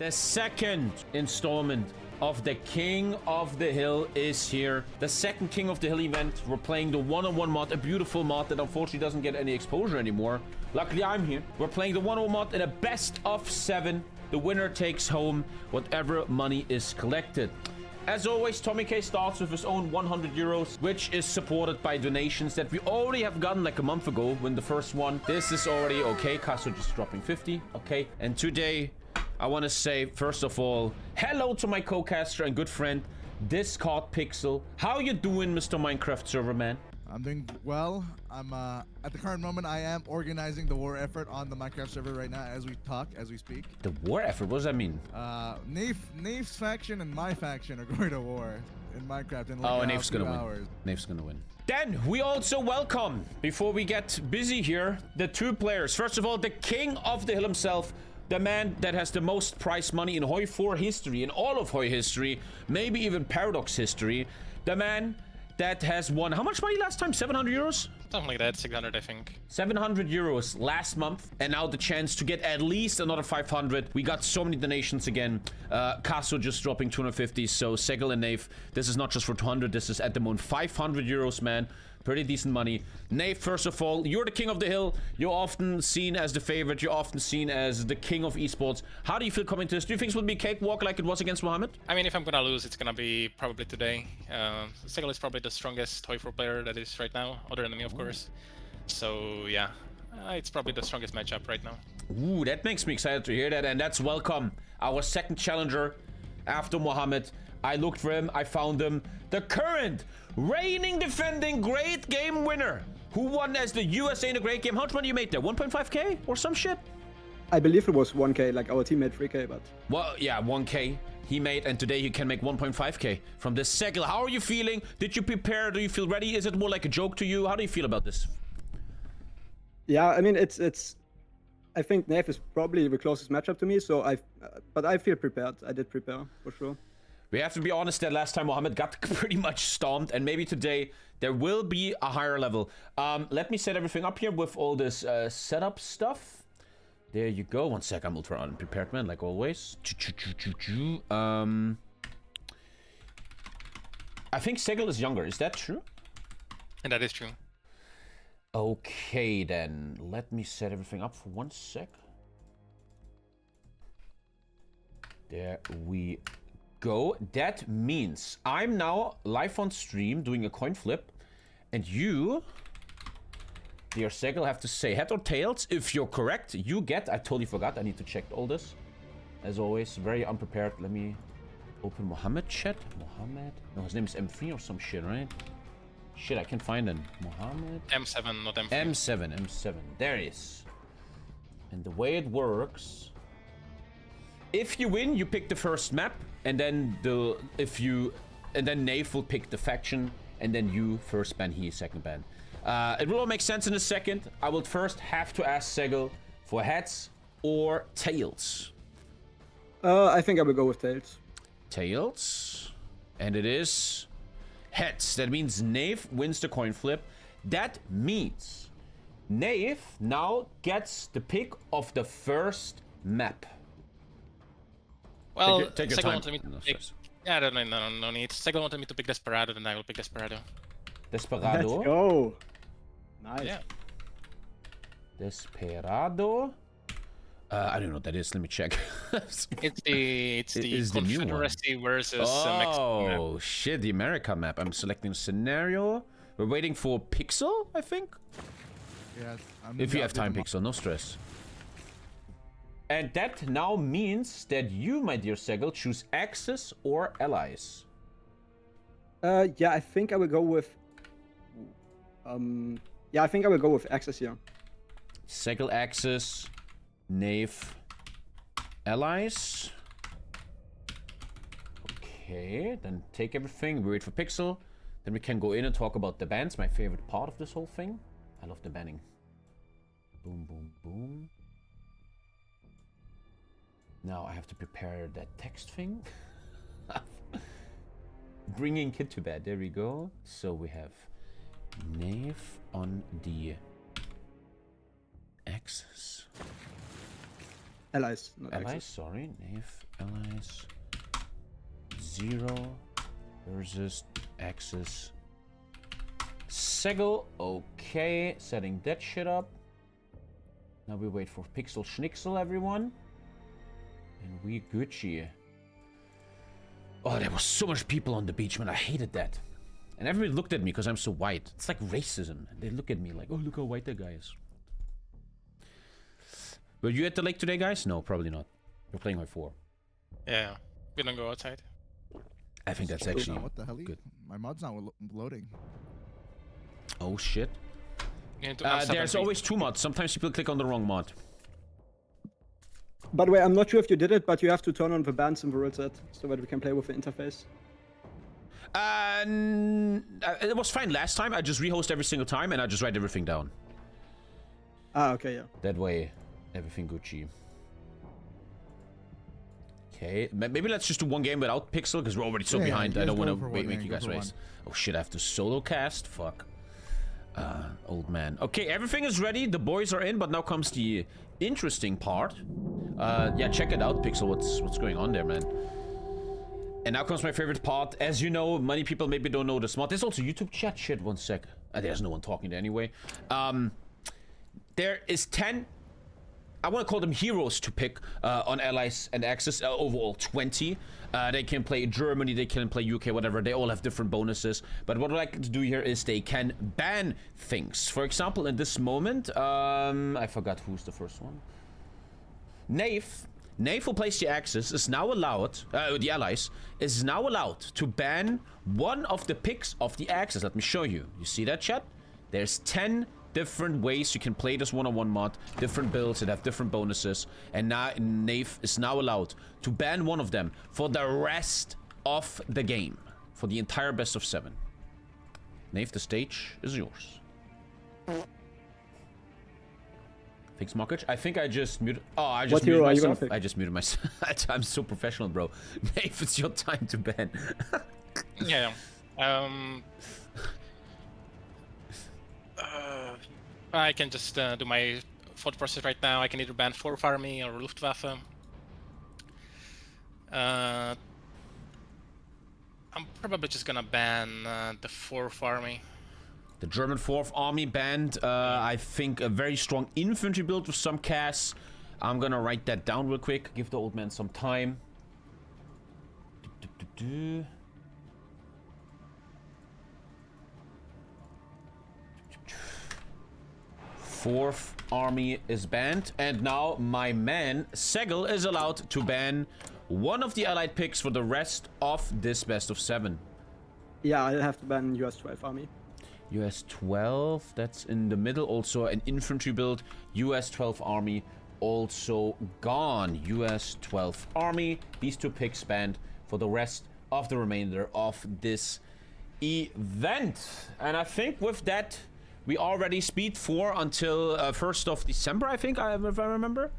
The second installment of the King of the Hill is here. The second King of the Hill event. We're playing the one-on-one mod, a beautiful mod that unfortunately doesn't get any exposure anymore. Luckily, I'm here. We're playing the one-on-one mod in a best of 7. The winner takes home whatever money is collected. As always, TommyKay starts with his own 100 euros, which is supported by donations that we already have gotten like a month ago when the first one. This is already okay. Casso just dropping 50. Okay. And today, I want to say, first of all, hello to my co-caster and good friend, Discord Pixel. How you doing, Mr. Minecraft server man? I'm doing well. I'm at the current moment I am organizing the war effort on the Minecraft server right now as we talk, as we speak. The war effort? What does that mean? NAYF's faction and my faction are going to war in Minecraft in like NAYF's gonna win. NAYF's gonna win. Then we also welcome, before we get busy here, the 2 players. First of all, the King of the Hill himself. The man that has the most prize money in HOI4 history, in all of HOI history, maybe even Paradox history. The man that has won, how much money last time? 700 euros? Something like that, 600 I think. 700 euros last month, and now the chance to get at least another 500. We got so many donations again. Casso just dropping 250, so SEGL and NAYF, this is not just for 200, this is at the moment 500 euros, man. Pretty decent money. NAYF, first of all, you're the King of the Hill. You're often seen as the favorite. You're often seen as the king of esports. How do you feel coming to this? Do you think it will be cakewalk like it was against Mohammed? I mean, if I'm gonna lose, it's gonna be probably today. SEGL is probably the strongest HOI4 player that is right now, other than me, of course. So, yeah, it's probably the strongest matchup right now. Ooh, that makes me excited to hear that. And that's welcome. Our second challenger after Mohammed. I looked for him. I found him. The current reigning defending great game winner who won as the USA in a great game. How much money you made there? 1.5k or some shit? I believe it was 1k, like our team made 3k, but... Well, yeah, 1k he made, and today he can make 1.5k from this SEGL. How are you feeling? Did you prepare? Do you feel ready? Is it more like a joke to you? How do you feel about this? Yeah, I mean, it's... I think NAYF is probably the closest matchup to me, so but I feel prepared. I did prepare, for sure. We have to be honest that last time Mohammed got pretty much stomped, and maybe today there will be a higher level. Let me set everything up here with all this setup stuff. There you go. One sec, I'm ultra unprepared, man, like always. I think SEGL is younger. Is that true? And that is true. Okay, then. Let me set everything up for 1 sec. There we go. That means I'm now live on stream doing a coin flip, and you, dear SEGL, have to say head or tails. If you're correct, you get... I totally forgot. I need to check all this. As always, very unprepared. Let me open Mohammed chat. Mohammed? No, his name is M3 or some shit, right? Shit, I can't find him. Mohammed? M7, not M3. M7. There he is. And the way it works... If you win, you pick the first map, and then then NAYF will pick the faction, and then you first ban, he second ban. It will all make sense in a second. I will first have to ask SEGL for heads or tails. I think I will go with tails. Tails, and it is heads. That means NAYF wins the coin flip. That means NAYF now gets the pick of the first map. Well, take your SEGL time. wanted me to pick... Yeah, no need. SEGL wanted me to pick Desperado, then I will pick Desperado. Desperado. Let's go. Nice. Yeah. Desperado. I don't know what that is. Let me check. It's the Confederacy versus Mexico map. Oh shit, the America map. I'm selecting a scenario. We're waiting for Pixel, I think. Yes. If you have time, Pixel, no stress. And that now means that you, my dear SEGL, choose Axis or Allies. Yeah, I think I will go with... yeah, I think I will go with Axis here. SEGL Axis, NAYF Allies. Okay, then take everything, we wait for Pixel. Then we can go in and talk about the bans, my favorite part of this whole thing. I love the banning. Boom, boom, boom. Now I have to prepare that text thing. Bringing kid to bed. There we go. So we have NAYF on the axis. Allies, not Allies, Axis. sorry. NAYF, allies. 0 versus Axis. SEGL, okay. Setting that shit up. Now we wait for Pixel Schnixel, everyone. And we Gucci. Oh, there was so much people on the beach, man. I hated that. And everybody looked at me because I'm so white. It's like racism. They look at me like, oh, look how white that guy is. Were you at the lake today, guys? No, probably not. We're playing HOI4. Yeah, we don't go outside. I think that's actually What the hell? good. My mod's not loading. Oh, shit. You need to unsub There's and always 2 mods. Sometimes people click on the wrong mod. By the way, I'm not sure if you did it, but you have to turn on the bans in the rule set so that we can play with the interface. It was fine last time. I just rehost every single time and I just write everything down. Ah, okay, yeah. That way, everything Gucci. Okay, maybe let's just do 1 game without Pixel because we're already so Yeah, behind. you I guys don't want go for to one, make yeah, you go guys for race. one. Oh shit, I have to solo cast. Fuck. Old man. Okay, everything is ready. The boys are in, but now comes the interesting part. Yeah, check it out, Pixel. What's going on there, man? And now comes my favorite part. As you know, many people maybe don't know this mod. There's also YouTube chat. Shit, 1 sec. There's no one talking there anyway. There is 10... I want to call them heroes to pick on Allies and Axis. Overall, 20. They can play Germany, they can play UK, whatever. They all have different bonuses. But what I like to do here is they can ban things. For example, in this moment, I forgot who's the first one. NAYF. NAYF, who plays the Axis, is now allowed, the Allies, is now allowed to ban one of the picks of the Axis. Let me show you. You see that, chat? There's 10 different ways you can play this one-on-one mod, different builds that have different bonuses, and now NAYF is now allowed to ban one of them for the rest of the game, for the entire best of 7. NAYF, the stage is yours. Thanks, Mockage. I think I just muted. Oh, I just muted myself. I just muted myself. I'm so professional, bro. NAYF, it's your time to ban. Yeah. I can just do my thought process right now. I can either ban 4th Army or Luftwaffe. I'm probably just gonna ban the 4th Army. The German 4th Army banned, I think, a very strong infantry build with some CAS. I'm gonna write that down real quick. Give the old man some time. 4th Army is banned, and now my man SEGL is allowed to ban one of the allied picks for the rest of this best of 7. Yeah, I'll have to ban US 12 Army. US 12, that's in the middle. Also an infantry build. US 12 Army also gone. US 12 Army. These 2 picks banned for the rest of the remainder of this event. And I think with that, we already speed 4 until 1st of December, I think, if I remember.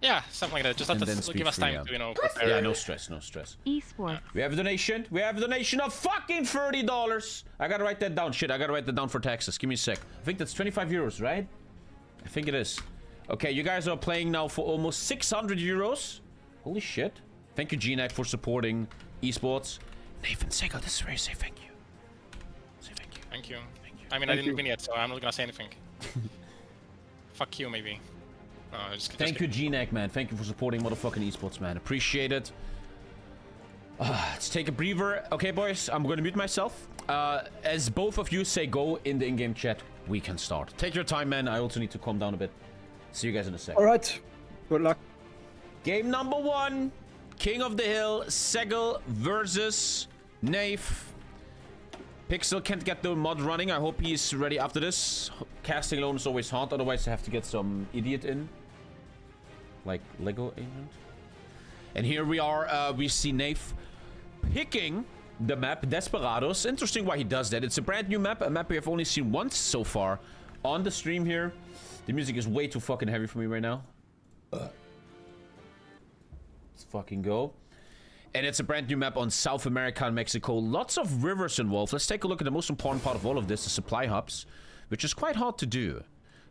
Yeah, something like that. Just let us give us time to, you know, prepare. Yeah, no stress, no stress. Esports. We have a donation. We have a donation of fucking $30. I gotta write that down. Shit, I gotta write that down for taxes. Give me a sec. I think that's 25 euros, right? I think it is. Okay, you guys are playing now for almost 600 euros. Holy shit. Thank you, GNAC, for supporting esports. Nathan SEGL, this is where you say thank you. Say thank you. Thank you. I mean, I didn't win yet, so I'm not gonna say anything. Fuck you, maybe. Thank you, GNAC, man. Thank you for supporting motherfucking esports, man. Appreciate it. Let's take a breather. Okay, boys, I'm gonna mute myself. As both of you say go in the in-game chat, we can start. Take your time, man. I also need to calm down a bit. See you guys in a sec. All right. Good luck. Game number 1. King of the Hill, SEGL versus NAYF. Pixel can't get the mod running. I hope he's ready after this. Casting alone is always hard. Otherwise, I have to get some idiot in. Like Lego agent. And here we are. We see NAYF picking the map Desperados. Interesting why he does that. It's a brand new map. A map we have only seen once so far on the stream here. The music is way too fucking heavy for me right now. Let's fucking go. And it's a brand new map on South America and Mexico. Lots of rivers involved. Let's take a look at the most important part of all of this, the supply hubs, which is quite hard to do.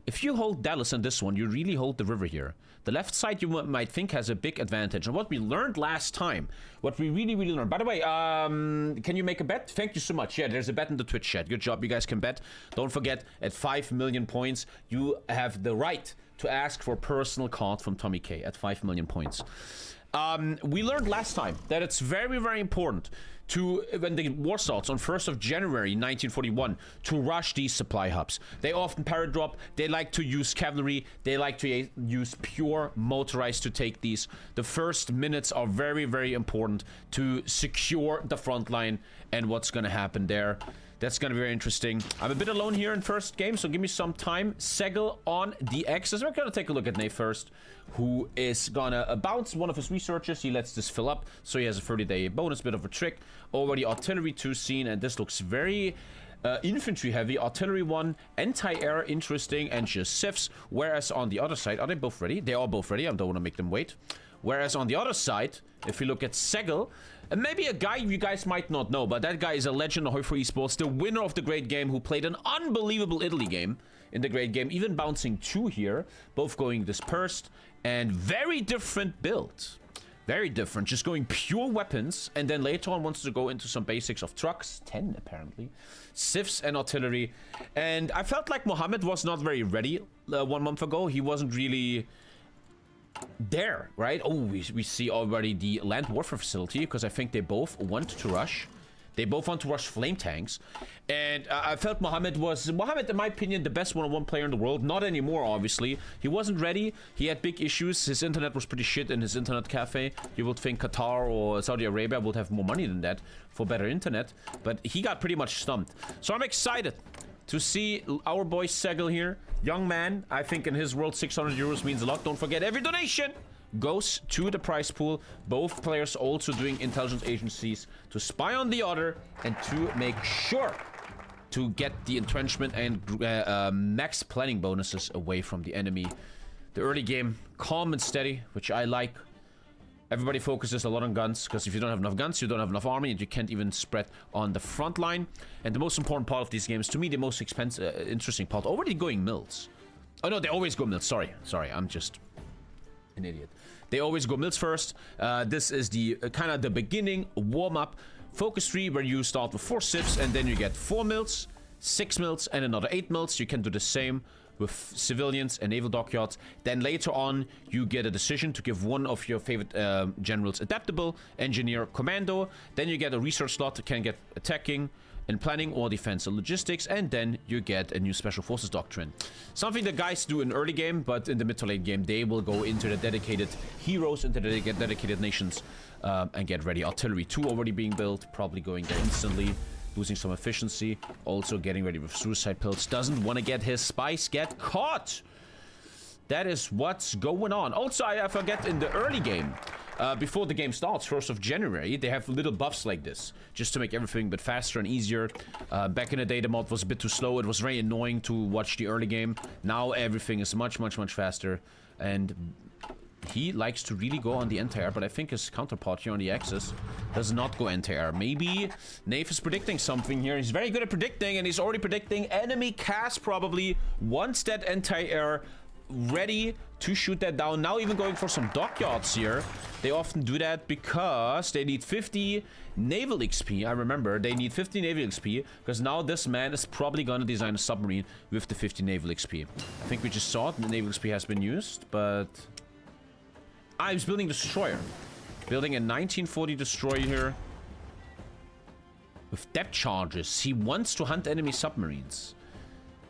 if you hold Dallas in this one, you really hold the river here. The left side you might think has a big advantage. And what we learned last time, what we really learned. By the way, can you make a bet? Thank you so much. Yeah, there's a bet in the Twitch chat. Good job, you guys can bet. Don't forget, at 5 million points, you have the right to ask for a personal card from TommyKay at 5 million points. We learned last time that it's very important to, when the war starts on 1st of January 1941, to rush these supply hubs. They often paradrop, they like to use cavalry, they like to use pure motorized to take these. The first minutes are very important to secure the front line and what's gonna happen there. That's gonna be very interesting. I'm a bit alone here in first game, so give me some time. SEGL on the X's. We're gonna take a look at NAYF first, who is gonna bounce one of his researchers. He lets this fill up, so he has a 30-day bonus, bit of a trick. Already artillery 2 seen, and this looks very infantry heavy. Artillery 1, anti-air, interesting, and just civs. Whereas on the other side, are they both ready? They are both ready. I don't want to make them wait. Whereas on the other side, if we look at SEGL, and maybe a guy you guys might not know, but that guy is a legend of HOI4 esports, the winner of the Great Game, who played an unbelievable Italy game in the Great Game, even bouncing 2 here, both going dispersed, and very different build. Very different, just going pure weapons, and then later on wants to go into some basics of trucks, 10 apparently, civs and artillery. And I felt like Mohammed was not very ready 1 month ago. He wasn't really there, right? Oh, we see already the land warfare facility, because I think they both want to rush. They both want to rush flame tanks. And I felt Mohammed, in my opinion, the best one-on-one player in the world. Not anymore, obviously. He wasn't ready. He had big issues. His internet was pretty shit in his internet cafe. You would think Qatar or Saudi Arabia would have more money than that for better internet. But he got pretty much stumped. So I'm excited to see our boy SEGL here. Young man, I think in his world 600 euros means a lot. Don't forget, every donation goes to the prize pool. Both players also doing intelligence agencies to spy on the other and to make sure to get the entrenchment and max planning bonuses away from the enemy. The early game, calm and steady, which I like. Everybody focuses a lot on guns, because if you don't have enough guns, you don't have enough army, and you can't even spread on the front line. And the most important part of these games, to me, the most interesting part, already going mills. Oh no, they always go mills. Sorry, I'm just an idiot. They always go mills first. This is the kind of the beginning warm-up focus tree, where you start with 4 civs, and then you get 4 mills, 6 mills, and another 8 mills. You can do the same with civilians and naval dockyards. Then later on, you get a decision to give one of your favorite generals adaptable, engineer, commando. Then you get a research slot that can get attacking and planning or defense and logistics, and then you get a new special forces doctrine. Something the guys do in early game, but in the mid to late game, they will go into the dedicated heroes, into the dedicated nations, and get ready. Artillery 2 already being built, probably going there instantly. Losing some efficiency, also getting ready with suicide pills. Doesn't want to get his spies get caught. That is what's going on. Also, I forget, in the early game, before the game starts, 1st of January, they have little buffs like this, just to make everything a bit faster and easier. Back in the day, the mod was a bit too slow. It was very annoying to watch the early game. Now everything is much faster, and he likes to really go on the anti-air, but I think his counterpart here on the axis does not go anti-air. Maybe NAYF is predicting something here. He's very good at predicting, and he's already predicting enemy cast probably wants that anti-air ready to shoot that down. Now even going for some dockyards here. They often do that because they need 50 naval XP. I remember they need 50 naval XP, because now this man is probably going to design a submarine with the 50 naval XP. I think we just saw it. The naval XP has been used, but I was building destroyer. Building a 1940 destroyer here with depth charges. He wants to hunt enemy submarines.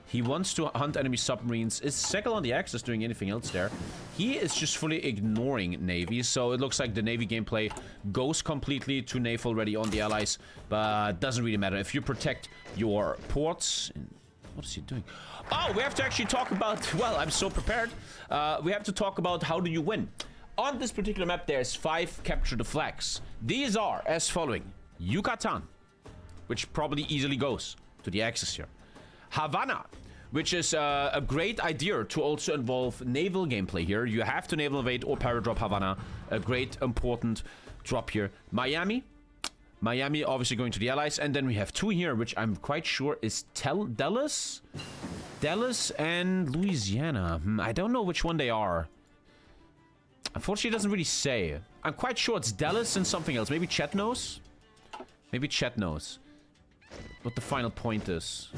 He wants to hunt enemy submarines. Is SEGL on the axis doing anything else there? He is just fully ignoring Navy, so it looks like the Navy gameplay goes completely to NAYF already on the allies, but doesn't really matter. If you protect your ports... What is he doing? Oh, we have to actually talk about... Well, I'm so prepared. We have to talk about how do you win. On this particular map, there's 5 capture the flags. These are as following. Yucatan, which probably easily goes to the axis here. Havana, which is a great idea to also involve naval gameplay here. You have to naval invade or paradrop Havana. A great, important drop here. Miami. Miami obviously going to the allies. And then we have 2 here, which I'm quite sure is Dallas. Dallas and Louisiana. I don't know which one they are. Unfortunately, it doesn't really say. I'm quite sure it's Dallas and something else. Maybe Chet knows? Maybe Chet knows what the final point is.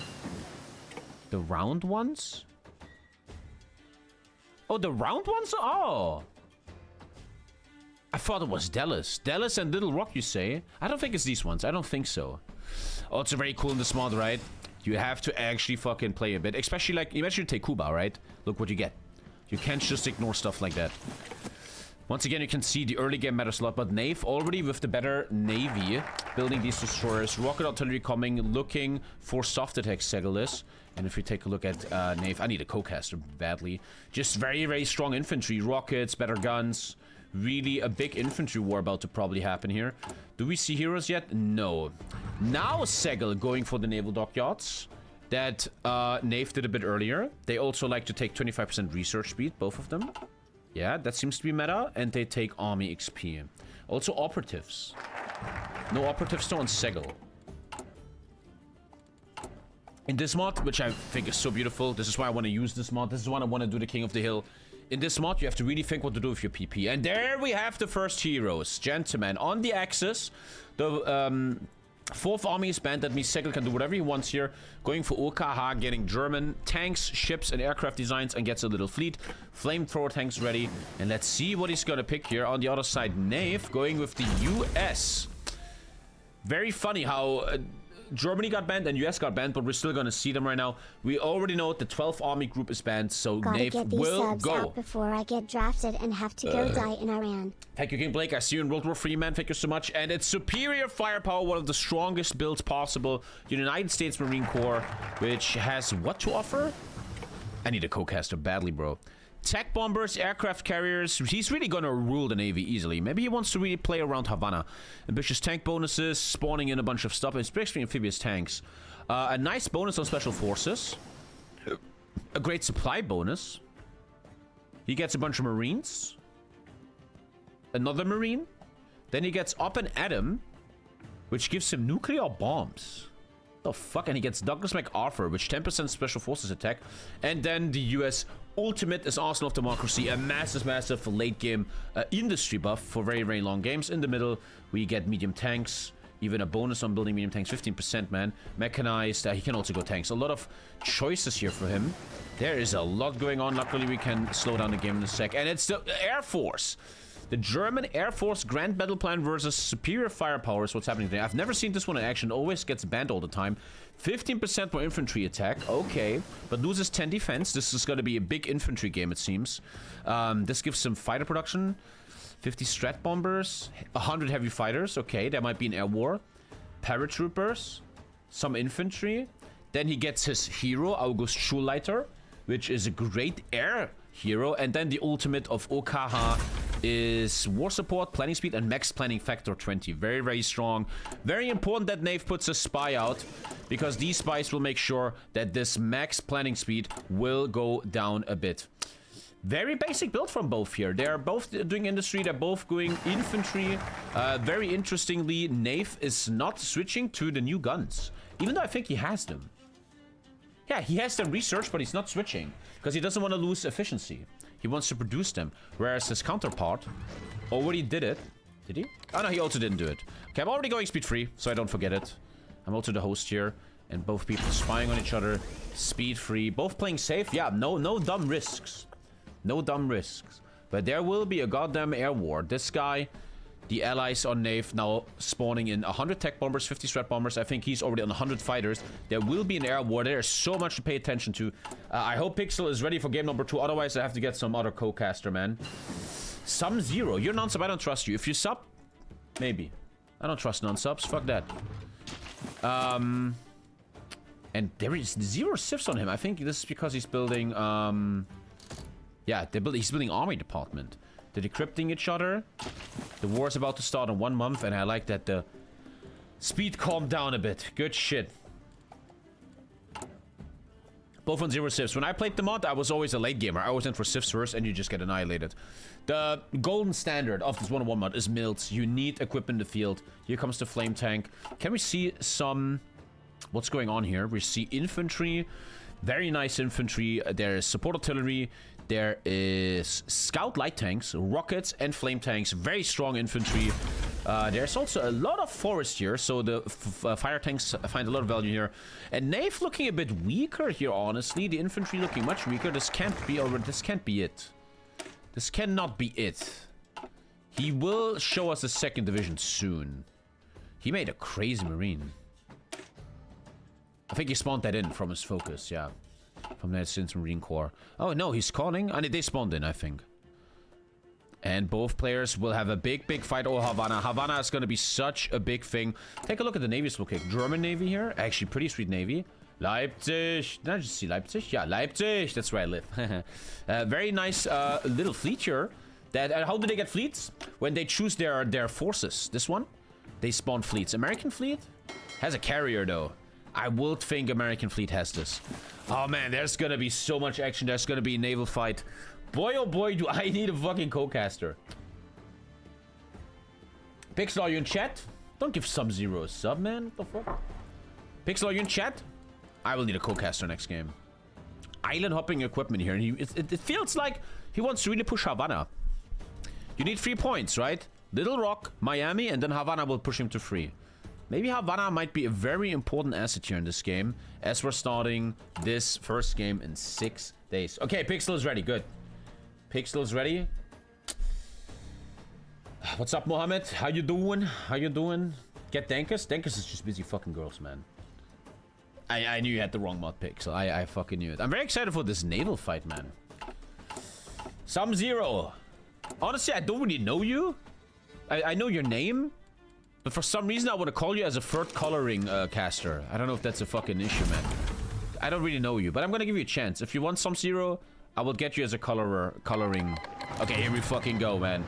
The round ones? Oh, the round ones? Oh. I thought it was Dallas. Dallas and Little Rock, you say? I don't think it's these ones. I don't think so. Oh, it's very cool in this mod, right? You have to actually fucking play a bit. Especially like, imagine you take Cuba, right? Look what you get. You can't just ignore stuff like that. Once again, you can see the early game matters a lot, but NAYF already with the better Navy, building these destroyers, rocket artillery coming, looking for soft attack SEGL is. And if we take a look at NAYF, I need a co-caster badly. Just very, very strong infantry, rockets, better guns. Really a big infantry war about to probably happen here. Do we see heroes yet? No. Now SEGL going for the naval dockyards that NAYF did a bit earlier. They also like to take 25% research speed, both of them. Yeah, that seems to be meta. And they take army XP. Also operatives. No operatives though on SEGL. In this mod, which I think is so beautiful, this is why I want to use this mod. This is why I want to do the King of the Hill. In this mod, you have to really think what to do with your PP. And there we have the first heroes. Gentlemen, on the axis, the 4th Army is banned. That means SEGL can do whatever he wants here. Going for OKH, getting German tanks, ships, and aircraft designs, and gets a little fleet. Flamethrower tanks ready. And let's see what he's going to pick here. On the other side, NAYF going with the US. Very funny how... Germany got banned and US got banned, but we're still gonna see them right now. We already know the 12th Army Group is banned, so NAYF will go. Out before I get drafted and have to go die in Iran. Thank you, King Blake. I see you in World War III, man. Thank you so much. And it's superior firepower, one of the strongest builds possible. The United States Marine Corps, which has what to offer? I need a co-caster badly, bro. Tech bombers, aircraft carriers. He's really gonna rule the Navy easily. Maybe he wants to really play around Havana. Ambitious tank bonuses, spawning in a bunch of stuff, especially amphibious tanks. A nice bonus on special forces. A great supply bonus. He gets a bunch of Marines. Another Marine. Then he gets Up and Atom, which gives him nuclear bombs. The fuck? And he gets Douglas MacArthur, which 10% special forces attack. And then the US Ultimate is Arsenal of Democracy, a massive late game industry buff for very, very long games. In the middle, we get medium tanks, even a bonus on building medium tanks, 15%, man. Mechanized, he can also go tanks. A lot of choices here for him. There is a lot going on. Luckily, we can slow down the game in a sec. And it's the Air Force. The German Air Force Grand Battle Plan versus superior firepower is what's happening today. I've never seen this one in action. Always gets banned all the time. 15% more infantry attack. Okay. But loses 10 defense. This is going to be a big infantry game, it seems. This gives some fighter production. 50 strat bombers. 100 heavy fighters. Okay, that might be an air war. Paratroopers. Some infantry. Then he gets his hero, August Schulleiter, which is a great air hero. And then the ultimate of OKH is war support, planning speed, and max planning factor 20. Very, very strong. Very important that NAYF puts a spy out, because these spies will make sure that this max planning speed will go down a bit. Very basic build from both here. They're both doing industry. They're both going infantry. Very interestingly, NAYF is not switching to the new guns, even though I think he has them. Yeah, he has them researched, but he's not switching because he doesn't want to lose efficiency. He wants to produce them, whereas his counterpart already did it. Did he? Oh, no, he also didn't do it. Okay, I'm already going speed free, so I don't forget it. I'm also the host here, and both people spying on each other. Speed free, both playing safe. Yeah, no dumb risks. No dumb risks. But there will be a goddamn air war. This guy, the allies on NAYF now spawning in 100 tech bombers, 50 strat bombers. I think he's already on 100 fighters. There will be an air war. There's so much to pay attention to. I hope Pixel is ready for game number 2. Otherwise, I have to get some other co-caster, man. Some zero. You're non-sub. I don't trust you. If you sub, maybe. I don't trust non-subs. Fuck that. And there is 0 sifs on him. I think this is because he's building... yeah, he's building army department. They're decrypting each other. The war is about to start in 1 month, and I like that the speed calmed down a bit. Good shit. Both on 0 sifs. When I played the mod, I was always a late gamer. I always went for sifs first, and you just get annihilated. The golden standard of this 1-on-1 mod is mills. You need equipment in the field. Here comes the flame tank. Can we see some... What's going on here? We see infantry. Very nice infantry. There is support artillery. There is scout light tanks, rockets, and flame tanks. Very strong infantry. There's also a lot of forest here, so the fire tanks find a lot of value here. And NAYF looking a bit weaker here, honestly. The infantry looking much weaker. This can't be over. This can't be it. This cannot be it. He will show us a second division soon. He made a crazy marine. I think he spawned that in from his focus, yeah. From that since Marine Corps. Oh no, he's calling. And they spawned in, I think. And both players will have a big fight. Oh, Havana. Havana is going to be such a big thing. Take a look at the Navy's look. German Navy here. Actually, pretty sweet Navy. Leipzig. Did I just see Leipzig? Yeah, Leipzig. That's where I live. Very nice little fleet here. How do they get fleets? When they choose their forces. This one, they spawn fleets. American fleet has a carrier, though. I would think American fleet has this. Oh, man, there's going to be so much action. There's going to be a naval fight. Boy, oh boy, do I need a fucking co-caster. Pixel, are you in chat? Don't give Sub-Zero a sub, man. What the fuck? Pixel, are you in chat? I will need a co-caster next game. Island hopping equipment here. And it feels like he wants to really push Havana. You need 3 points, right? Little Rock, Miami, and then Havana will push him to 3. Maybe Havana might be a very important asset here in this game, as we're starting this first game in 6 days. Okay, Pixel is ready. Good. Pixel is ready. What's up, Mohammed? How you doing? How you doing? Get Dankus? Dankus is just busy fucking girls, man. I knew you had the wrong mod, Pixel. I fucking knew it. I'm very excited for this naval fight, man. Sub-Zero. Honestly, I don't really know you. I know your name. But for some reason, I want to call you as a third coloring caster. I don't know if that's a fucking issue, man. I don't really know you, but I'm going to give you a chance. If you want Sub-Zero, I will get you as a coloring. Okay, here we fucking go, man.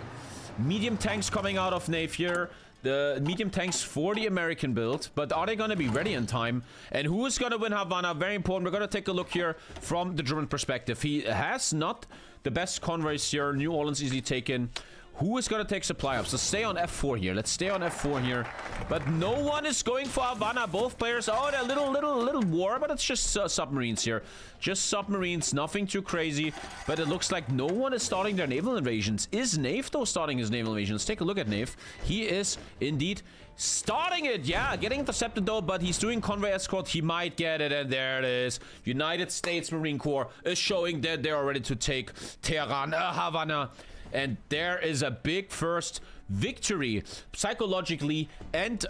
Medium tanks coming out of NAYF here. The medium tanks for the American build. But are they going to be ready in time? And who is going to win Havana? Very important. We're going to take a look here from the German perspective. He has not the best convoys here. New Orleans easily taken. Who is going to take supply up? So stay on F4 here. Let's stay on F4 here. But no one is going for Havana. Both players. Oh, they're little war, but it's just submarines here. Just submarines. Nothing too crazy. But it looks like no one is starting their naval invasions. Is NAYF, though, starting his naval invasions? Take a look at NAYF. He is indeed starting it. Yeah, getting intercepted, though, but he's doing convoy escort. He might get it, and there it is. United States Marine Corps is showing that they are ready to take Tehran, Havana. And there is a big first victory, psychologically and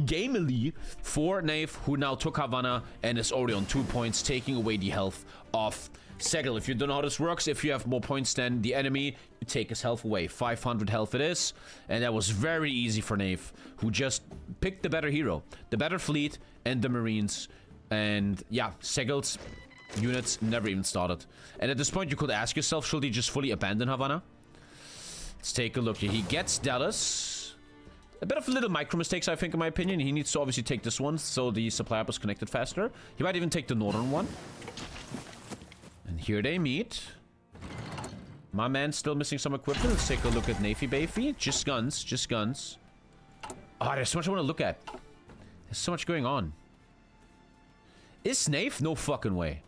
gamely, for NAYF, who now took Havana and is already on 2 points, taking away the health of SEGL. If you don't know how this works, if you have more points than the enemy, you take his health away. 500 health it is. And that was very easy for NAYF, who just picked the better hero, the better fleet, and the Marines. And yeah, SEGL's units never even started. And at this point, you could ask yourself, should he just fully abandon Havana? Let's take a look here. He gets Dallas. A bit of little micro mistakes, I think, in my opinion. He needs to obviously take this one so the supply hub is connected faster. He might even take the northern one. And here they meet. My man's still missing some equipment. Let's take a look at Navy Bayfy. Just guns. Just guns. Oh, there's so much I want to look at. There's so much going on. Is NAYF? No fucking way.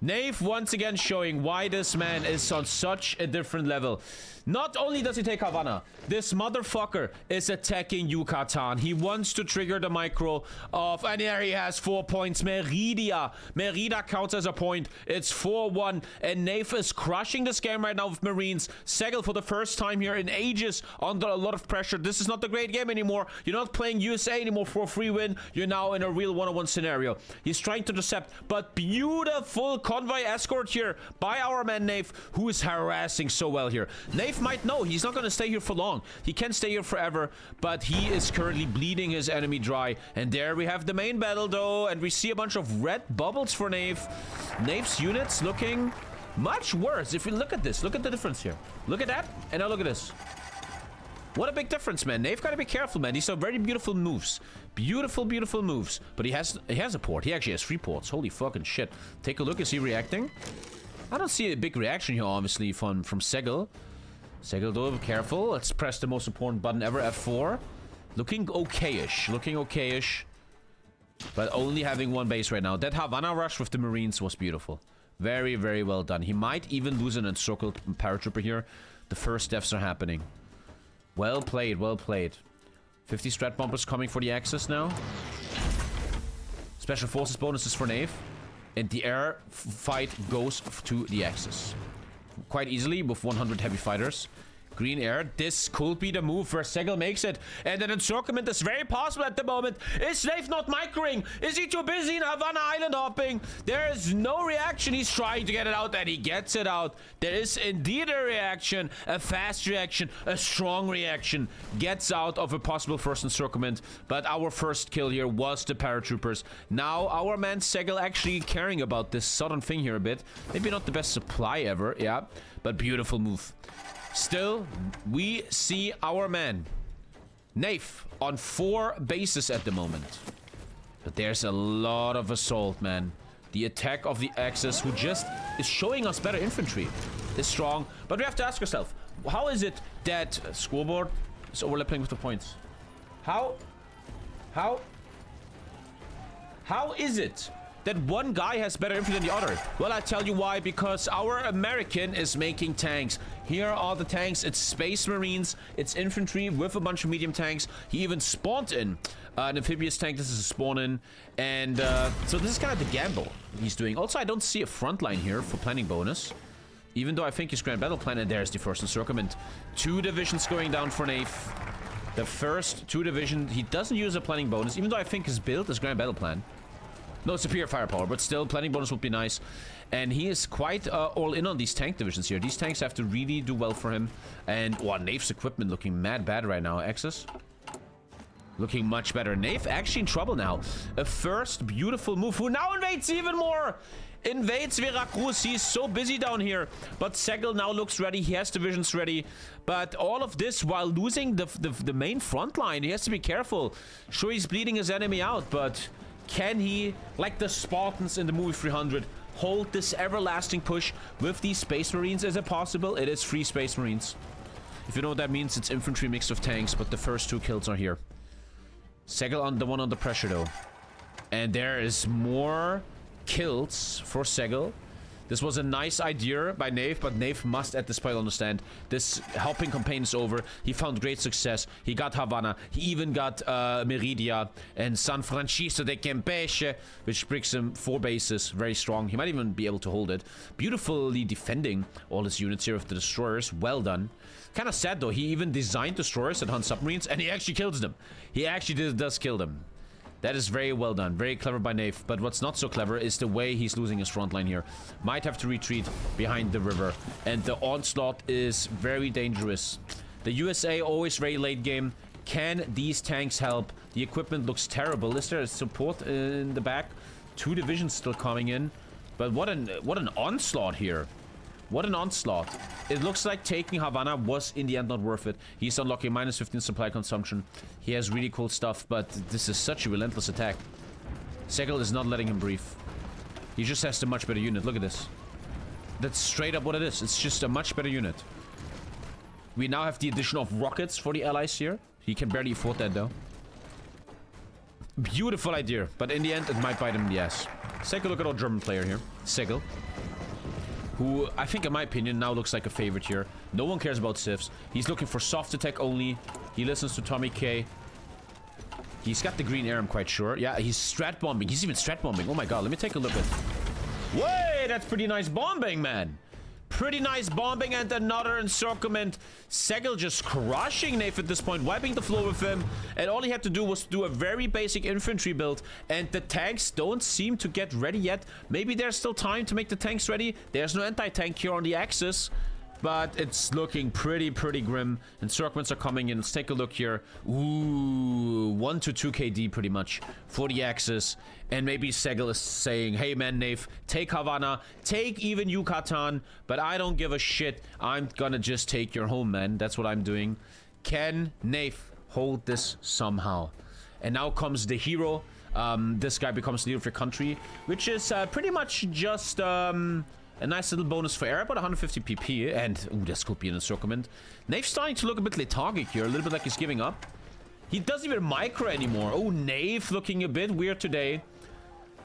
NAYF once again showing why this man is on such a different level. Not only does he take Havana, this motherfucker is attacking Yucatan. He wants to trigger the micro of, and there he has 4 points. Merida. Merida counts as a point. It's 4-1, and NAYF is crushing this game right now with Marines. SEGL for the first time here in ages under a lot of pressure. This is not the great game anymore. You're not playing USA anymore for a free win. You're now in a real one-on-one scenario. He's trying to intercept, but beautiful convoy escort here by our man NAYF, who is harassing so well here. NAYF might know he's not going to stay here for long. He can stay here forever, but he is currently bleeding his enemy dry. And there we have the main battle, though, and we see a bunch of red bubbles for NAYF. NAYF's units looking much worse. If you look at this, look at the difference here. Look at that, and now look at this. What a big difference, man. NAYF got to be careful, man. These are very beautiful moves. Beautiful, beautiful moves. But he has a port. He actually has 3 ports. Holy fucking shit. Take a look. Is he reacting? I don't see a big reaction here, obviously, from SEGL. SEGL, though, be careful. Let's press the most important button ever, F4. Looking okay-ish. Looking okay-ish. But only having one base right now. That Havana rush with the Marines was beautiful. Very, very well done. He might even lose an encircled paratrooper here. The first deaths are happening. Well played, well played. 50 strat bombers coming for the Axis now. Special forces bonuses for NAYF. And the air fight goes to the Axis. Quite easily with 100 heavy fighters. Green air. This could be the move where SEGL makes it. And an encirclement is very possible at the moment. Is NAYF not microing? Is he too busy in Havana Island hopping? There is no reaction. He's trying to get it out and he gets it out. There is indeed a reaction. A fast reaction. A strong reaction. Gets out of a possible first encirclement. But our first kill here was the paratroopers. Now our man SEGL actually caring about this southern thing here a bit. Maybe not the best supply ever. Yeah. But beautiful move. Still, we see our man, NAYF, on 4 bases at the moment. But there's a lot of assault, man. The attack of the Axis, who just is showing us better infantry, is strong. But we have to ask ourselves, how is it that scoreboard is overlapping with the points? How is it that one guy has better infantry than the other? Well, I tell you why. Because our American is making tanks. Here are the tanks. It's Space Marines. It's infantry with a bunch of medium tanks. He even spawned in an amphibious tank. This is a spawn in. And so this is kind of the gamble he's doing. Also, I don't see a front line here for planning bonus. Even though I think his grand battle plan, and there's the first encirclement. 2 divisions going down for NAYF. The first 2 divisions. He doesn't use a planning bonus, even though I think his build is grand battle plan. No superior firepower, but still, planning bonus would be nice. And he is quite all in on these tank divisions here. These tanks have to really do well for him. And, wow, NAYF's equipment looking mad bad right now. Axis looking much better. NAYF actually in trouble now. A first beautiful move, who now invades even more. Invades Veracruz. He's so busy down here. But SEGL now looks ready. He has divisions ready. But all of this while losing the main front line. He has to be careful. Sure, he's bleeding his enemy out, but can he, like the Spartans in the movie 300, hold this everlasting push with these Space Marines? Is it possible? It is 3 Space Marines. If you know what that means, it's infantry mixed with tanks, but the first 2 kills are here. SEGL on the one under pressure, though. And there is more kills for SEGL. This was a nice idea by NAYF, but NAYF must at this point understand this helping campaign is over. He found great success. He got Havana. He even got Meridia and San Francisco de Campeche, which brings him 4 bases. Very strong. He might even be able to hold it. Beautifully defending all his units here with the destroyers. Well done. Kind of sad, though. He even designed destroyers that hunt submarines, and he actually kills them. He actually does kill them. That is very well done. Very clever by NAYF. But what's not so clever is the way he's losing his front line here. Might have to retreat behind the river. And the onslaught is very dangerous. The USA always very late game. Can these tanks help? The equipment looks terrible. Is there support in the back? 2 divisions still coming in. But what an onslaught here. What an onslaught. It looks like taking Havana was in the end not worth it. He's unlocking minus 15 supply consumption. He has really cool stuff, but this is such a relentless attack. SEGL is not letting him breathe. He just has a much better unit. Look at this. That's straight up what it is. It's just a much better unit. We now have the addition of rockets for the allies here. He can barely afford that, though. Beautiful idea, but in the end, it might bite him in the ass. Take a look at our German player here, SEGL, who I think, in my opinion, now looks like a favorite here. No one cares about civs. He's looking for soft attack only. He listens to TommyKay. He's got the green air, I'm quite sure. Yeah, he's strat bombing. He's even strat bombing. Oh my god, let me take a look at... Wait, that's pretty nice bombing, man. Pretty nice bombing and another encirclement. SEGL just crushing NAYF at this point, wiping the floor with him. And all he had to do was do a very basic infantry build. And the tanks don't seem to get ready yet. Maybe there's still time to make the tanks ready. There's no anti-tank here on the Axis. But it's looking pretty grim. Encirclements are coming in. Let's take a look here. Ooh, 1 to 2 KD pretty much for the Axis. And maybe SEGL is saying, hey man, NAYF, take Havana, take even Yucatan, but I don't give a shit. I'm gonna just take your home, man. That's what I'm doing. Can NAYF hold this somehow? And now comes the hero. This guy becomes leader of your country, which is pretty much just... a nice little bonus for air, about 150 PP, and ooh, this could be an encirclement. NAYF's starting to look a bit lethargic here, a little bit like he's giving up. He doesn't even micro anymore. Oh, NAYF looking a bit weird today.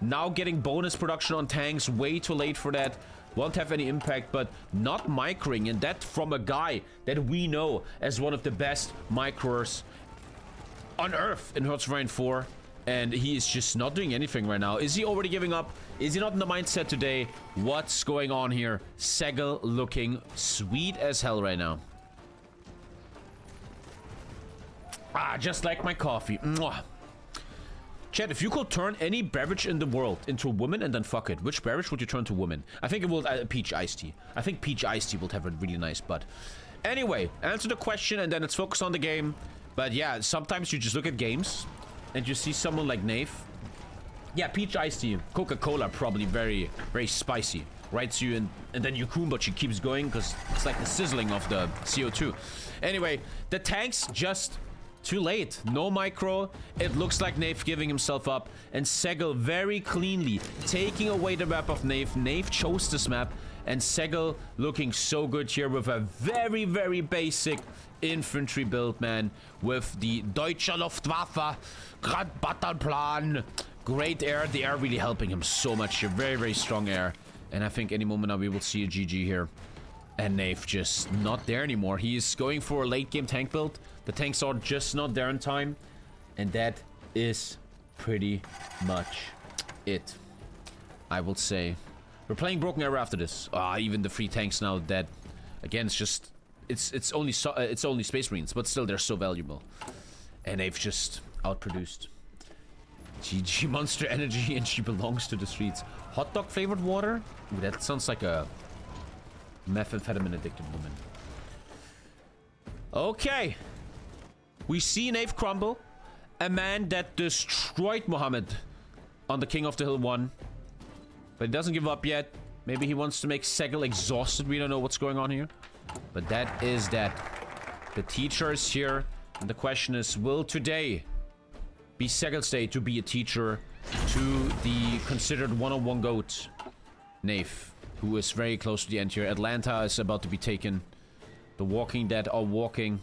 Now getting bonus production on tanks. Way too late for that. Won't have any impact, but not microing. And that from a guy that we know as one of the best microers on Earth in HOI4. And he is just not doing anything right now. Is he already giving up? Is he not in the mindset today? What's going on here? SEGL looking sweet as hell right now. Ah, just like my coffee. Mwah. Chat, if you could turn any beverage in the world into a woman and then fuck it, which beverage would you turn to woman? I think it will peach iced tea. I think peach iced tea will have a really nice butt. Anyway, answer the question and then let's focus on the game. But yeah, sometimes you just look at games and you see someone like NAYF. Yeah, peach iced tea. Coca-Cola probably very, very spicy. Rights you and then you cool, but she keeps going because it's like the sizzling of the CO2. Anyway, the tanks just... too late. No micro. It looks like NAYF giving himself up. And SEGL very cleanly taking away the map of NAYF. NAYF chose this map. And SEGL looking so good here with a very, very basic infantry build, man. With the Deutsche Luftwaffe Grand Battleplan. Great air. The air really helping him so much here. Very, very strong air. And I think any moment now we will see a GG here. And NAYF just not there anymore. He is going for a late game tank build. The tanks are just not there in time. And that is pretty much it, I will say. We're playing Broken Arrow after this. Even the free tanks now dead. Again, it's just... It's only Space Marines, but still they're so valuable. And they've just outproduced. GG Monster Energy, and she belongs to the streets. Hot dog flavored water? Ooh, that sounds like a methamphetamine addicted woman. Okay. We see NAYF crumble. A man that destroyed Mohammed on the King of the Hill 1. But he doesn't give up yet. Maybe he wants to make SEGL exhausted. We don't know what's going on here. But that is that. The teacher is here. And the question is, will today be SEGL's day to be a teacher to the considered one-on-one GOAT, NAYF, who is very close to the end here. Atlanta is about to be taken. The Walking Dead are walking.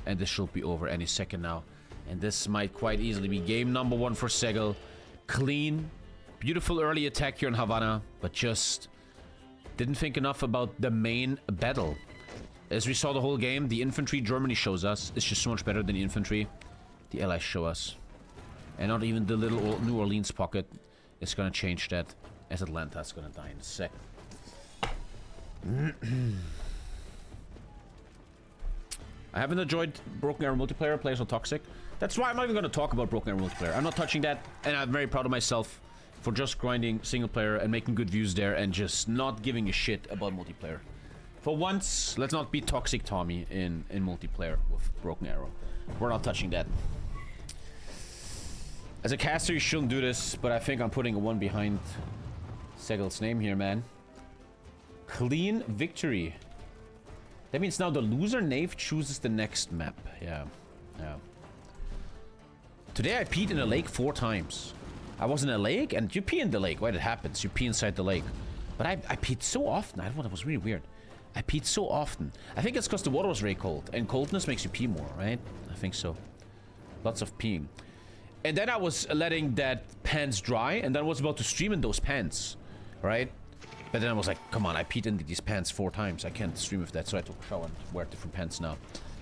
And this should be over any second now. And this might quite easily be game number 1 for SEGL. Clean. Beautiful early attack here in Havana. But just didn't think enough about the main battle. As we saw the whole game, the infantry Germany shows us is just so much better than the infantry the Allies show us. And not even the little New Orleans pocket is going to change that. As Atlanta is going to die in a sec. I haven't enjoyed Broken Arrow multiplayer. Players are toxic. That's why I'm not even going to talk about Broken Arrow multiplayer. I'm not touching that. And I'm very proud of myself for just grinding single player and making good views there and just not giving a shit about multiplayer. For once, let's not be toxic Tommy in multiplayer with Broken Arrow. We're not touching that. As a caster, you shouldn't do this, but I think I'm putting a 1 behind SEGL's name here, man. Clean victory. That means now the loser NAYF chooses the next map. Yeah. Today I peed in a lake 4 times. I was in a lake, and you pee in the lake. Right, it happens. You pee inside the lake. But I peed so often. I don't know, it was really weird. I peed so often. I think it's because the water was very cold. And coldness makes you pee more, right? I think so. Lots of peeing. And then I was letting that pants dry, and then I was about to stream in those pants, right? But then I was like, come on, I peed into these pants 4 times. I can't stream with that, so I took a shower and wear different pants now.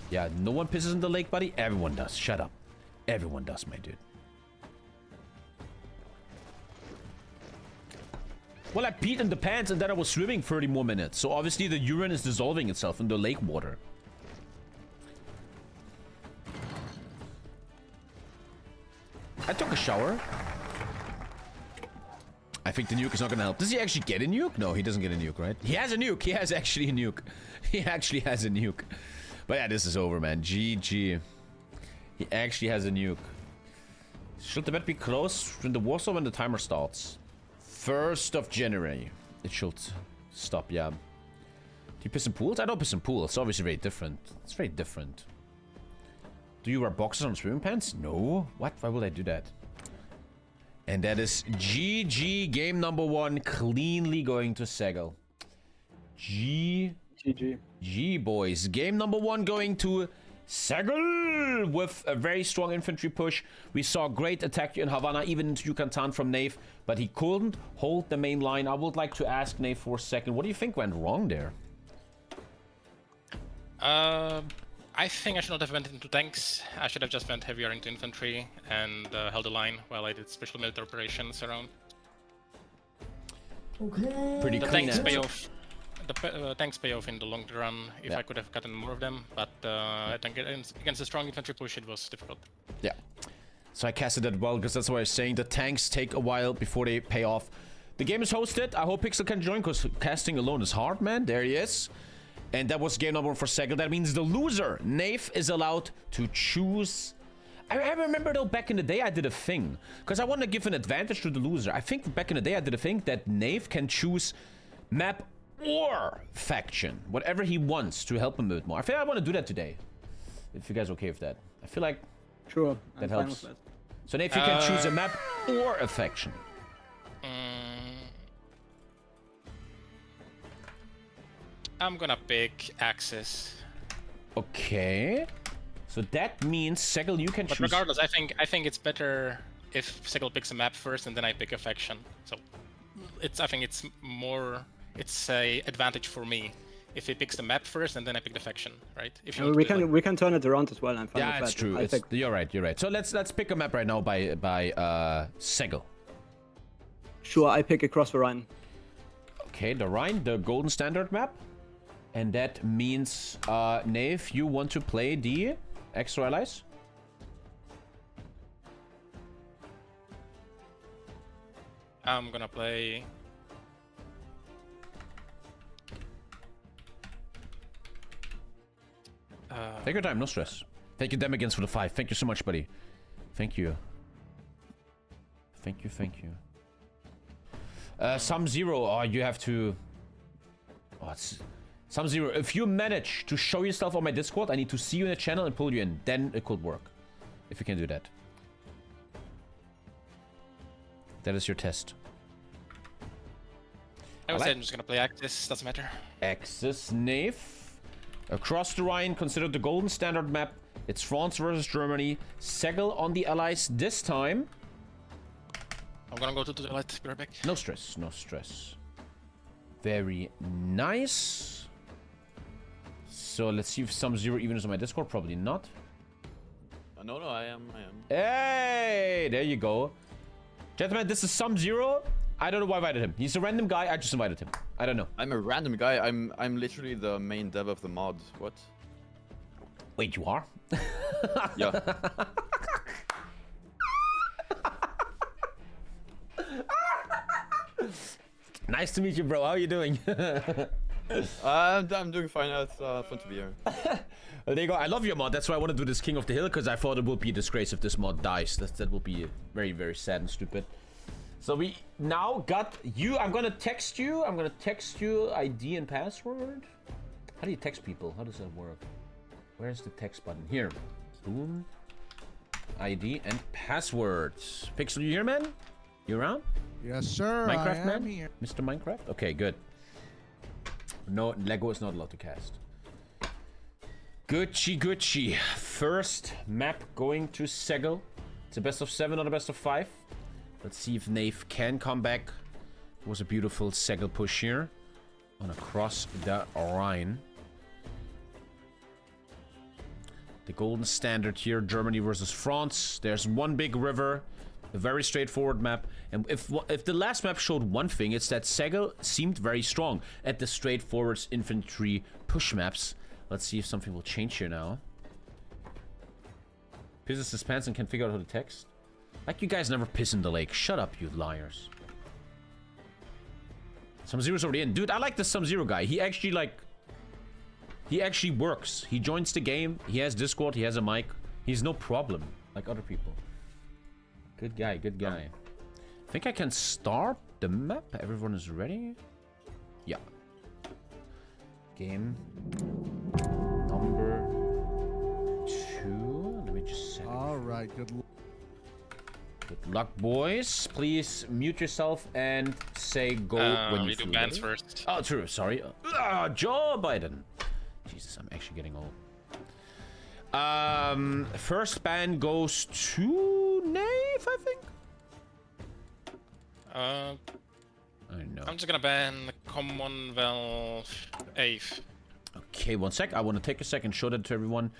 Yeah, no one pisses in the lake, buddy. Everyone does. Shut up. Everyone does, my dude. Well, I peed in the pants and then I was swimming 30 more minutes. So obviously the urine is dissolving itself in the lake water. I took a shower. I think the nuke is not gonna help. Does he actually get a nuke? No, he doesn't get a nuke, right? He has a nuke. He has actually a nuke. He actually has a nuke. But yeah, this is over, man. GG. He actually has a nuke. Should the bet be close in the war zone when the timer starts? 1st of January. It should stop, yeah. Do you piss in pools? I don't piss in pools. It's obviously very different. It's very different. Do you wear boxers on swimming pants? No. What? Why would I do that? And that is GG. Game number 1 cleanly going to SEGL. GG, boys. Game number 1 going to SEGL. started with a very strong infantry push. We saw great attack in Havana, even into Yucatan from NAYF, but he couldn't hold the main line. I would like to ask NAYF for a second, what do you think went wrong there? I think I should not have went into tanks. I should have just went heavier into infantry and held the line while I did special military operations around. Okay. Pretty The clean tanks answer. pay off. The tanks pay off in the long run if Yeah. I could have gotten more of them, but against a strong infantry push it was difficult. Yeah. So I casted that well, because that's what I was saying. The tanks take a while before they pay off. The game is hosted. I hope Pixel can join, because casting alone is hard, man. There he is. And that was game number 1 for SEGL. That means the loser, NAYF, is allowed to choose. I remember, though, back in the day I did a thing, because I want to give an advantage to the loser. I think back in the day I did a thing that NAYF can choose map or faction, whatever he wants to help him a bit more. I feel like I want to do that today, if you guys are okay with that. I feel like Sure, that I'm fine helps. with that. So NAYF, you can choose a map or a faction. I'm gonna pick Axis. Okay. So that means, SEGL, you can But choose... regardless, I think it's better if SEGL picks a map first and then I pick a faction. So I think it's a advantage for me if he picks the map first and then I pick the faction, right? If you want to do We can turn it around as well. I'm fine Yeah, with it's that. true. I think You're right. So let's pick a map right now by SEGL. sure I pick across the Rhine. Okay, the Rhine, the golden standard map. And that means, NAYF, you want to play the extra allies? I'm gonna play. Take your time, no stress. Thank you, them against for the 5. Thank you so much, buddy. Thank you. Thank you. Some Zero, oh, you have to... Oh, it's... Some Zero, if you manage to show yourself on my Discord, I need to see you in the channel and pull you in. Then it could work. If you can do that. That is your test. I would Alright. say I'm just gonna play Axis. Doesn't matter. Axis NAYF. Across the Rhine, consider the golden standard map. It's France versus Germany. SEGL on the allies this time. I'm gonna go to the toilet. Be right back. No stress, no stress. Very nice. So let's see if some Zero even is on my Discord. Probably not. No, I am. Hey, there you go. Gentlemen, this is some Zero. I don't know why I invited him. He's a random guy. I just invited him. I don't know. I'm a random guy. I'm literally the main dev of the mod. What? Wait, you are? Yeah. Nice to meet you, bro. How are you doing? I'm doing fine. It's fun to be here. Well, there you go. I love your mod. That's why I want to do this King of the Hill, because I thought it would be a disgrace if this mod dies. That would be very, very sad and stupid. So we now got you. I'm gonna text you. ID and password. How do you text people? How does that work? Where's the text button? Here. Boom. ID and passwords. Pixel, you here, man? You around? Yes, sir. Minecraft I am man? here. Mr. Minecraft? Okay, good. No, Lego is not allowed to cast. Gucci. First map going to SEGL. It's a best of 7 or a best of 5. Let's see if NAYF can come back. It was a beautiful SEGL push here. On across the Rhine. The golden standard here, Germany versus France. There's one big river. A very straightforward map. And if the last map showed one thing, it's that SEGL seemed very strong at the straightforward infantry push maps. Let's see if something will change here now. Pisses his pants and can figure out how to text. Like you guys never piss in the lake. Shut up, you liars. Some Zero's already in. Dude, I like this Some Zero guy. He actually works. He joins the game. He has Discord. He has a mic. He's no problem like other people. Good guy. I think I can start the map. Everyone is ready. Yeah. Game number 2. Let me just set it. All right, good luck. Good luck, boys. Please mute yourself and say go when you we do feel bans ready. first. Oh, true. Sorry. Joe Biden. Jesus, I'm actually getting old. First ban goes to NAYF, I think. I know. I'm just gonna ban Commonwealth 8th. Okay, one sec. I want to take a second, show that to everyone.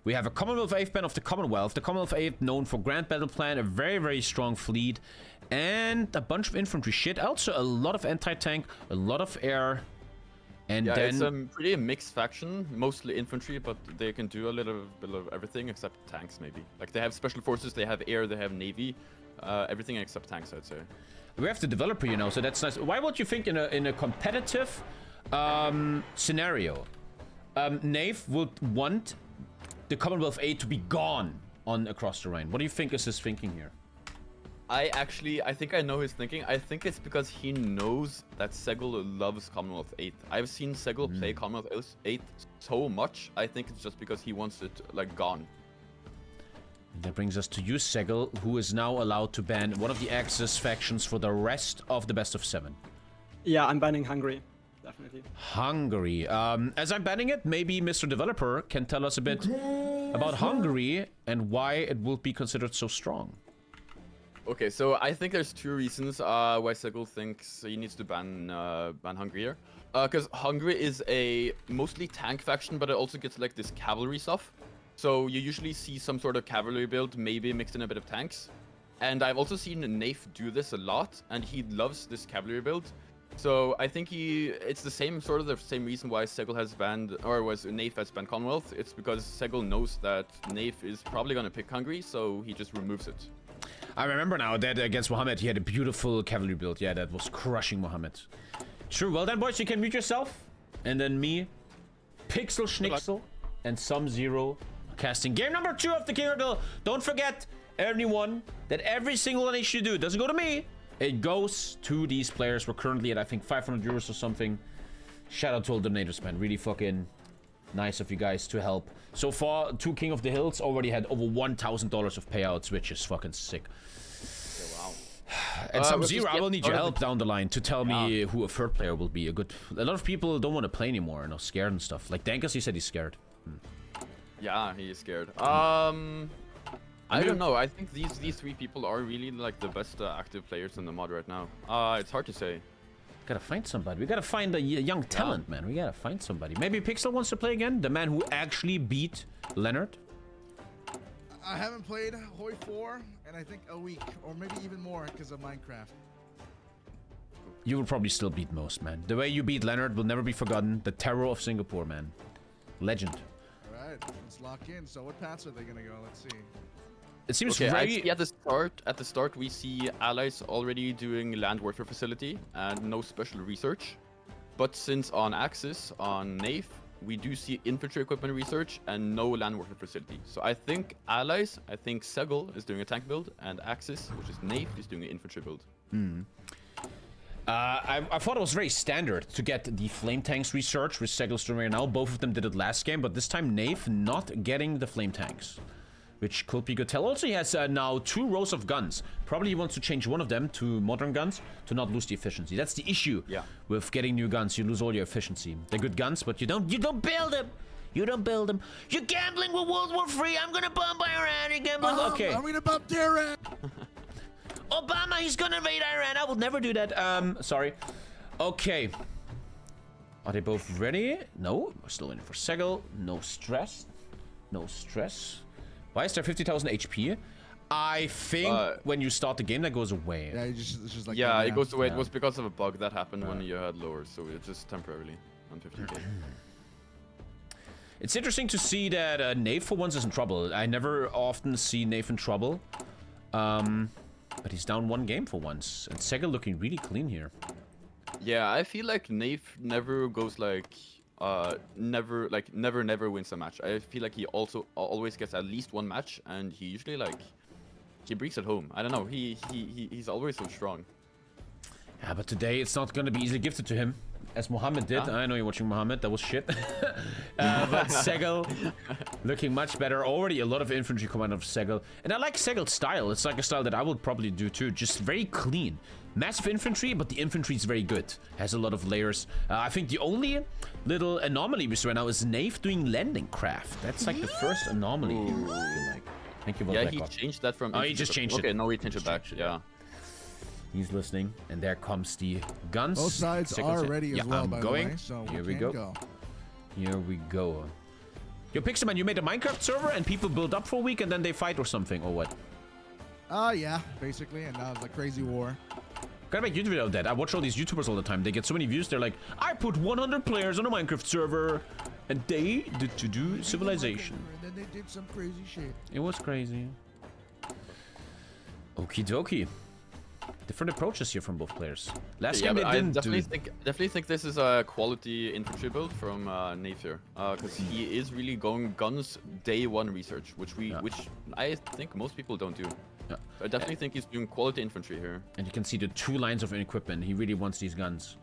We have a Commonwealth 8th ban of the Commonwealth. The Commonwealth 8th known for Grand Battle Plan, a very, very strong fleet, and a bunch of infantry shit. Also, a lot of anti-tank, a lot of air, and Yeah, then... it's a pretty mixed faction, mostly infantry, but they can do a little bit of everything except tanks, maybe. Like, they have special forces, they have air, they have navy, everything except tanks, I'd say. We have the developer, you know, so that's nice. Why would you think in a competitive scenario, NAYF would want the Commonwealth 8 to be gone on across the Rhine? What do you think is his thinking here? I think I know his thinking. I think it's because he knows that SEGL loves Commonwealth 8. I've seen SEGL play Commonwealth 8 so much. I think it's just because he wants it, like, gone. That brings us to you, SEGL, who is now allowed to ban one of the Axis factions for the rest of the best of 7. Yeah, I'm banning Hungary. Definitely. Hungary. As I'm banning it, maybe Mr. Developer can tell us a bit about Hungary and why it will be considered so strong. Okay, so I think there's 2 reasons why SEGL thinks he needs to ban Hungary here. Because Hungary is a mostly tank faction, but it also gets like this cavalry stuff. So you usually see some sort of cavalry build, maybe mixed in a bit of tanks. And I've also seen NAYF do this a lot, and he loves this cavalry build. So I think it's the same reason why SEGL has banned, or was NAYF has banned Commonwealth. It's because SEGL knows that NAYF is probably going to pick Hungary, so he just removes it. I remember now that against Mohammed, he had a beautiful cavalry build. Yeah, that was crushing Mohammed. True. Well then, boys, you can mute yourself. And then me, Pixel Schnixel, and Some Zero casting game number 2 of the King of the Hill. Don't forget, everyone, that every single donation you do doesn't go to me. It goes to these players. We're currently at, I think, 500 euros or something. Shout out to all the donators, man. Really fucking nice of you guys to help. So far, 2 King of the Hills already had over $1,000 of payouts, which is fucking sick. Okay, wow. And Some Zero, I will need your help down the line to tell me who a 3rd player will be. A lot of people don't want to play anymore and are scared and stuff. Like Dankus, he said he's scared. Yeah, he is scared. I don't know. I think these 3 people are really like the best active players in the mod right now. It's hard to say. Gotta find somebody. We gotta find a young talent, man. We gotta find somebody. Maybe Pixel wants to play again? The man who actually beat Leonard? I haven't played HOI4 in I think a week, or maybe even more because of Minecraft. You will probably still beat most, man. The way you beat Leonard will never be forgotten. The terror of Singapore, man. Legend. Alright, let's lock in. So what paths are they gonna go? Let's see. It seems Okay, very... at the start we see allies already doing land warfare facility and no special research. But since on Axis, on NAYF, we do see infantry equipment research and no land warfare facility. So I think allies, I think SEGL is doing a tank build, and Axis, which is NAYF, is doing an infantry build. I thought it was very standard to get the flame tanks research with SEGL's doing right now. Both of them did it last game, but this time NAYF not getting the flame tanks, which could be good tell. Also, he has now 2 rows of guns. Probably he wants to change one of them to modern guns to not lose the efficiency. That's the issue with getting new guns. You lose all your efficiency. They're good guns, but you don't build them. You don't build them. You're gambling with World War III. I'm gonna bomb Iran. You're gambling. Okay. I'm gonna bump Iran. Obama, he's gonna invade Iran. I will never do that. Sorry. Okay. Are they both ready? No. We're still in for SEGL. No stress. No stress. Why is there 50,000 HP? I think when you start the game, that goes away. Yeah, it's just like Yeah, it goes away. It was because of a bug that happened when you had lower, so it's just temporarily on 50k. It's interesting to see that NAYF for once is in trouble. I never often see NAYF in trouble. But he's down 1 game for once. And SEGL looking really clean here. Yeah, I feel like NAYF never goes like... never wins a match. I feel like he also always gets at least 1 match, and he usually like... he brings it home. I don't know, he's always so strong. Yeah, but today it's not gonna be easily gifted to him. as Mohammed did. I know you're watching Mohammed. That was shit. But SEGL looking much better. Already a lot of infantry coming out of SEGL. And I like SEGL's style. It's like a style that I would probably do too. Just very clean. Massive infantry, but the infantry is very good. Has a lot of layers. I think the only little anomaly we see right now is NAYF doing landing craft. That's like the first anomaly here, I feel like. Thank you, Yeah, he changed that from... Oh, he just changed it. Okay, no, he changed it back. Yeah. He's listening, and there comes the guns. Both sides are ready as well, by the way, so here we go. Here we go. Yo, Pixelman, you made a Minecraft server, and people build up for a week, and then they fight or something, or what? Yeah, basically, and now it's a crazy war. Gotta make a YouTube video of that. I watch all these YouTubers all the time. They get so many views. They're like, I put 100 players on a Minecraft server, and they did to do Civilization. And then they did some crazy shit. It was crazy. Okie dokie. Different approaches here from both players. Last game they didn't definitely think this is a quality infantry build from NAYF here, because he is really going guns day one research, which I think most people don't do. Yeah. I definitely think he's doing quality infantry here. And you can see the 2 lines of equipment. He really wants these guns.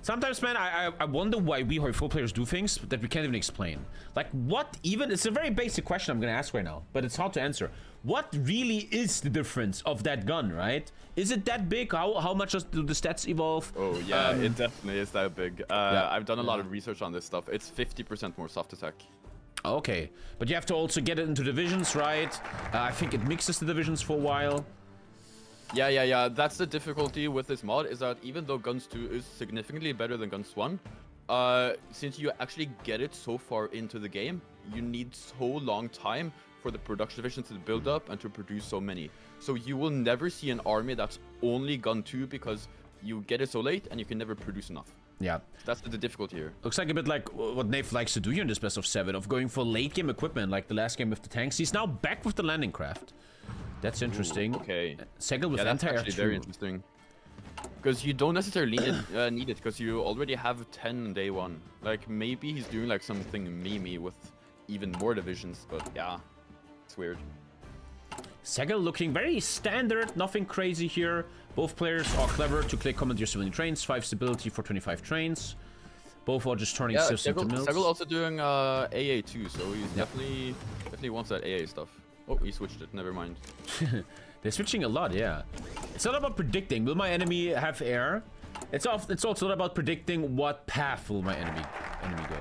Sometimes, man, I wonder why we HOI4 players do things that we can't even explain. Like, what even... It's a very basic question I'm gonna ask right now, but it's hard to answer. What really is the difference of that gun, right? Is it that big? How much do the stats evolve? Oh, yeah, it definitely is that big. I've done a lot of research on this stuff. It's 50% more soft attack. Okay, but you have to also get it into divisions, right? I think it mixes the divisions for a while. Yeah. That's the difficulty with this mod, is that even though Guns 2 is significantly better than Guns 1, since you actually get it so far into the game, you need so long time for the production divisions to build up and to produce so many. So you will never see an army that's only Gun 2 because you get it so late and you can never produce enough. Yeah. That's the difficulty here. Looks like a bit like what NAYF likes to do here in this best of 7, of going for late game equipment, like the last game with the tanks. He's now back with the landing craft. That's interesting. Ooh, okay. SEGL with that's anti-air actually very interesting. Because you don't necessarily need it, because you already have 10 day 1. Like, maybe he's doing like something memey with even more divisions, but yeah, it's weird. SEGL looking very standard, nothing crazy here. Both players are clever to click command your civilian trains, 5 stability for 25 trains. Both are just turning civs into mills. SEGL also doing AA too, so he's definitely wants that AA stuff. Oh, he switched it, never mind. They're switching a lot, yeah. It's not about predicting, will my enemy have air? It's also not about predicting what path will my enemy go.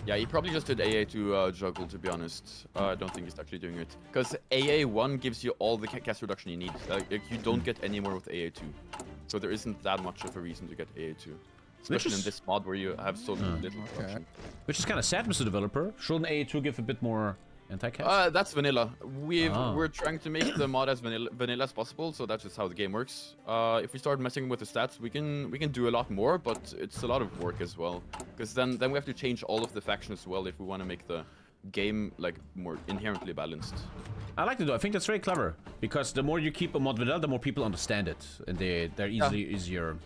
Yeah, he probably just did AA to juggle, to be honest. I don't think he's actually doing it. Because AA1 gives you all the cast reduction you need. You don't get any more with AA2. So there isn't that much of a reason to get AA2. Especially in this mod where you have so little production. Which is kind of sad, Mr. Developer. Shouldn't AA2 give a bit more anti-cast? That's vanilla. We're trying to make the mod as vanilla as possible, so that's just how the game works. If we start messing with the stats, we can do a lot more, but it's a lot of work as well. Because then we have to change all of the factions as well if we want to make the game like more inherently balanced. I like it though. I think that's very clever, because the more you keep a mod vanilla, the more people understand it, and they're easier.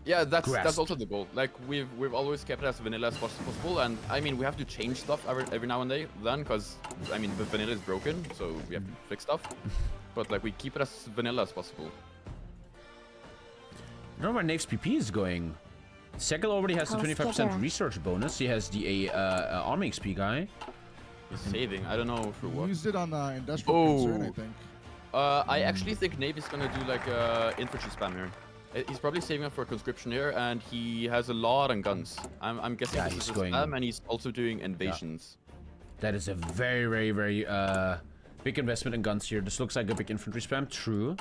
Yeah, that's also the goal. Like we've always kept it as vanilla as possible, and I mean we have to change stuff every now and then, because I mean the vanilla is broken, so we have to fix stuff. But like we keep it as vanilla as possible. You know where NAYF's PP is going? SEGL already has the 25% research bonus. He has the army XP guy. He's saving. I don't know for what. Used it on industrial concern, I think. I actually think NAYF is gonna do like infantry spam here. He's probably saving up for conscription here, and he has a lot on guns. I'm guessing this is a spam, and he's also doing invasions. That is a very big investment in guns here. This looks like a big infantry spam. True.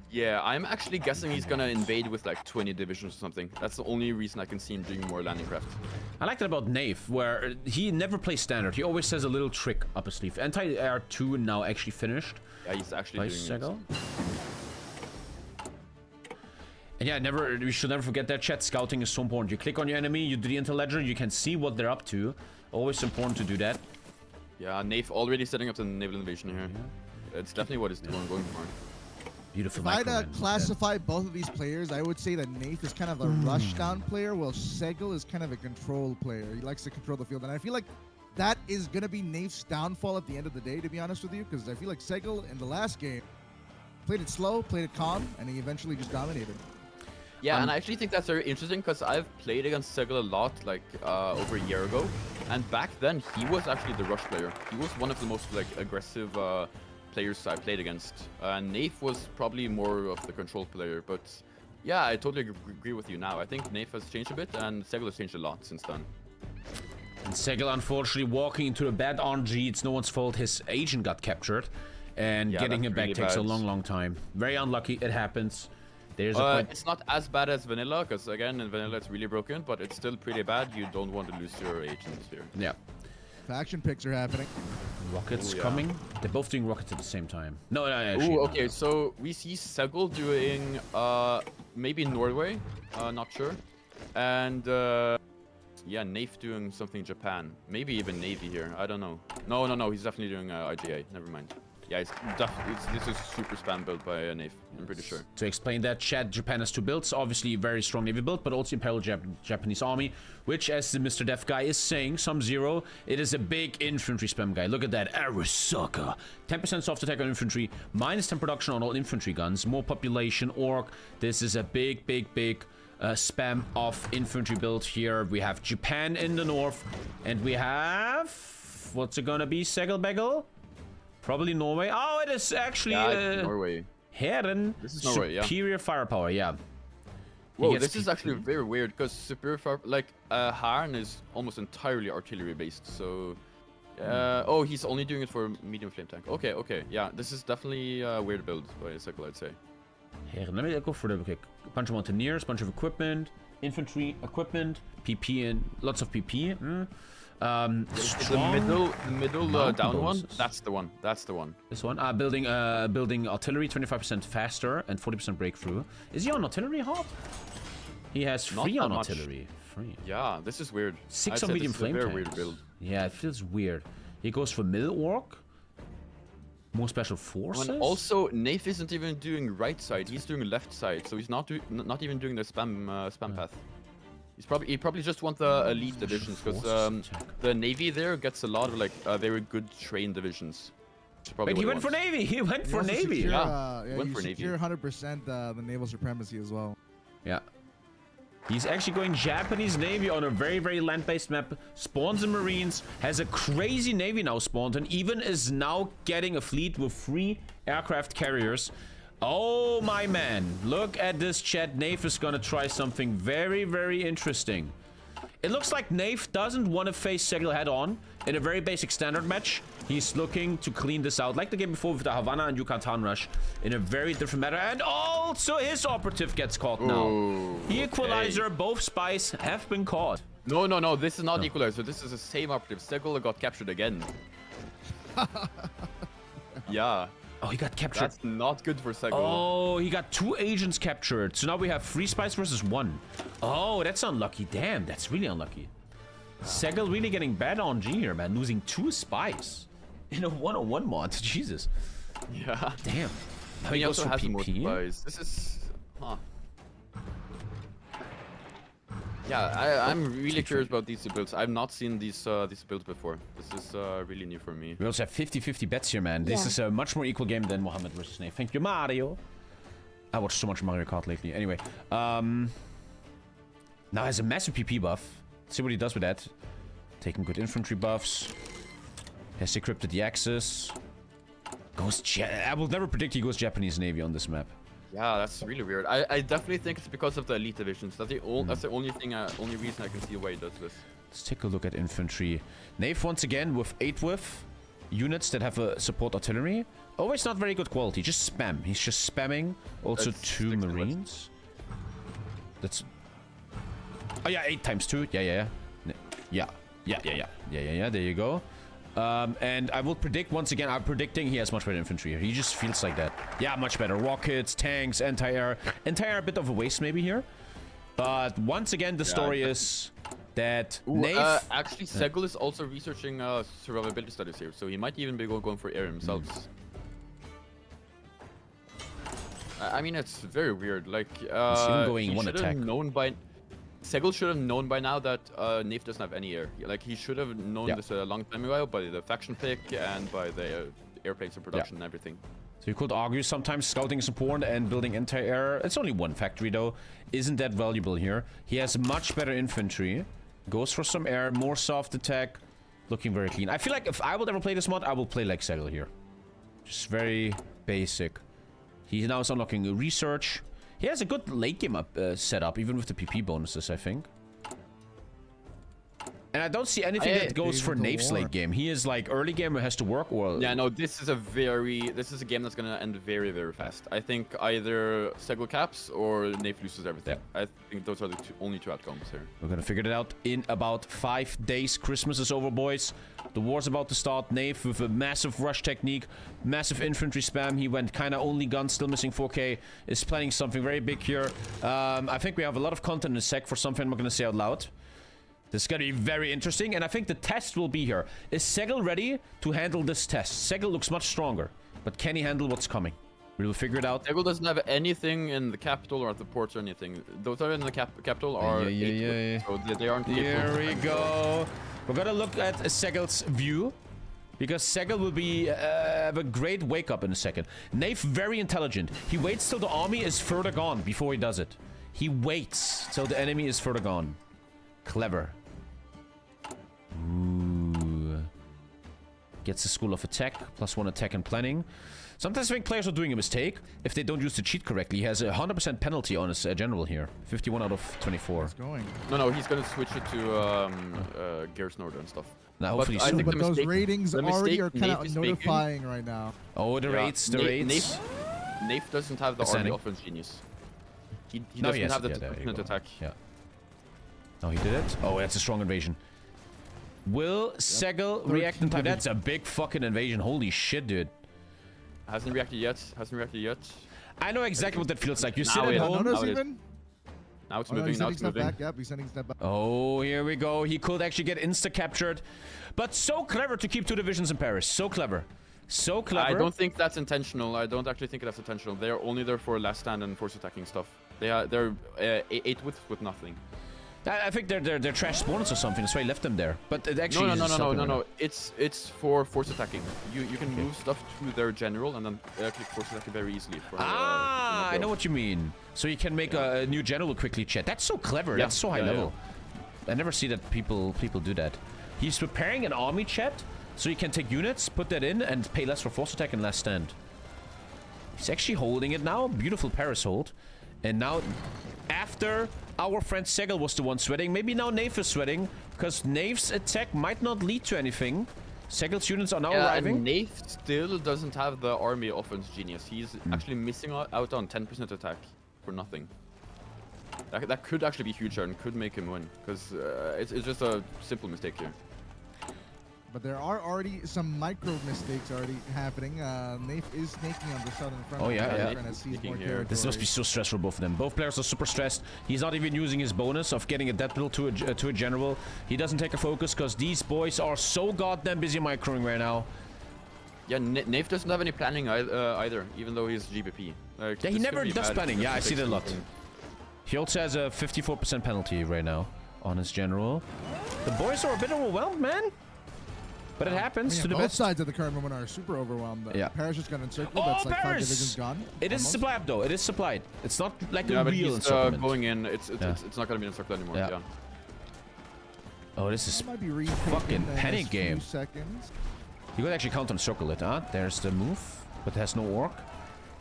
Yeah, I'm actually guessing he's gonna invade with like 20 divisions or something. That's the only reason I can see him doing more landing craft. I like that about NAYF, where he never plays standard. He always has a little trick up his sleeve. Anti-air 2 now actually finished. Yeah, he's actually doing SEGL. And yeah, we should never forget that, chat. Scouting is so important. You click on your enemy, you do the intel ledger, you can see what they're up to. Always important to do that. Yeah, NAYF already setting up the naval invasion here. It's definitely what he's going for. Beautiful. If I had to classify both of these players, I would say that NAYF is kind of a rushdown player, while SEGL is kind of a control player. He likes to control the field, and I feel like that is going to be NAYF's downfall at the end of the day, to be honest with you, because I feel like SEGL in the last game played it slow, played it calm, and he eventually just dominated. Yeah, and I actually think that's very interesting because I've played against SEGL a lot, like over a year ago, and back then he was actually the rush player. He was one of the most like aggressive players I played against. NAYF was probably more of the control player, but yeah, I totally agree with you now. I think NAYF has changed a bit, and SEGL has changed a lot since then. And SEGL, unfortunately, walking into a bad RNG. It's no one's fault. His agent got captured, and getting him back really takes a bad. long time. Very unlucky. It happens. There's a point. It's not as bad as vanilla, because again, in vanilla it's really broken, but it's still pretty bad. You don't want to lose your agents here. Yeah. Faction picks are happening. Rockets Ooh, yeah. coming. They're both doing rockets at the same time. No, actually. Ooh, no, okay, no. so we see SEGL doing maybe Norway, not sure, and yeah, NAYF doing something in Japan, maybe even Navy here. I don't know. No, he's definitely doing IGA. Never mind. Yeah, this is super spam built by NAYF. I'm pretty sure. To explain that, Chad, Japan has two builds. Obviously, very strong Navy build, but also Imperial Japanese Army, which, as the Mr. Def guy is saying, some zero, it is a big infantry spam guy. Look at that, Arasaka. 10% soft attack on infantry, minus 10 production on all infantry guns, more population, orc. This is a big spam of infantry build here. We have Japan in the north, and we have... What's it gonna be, SEGL Begel? Probably Norway. Oh, it is actually Norway. Herren. This is Norway, yeah. Superior firepower, yeah. Whoa, this is actually very weird because superior fire, like Herren is almost entirely artillery based. So, oh, he's only doing it for medium flame tank. Okay, yeah, this is definitely a weird build by SEGL, I'd say. Herren, let me go for the okay, bunch of mountaineers, bunch of equipment, infantry equipment, PP, and lots of PP. The middle down one. bonuses. That's the one. This one, building artillery 25% faster and 40% breakthrough. Is he on artillery hot? He has free Not on that much. artillery. Free. Yeah, this is weird. 6 I'd on say medium this is a flame very tanks. weird build. Yeah, it feels weird. He goes for middle orc. More special forces. And also, NAYF isn't even doing right side. He's doing left side, so he's not even doing the spam path. He probably just want the elite divisions because the Navy there gets a lot of like very good trained divisions. Wait, he went for Navy. He went for Navy. Secure, Yeah, you for Navy. secure 100% the naval supremacy as well. Yeah. He's actually going Japanese Navy on a very land-based map. Spawns in Marines. Has a crazy Navy now spawned. And even is now getting a fleet with 3 aircraft carriers. Oh, my man. Look at this chat. NAYF is going to try something very interesting. It looks like NAYF doesn't want to face SEGL head-on in a very basic standard match. He's looking to clean this out, like the game before with the Havana and Yucatan Rush, in a very different manner. And also his operative gets caught now. Ooh, Equalizer, okay. both spies have been caught. No, this is not equalizer. This is the same operative. SEGL got captured again. Yeah. Oh, he got captured. That's not good for SEGL. Oh, he got 2 agents captured. So now we have 3 spies versus 1. Oh, that's unlucky. Damn, that's really unlucky. SEGL really getting bad on G here, man. Losing 2 spies in a 1-on-1 mod. Jesus. Yeah. Damn. Now He goes also for has more PP. spies. This is... Huh. Yeah, I'm really curious about these builds. I've not seen these builds before. This is really new for me. We also have 50-50 bets here, man. This Yeah. is a much more equal game than Mohammed versus NAYF. Thank you, Mario. I watched so much Mario Kart lately. Anyway, now has a massive PP buff. Let's see what he does with that. Taking good infantry buffs. Has decrypted the Axis. I will never predict he goes Japanese Navy on this map. Yeah, that's really weird. I definitely think it's because of the elite divisions. That's the only reason I can see why he does this. Let's take a look at infantry. NAYF once again with 8 with units that have a support artillery. Always not very good quality. Just spam. He's just spamming. Also That's 2 6 to Marines. That's... Oh yeah, 8 times 2. Yeah. There you go. And I will predict once again. I'm predicting he has much better infantry here. He just feels like that. Yeah, much better. Rockets, tanks, anti-air. Anti-air a bit of a waste maybe here. But once again, the story is that NAYF... actually, SEGL is also researching survivability studies here, so he might even be going for air himself. I mean, it's very weird. Like, even going he one should attack. have known by... SEGL should have known by now that NAYF doesn't have any air. Like, he should have known this a long time ago by the faction pick and by the airplanes in production and everything. So you could argue sometimes scouting is important and building anti-air. It's only one factory though. Isn't that valuable here? He has much better infantry. Goes for some air, more soft attack. Looking very clean. I feel like if I would ever play this mod, I will play like SEGL here. Just very basic. He now is unlocking a research. He has a good late game up setup, even with the PP bonuses, I think. And I don't see anything that goes for NAYF's late game. He is like early game has to work or... Yeah, no, this is a game that's gonna end very, very fast. I think either SEGL caps or NAYF loses everything. Yeah. I think those are the only two outcomes here. We're gonna figure it out in about 5 days. Christmas is over, boys. The war's about to start. NAYF with a massive rush technique, massive infantry spam. He went kind of only guns, still missing 4K. Is planning something very big here. I think we have a lot of content in a sec for something I'm not gonna say out loud. This is going to be very interesting, and I think the test will be here. Is SEGL ready to handle this test? SEGL looks much stronger, but can he handle what's coming? We will figure it out. SEGL doesn't have anything in the capital or at the ports or anything. Those are in the capital are so they aren't. Here we go. We're going to look at SEGL's view, because SEGL will be have a great wake up in a second. NAYF very intelligent. He waits till the army is further gone before he does it. He waits till the enemy is further gone. Clever. Ooh. Gets the school of attack, +1 attack and planning. Sometimes I think players are doing a mistake if they don't use the cheat correctly. He has a 100% penalty on his general here. 51 out of 24. It's going. No, he's gonna switch it to Garrison Order and stuff. Now hopefully I soon. think But those ratings already are kind of notifying right now. Oh, the rates, the rates. NAYF doesn't have the army offense genius. He doesn't have the definite attack. Yeah. Oh, he did it? Oh, that's a strong invasion. Will SEGL react in time? That's a big fucking invasion. Holy shit, dude. Hasn't reacted yet. I know exactly what that feels like. You sit Now at it- home. Now it's Oh, no, moving, he's now sending it's stuff moving. back. Yep, he's sending stuff back. Oh, here we go. He could actually get insta-captured. But so clever to keep 2 divisions in Paris. So clever. So clever. I don't think that's intentional. I don't actually think that's intentional. They're only there for last stand and force attacking stuff. They're 8 with nothing. I think they're trash spawners or something. That's why I left them there. But it actually No. It's for force attacking. You can move stuff to their general and then click force attacking very easily. For, I know what you mean. So you can make a new general quickly, chat. That's so clever. That's so high level. I never see that people do that. He's preparing an army, chat, so you can take units, put that in, and pay less for force attack and last stand. He's actually holding it now. Beautiful Paris hold. And now, after our friend SEGL was the one sweating, maybe now NAYF is sweating, because NAYF's attack might not lead to anything. SEGL's units are now arriving. And NAYF still doesn't have the army offense genius. He's actually missing out on 10% attack for nothing. That could actually be huge and could make him win, because it's just a simple mistake here. But there are already some micro mistakes already happening. NAYF is snaking on the southern front. Oh, yeah. This must be so stressful for both of them. Both players are super stressed. He's not even using his bonus of getting a death bill to a general. He doesn't take a focus because these boys are so goddamn busy microing right now. Yeah, NAYF doesn't have any planning either, even though he's GBP. Like, Yeah, he never does planning. Yeah, I see that a lot. He also has a 54% penalty right now on his general. The boys are a bit overwhelmed, man. But it happens to the both best. sides of the current moment are super overwhelmed. Yeah. Paris just got encircled. Oh, That's like 5 Paris! divisions gone. It is almost. supplied though. It is supplied. It's not like Yeah, a but real he's encirclement. going in. It's not gonna be encircled anymore. Yeah. Yeah. Oh, this is That might be fucking in the panic next game. few seconds. You could actually counter encircle it, huh? There's the move, but it has no orc.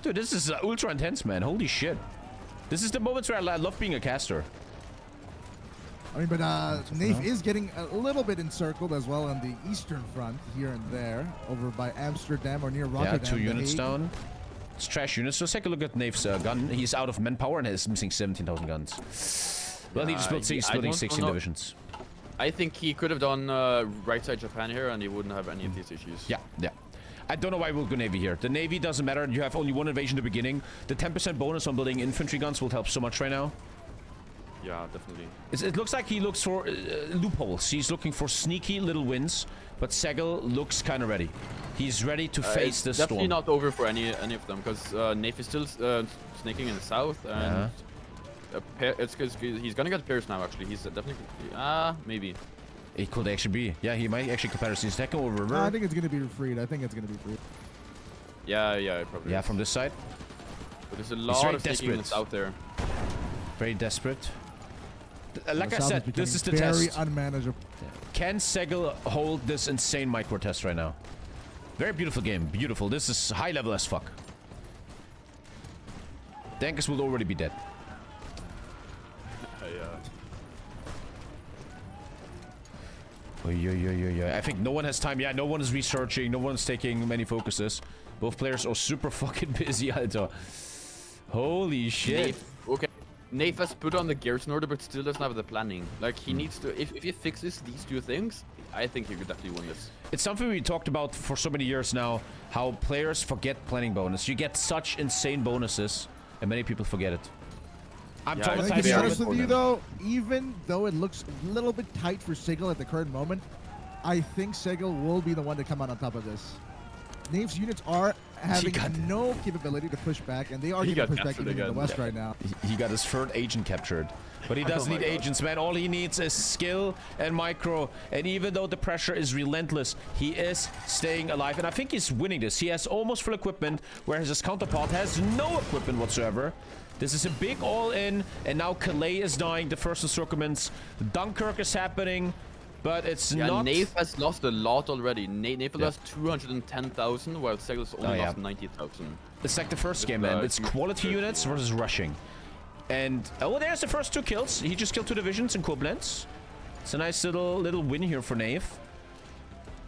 Dude, this is ultra intense, man. Holy shit. This is the moments where I love being a caster. I mean, but NAYF is getting a little bit encircled as well on the eastern front here and there, over by Amsterdam or near Rotterdam. Yeah, 2 units down. It's trash units. Let's take a look at NAYF's gun. He's out of manpower and is missing 17,000 guns. Well, he just built splitting 16 divisions. I think he could have done right side Japan here, and he wouldn't have any of these issues. Yeah. I don't know why we'll go Navy here. The Navy doesn't matter. You have only 1 invasion at the beginning. The 10% bonus on building infantry guns will help so much right now. Yeah, definitely. It looks like he looks for loopholes. He's looking for sneaky little wins, but SEGL looks kind of ready. He's ready to face the storm. Definitely not over for any of them, because NAYF is still snaking in the south, and it's because he's gonna get Paris now. Actually, he's definitely maybe. It could actually be. Yeah, he might actually compare his second over river. I think it's gonna be freed. I think it's gonna be freed. Yeah, probably. Yeah, is. from this side. But there's a very lot of desperate. sneakiness out there. Very desperate. Like I South said, is this is the becoming very test. unmanageable. Can SEGL hold this insane micro test right now? Very beautiful game. Beautiful. This is high level as fuck. Dankers will already be dead. I think no one has time. Yeah, no one is researching. No one is taking many focuses. Both players are super fucking busy, Alter. Holy shit. Okay. NAYF has put on the gears in order, but still doesn't have the planning. Like, he needs to... If he fixes these two things, I think he could definitely win this. It's something we talked about for so many years now, how players forget planning bonus. You get such insane bonuses, and many people forget it. I'm Yeah, traumatized. To be very honest with you, important. though, even though it looks a little bit tight for SEGL at the current moment, I think SEGL will be the one to come out on top of this. NAYF's units are having no capability to push back, and they are getting pushed back even in the West right now. He got his third agent captured. But he doesn't need agents, man. All he needs is skill and micro. And even though the pressure is relentless, he is staying alive. And I think he's winning this. He has almost full equipment, whereas his counterpart has no equipment whatsoever. This is a big all-in, and now Calais is dying. The first encirclements. Dunkirk is happening, but it's not... NAYF has lost a lot already. NAYF lost 210,000, while SEGL's only lost 90,000. It's like the first game, man. It's quality units versus rushing. And, oh, there's the first 2 kills. He just killed 2 divisions in Koblenz. It's a nice little win here for NAYF.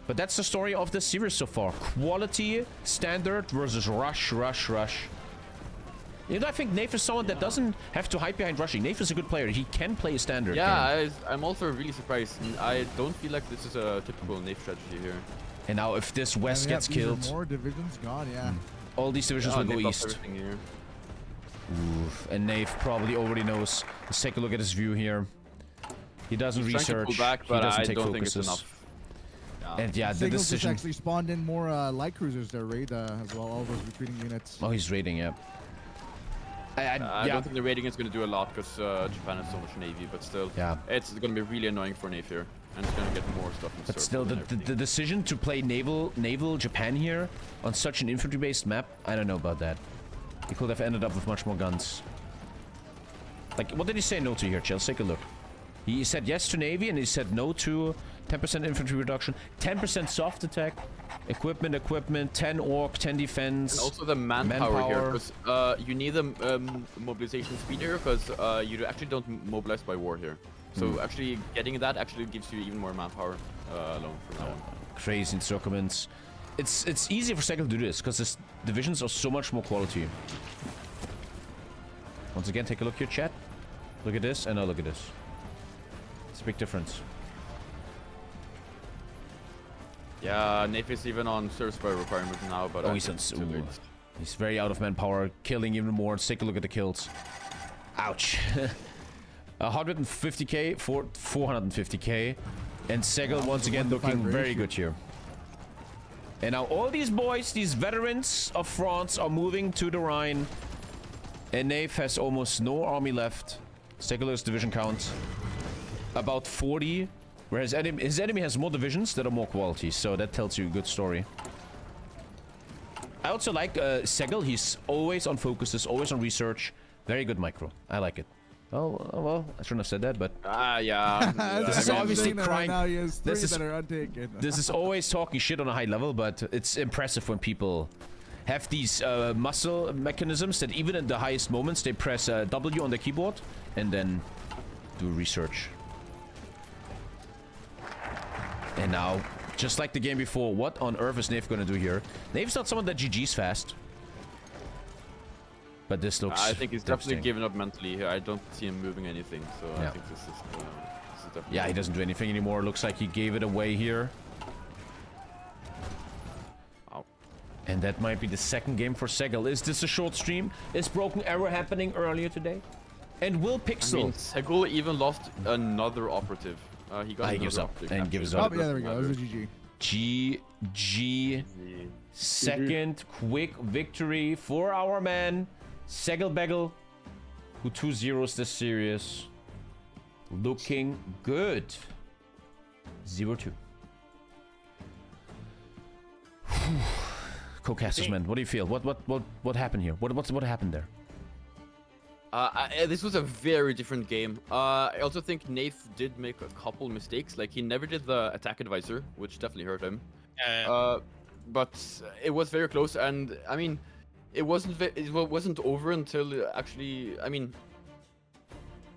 But that's the story of this series so far. Quality, standard versus rush. You know, I think NAYF is someone that doesn't have to hype behind rushing. NAYF is a good player. He can play a standard game. I'm also really surprised. I don't feel like this is a typical NAYF strategy here. And now if this West And yeah, gets these are killed, more divisions gone, yeah. all these divisions will go NAYF lost east. everything here. Oof. And NAYF probably already knows. Let's take a look at his view here. He doesn't He's trying to research. pull back, He but doesn't I take don't think focuses. it's enough. And yeah, the SEGL's just decision. actually spawned in more light cruisers to raid as well, all those retreating units. Oh, he's raiding, yeah. I yeah. don't think the raiding is going to do a lot because Japan has so much navy, but still, Yeah. it's going to be really annoying for NAYF here, and it's going to get more stuff. But still, the decision to play naval Japan here on such an infantry-based map, I don't know about that. He could have ended up with much more guns. Like, what did he say no to here, Chill? Let's take a look. He said yes to navy, and he said no to 10% infantry reduction, 10% soft attack, equipment, 10 orc, 10 defense. And also the manpower here, because you need the mobilization speed here, because you actually don't mobilize by war here. So actually getting that actually gives you even more manpower alone from that one. Crazy encirclements. It's easy for SEGL to do this, because his divisions are so much more quality. Once again, take a look here, chat. Look at this, and now look at this. It's a big difference. Yeah, NAYF is even on service by requirement now, but he's he's very out of manpower, killing even more. Let's take a look at the kills. Ouch. 150k for 450k, and SEGL once again looking very good here. And now all these boys, these veterans of France, are moving to the Rhine, and NAYF has almost no army left. SEGL's division count about 40. Whereas his enemy has more divisions that are more quality, so that tells you a good story. I also like SEGL. He's always on focuses, always on research. Very good micro. I like it. Oh, well, I shouldn't have said that, but... yeah. This is obviously Right crying. now, he has 3 This is- that are untaken. This is always talking shit on a high level, but it's impressive when people have these muscle mechanisms that even in the highest moments, they press W on the keyboard and then do research. And now, just like the game before, what on earth is NAYF going to do here? NAYF's not someone that GG's fast. But this looks I think he's definitely devastating. given up mentally here. I don't see him moving anything, so Yeah. I think this is definitely... Yeah, he doesn't do anything anymore. Looks like he gave it away here. Wow. And that might be the second game for SEGL. Is this a short stream? Is Broken Arrow happening earlier today? And will Pixel... I mean, SEGL even lost another operative. He got he gives another up operative and captured. gives Oh, up. yeah, there we go. That was a GG. GG. Second quick victory for our man, SEGL Begel, who 2-0s this series. Looking good. 0-2. co-casters, man. What do you feel? What happened here? What happened there? This was a very different game. I also think NAYF did make a couple mistakes. Like, he never did the attack advisor, which definitely hurt him. But it was very close, and I mean, it wasn't over until actually. I mean,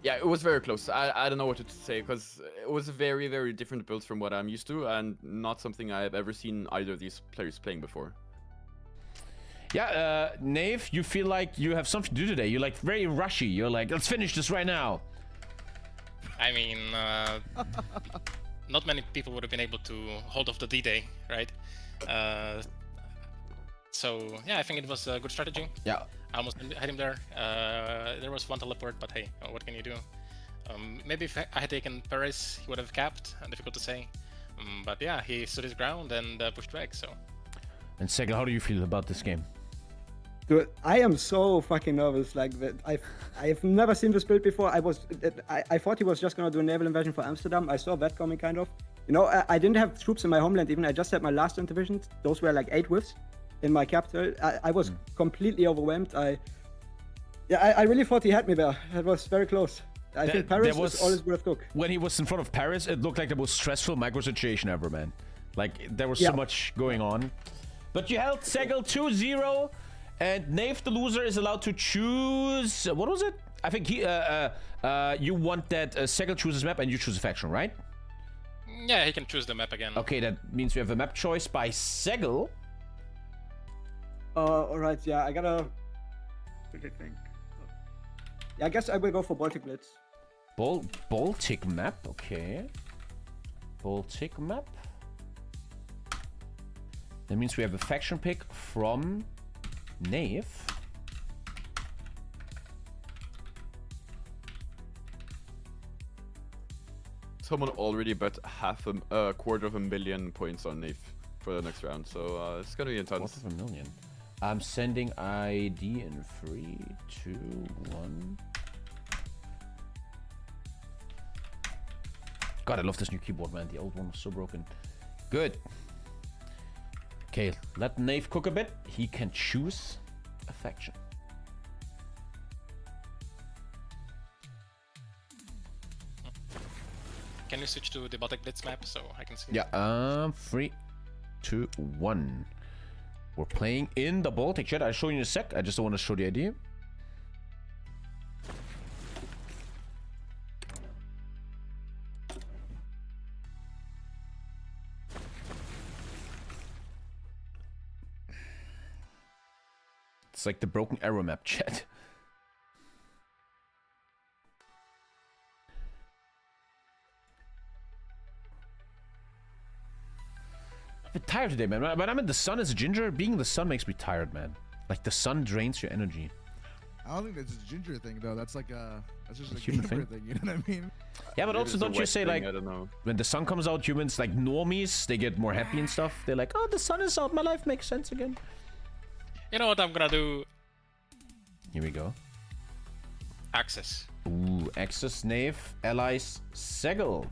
yeah, it was very close. I don't know what to say, because it was a very, very different build from what I'm used to, and not something I've ever seen either of these players playing before. Yeah, NAYF, you feel like you have something to do today. You're like very rushy. You're like, let's finish this right now. I mean, not many people would have been able to hold off the D-Day, right? So yeah, I think it was a good strategy. Yeah. I almost had him there. There was one teleport, but hey, what can you do? Maybe if I had taken Paris, he would have capped. Difficult to say. But yeah, he stood his ground and pushed back. So. And SEGL, how do you feel about this game? Dude, I am so fucking nervous. Like that, I've never seen this build before. I thought he was just gonna do a naval invasion for Amsterdam. I saw that coming, kind of. You know, I didn't have troops in my homeland even. I just had my last divisions. Those were like 8 whiffs in my capital. I was completely overwhelmed. I really thought he had me there. It was very close. I think Paris was always worth cook. When he was in front of Paris, it looked like the most stressful micro situation ever, man. Like, there was so much going on. But you held SEGL 2-0, and NAYF, the loser, is allowed to choose... What was it? I think he, you want that SEGL chooses map and you choose a faction, right? Yeah, he can choose the map again. Okay, that means we have a map choice by SEGL. Alright, yeah, I gotta... What do you think? Yeah, I guess I will go for Baltic Blitz. Baltic map, okay. Baltic map. That means we have a faction pick from NAYF. Someone already bet a quarter of a million points on NAYF for the next round, so it's gonna be intense. Quarter of a million. I'm sending ID in 3, 2, 1. God, I love this new keyboard, man. The old one was so broken. Good. Okay, let NAYF cook a bit. He can choose a faction. Can you switch to the Baltic Blitz map so I can see? Yeah, 3, 2, 1. We're playing in the Baltic chat. I'll show you in a sec. I just don't want to show the idea. It's like the broken arrow map chat. I'm a bit tired today, man. When I'm in the sun as a ginger, being in the sun makes me tired, man. Like, the sun drains your energy. I don't think that's a ginger thing, though. That's like that's just a human gamer thing, you know what I mean? Yeah, but also don't you say, like, I don't know. when the sun comes out, humans, like normies, they get more happy and stuff. They're like, oh, the sun is out, my life makes sense again. You know what I'm gonna do? Here we go. Access. Ooh, Axis, NAYF, Allies, SEGL.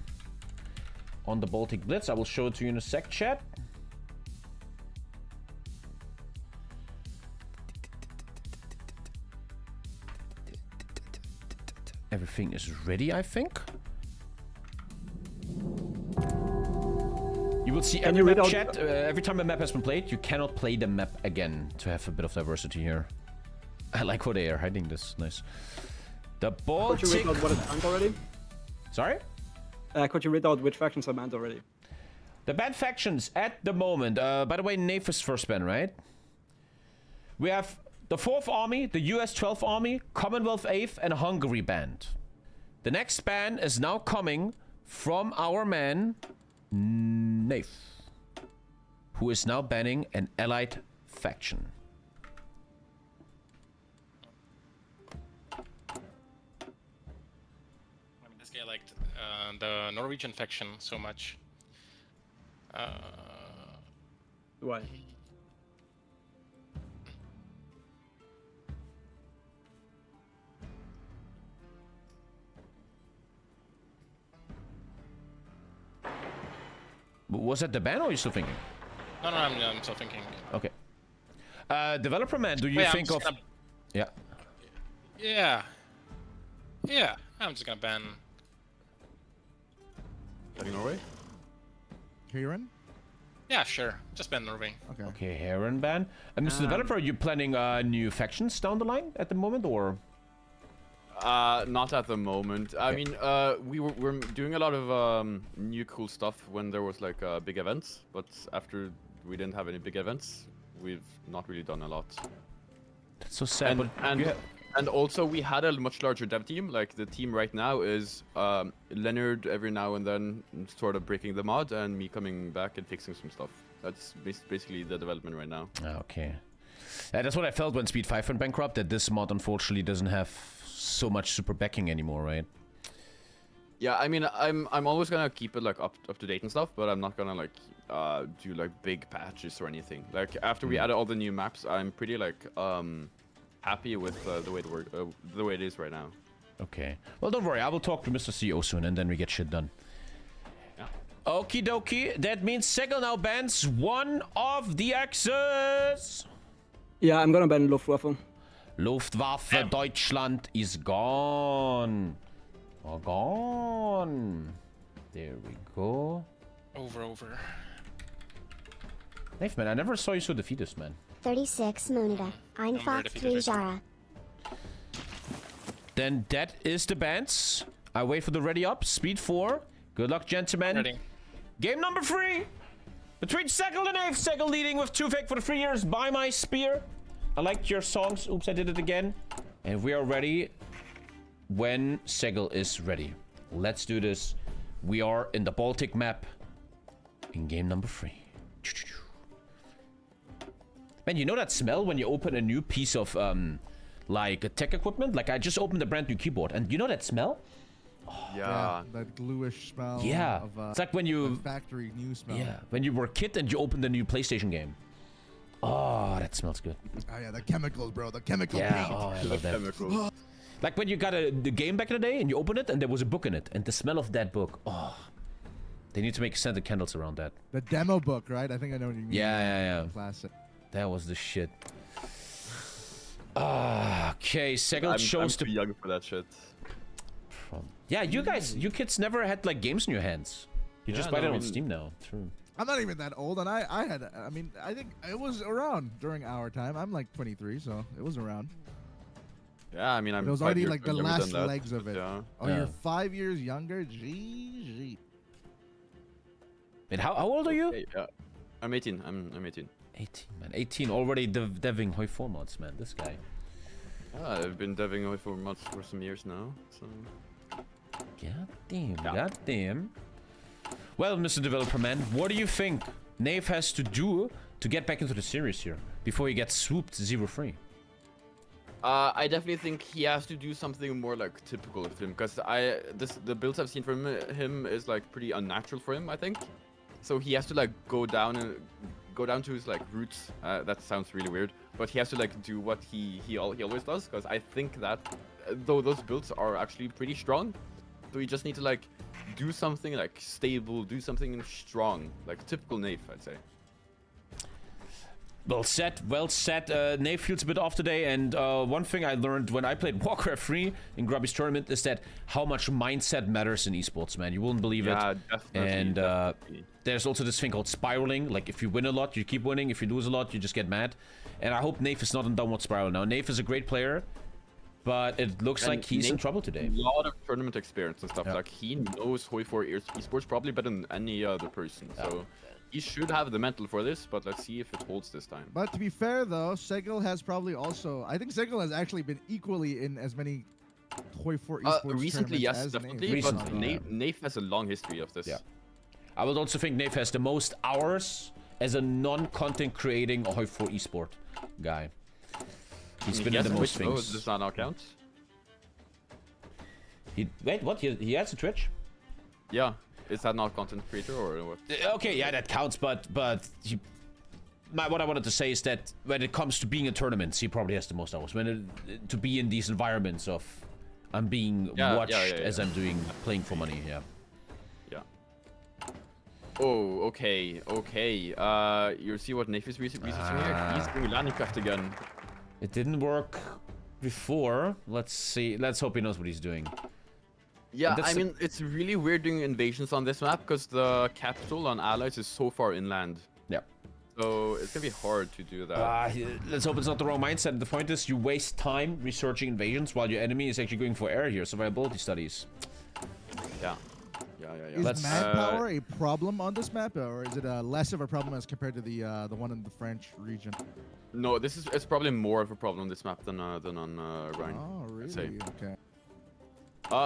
On the Baltic Blitz. I will show it to you in a sec, chat. Everything is ready, I think. You will see every map chat. Every time a map has been played, you cannot play the map again to have a bit of diversity here. I like how they are hiding this. Nice. The Baltic... Could you read out what it's banned already? Sorry? Could you read out which factions are banned already? The banned factions at the moment. By the way, NAYF is first ban, right? We have the 4th Army, the US 12th Army, Commonwealth 8th, and Hungary banned. The next ban is now coming from our man, NAYF, who is now banning an allied faction. I mean, this guy liked the Norwegian faction so much. Why? Was that the ban, or are you still thinking? No, I'm still thinking. Okay. Developer man, do you Yeah, think of? Yeah. Yeah, I'm just gonna ban. Heading Norway? Kieran? Yeah, sure. Just ban Norway. Okay. Okay, Heron ban. And Mr. Developer, are you planning new factions down the line at the moment, or? Not at the moment. I mean, we're doing a lot of new cool stuff when there was like big events, but after we didn't have any big events, we've not really done a lot. That's so sad. And also we had a much larger dev team. Like the team right now is Leonard every now and then sort of breaking the mod, and me coming back and fixing some stuff. That's basically the development right now. Okay. That's what I felt when Speed 5 went bankrupt, that this mod unfortunately doesn't have so much super backing anymore, right? Yeah, I mean, I'm always gonna keep it like up to date and stuff, but I'm not gonna like do like big patches or anything. Like after we added all the new maps, I'm pretty like happy with the way it is right now. Okay. Well, don't worry. I will talk to Mr. CEO soon, and then we get shit done. Yeah. Okie dokie. That means SEGL now bans one of the X's. Yeah, I'm gonna ban Luftwaffe. Luftwaffe Deutschland is gone. Oh, gone. There we go. Over. NAYF, man, I never saw you so defeatist, man. 36 Monida. Einfach 3 Jahre. Then that is the bans. I wait for the ready up. Speed 4. Good luck, gentlemen. Ready. Game number 3. Between SEGL and NAYF. SEGL leading with 2 fake for the 3 years. Buy my spear. I liked your songs. Oops, I did it again. And we are ready when SEGL is ready. Let's do this. We are in the Baltic map in game number 3. Man, you know that smell when you open a new piece of like tech equipment? Like I just opened a brand new keyboard, and you know that smell? Yeah. That gluish smell. Yeah. Of, It's like when you factory new smell. yeah, when you were a kid and you opened a new PlayStation game. Oh, that smells good. Oh yeah, the chemicals, bro. The chemical Yeah, paint. oh, I love that. Chemical. Like when you got the game back in the day and you open it and there was a book in it, and the smell of that book. Oh, they need to make scented candles around that. The demo book, right? I think I know what you mean. Yeah. Classic. That was the shit. Okay, SEGL shows I'm too young for that shit. Yeah, you guys, you kids never had like games in your hands. You just buy it on Steam now. True. I'm not even that old, and I think it was around during our time. I'm like 23, so it was around. Yeah, I mean, I'm It was 5 already years like the younger last than that, legs of but it. Yeah. Oh, Yeah. you're 5 years younger? GG. And how old are you? Okay, yeah. I'm 18. I'm 18. 18, man. 18 already deving HOI4 mods, man. This guy. Yeah, I've been deving HOI4 mods for some years now, so... God damn. Well, Mr. Developer Man, what do you think NAYF has to do to get back into the series here before he gets swooped 0-3? I definitely think he has to do something more like typical of him, because the builds I've seen from him is like pretty unnatural for him, I think. So he has to like go down to his like roots. That sounds really weird, but he has to like do what he always does, because I think that though those builds are actually pretty strong, so you just need to like do something like stable, do something strong, like typical NAYF, I'd say. Well said. NAYF feels a bit off today, and one thing I learned when I played Warcraft 3 in Grubby's tournament is that how much mindset matters in esports, man. You wouldn't believe it. Definitely. And definitely. there's also this thing called spiraling. Like if you win a lot, you keep winning. If you lose a lot, you just get mad. And I hope NAYF is not in downward spiral now. NAYF is a great player, but it looks like he's in trouble today. A lot of tournament experience and stuff. Yeah. Like he knows HOI4 esports probably better than any other person. So he should have the mental for this, but let's see if it holds this time. But to be fair, though, SEGL has probably also... I think SEGL has actually been equally in as many HOI4 esports Recently, tournaments yes, as definitely. NAYF. But Recently, NAYF has a long history of this. Yeah. I would also think NAYF has the most hours as a non-content creating HOI4 esport guy. He's been at the most things. Does that not count? Wait, what? He has a Twitch? Yeah. Is that not content creator or what? Okay, yeah, that counts, but what I wanted to say is that when it comes to being in tournaments, he probably has the most hours. To be in these environments of I'm being watched as I'm playing for money, yeah. Yeah. Oh, okay, okay. You see what NAYF is researching here? He's doing landing craft again. It didn't work before. Let's see. Let's hope he knows what he's doing. Yeah, I mean, it's really weird doing invasions on this map because the capital on allies is so far inland. Yeah. So it's gonna be hard to do that. Let's hope it's not the wrong mindset. The point is you waste time researching invasions while your enemy is actually going for air here. Survivability studies. Yeah. Is manpower a problem on this map, or is it less of a problem as compared to the one in the French region? No, it's probably more of a problem on this map than on Rhine. Oh, really? I'd say. Okay.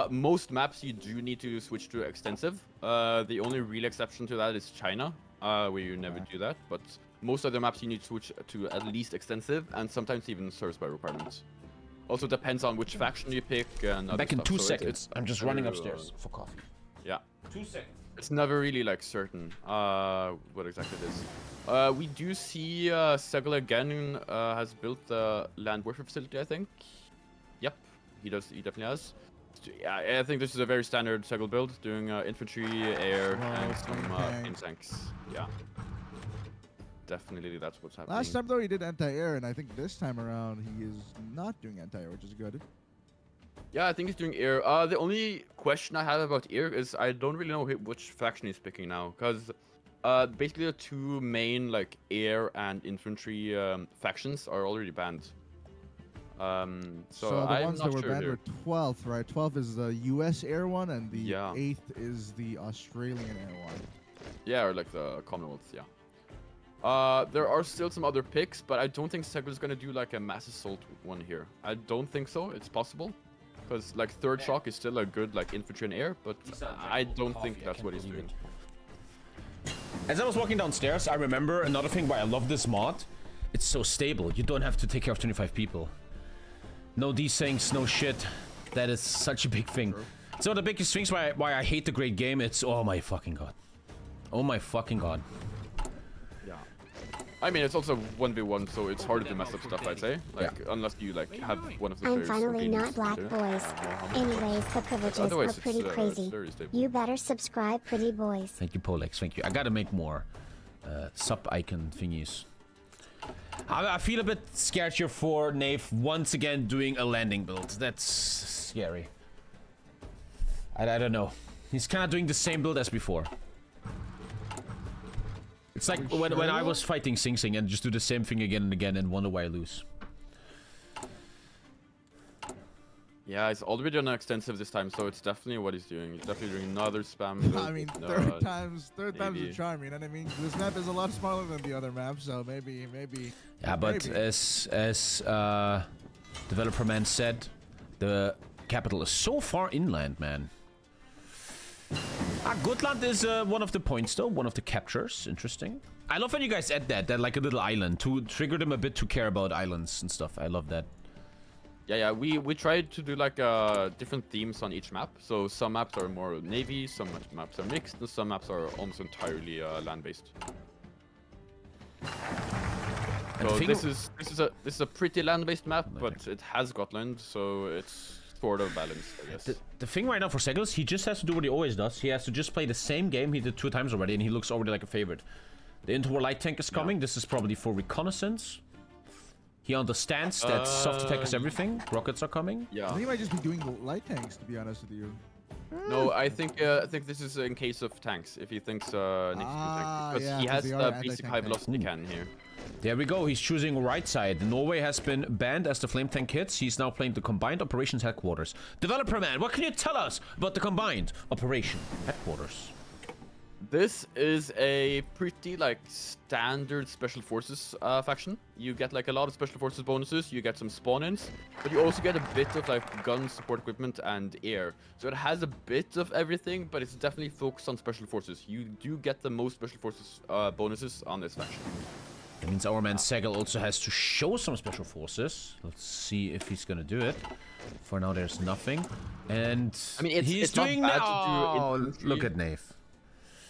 Most maps you do need to switch to extensive. The only real exception to that is China, where you never do that. But most other maps you need to switch to at least extensive, and sometimes even service by requirements. Also depends on which faction you pick and other Back in stuff. 2 So seconds. I'm just running upstairs for coffee. Yeah. 2 seconds. It's never really like certain what exactly it is. We do see SEGL again has built the land warfare facility, I think. Yep, he does. He definitely has. Yeah, I think this is a very standard SEGL build, doing infantry, air, and some tanks. Yeah, definitely that's what's happening. Last time though he did anti-air, and I think this time around he is not doing anti-air, which is good. Yeah, I think he's doing air. The only question I have about air is I don't really know which faction he's picking now, because basically the two main like air and infantry factions are already banned. So the I'm ones not that were sure banned here. were 12th, right? 12 is the US air one, and the Yeah. 8th is the Australian air one. Yeah, or like the Commonwealth, yeah. There are still some other picks, but I don't think SEGL is gonna do like a mass assault one here. I don't think so. It's possible, because like third shock is still a good like infantry and air, but I don't think that's what he's doing. As I was walking downstairs, I remember another thing why I love this mod. It's so stable. You don't have to take care of 25 people. No desyncs, no shit. That is such a big thing. True. So the biggest things why I hate the great game, it's oh my fucking god. Oh my fucking god. Yeah. I mean, it's also 1v1, so it's harder to mess up stuff, I'd say. Like, unless you like have one of the I'm players. finally not black boys. Anyways, the privileges are pretty crazy. You better subscribe, pretty boys. Thank you, Polex. Thank you. I gotta make more sub icon thingies. I feel a bit scared here for NAYF once again doing a landing build. That's scary. I don't know. He's kind of doing the same build as before. It's like when I was fighting Sing Sing and just do the same thing again and again and wonder why I lose. Yeah, it's already done extensive this time, so it's definitely what he's doing. He's definitely doing another spam build. I mean, third time's the charm, you know what I mean? This map is a lot smaller than the other maps, so maybe. Yeah, but maybe. as developer man said, the capital is so far inland, man. Gotland is one of the points, though. One of the captures. Interesting. I love when you guys add that like a little island to trigger them a bit to care about islands and stuff. I love that. Yeah, we tried to do like different themes on each map. So some maps are more navy, some maps are mixed, and some maps are almost entirely land-based. So this is a pretty land-based map, but it has Gotland, so it's sort of balanced, I guess. The thing right now for SEGL is he just has to do what he always does. He has to just play the same game he did 2 times already, and he looks already like a favorite. The interwar light tank is coming. This is probably for reconnaissance. He understands that soft attack is everything. Rockets are coming. Yeah. I think he might just be doing light tanks, to be honest with you. No, I think this is in case of tanks. If he thinks needs to do tanks, because yeah, he has they the are basic anti-tank high velocity cannon here. There we go. He's choosing right side. Norway has been banned as the flame tank hits. He's now playing the combined operations headquarters. Developer man, what can you tell us about the combined operation headquarters? This is a pretty like standard special forces faction. You get like a lot of special forces bonuses, you get some spawn-ins, but you also get a bit of like gun support equipment and air. So it has a bit of everything, but it's definitely focused on special forces. You do get the most special forces bonuses on this faction. That means our man SEGL also has to show some special forces. Let's see if he's gonna do it. For now, there's nothing. And I mean, it's doing not bad to do infantry. Look at NAYF.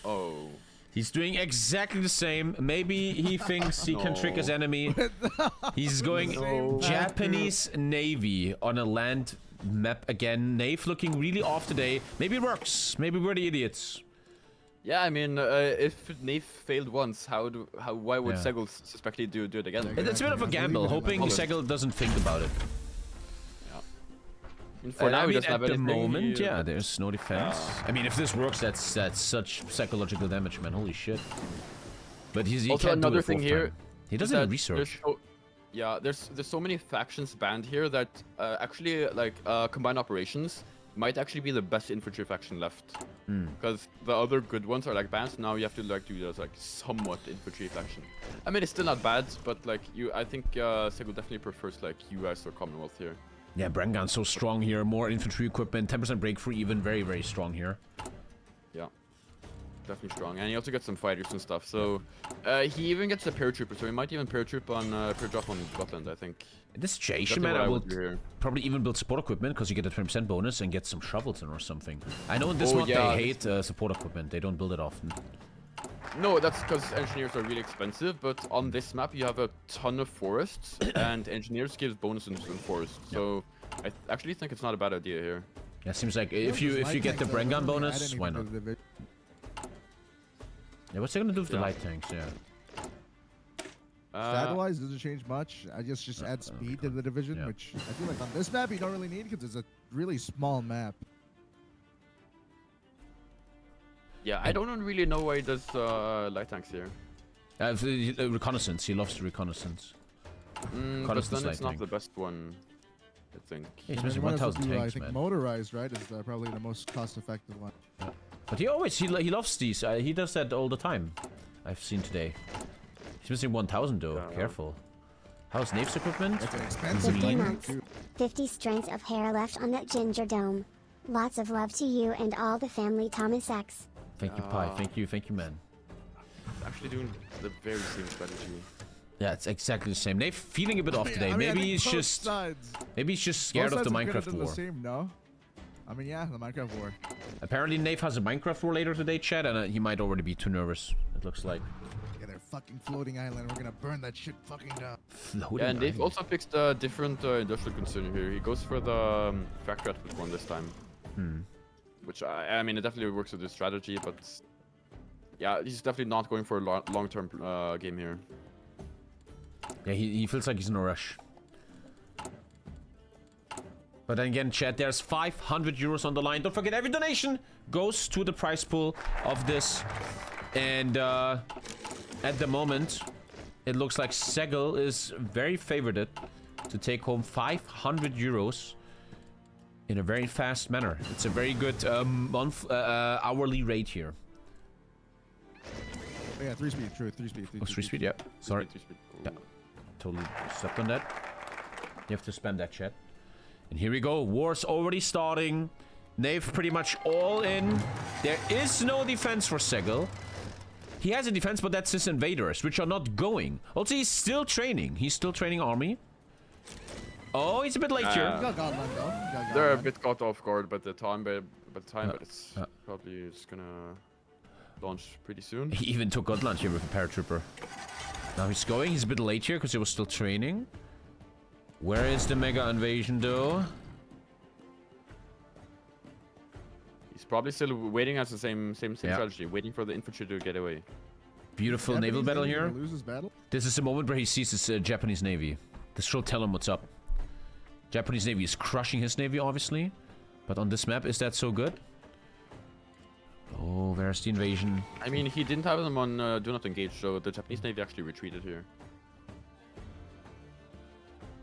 Oh. He's doing exactly the same. Maybe he thinks he can trick his enemy. He's going Japanese Navy on a land map again. NAYF looking really off today. Maybe it works. Maybe we're the idiots. Yeah, I mean, if NAYF failed once, why would SEGL suspect he do it again? It's a bit of a gamble, hoping SEGL doesn't think about it. Yeah. And for now, he doesn't have anything. At the moment, yeah, there's no defense. I mean, if this works, that's such psychological damage, man. Holy shit. But he also can't another do it thing here. He doesn't have research. There's so many factions banned here that actually like combined operations might actually be the best infantry faction left, because the other good ones are like banned. So now you have to like do this like somewhat infantry faction. I mean, it's still not bad, but like I think SEGL definitely prefers like US or Commonwealth here. Yeah, Brengan's so strong here. More infantry equipment, 10% breakthrough, even very strong here. Yeah, definitely strong, and he also gets some fighters and stuff. So he even gets a paratrooper, so he might even paratroop on paradraft on Scotland, I think. In this situation, man, I will probably even build support equipment because you get a 20% bonus and get some shovels in or something. I know in this mod they hate support equipment. They don't build it often. No, that's because engineers are really expensive, but on this map you have a ton of forests, and engineers gives bonuses in forests. So I actually think it's not a bad idea here. Yeah, seems like if you get the Brengan bonus, why not? Yeah, what's he gonna do with the light tanks? Yeah. Stat-wise, doesn't change much. I just add speed to the division, which I feel like on this map you don't really need because it's a really small map. Yeah, I don't really know why he does light tanks here. Reconnaissance. He loves the reconnaissance. But then it's not the best one, I think. He's missing 1,000 tanks, I think motorized, right, is probably the most cost-effective one. Yeah. But he loves these. He does that all the time. I've seen today. He's missing 1,000 though. Careful. How's NAYF's equipment? It's expensive. 50 months. 50 strands of hair left on that ginger dome. Lots of love to you and all the family, Thomas X. Thank you, Pi. Thank you, man. Actually doing the very same strategy. Yeah, it's exactly the same. NAYF feeling a bit off today. Maybe he's just scared of the Minecraft war. The same, no? I mean, yeah, the Minecraft war. Apparently, NAYF has a Minecraft war later today, chat, and he might already be too nervous. It looks like. Yeah, they're fucking floating island. We're gonna burn that shit fucking down. Yeah, and they've also picked a different industrial concern here. He goes for the factory output one this time. Which, I mean, it definitely works with his strategy, but... Yeah, he's definitely not going for a long-term game here. Yeah, he feels like he's in a rush. But then again, chat, there's 500 euros on the line. Don't forget, every donation goes to the prize pool of this. And at the moment, it looks like SEGL is very favored to take home 500 euros in a very fast manner. It's a very good hourly rate here. Oh, yeah, 3-speed, true, 3-speed. Oh, 3-speed, yeah. Sorry. Yeah, totally stepped on that. You have to spam that, chat. And here we go. War's already starting. NAYF pretty much all in. There is no defense for SEGL. He has a defense, but that's his invaders, which are not going. Also, he's still training. He's still training army. Oh, he's a bit late here. They're a bit caught off guard by the time, but it's probably just gonna launch pretty soon. He even took God launch here with a paratrooper. Now he's going. He's a bit late here because he was still training. Where is the mega invasion though? He's probably still waiting as the same strategy, waiting for the infantry to get away. Beautiful naval battle here. Loses battle? This is the moment where he sees his Japanese navy. This should tell him what's up. Japanese navy is crushing his navy, obviously. But on this map, is that so good? Oh, where's the invasion? I mean, he didn't have them on do not engage, so the Japanese navy actually retreated here.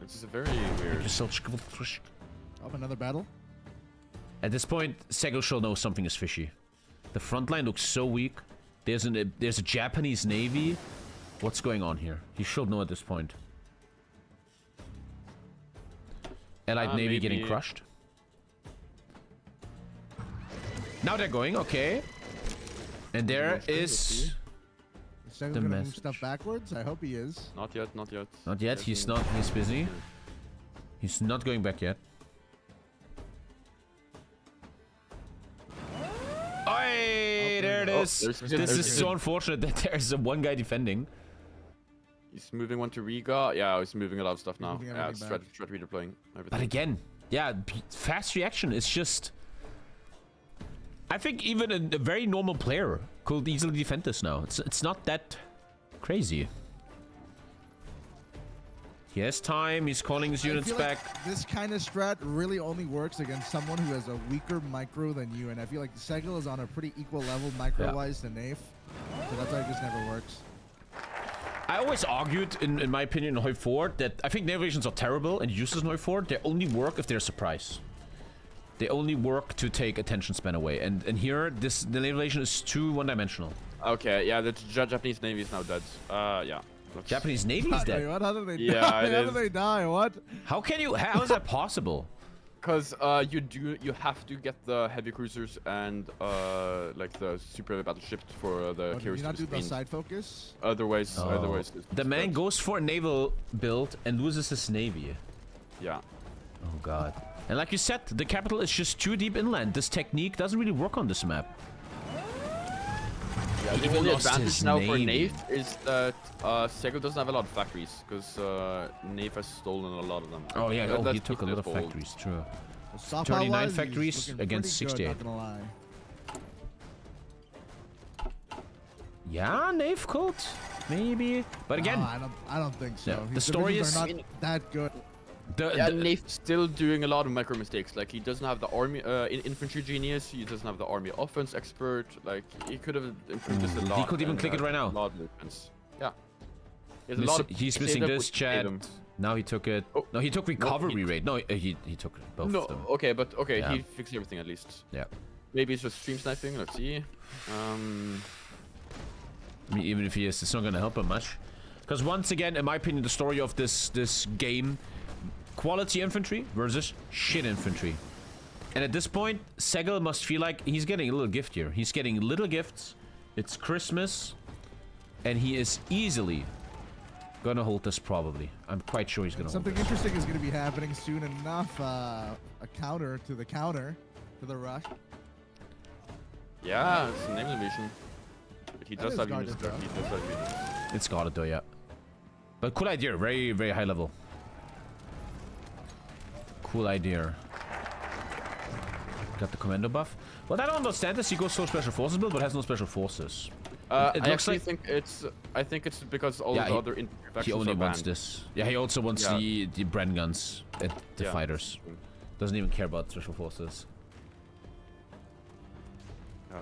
This is a very weird... Oh, another battle? At this point, SEGL should know something is fishy. The front line looks so weak. There's a Japanese navy. What's going on here? He should know at this point. Allied navy getting crushed. Now they're going, okay. And there is the gonna move stuff backwards? I hope he is. Not yet, not yet. Not yet, he's not, he's busy. He's not going back yet. Oi, there it is. This is so unfortunate that there's one guy defending. He's moving one to Riga. Yeah, he's moving a lot of stuff now. Yeah, it's strategy redeploying everything. But again, yeah, fast reaction is just... I think even a very normal player could easily defend this now. It's not that crazy. He has time. He's calling his units back. Like this kind of strat really only works against someone who has a weaker micro than you, and I feel like SEGL is on a pretty equal level micro-wise to NAYF, so that's why it just never works. I always argued, in my opinion, in HOI4 that I think navigations are terrible and useless in HOI4. They only work if they're a surprise. They only work to take attention span away. And here, the navigation is too one-dimensional. Okay, yeah, the Japanese Navy is now dead. Yeah. Japanese Navy is dead. Wait, what? How did they Yeah, die? How did they die? What? How is that possible? Because you have to get the heavy cruisers and like the super heavy battleships for the carriers. Did you not do to the side focus? Otherwise, the man goes for a naval build and loses his navy. Yeah. Oh god. And like you said, the capital is just too deep inland. This technique doesn't really work on this map. Yeah, the only advantage now for NAYF is that SEGL doesn't have a lot of factories, because NAYF has stolen a lot of them. Oh yeah, he took a lot of factories, true. 39 factories against 68. Good, not gonna lie. Yeah, NAYF could, maybe. But again, no, I don't think so. Yeah, His the story is not that good. NAYF's still doing a lot of micro mistakes. Like, he doesn't have the army infantry genius. He doesn't have the army offense expert. Like, he could have improved this a lot. He could even click it right now. A lot of movements. Yeah. He's missing this, chat. Now he took it. Oh. No, he took recovery rate. No, he took both of them. Okay, but okay, yeah. He fixed everything at least. Yeah. Maybe it's just stream sniping. Let's see. I mean, even if he is, it's not gonna help him much. Because once again, in my opinion, the story of this game. Quality infantry versus shit infantry. And at this point, SEGL must feel like he's getting a little gift here. He's getting little gifts. It's Christmas. And he is easily gonna hold this probably. I'm quite sure he's gonna hold Something interesting is gonna be happening soon enough. A counter to the rush. Yeah, it's a naval invasion. But he does have units there. It's got it though, yeah. But cool idea. Very, very high level. Cool idea. Got the commando buff. What I don't understand is he goes so special forces build, but has no special forces. I actually think it's because all the other factions he only are wants banned. this. Yeah, he also wants the Bren guns at the fighters. Doesn't even care about special forces.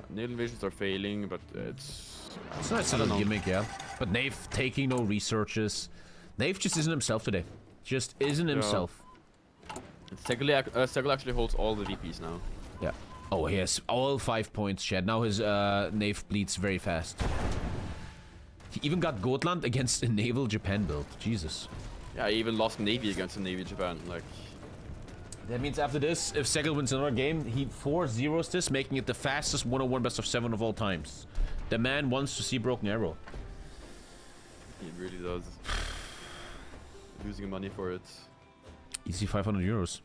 Naval invasions are failing, but it's a nice little gimmick, yeah. But NAYF taking no researches. NAYF just isn't himself today. Just isn't himself. SEGL actually holds all the VPs now. Yeah. Oh, he has all 5 points, Chad. Now his NAYF bleeds very fast. He even got Gotland against a naval Japan build. Jesus. Yeah, he even lost Navy against a Navy Japan. Like. That means after this, if SEGL wins another game, he 4-0s this, making it the fastest 101 best of 7 of all times. The man wants to see Broken Arrow. He really does. Losing money for it. Easy 500 euros.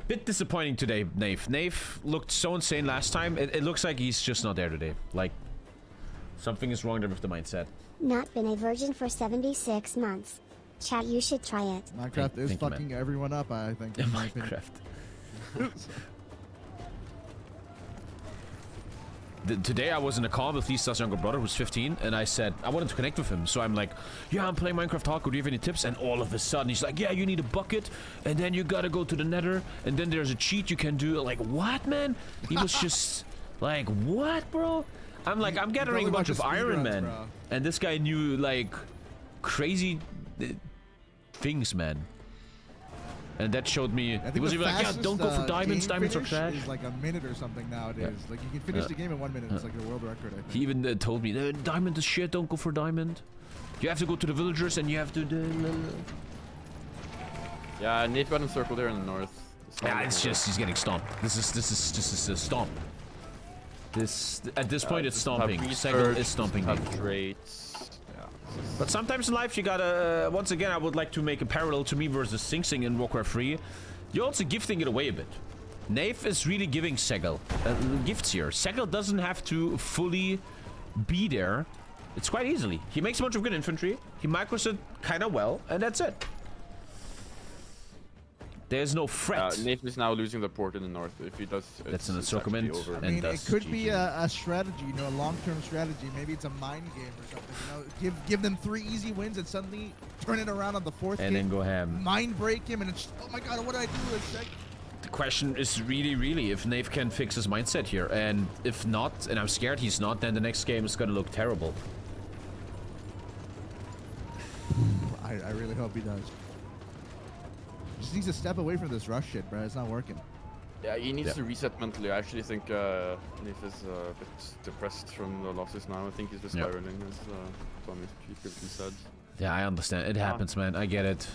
Bit disappointing today, NAYF. NAYF looked so insane last time. It looks like he's just not there today. Like, something is wrong there with the mindset. Not been a virgin for 76 months. Chat, you should try it. Minecraft is fucking everyone up, I think. In my opinion. Today I was in a call with Lisa's younger brother who's 15, and I said I wanted to connect with him, so I'm like, yeah, I'm playing Minecraft Hardcore, do you have any tips? And all of a sudden he's like, yeah, you need a bucket, and then you gotta go to the nether, and then there's a cheat you can do. Like, what, man? He was just like, what, bro? I'm like, I'm gathering a bunch of Iron Man, and this guy knew like crazy things, man. And that showed me. He was even like, yeah, don't go for diamonds. Diamonds are trash. It's like a minute or something nowadays. Yeah. Like, you can finish the game in 1 minute. It's like a world record, I think. He even told me, diamond is shit, don't go for diamond. You have to go to the villagers and you have to... Yeah, NAYF got encircled there in the north. Yeah, it's just, he's getting stomped. This is a stomp. At this point, it's stomping. SEGL is stomping. But sometimes in life you gotta, once again, I would like to make a parallel to me versus Sing Sing in Warcraft 3. You're also gifting it away a bit. NAYF is really giving SEGL gifts here. SEGL doesn't have to fully be there. It's quite easily. He makes a bunch of good infantry. He micros it kind of well, and that's it. There's no threat. NAYF is now losing the port in the north. If he does, That's an it's actually encirclement. over. I mean, it could GG. be a strategy, you know, a long-term strategy. Maybe it's a mind game or something. You know, give them 3 easy wins and suddenly turn it around on the 4th And game. then go ham. Mind break him, and it's oh my god, what did I do with this? The question is really if NAYF can fix his mindset here, and if not, and I'm scared he's not, then the next game is gonna look terrible. I really hope he does. Just needs to step away from this rush shit, bro. It's not working. Yeah, he needs to reset mentally. I actually think NAYF is a bit depressed from the losses now. I think he's just spiraling, as Tommy said. Yeah, I understand. It happens, man. I get it.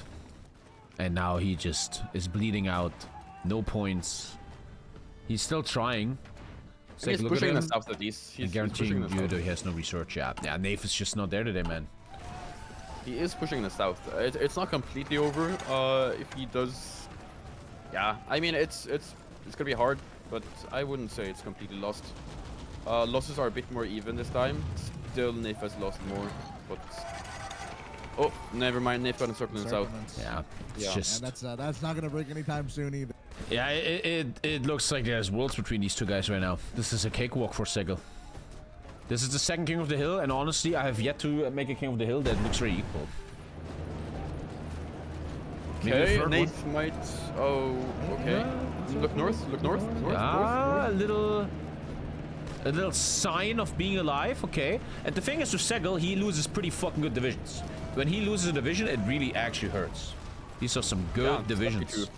And now he just is bleeding out. No points. He's still trying. I mean, he's pushing in the south at least. He's guaranteeing pushing you that he has no research. Yeah, NAYF is just not there today, man. He is pushing in the south. It's not completely over. If he does, yeah. I mean, it's gonna be hard, but I wouldn't say it's completely lost. Losses are a bit more even this time. Still, NAYF has lost more, but oh, never mind. NAYF got encircled in the south. Yeah, it's Yeah. just. And that's not gonna break anytime soon either. Yeah, it looks like there's worlds between these two guys right now. This is a cakewalk for SEGL. This is the second King of the Hill, and honestly, I have yet to make a King of the Hill that looks very equal. Okay, NAYF might. Oh, okay. Look north. Look north. North. Ah, a little sign of being alive. Okay, and the thing is with SEGL, he loses pretty fucking good divisions. When he loses a division, it really actually hurts. These are some good divisions.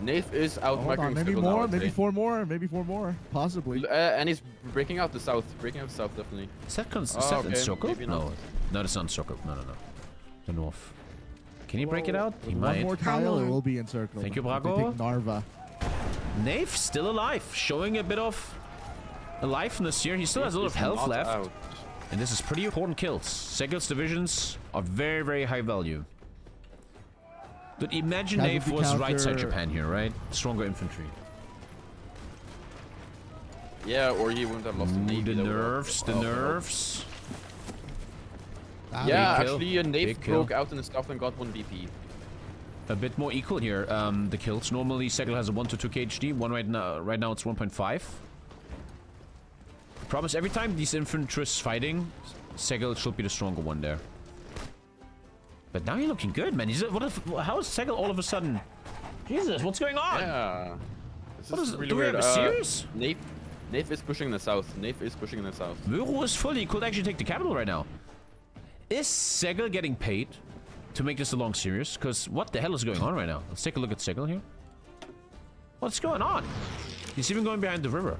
NAYF is out. Hold on, maybe more, maybe 4 more, maybe 4 more, possibly. And he's breaking out the south. Breaking out the south, definitely. Is that encircled? maybe No, not. no, it's not encircled. No. The north. Can he break it out? He One might. more tile, it will be encircled. Thank you, If they Brago. take Narva. NAYF still alive, showing a bit of aliveness here. He still has a lot of health left. Out. And this is pretty important kills. SEGL's divisions are very, very high value. But imagine NAYF was right side Japan here, right? Stronger infantry. Yeah, or he wouldn't have lost the Navy. The nerfs. Yeah, Big kill. actually, NAYF broke out in the south and got 1 BP. A bit more equal here. The kills. Normally, SEGL has a 1 to 2 KHD. One right now it's 1.5. Promise every time these infantry's fighting, SEGL should be the stronger one there. But now you're looking good, man. How is SEGL all of a sudden? Jesus, what's going on? Yeah. What is, really do we weird. have a series? NAYF is pushing in the south. NAYF is pushing in the south. Muro is full. He could actually take the capital right now. Is SEGL getting paid to make this a long series? Because what the hell is going on right now? Let's take a look at SEGL here. What's going on? He's even going behind the river.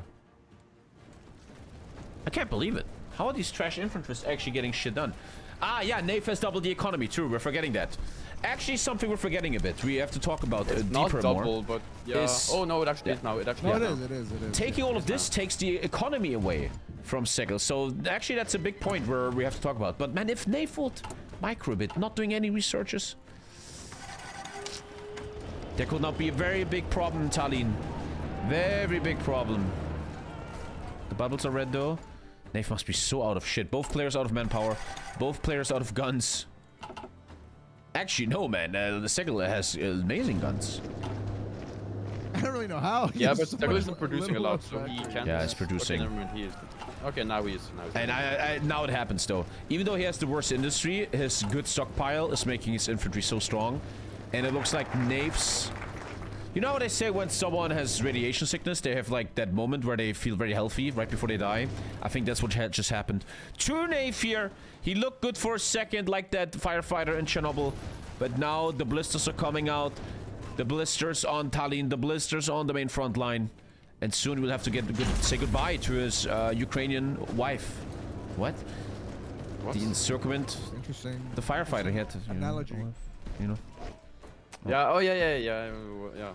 I can't believe it. How are these trash infantry's actually getting shit done? Ah, yeah, NAYF has doubled the economy, true. We're forgetting that. Actually, something we're forgetting a bit. We have to talk about It's not deeper double, more. but yeah. Oh no, it actually is now. It actually is. It is. Taking all of this takes the economy away from SEGL. So actually, that's a big point where we have to talk about. But man, if NAYF would micro a bit, not doing any researches, there could not be a very big problem in Tallinn. Very big problem. The bubbles are red though. NAYF must be so out of shit. Both players out of manpower. Both players out of guns. Actually, no, man. The SEGL has amazing guns. I don't really know how. Yeah, but He's so SEGL isn't much producing a little lot, so he factory. can't. Yeah, he's producing. Okay, never mind, he is. Okay, now he is. And now it happens though. Even though he has the worst industry, his good stockpile is making his infantry so strong. And it looks like NAYF's... You know what they say when someone has radiation sickness? They have like that moment where they feel very healthy right before they die. I think that's what just happened. True NAYF here. He looked good for a second like that firefighter in Chernobyl. But now the blisters are coming out. The blisters on Tallinn. The blisters on the main front line. And soon we'll have to say goodbye to his Ukrainian wife. What? The encirclement. Interesting. The firefighter he had to, Analogy. You know. Yeah. Oh yeah.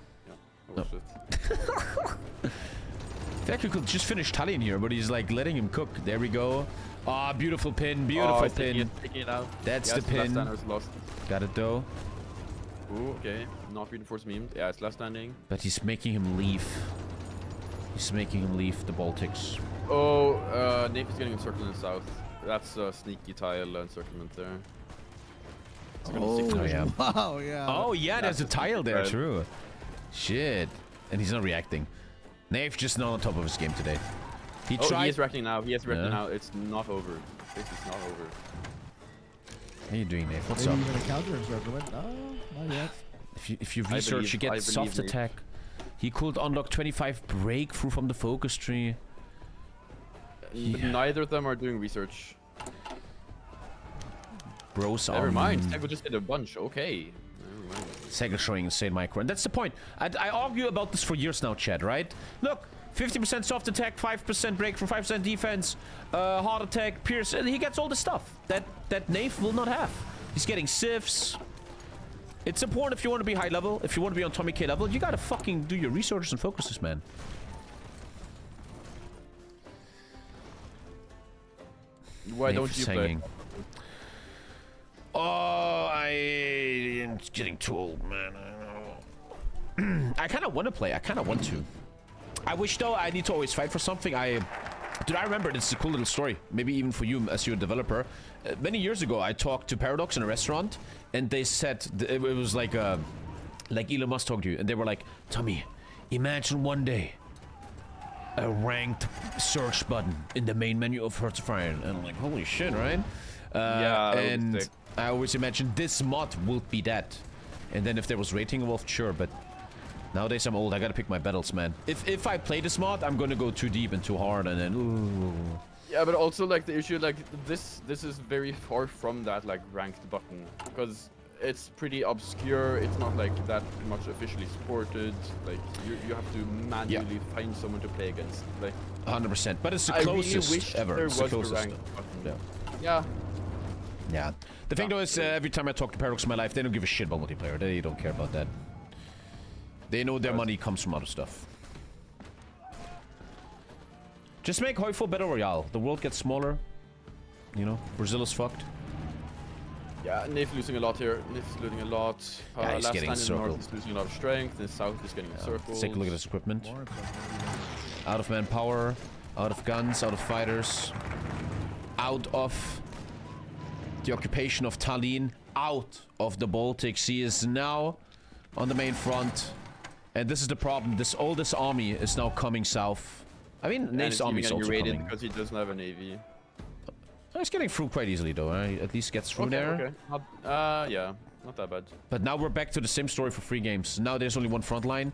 I watched it. In fact, we could just finish Tallinn here, but he's like letting him cook. There we go. Ah, beautiful pin. Beautiful pin. Taking it out. That's the Last pin. stander's lost. Got it though. Ooh, okay. Not reinforced meme. Yeah, it's last standing. But he's making him leave. He's making him leave the Baltics. Oh, NAYF is getting encircled in the south. That's a sneaky tile encirclement there. Oh, yeah. Wow, yeah. Oh, yeah, there's a tile there, true. Shit. And he's not reacting. NAYF just not on top of his game today. He tried. He is reacting now. He is reacting now. It's not over. This is not over. How you doing, NAYF? What's Maybe up? even a counter and start going. No, not yet. If you research, you get soft attack. He could unlock 25 breakthrough from the focus tree. But neither of them are doing research. Bros are... Never mind. SEGL just did a bunch. Okay. SEGL showing insane micro. And that's the point. I argue about this for years now, Chad, right? Look, 50% soft attack, 5% breakthrough, 5% defense, hard attack, pierce, and he gets all the stuff that NAYF will not have. He's getting sieves. It's important if you want to be high level, if you want to be on TommyKay level, you gotta fucking do your researches and focuses, man. Why don't you play? Oh, I'm getting too old, man. I don't know. I kind of want to play. I kind of want to. I wish, though, I need to always fight for something. Dude, I remember, this is a cool little story. Maybe even for you as you're a developer. Many years ago, I talked to Paradox in a restaurant, and they said, it was like Elon Musk talked to you, and they were like, Tommy, imagine one day a ranked search button in the main menu of Hearts of Iron. And I'm like, holy shit, right? Yeah, and I always imagine this mod will be that. And then if there was rating involved, sure, but nowadays I'm old, I gotta pick my battles, man. If I play this mod, I'm gonna go too deep and too hard, and then ooh. Yeah, but also like the issue, like this is very far from that like ranked button, because it's pretty obscure. It's not like that much officially supported. Like you have to manually find someone to play against. Like 100%, but it's the closest I really wish ever. there It's the was closest. a ranked button. Yeah. Yeah. Yeah. The thing though is, every time I talk to Paradox in my life, they don't give a shit about multiplayer. They don't care about that. They know their money comes from other stuff. Just make HOI4 Battle Royale. The world gets smaller. You know, Brazil is fucked. Yeah, NAYF losing a lot here. NAYF losing a lot. Yeah, he's last getting time in the circled. north he's losing a lot of strength. In the south he's getting circled. Take a look at his equipment. Out of manpower, out of guns, out of fighters, out of the occupation of Tallinn, out of the Baltics. He is now on the main front. And this is the problem. All this army is now coming south. I mean, NAYF's army is also coming. Because he doesn't have a navy. He's getting through quite easily, though. At least gets through there. Okay. Yeah, not that bad. But now we're back to the same story for 3 games. Now there's only one front line.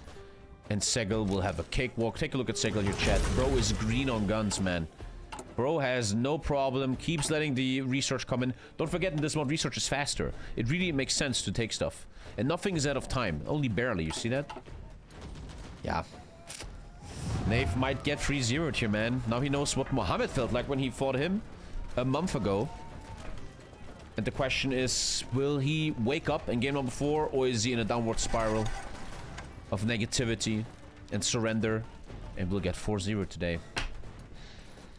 And SEGL will have a cakewalk. Take a look at SEGL here, chat. Bro is green on guns, man. Bro has no problem. Keeps letting the research come in. Don't forget, in this mod, research is faster. It really makes sense to take stuff. And nothing is out of time. Only barely. You see that? Yeah. NAYF might get 3-0'd here, man. Now he knows what Mohammed felt like when he fought him a month ago. And the question is, will he wake up in game number 4, or is he in a downward spiral of negativity and surrender, and we'll get 4-0 today?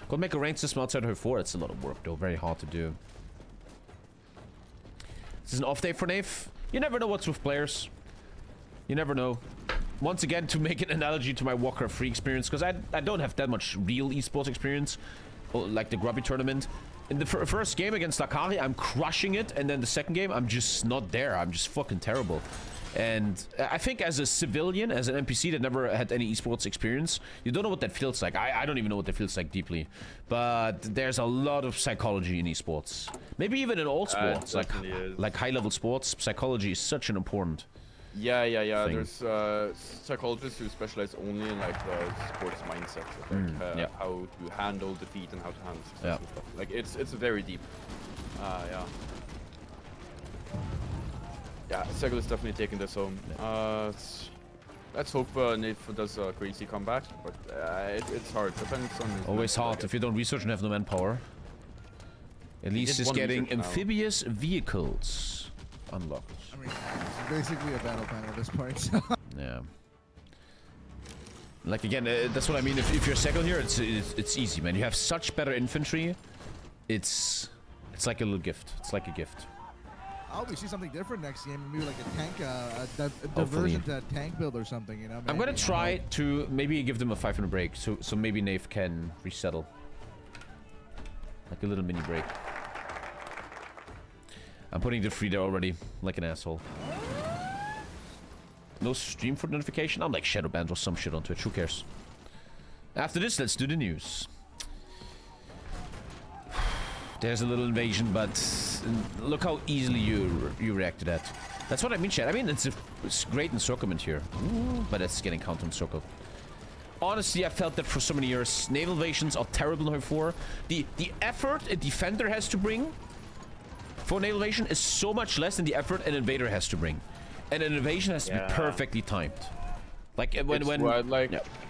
Could make a ranked system outside of HOI4. It's a lot of work, though. Very hard to do. This is an off day for NAYF. You never know what's with players. You never know. Once again, to make an analogy to my Warcraft 3 experience, because I don't have that much real esports experience, like the Grubby tournament. In the first game against Akari, I'm crushing it, and then the second game, I'm just not there. I'm just fucking terrible. And I think as a civilian, as an NPC that never had any esports experience, you don't know what that feels like. I don't even know what that feels like deeply. But there's a lot of psychology in esports. Maybe even in all sports, like high-level sports, psychology is such an important Yeah. thing. There's psychologists who specialize only in like the sports mindset, like how to handle defeat and how to handle success and stuff. Like it's very deep. Yeah, SEGL is definitely taking this home. Let's hope NAYF does a crazy comeback, but it's hard. Depends on his always hard if you don't research and have no manpower. At least he's getting amphibious vehicles unlocked. I mean, it's basically a battle plan at this point. So. Yeah. Like again, that's what I mean. If you're SEGL here, it's easy, man. You have such better infantry. It's like a little gift. It's like a gift. I hope we see something different next game. Maybe like a tank, a diversion to a tank build or something. You know. Maybe. I'm gonna try to maybe give them a 5-minute break, so maybe NAYF can resettle. Like a little mini break. I'm putting the 3 there already, like an asshole. no stream for notification. I'm like shadow banned or some shit on Twitch. Who cares? After this, let's do the news. There's a little invasion, but look how easily you react to that. That's what I mean, chat. I mean, it's great encirclement here, but it's getting counter-encircled. Honestly, I felt that for so many years. Naval invasions are terrible in HOI4. The effort a defender has to bring for naval invasion is so much less than the effort an invader has to bring. And an invasion has to be perfectly timed. Like when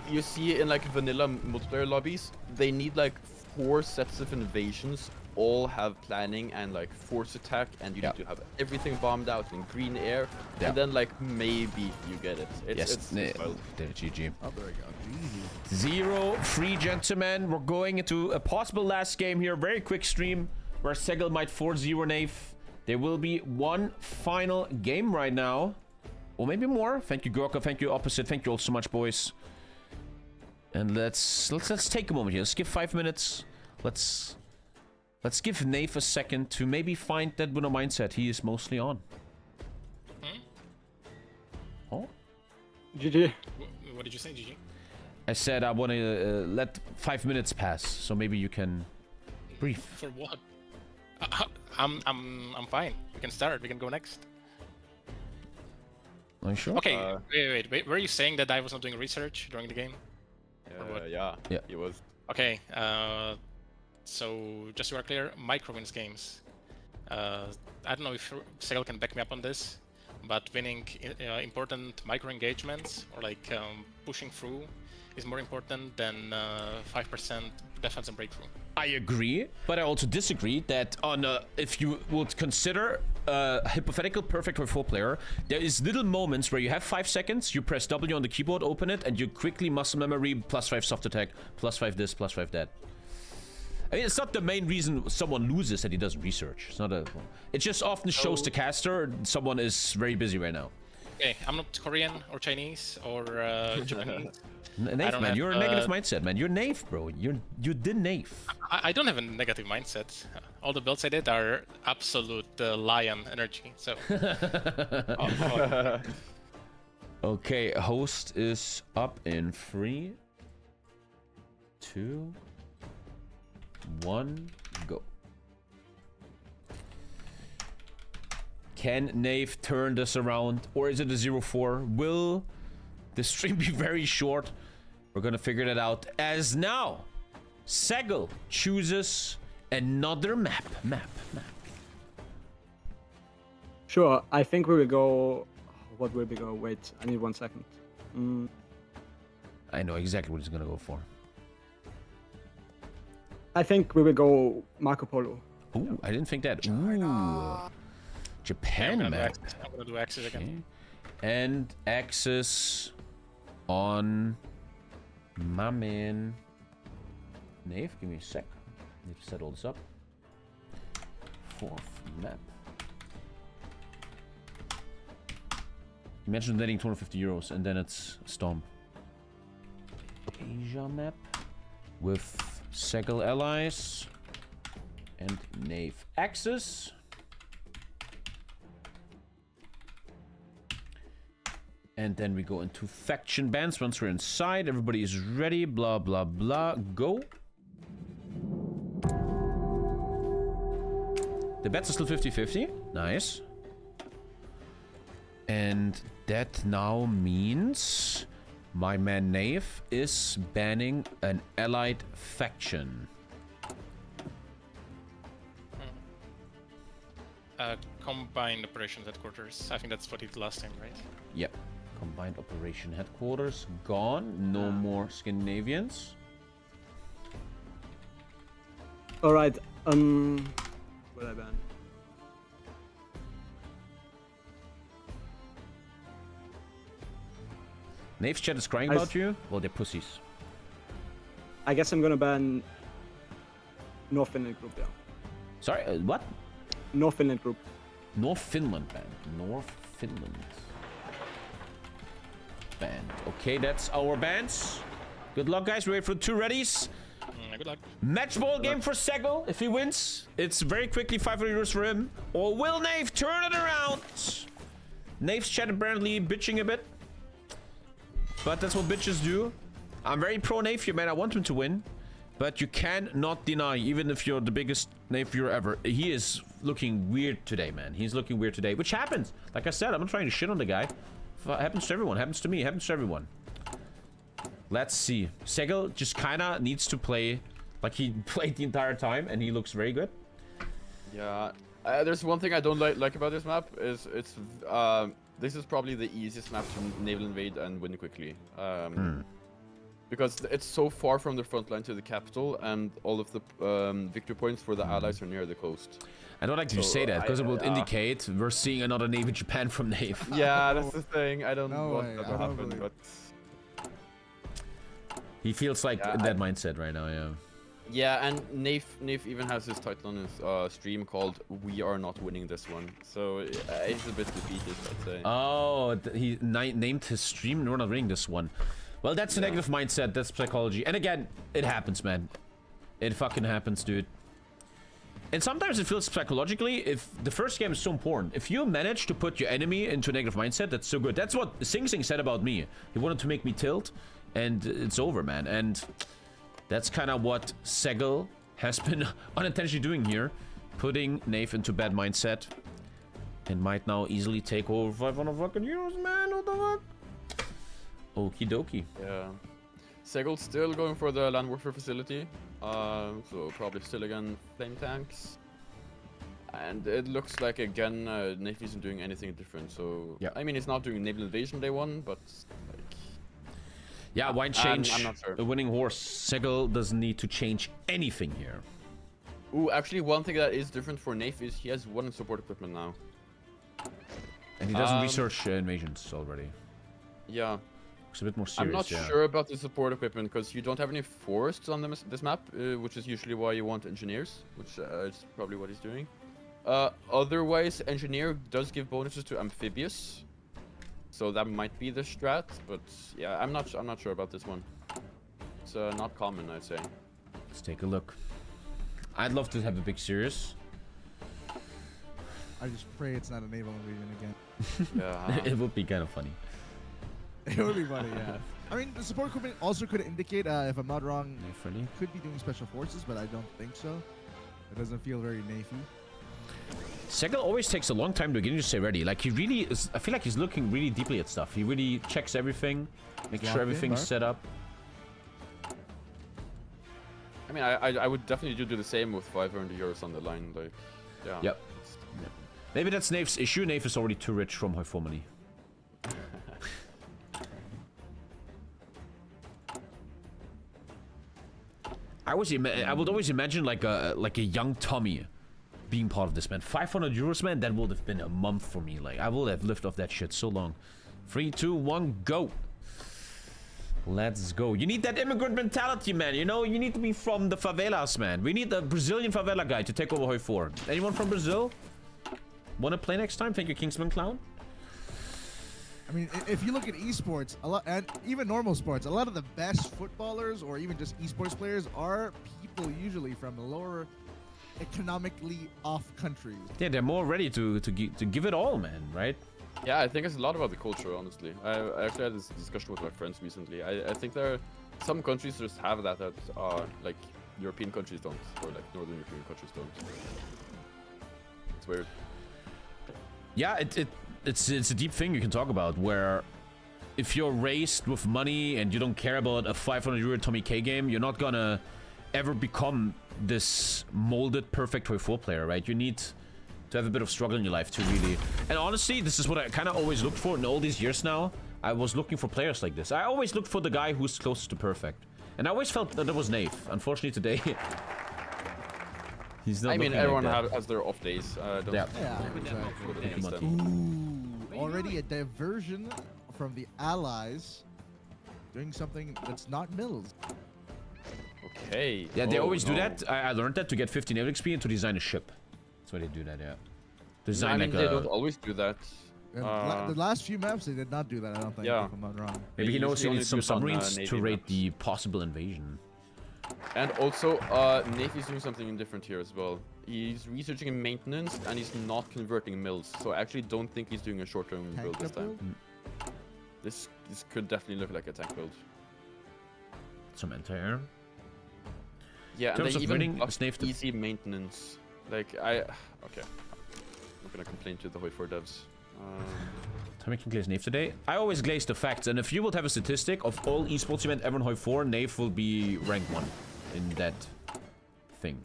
you see in like vanilla multiplayer lobbies, they need like 4 sets of invasions, all have planning and like force attack, and you need to have everything bombed out in green air, and then like maybe you get it. It's GG. Oh, there we go. GG. 0-3, gentlemen. We're going into a possible last game here. Very quick stream where SEGL might 4-0 NAYF. There will be one final game right now. Or maybe more. Thank you, Gorka. Thank you, Opposite. Thank you all so much, boys. And let's take a moment here. Let's give 5 minutes. Let's give NAYF a second to maybe find that winner mindset he is mostly on. Oh? GG. What did you say, GG? I said I want to let 5 minutes pass, so maybe you can brief. For what? I'm fine. We can start. We can go next. Are you sure? Okay. Wait. Were you saying that I was not doing research during the game? Yeah, he was. Okay. So just to be clear, micro wins games. I don't know if SEGL can back me up on this, but winning important micro engagements or like pushing through is more important than 5% defense and breakthrough. I agree, but I also disagree that on if you would consider a hypothetical perfect HOI4 player, there is little moments where you have 5 seconds, you press W on the keyboard, open it, and you quickly muscle memory, +5 soft attack, +5 this, +5 that. I mean, it's not the main reason someone loses that he doesn't research. It's not a. It just often shows the caster someone is very busy right now. Okay, I'm not Korean or Chinese or Japanese. NAYF, man, you're a negative mindset, man. You're NAYF, bro. You did NAYF. I don't have a negative mindset. All the builds I did are absolute lion energy. So. Okay, host is up in 3, 2, 1, go. Can NAYF turn this around, or is it a 0-4? Will the stream be very short? We're gonna figure that out as now SEGL chooses another map. Sure, I think we will go. What will we go? Wait, I need 1 second. I know exactly what he's gonna go for. I think we will go Marco Polo. Ooh, I didn't think that. Ooh. Japan map. I'm gonna do Axis again. And Axis on my man NAYF. Give me a sec. Need to set all this up. 4th map. You mentioned netting 250 euros, and then it's Stomp. Asia map with SEGL allies and NAYF Axis. And then we go into faction bans. Once we're inside, everybody is ready. Blah, blah, blah. Go. The bets are still 50-50. Nice. And that now means my man NAYF is banning an allied faction. Combined operations headquarters. I think that's what he did last time, right? Yep. Combined operation headquarters gone. No more Scandinavians. All right. What I ban? NAYF's chat is crying about you. Well, they're pussies. I guess I'm gonna ban North Finland group. Yeah. Sorry, what? North Finland group. North Finland band. North Finland band. Okay, that's our bands. Good luck, guys. We wait for 2 readies. Good luck. Match ball game for SEGL. If he wins, it's very quickly 500 euros for him. Or will NAYF turn it around? NAYF's chat apparently bitching a bit. but that's what bitches do. I'm very pro NAYF here, man. I want him to win. But you cannot deny, even if you're the biggest NAYF viewer ever, he is looking weird today, man. He's looking weird today, which happens. Like I said, I'm not trying to shit on the guy. It happens to everyone. Happens to me. Happens to everyone. Let's see. SEGL just kind of needs to play like he played the entire time, and he looks very good. Yeah. There's one thing I don't like about this map is this is probably the easiest map to naval invade and win quickly. Because it's so far from the front line to the capital, and all of the victory points for the allies are near the coast. I don't like to say that, because it would indicate we're seeing another Navy Japan from NAYF. Yeah, that's the thing. I don't want that to happen, but... He feels like in that mindset right now, yeah. Yeah, and NAYF even has his title on his stream called "We Are Not Winning This One," so he's a bit defeated, I'd say. Oh, he named his stream "We're Not Winning This One." Well, that's a negative mindset. That's psychology, and again, it happens, man. It fucking happens, dude. And sometimes it feels psychologically, if the first game is so important, if you manage to put your enemy into a negative mindset, that's so good. That's what Sing Sing said about me. He wanted to make me tilt, and it's over, man. And that's kind of what SEGL has been unintentionally doing here, putting NAYF into bad mindset, and might now easily take over 500 fucking euros, man. What the fuck? Okie dokie. Yeah. SEGL still going for the land warfare facility, so probably still again flame tanks. And it looks like again NAYF isn't doing anything different. So I mean, it's not doing naval invasion day one, but like. Yeah, why change I'm not sure. a winning horse? SEGL doesn't need to change anything here. Ooh, actually, one thing that is different for NAYF is he has one support equipment now. And he doesn't research invasions already. Yeah. It's a bit more serious. I'm not sure about the support equipment because you don't have any forests on this map, which is usually why you want engineers, which is probably what he's doing. Otherwise, engineer does give bonuses to amphibious. So that might be the strat, but yeah, I'm not sure about this one. It's not common, I'd say. Let's take a look. I'd love to have a big series. I just pray it's not a naval invasion again. Yeah. It would be kind of funny. It would be funny, yeah. I mean, the support equipment also could indicate, if I'm not wrong, could be doing special forces, but I don't think so. It doesn't feel very NAYF-y. SEGL always takes a long time to get into stay ready. Like, he really is... I feel like he's looking really deeply at stuff. He really checks everything, makes sure everything's set up. I mean, I would definitely do the same with 500 euros on the line. Like, yeah. Yep. Maybe that's NAYF's issue. NAYF is already too rich from HOI4 money. I would always imagine like a young Tommy being part of this, man. 500 euros, man, that would have been a month for me. Like, I would have lived off that shit so long. 3, 2, 1, go. Let's go. You need that immigrant mentality, man. You know, you need to be from the favelas, man. We need the Brazilian favela guy to take over HOI4. Anyone from Brazil? Wanna play next time? Thank you, Kingsman Clown. I mean, if you look at esports, a lot, and even normal sports, a lot of the best footballers or even just esports players are people usually from lower economically off countries. Yeah, they're more ready to give it all, man, right? Yeah, I think it's a lot about the culture, honestly. I actually had this discussion with my friends recently. I think there are some countries just have that like European countries don't, or like Northern European countries don't. It's weird. Yeah, it's a deep thing you can talk about, where if you're raised with money and you don't care about a 500 euro TommyKay game, you're not gonna ever become this molded perfect HOI4 player, right? You need to have a bit of struggle in your life to really... And honestly, this is what I kind of always looked for in all these years now. I was looking for players like this. I always looked for the guy who's closest to perfect. And I always felt that was NAYF. Unfortunately today... he's not. I mean, everyone like has their off days. Exactly. Ooh, already a diversion from the allies doing something that's not Mills. Okay. Yeah, they always do that. I learned that to get 15 naval XP and to design a ship. That's why they do that, yeah. Design they don't always do that. The last few maps, they did not do that, I don't think, if I'm not wrong. Maybe he knows he needs some submarines to rate the possible invasion. And also, NAYF is doing something different here as well. He's researching maintenance, and he's not converting mills. So I actually don't think he's doing a short-term build this time. This could definitely look like a tank build. Some anti-air. Yeah, In terms and they of winning, even buff Snape easy maintenance. Like, okay. I'm not gonna complain to the HOI4 devs. Tommy can glaze NAYF today. I always glaze the facts, and if you would have a statistic of all esports event ever in HOI4, NAYF will be rank 1 in that thing.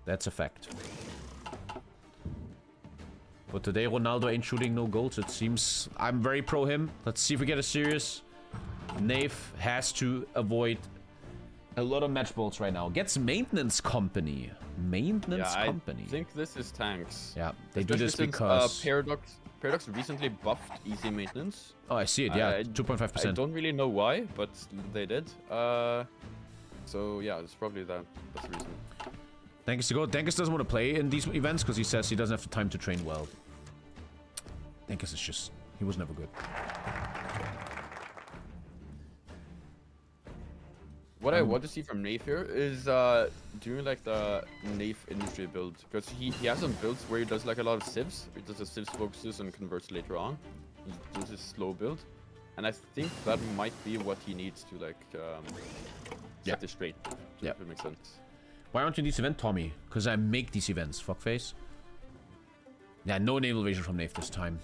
That's a fact. But today Ronaldo ain't shooting no goals. It seems I'm very pro him. Let's see if we get a serious. NAYF has to avoid a lot of match balls right now. Gets maintenance company. Maintenance company. I think this is tanks. Yeah, they do this since, because Paradox recently buffed easy maintenance. Oh, I see it. Yeah, 2.5%. I don't really know why, but they did. So yeah, it's probably that. That's the reason. Dankus to go. Dankus doesn't want to play in these events because he says he doesn't have the time to train well. Dankus is just... he was never good. What I want to see from NAYF here is doing like the NAYF industry build, because he has some builds where he does like a lot of civs. He does the civs focuses and converts later on. He does his slow build, and I think that might be what he needs to like set this straight. Yeah, if it makes sense. Why aren't you in this event, Tommy? Because I make these events, fuckface. Yeah, no naval evasion from NAYF this time.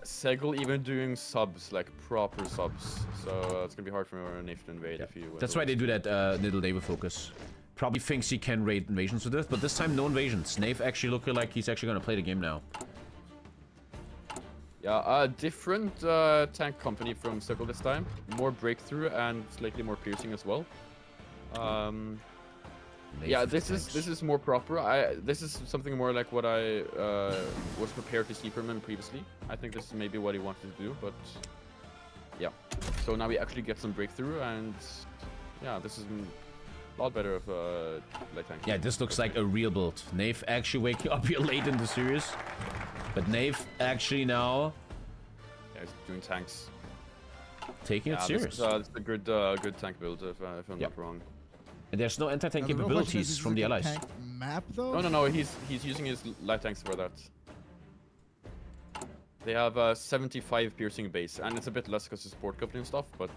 SEGL even doing subs, like proper subs. So it's gonna be hard for NAYF to invade if you... That's why they do that little naval focus. Probably thinks he can raid invasions with this, but this time no invasions. NAYF actually looking like he's actually gonna play the game now. Yeah, different tank company from SEGL this time. More breakthrough and slightly more piercing as well. Yeah, this is more proper. This is something more like what I was prepared to see from him previously. I think this is maybe what he wanted to do, but yeah. So now we actually get some breakthrough, and yeah, this is a lot better of light tank. Yeah, this looks like a real build. NAYF actually waking up here late in the series, but NAYF actually now... yeah, he's doing tanks. Taking it serious. This is a good tank build, if I'm not wrong. And there's no anti-tank capabilities from the allies. Tank map though? No, he's using his light tanks for that. They have 75 piercing base, and it's a bit less because of support coupling and stuff, but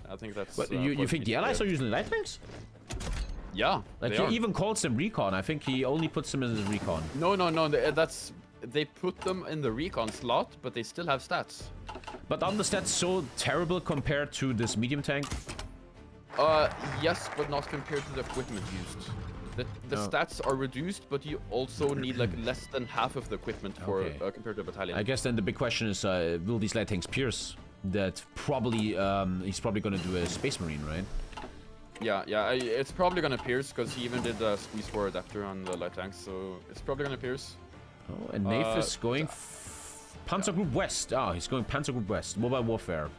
I think that's... But you think the allies are using light tanks? Yeah, like he even calls them recon. I think he only puts them in his recon. No, they put them in the recon slot, but they still have stats. But aren't the stats so terrible compared to this medium tank? Yes, but not compared to the equipment used. The stats are reduced, but you also need like less than half of the equipment for compared to a battalion. I guess then the big question is, will these light tanks pierce? That probably, he's probably gonna do a Space Marine, right? Yeah, it's probably gonna pierce because he even did a squeeze 4 adapter on the light tanks, so it's probably gonna pierce. Oh, and NAYF is going Panzer Group West. Ah, he's going Panzer Group West. Mobile warfare.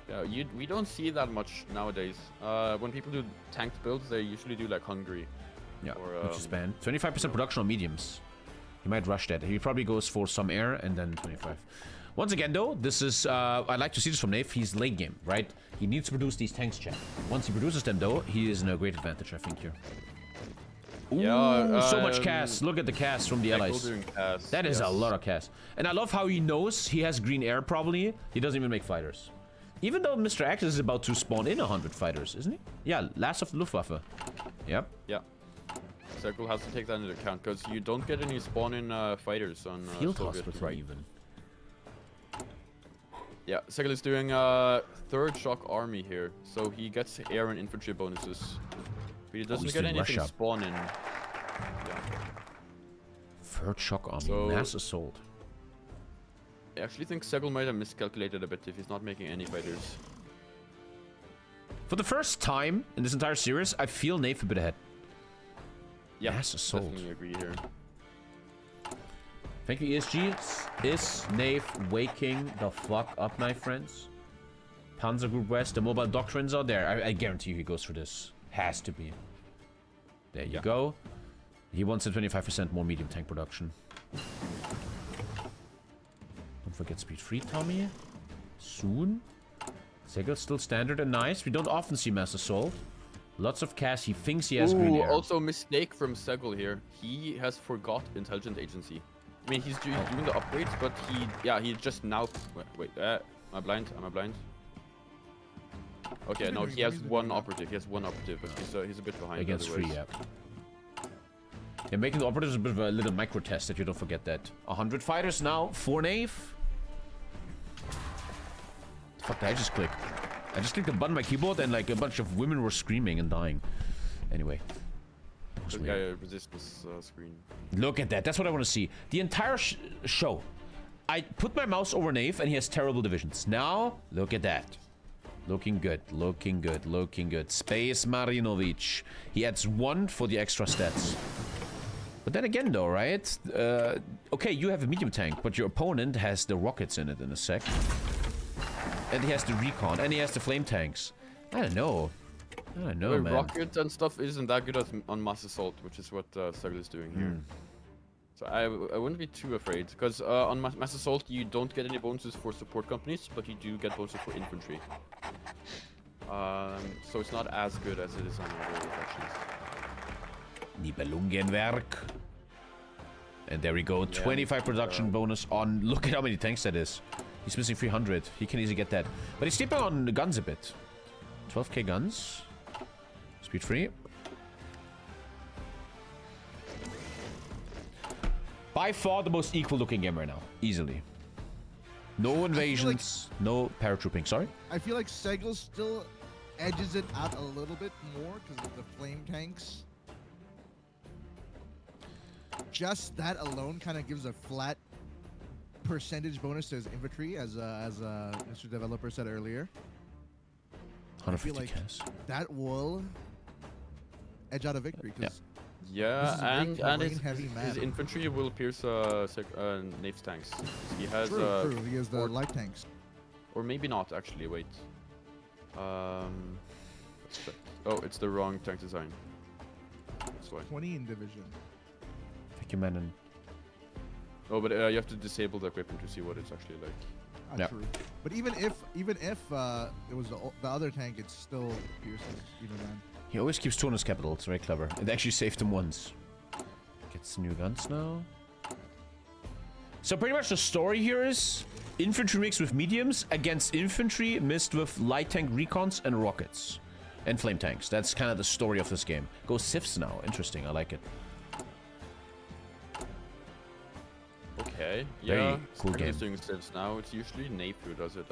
Yeah, we don't see that much nowadays. When people do tanked builds, they usually do like Hungary. Yeah, which is banned. 25% production on mediums. He might rush that. He probably goes for some air and then 25. Once again, though, this is... I like to see this from NAYF. He's late game, right? He needs to produce these tanks, chat. Once he produces them, though, he is in a great advantage, I think, here. Ooh, yeah, so much cast. Look at the cast from the allies. That is a lot of cast. And I love how he knows he has green air, probably. He doesn't even make fighters. Even though Mr. X is about to spawn in 100 fighters, isn't he? Yeah, last of the Luftwaffe. Yep. Yeah. SEGL has to take that into account, because you don't get any spawn-in fighters on Field Soviet, Hospital, right? even. Yeah, SEGL is doing third shock army here, so he gets air and infantry bonuses. But he doesn't get anything spawn-in. Yeah. Third shock army, So, mass assault. I actually think SEGL might have miscalculated a bit if he's not making any fighters. For the first time in this entire series, I feel NAYF a bit ahead. Yeah, mass assault. Definitely agree here. Thank you, ESG. Is NAYF waking the fuck up, my friends? Panzer Group West, the mobile doctrines are there. I guarantee you he goes for this. Has to be. There you go. He wants a 25% more medium tank production. Don't forget speed 3, Tommy. Soon. SEGL still standard and nice. We don't often see mass assault. Lots of cast. He thinks he has green air. Also mistake from SEGL here. He has forgot intelligent agency. I mean, he's doing the upgrades, but he just now. Wait, am I blind? Am I blind? Okay, no, he has one operative. He has one operative, but he's a bit behind. Against 3, yeah. Yeah, making the operatives a bit of a little micro test that you don't forget that. 100 fighters now for NAYF. Fuck did I just click? I just clicked the button on my keyboard and like a bunch of women were screaming and dying. Anyway. Yeah, resistance screen. Look at that. That's what I want to see. The entire show. I put my mouse over NAYF and he has terrible divisions. Now, look at that. Looking good, looking good, looking good. Space Marinovic. He adds 1 for the extra stats. But then again though, right? Okay, you have a medium tank, but your opponent has the rockets in it in a sec. And he has the recon, and he has the flame tanks. I don't know. I don't know, man. Rocket and stuff isn't that good on mass assault, which is what SEGL is doing here. So I wouldn't be too afraid, because on mass assault you don't get any bonuses for support companies, but you do get bonuses for infantry. So it's not as good as it is on other factions. Nibelungenwerk. And there we go, 25 production bonus on... Look at how many tanks that is. He's missing 300. He can easily get that. But he's sleeping on the guns a bit. 12k guns. Speed free. By far the most equal looking game right now. Easily. No invasions, no paratrooping. Sorry? I feel like SEGL still edges it out a little bit more because of the flame tanks. Just that alone kind of gives a flat percentage bonus to his infantry, as Mr. Developer said earlier. 150 I feel like that will edge out a victory. Yeah, and his infantry will pierce NAYF's tanks. He has true. He has the light tanks. Or maybe not actually. Wait. Let's check. Oh, it's the wrong tank design. That's why. 20 in division. Thank you, Manon. Oh, but you have to disable the equipment to see what it's actually like. True. But even if it was the other tank, it still pierces even then. He always keeps 2 on his capital. It's very clever. It actually saved him once. Gets new guns now. So pretty much the story here is infantry mixed with mediums against infantry mixed with light tank recons and rockets. And flame tanks. That's kind of the story of this game. Go Sifs now. Interesting. I like it. Okay. Very yeah. cool game. Doing Sifs now. It's usually NAYF who does it.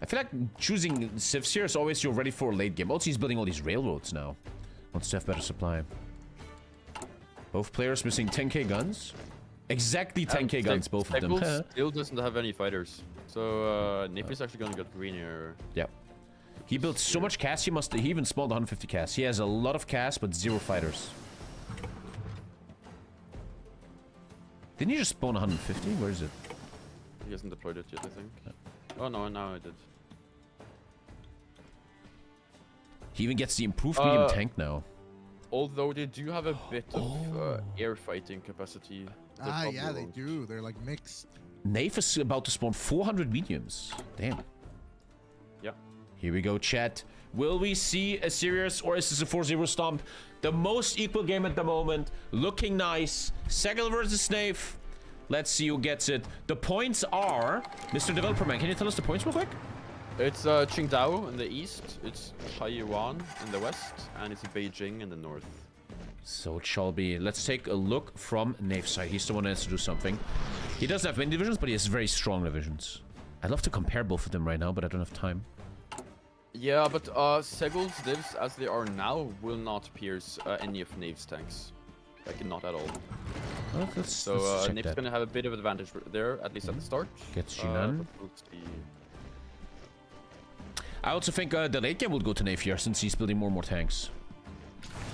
I feel like choosing Sifs here is always you're ready for a late game. Also, he's building all these railroads now. Wants to have better supply. Both players missing 10k guns. Exactly 10k guns, both of them. Still doesn't have any fighters. So NAYF is actually gonna get green here. Yeah. He built so much cast, he even spawned 150 cast. He has a lot of cast, but 0 fighters. Didn't he just spawn 150? Where is it? He hasn't deployed it yet, I think. Yeah. Oh no, now I did. He even gets the improved medium tank now. Although they do have a bit of air fighting capacity. Yeah, they do. They're like mixed. NAYF is about to spawn 400 mediums. Damn. Yeah. Here we go, chat. Will we see a serious or is this a 4-0 stomp? The most equal game at the moment. Looking nice. SEGL versus NAYF. Let's see who gets it. The points are... Mr. Developer Man, can you tell us the points real quick? It's Qingdao in the east, it's Taiwan in the west, and it's Beijing in the north. So it shall be. Let's take a look from NAYF's side. He's the one that has to do something. He doesn't have many divisions, but he has very strong divisions. I'd love to compare both of them right now, but I don't have time. Yeah, but SEGL's divs, as they are now, will not pierce any of NAYF's tanks. Like, not at all. Well, let's NAYF's gonna have a bit of advantage there, at least at the start. Gets Jinan. We'll see. I also think the late game will go to NAYF here, since he's building more and more tanks.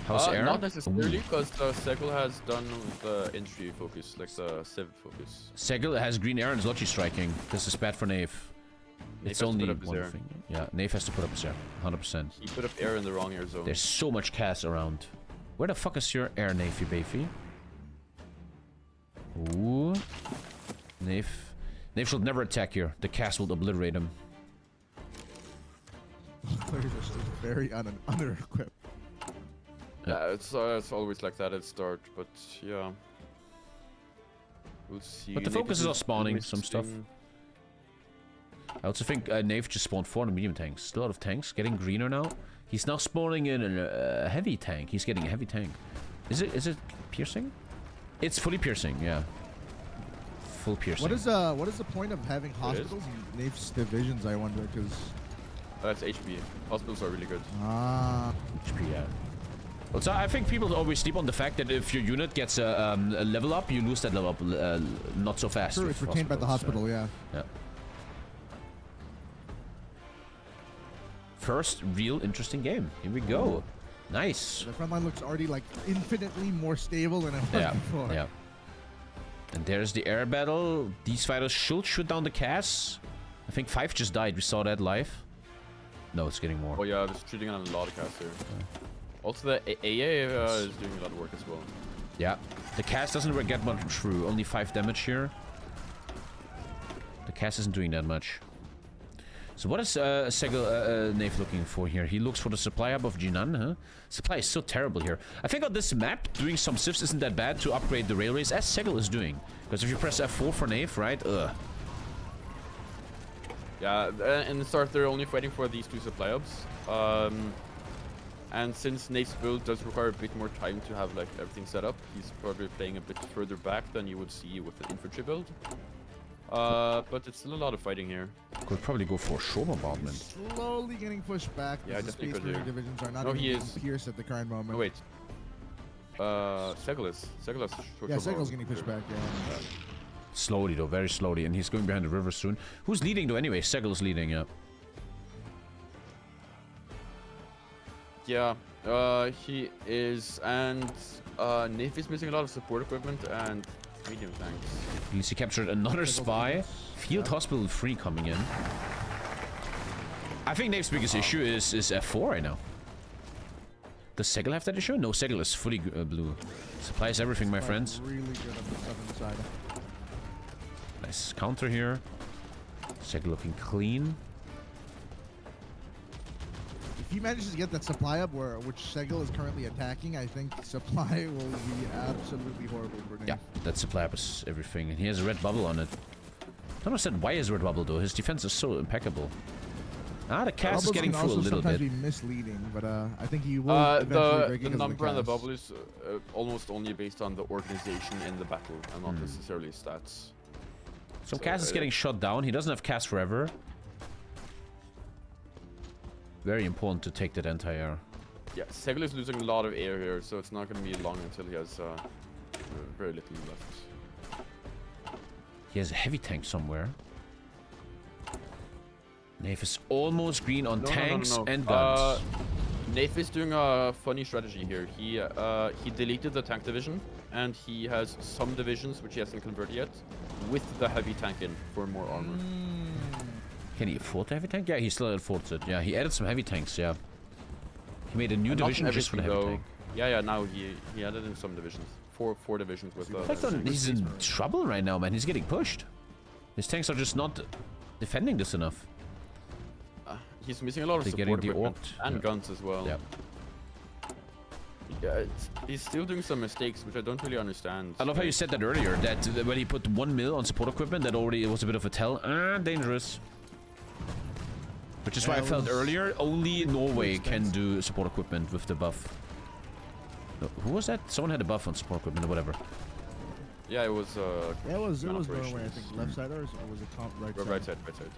How's air? Not necessarily, because SEGL has done the entry focus, like the Civ focus. SEGL has green air and is Logi striking. This is bad for NAYF. It's only one thing. Yeah, NAYF has to put up his air, 100%. He put up air in the wrong air zone. There's so much cast around. Where the fuck is your air, NAYF, Beefy? Ooh. NAYF should never attack here. The cast will obliterate him. Players are still very under-equipped. Yeah, it's always like that at start, but yeah. We'll see. But the focus is on spawning some stuff. I also think NAYF just spawned 4 medium tanks. Still a lot of tanks. Getting greener now. He's now spawning in a heavy tank. He's getting a heavy tank. Is it piercing? It's fully piercing, yeah. Full piercing. What is the point of having hospitals in NAYF's divisions, I wonder, because... That's HP. Hospitals are really good. Ah. HP, yeah. Well, so I think people always sleep on the fact that if your unit gets a level up, you lose that level up not so fast. True, it's retained by the hospital, yeah. Yeah. First real interesting game. Here we go. Nice. The front line looks already like infinitely more stable than it was before. Yeah. And there's the air battle. These fighters should shoot down the Cass. I think 5 just died. We saw that live. No, it's getting more. Oh yeah, they're shooting on a lot of Cass here. Yeah. Also, the AA is doing a lot of work as well. Yeah. The Cass doesn't get much through. Only 5 damage here. The Cass isn't doing that much. So what is SEGL NAYF looking for here? He looks for the supply hub of Jinan, huh? Supply is so terrible here. I think on this map, doing some sieves isn't that bad to upgrade the railways, as SEGL is doing. Because if you press F4 for NAYF, right? Yeah, in the start, they're only waiting for these 2 supply hubs. And since NAYF's build does require a bit more time to have like everything set up, he's probably playing a bit further back than you would see with an infantry build. But it's still a lot of fighting here. Could probably go for a shore bombardment. Slowly getting pushed back. Yeah, the space marine divisions are not no, even pierced at the current moment. Oh, wait. SEGL is. Yeah, SEGL's getting pushed back, yeah. Slowly though, very slowly. And he's going behind the river soon. Who's leading though anyway? SEGL's leading, yeah. Yeah, he is. And NAYF is missing a lot of support equipment and medium tanks. He captured another spy. Field Hospital 3 coming in. I think NAYF's biggest issue is F4 right now. Does SEGL have that issue? No, SEGL is fully blue. Supplies everything, my friends. Really good on the southern side. Nice counter here. SEGL looking clean. If he manages to get that supply up which SEGL is currently attacking, I think supply will be absolutely horrible for NAYF. Yeah, that supply up is everything. And he has a red bubble on it. I don't understand why he has a red bubble though. His defense is so impeccable. Ah, the Cass is getting through a little bit. Sometimes be misleading, but I think he will eventually break the number on the bubble is almost only based on the organization in the battle and not necessarily stats. So Cass is getting shot down. He doesn't have Cass forever. Very important to take that anti-air. Yeah, SEGL is losing a lot of air here, so it's not going to be long until he has very little left. He has a heavy tank somewhere. NAYF is almost green on tanks and guns. NAYF is doing a funny strategy here. He deleted the tank division, and he has some divisions which he hasn't converted yet, with the heavy tank in for more armor. Can he afford the heavy tank? Yeah, he still affords it. Yeah, he added some heavy tanks, yeah. He made a new division just for the heavy tank. Yeah, now he added in some divisions. Four divisions with he's in trouble right now, man. He's getting pushed. His tanks are just not defending this enough. He's missing a lot of support equipment and guns as well. Yeah. Yeah, he's still doing some mistakes, which I don't really understand. I love how you said that earlier, that when he put 1 mil on support equipment, that already was a bit of a tell. Dangerous. Which is why I felt earlier, only Norway can do support equipment with the buff. No, who was that? Someone had a buff on support equipment or whatever. Yeah, it was it was Norway, I think. Left side or was it right side? Right side.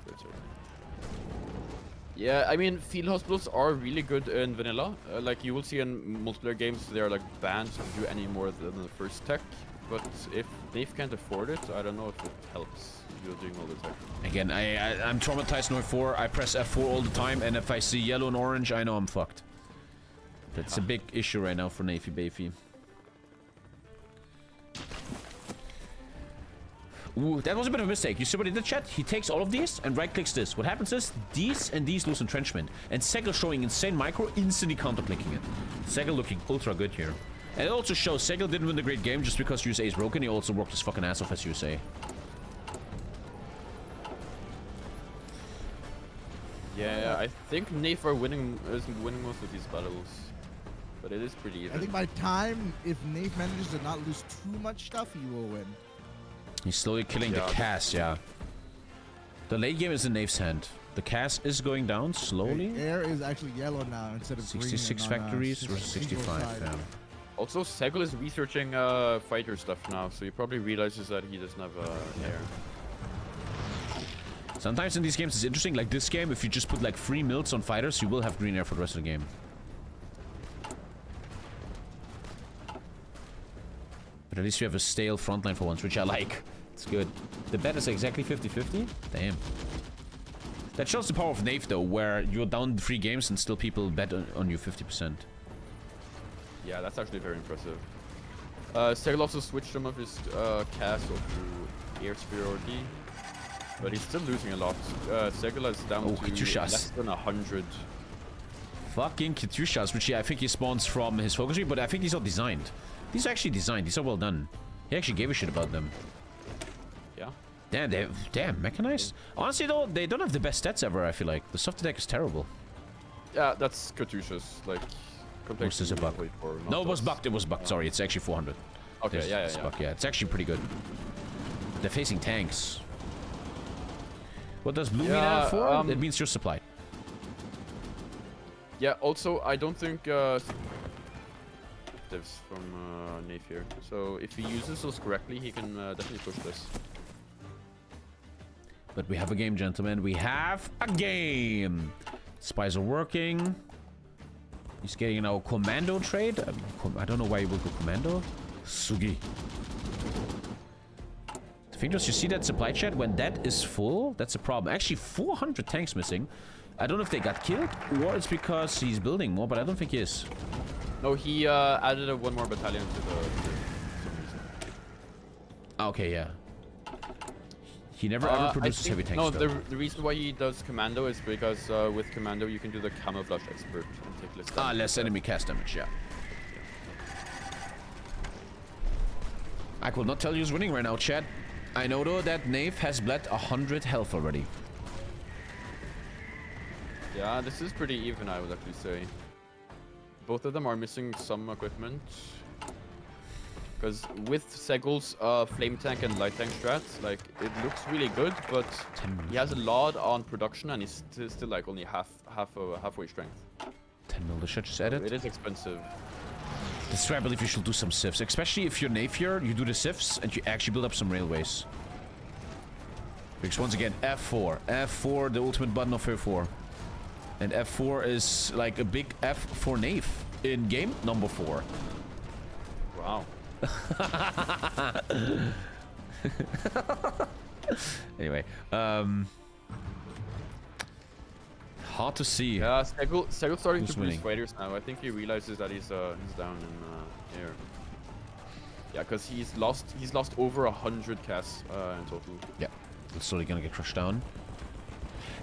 Yeah, I mean, field hospitals are really good in vanilla. Like, you will see in multiplayer games, they are like banned to do any more than the first tech. But if NAYF can't afford it, I don't know if it helps. You're doing all the tech. Again, I'm traumatized NAYF4. I press F4 all the time, and if I see yellow and orange, I know I'm fucked. That's a big issue right now for NAYF Bayfi. Ooh, that was a bit of a mistake. You see what he did, chat? He takes all of these and right-clicks this. What happens is, these and these lose entrenchment. And SEGL showing insane micro, instantly counter-clicking it. SEGL looking ultra good here. And it also shows SEGL didn't win the great game just because USA is broken. He also worked his fucking ass off as USA. Yeah, I think NAYF are winning most of these battles. But it is pretty even. I think by time, if NAYF manages to not lose too much stuff, he will win. He's slowly killing the Cass, yeah. The late game is in Nave's hand. The Cass is going down slowly. The air is actually yellow now instead of 66 green factories versus 65, yeah. Also, SEGL is researching fighter stuff now, so he probably realizes that he doesn't have air. Sometimes in these games it's interesting, like this game, if you just put like 3 mills on fighters, you will have green air for the rest of the game. But at least you have a stale frontline for once, which I like. It's good. The bet is exactly 50-50? Damn. That shows the power of NAYF though, where you're down 3 games and still people bet on you 50%. Yeah, that's actually very impressive. SEGL also switched some of his castle to air superiority, but he's still losing a lot. SEGL is down to Katyushas. less than 100. Fucking Katyushas, which I think he spawns from his focus tree, but I think these are designed. These are actually designed. These are well done. He actually gave a shit about them. Yeah. Damn, mechanized. Honestly though, they don't have the best stats ever, I feel like. The soft attack is terrible. Yeah, that's Katyushas, like... Was this a bug? No, it was bugged. It was bugged. Sorry, it's actually 400. Okay, yeah. Bug. Yeah, it's actually pretty good. They're facing tanks. What does blue mean out for? It means you're supplied. Yeah, also, I don't think devs from NAYF here. So if he uses those correctly, he can definitely push this. But we have a game, gentlemen. We have a game. Spies are working. He's getting our commando trade. I don't know why he will go commando. Sugi. The thing is, you see that supply chat? When that is full, that's a problem. Actually, 400 tanks missing. I don't know if they got killed or it's because he's building more, but I don't think he is. No, he added one more battalion to the some reason. Okay, yeah. He never ever produces heavy tanks. No, the reason why he does commando is because with commando you can do the camouflage expert and take less damage. Less enemy cast damage, yeah. I could not tell you who's winning right now, chat. I know though that NAYF has bled 100 health already. Yeah, this is pretty even, I would actually say. Both of them are missing some equipment. Because with SEGL's flame tank and light tank strats, like, it looks really good, but he has a lot on production and he's still like only halfway strength. 10 mil, the shit just added. It is expensive. That's why I believe you should do some sifs, especially if you're NAYF here, you do the sifs and you actually build up some railways. Because once again, F4. F4, the ultimate button of F4. And F4 is like a big F for NAYF in game number 4. Wow. Anyway, hard to see. Yeah, SEGL's starting Who's to produce winning? fighters now. I think he realizes that he's down in air. Yeah, because he's lost over 100 casts in total. Yeah, it's slowly gonna get crushed down.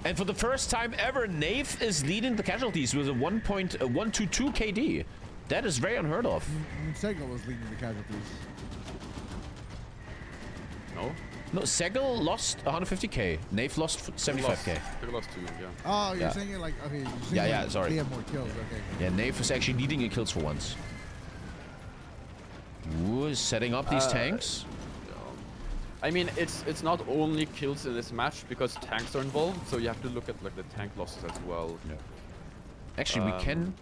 And for the first time ever, NAYF is leading the casualties with a 1.122 KD. That is very unheard of. SEGL was leading the casualties. No, SEGL lost 150k. NAYF lost 75k. SEGL lost 2, yeah. Oh, you're saying it like, okay. You're saying like sorry. They have more kills, okay. Yeah, NAYF is actually leading in kills for once. Ooh, setting up these tanks. I mean, it's not only kills in this match because tanks are involved, so you have to look at like the tank losses as well. Yeah. Actually, we can.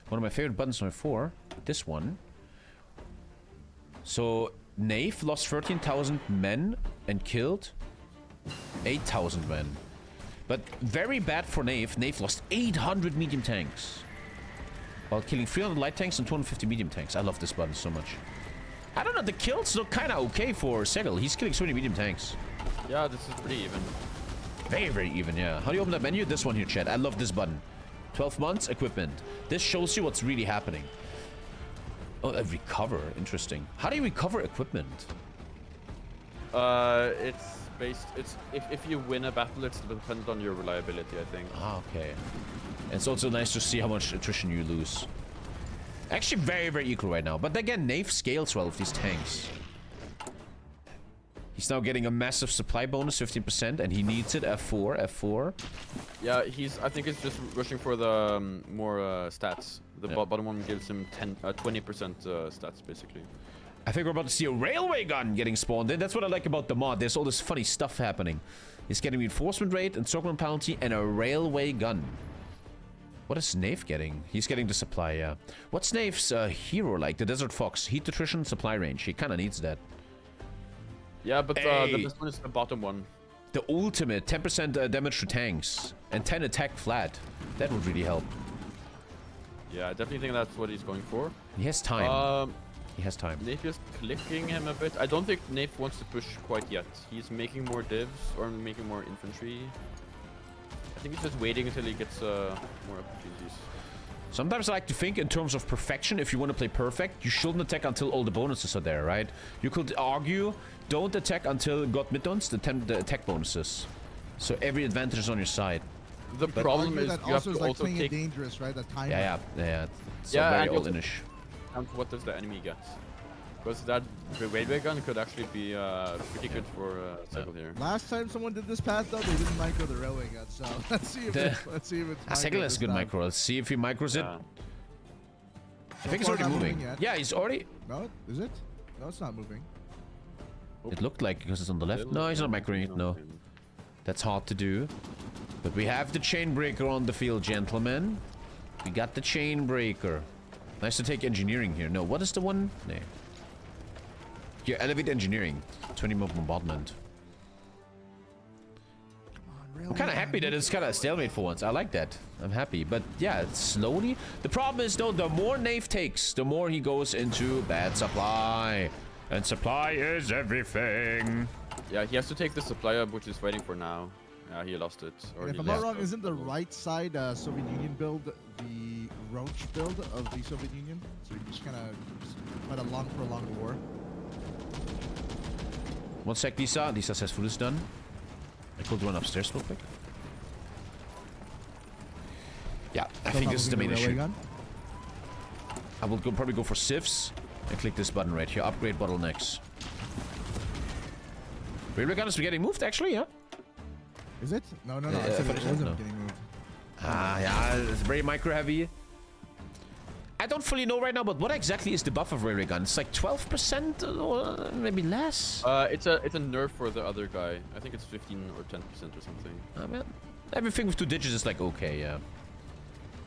One of my favorite buttons on 4, this one. So NAYF lost 13,000 men and killed 8,000 men. But very bad for NAYF. NAYF lost 800 medium tanks while killing 300 light tanks and 250 medium tanks. I love this button so much. I don't know, the kills look kind of okay for SEGL. He's killing so many medium tanks. Yeah, this is pretty even. Very, very even, yeah. How do you open that menu? This one here, chat. I love this button. 12 months, equipment. This shows you what's really happening. Oh, recover. Interesting. How do you recover equipment? It's based... If you win a battle, it's dependent on your reliability, I think. Ah, okay. And it's also nice to see how much attrition you lose. Actually, very, very equal right now. But again, NAYF scales well with these tanks. He's now getting a massive supply bonus, 15%, and he needs it. F4, F4. Yeah, I think he's just rushing for the more stats. The bottom one gives him 20% stats, basically. I think we're about to see a railway gun getting spawned in. That's what I like about the mod. There's all this funny stuff happening. He's getting reinforcement rate, encirclement penalty, and a railway gun. What is NAYF getting? He's getting the supply, yeah. What's NAYF's hero like? The Desert Fox. Heat attrition, supply range. He kind of needs that. Yeah, but Hey. the best one is the bottom one. The ultimate, 10% damage to tanks. And 10 attack flat. That would really help. Yeah, I definitely think that's what he's going for. He has time. He has time. NAYF is clicking him a bit. I don't think NAYF wants to push quite yet. He's making more divs or making more infantry. I think he's just waiting until he gets more opportunities. Sometimes I like to think in terms of perfection. If you want to play perfect, you shouldn't attack until all the bonuses are there, right? You could argue, don't attack until got mid-ons, the attack bonuses. So every advantage is on your side. The problem is that you have also to is like also playing take... it dangerous, right? The time. Yeah. It's Yeah, very and you also- all-inish. And what does the enemy get? Because that railway gun could actually be pretty good for SEGL here. Last time someone did this path though, they didn't micro the railway gun. So let's see if it's SEGL has good micro. Let's see if he micros it. Yeah. I think it's far already not moving. moving yet. Yeah, he's already... No, is it? No, it's not moving. It looked like because it's on the left. No, he's not microing it, no. That's hard to do. But we have the chain breaker on the field, gentlemen. We got the chain breaker. Nice to take engineering here. No, what is the one? No. Here, elevate engineering. 20 more bombardment. I'm kind of happy that it's kind of a stalemate for once. I like that. I'm happy. But yeah, it's slowly. The problem is though, the more NAYF takes, the more he goes into bad supply. And supply is everything. Yeah, he has to take the supply up, which he's waiting for now. Yeah, he lost it. Or And if he I'm not lost wrong, it. isn't the right side Soviet Union build the Roach build of the Soviet Union? So you just kind of fight a prolonged war. One sec, Lisa. Lisa says food is done. I could run upstairs real quick. Yeah, I think this is the main issue. Gun. I will probably go for sieves and click this button right here. Upgrade bottlenecks. Railway gun is getting moved, actually, yeah. Is it? No. I said it no. wasn't getting moved. Yeah, it's very micro heavy. I don't fully know right now, but what exactly is the buff of railway gun? It's like 12% or maybe less. It's a nerf for the other guy. I think it's 15 or 10% or something. Man, everything with 2 digits is like okay, yeah.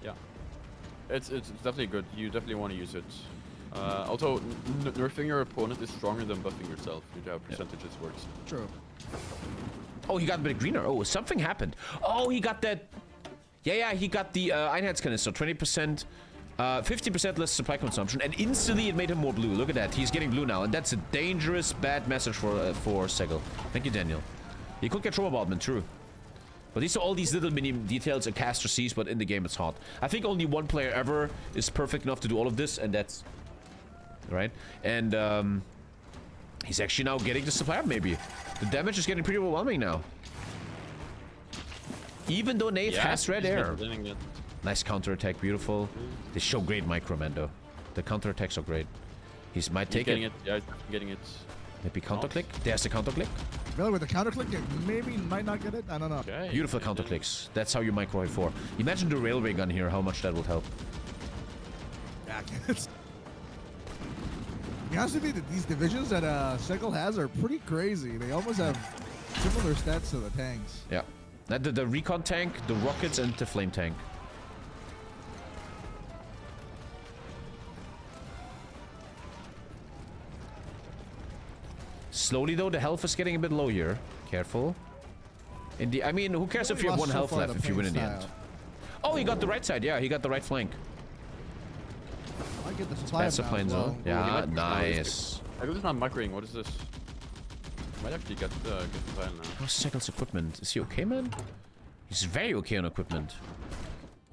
Yeah, it's definitely good. You definitely want to use it. Also, nerfing your opponent is stronger than buffing yourself. You know how percentages works. True. Oh, he got a bit greener. Oh, something happened. Oh, he got that. Yeah, he got the Einheitscanister. 20%, 50% less supply consumption, and instantly it made him more blue. Look at that. He's getting blue now, and that's a dangerous, bad message for SEGL. Thank you, Daniel. He could get trauma bombardment, true. But these are all these little mini details a caster sees, but in the game it's hard. I think only one player ever is perfect enough to do all of this, and that's... Right? And, he's actually now getting the supply up, maybe. The damage is getting pretty overwhelming now. Even though NAYF has red air. Nice counterattack, beautiful. They show great micromando. The counterattacks are great. He might take it. Yeah, he's getting it. Maybe counter click. There's the counter click. Really, with the counter click, maybe might not get it. I don't know. Okay. Beautiful counter clicks. That's how you micro HOI4. Imagine the railway gun here, how much that would help. Yeah, to be honest with you, these divisions that SEGL has are pretty crazy. They almost have similar stats to the tanks. Yeah. The recon tank, the rockets, and the flame tank. Slowly though, the health is getting a bit low here. Careful. I mean, who cares if you have 1 health left if you win in the end? Oh, he got the right side. Yeah, he got the right flank. I get the supply Bad supply zone. Yeah, nice. I think it's not microing. What is this? Might actually get the file now. How's SEGL's equipment? Is he okay, man? He's very okay on equipment.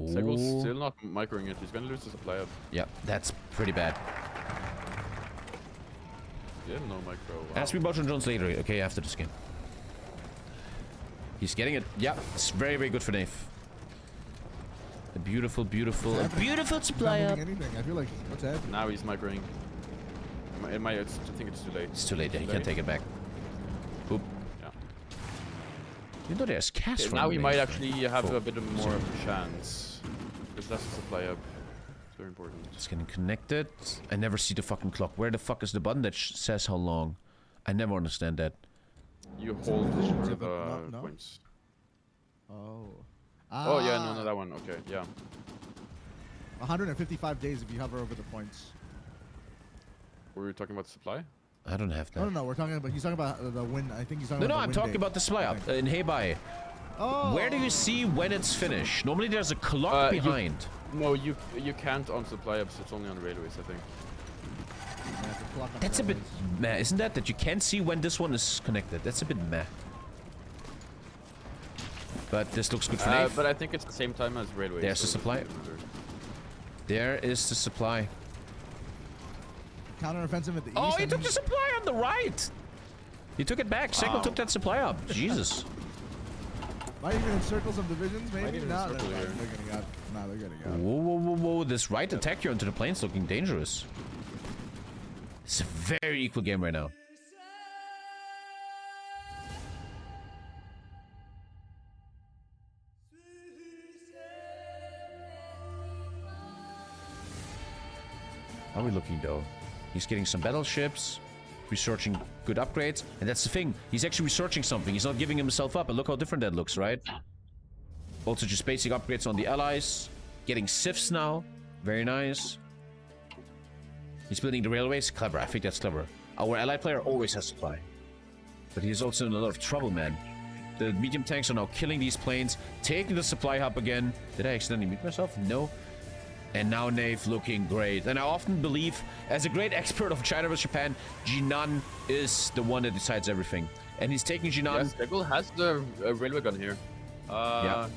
SEGL's still not microing it. He's gonna lose the supply up. Yeah, that's pretty bad. Yeah, no micro. Wow. Ask me about John Jones later, okay, after this game. He's getting it. Yeah, it's very, very good for NAYF. A beautiful supply up. Anything. I feel like what's happening? Now he's microing. I think it's too late. It's too late. Yeah, he can't take it back. Oop. Yeah. You know there's cast from now he might NAYF, actually have a bit more of a chance. Because that's the supply up. very important. It's getting connected. I never see the fucking clock. Where the fuck is the button that says how long? I never understand that. You hold the points. Oh. Oh yeah, no, that one. Okay, yeah. 155 days if you hover over the points. Were we talking about the supply? I don't have that. No, we're talking about. He's talking about the win. I think he's talking about. No, I'm talking about the supply up in HOI4. Oh. Where do you see when it's finished? Normally there's a clock behind. No, you can't on supply ups. It's only on railways, I think. Yeah, That's a bit meh, isn't that you can't see when this one is connected? That's a bit meh. But this looks good for NAYF. But I think it's the same time as railways. There's the supply. There is the supply. Counter-offensive at the east. Oh, he took the supply on the right! He took it back. SEGL took that supply up. Jesus. Might even encircle some divisions, maybe? No, They're getting out. No, they're getting out. Whoa. This right attack here onto the plane's looking dangerous. It's a very equal game right now. How are we looking though? He's getting some battleships, researching good upgrades, and that's the thing. He's actually researching something. He's not giving himself up, and look how different that looks, right? Also just basic upgrades on the allies, getting sieves now. Very nice. He's building the railways. Clever. I think that's clever. Our allied player always has supply. But he's also in a lot of trouble, man. The medium tanks are now killing these planes, taking the supply hub again. Did I accidentally mute myself? No. And now NAYF looking great. And I often believe, as a great expert of China vs Japan, Jinan is the one that decides everything. And he's taking Jinan. Yes, SEGL has the railway gun here. Yeah.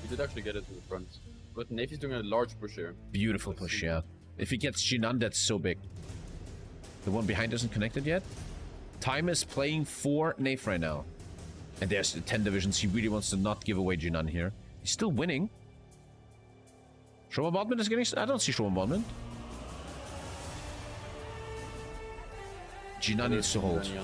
He did actually get it to the front. But NAYF is doing a large push here. Beautiful push, yeah. If he gets Jinan, that's so big. The one behind isn't connected yet. Time is playing for NAYF right now. And there's the 10 divisions. He really wants to not give away Jinan here. He's still winning. Show bombardment is getting... I don't see show bombardment. Jinan needs to hold. Nothing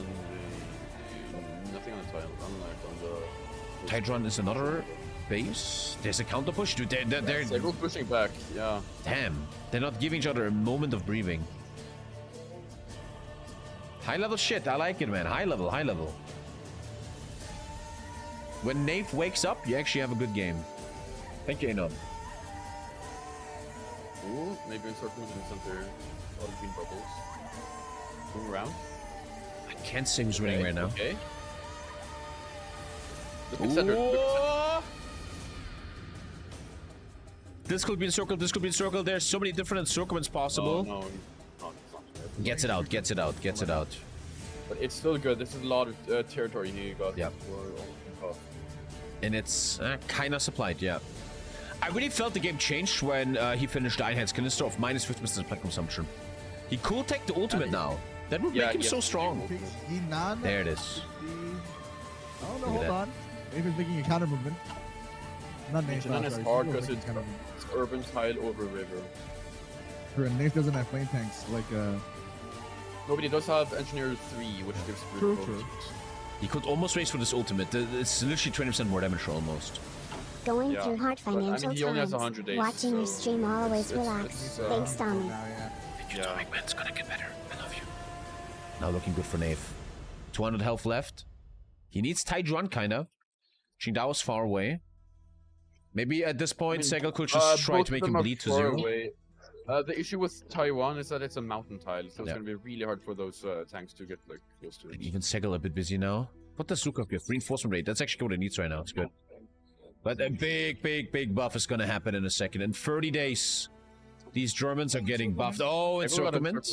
on the tile, unlike on the... Tidron is another base. There's a counter push. Dude, they're SEGL pushing back, yeah. Damn. They're not giving each other a moment of breathing. High level shit. I like it, man. High level, high level. When NAYF wakes up, you actually have a good game. Thank you, Anon. Ooh, maybe encirclement in the center. All the green bubbles. Going around. I can't say who's winning right now. Okay. Look at center. Look at center. This could be encircled. This could be encircled. There's so many different encirclements possible. Oh, no. Gets it out. Gets it out. Gets it out. But it's still good. This is a lot of territory he got. Yeah. And it's kind of supplied, yeah. I really felt the game changed when he finished the Einheitskanister of minus 50% supply consumption. He could take the ultimate now. That would make him so strong. There it is. Oh no, hold on. Maybe he's making a counter movement. Not NAYF. Jinan is hard because it's urban tile over river. And NAYF doesn't have plane tanks like Nobody does have engineer 3, which gives True. He could almost race for this ultimate. It's literally 20% more damage almost. Going through hard financial he only has times. 100 days, Watching your stream always relax. Thanks, Tommy. Thank you, Tommy. It's gonna get better. I love you. Now looking good for NAYF. 200 health left. He needs Taijuan, kinda. Qingdao is far away. Maybe at this point, SEGL could just try to make him bleed to 0. The issue with Taiwan is that it's a mountain tile, so it's gonna be really hard for those tanks to get like close to it. Even SEGL a bit busy now. What does Zukov give? Reinforcement rate. That's actually what it needs right now. It's good. But a big buff is gonna happen in a second. In 30 days, these Germans are getting buffed. Oh, encirclement.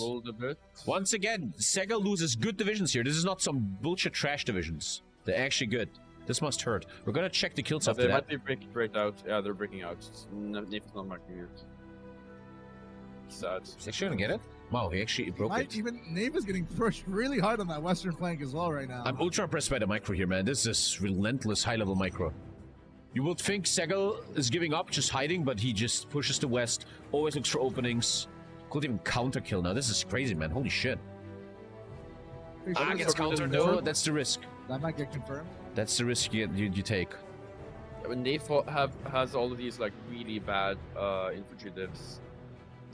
Once again, SEGL loses good divisions here. This is not some bullshit trash divisions. They're actually good. This must hurt. We're gonna check the kills after that. They might be break out. Yeah, they're breaking out. NAYF's not marking it. Sad. Is he actually gonna get it? Wow, he actually broke it. Even NAYF is getting pushed really hard on that western flank as well right now. I'm ultra impressed by the micro here, man. This is relentless high-level micro. You would think SEGL is giving up, just hiding, but he just pushes to west, always looks for openings. Could even counter kill now. This is crazy, man. Holy shit. Gets countered. No, that's the risk. That might get confirmed. That's the risk you take. When NAYF has all of these like really bad infantry divs,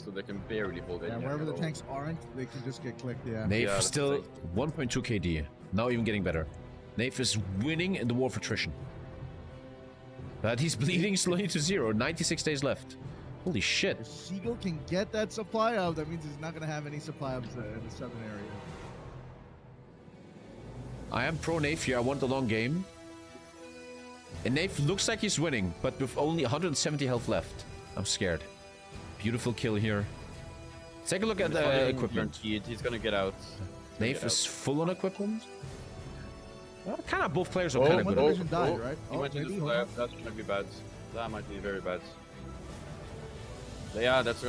so they can barely hold it. Yeah, wherever the tanks aren't, they can just get clicked, yeah. NAYF Yeah, still 1.2 KD. Now even getting better. NAYF is winning in the war of attrition. But he's bleeding slowly to 0. 96 days left. Holy shit. If SEGL can get that supply up, that means he's not going to have any supply ups in the southern area. I am pro NAYF here. I want the long game. And NAYF looks like he's winning, but with only 170 health left. I'm scared. Beautiful kill here. Take a look at the equipment. He's gonna get out. NAYF is full on equipment. Well, kind of both players are kind of good. Division died, right? He went into the lab. That might be bad. That might be very bad. Yeah, that's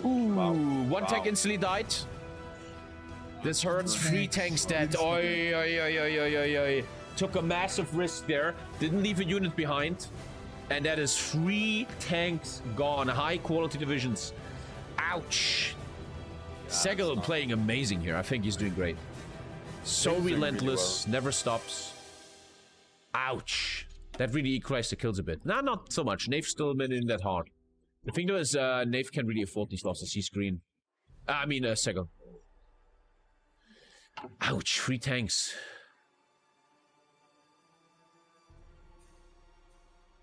Ooh, wow. One tank instantly died. This hurts. 3 tanks dead. Oi, oi, oi, oi, oi, oi, oi. Took a massive risk there. Didn't leave a unit behind. And that is 3 tanks gone. High quality divisions. Ouch. SEGL playing amazing here. I think he's doing great. So relentless. Really well. Never stops. Ouch. That really equalized the kills a bit. Nah, not so much. NAYF still been in that hard. The thing though is NAYF can really afford these losses. He's green. I mean, SEGL. Ouch. 3 tanks.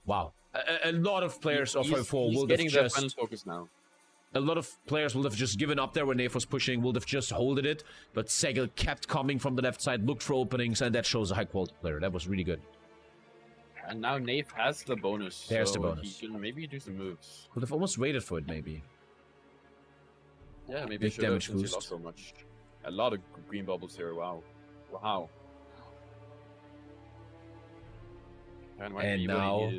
Wow. A lot of players of HOI4 will have just... focus now. A lot of players will have just given up there when NAYF was pushing, would have just holded it. But SEGL kept coming from the left side, looked for openings, and that shows a high-quality player. That was really good. And now NAYF has the bonus. There's so the bonus. He can maybe do some moves. Would have almost waited for it, maybe. Yeah, maybe Big damage since he boost. lost so much. A lot of green bubbles here. Wow. Wow. And now,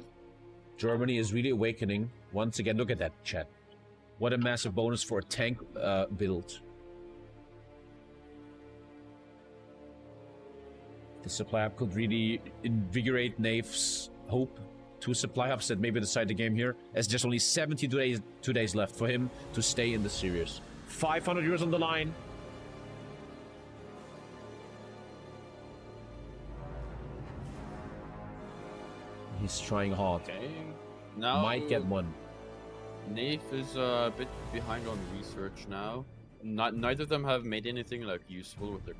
Germany is really awakening. Once again, look at that, chat. What a massive bonus for a tank build. The supply hub could really invigorate NAYF's hope. 2 supply hubs that maybe decide the game here, as there's only 72 days left for him to stay in the series. 500 euros on the line. He's trying hard. Okay. Now Might get one. NAYF is a bit behind on research now. Neither of them have made anything like useful with their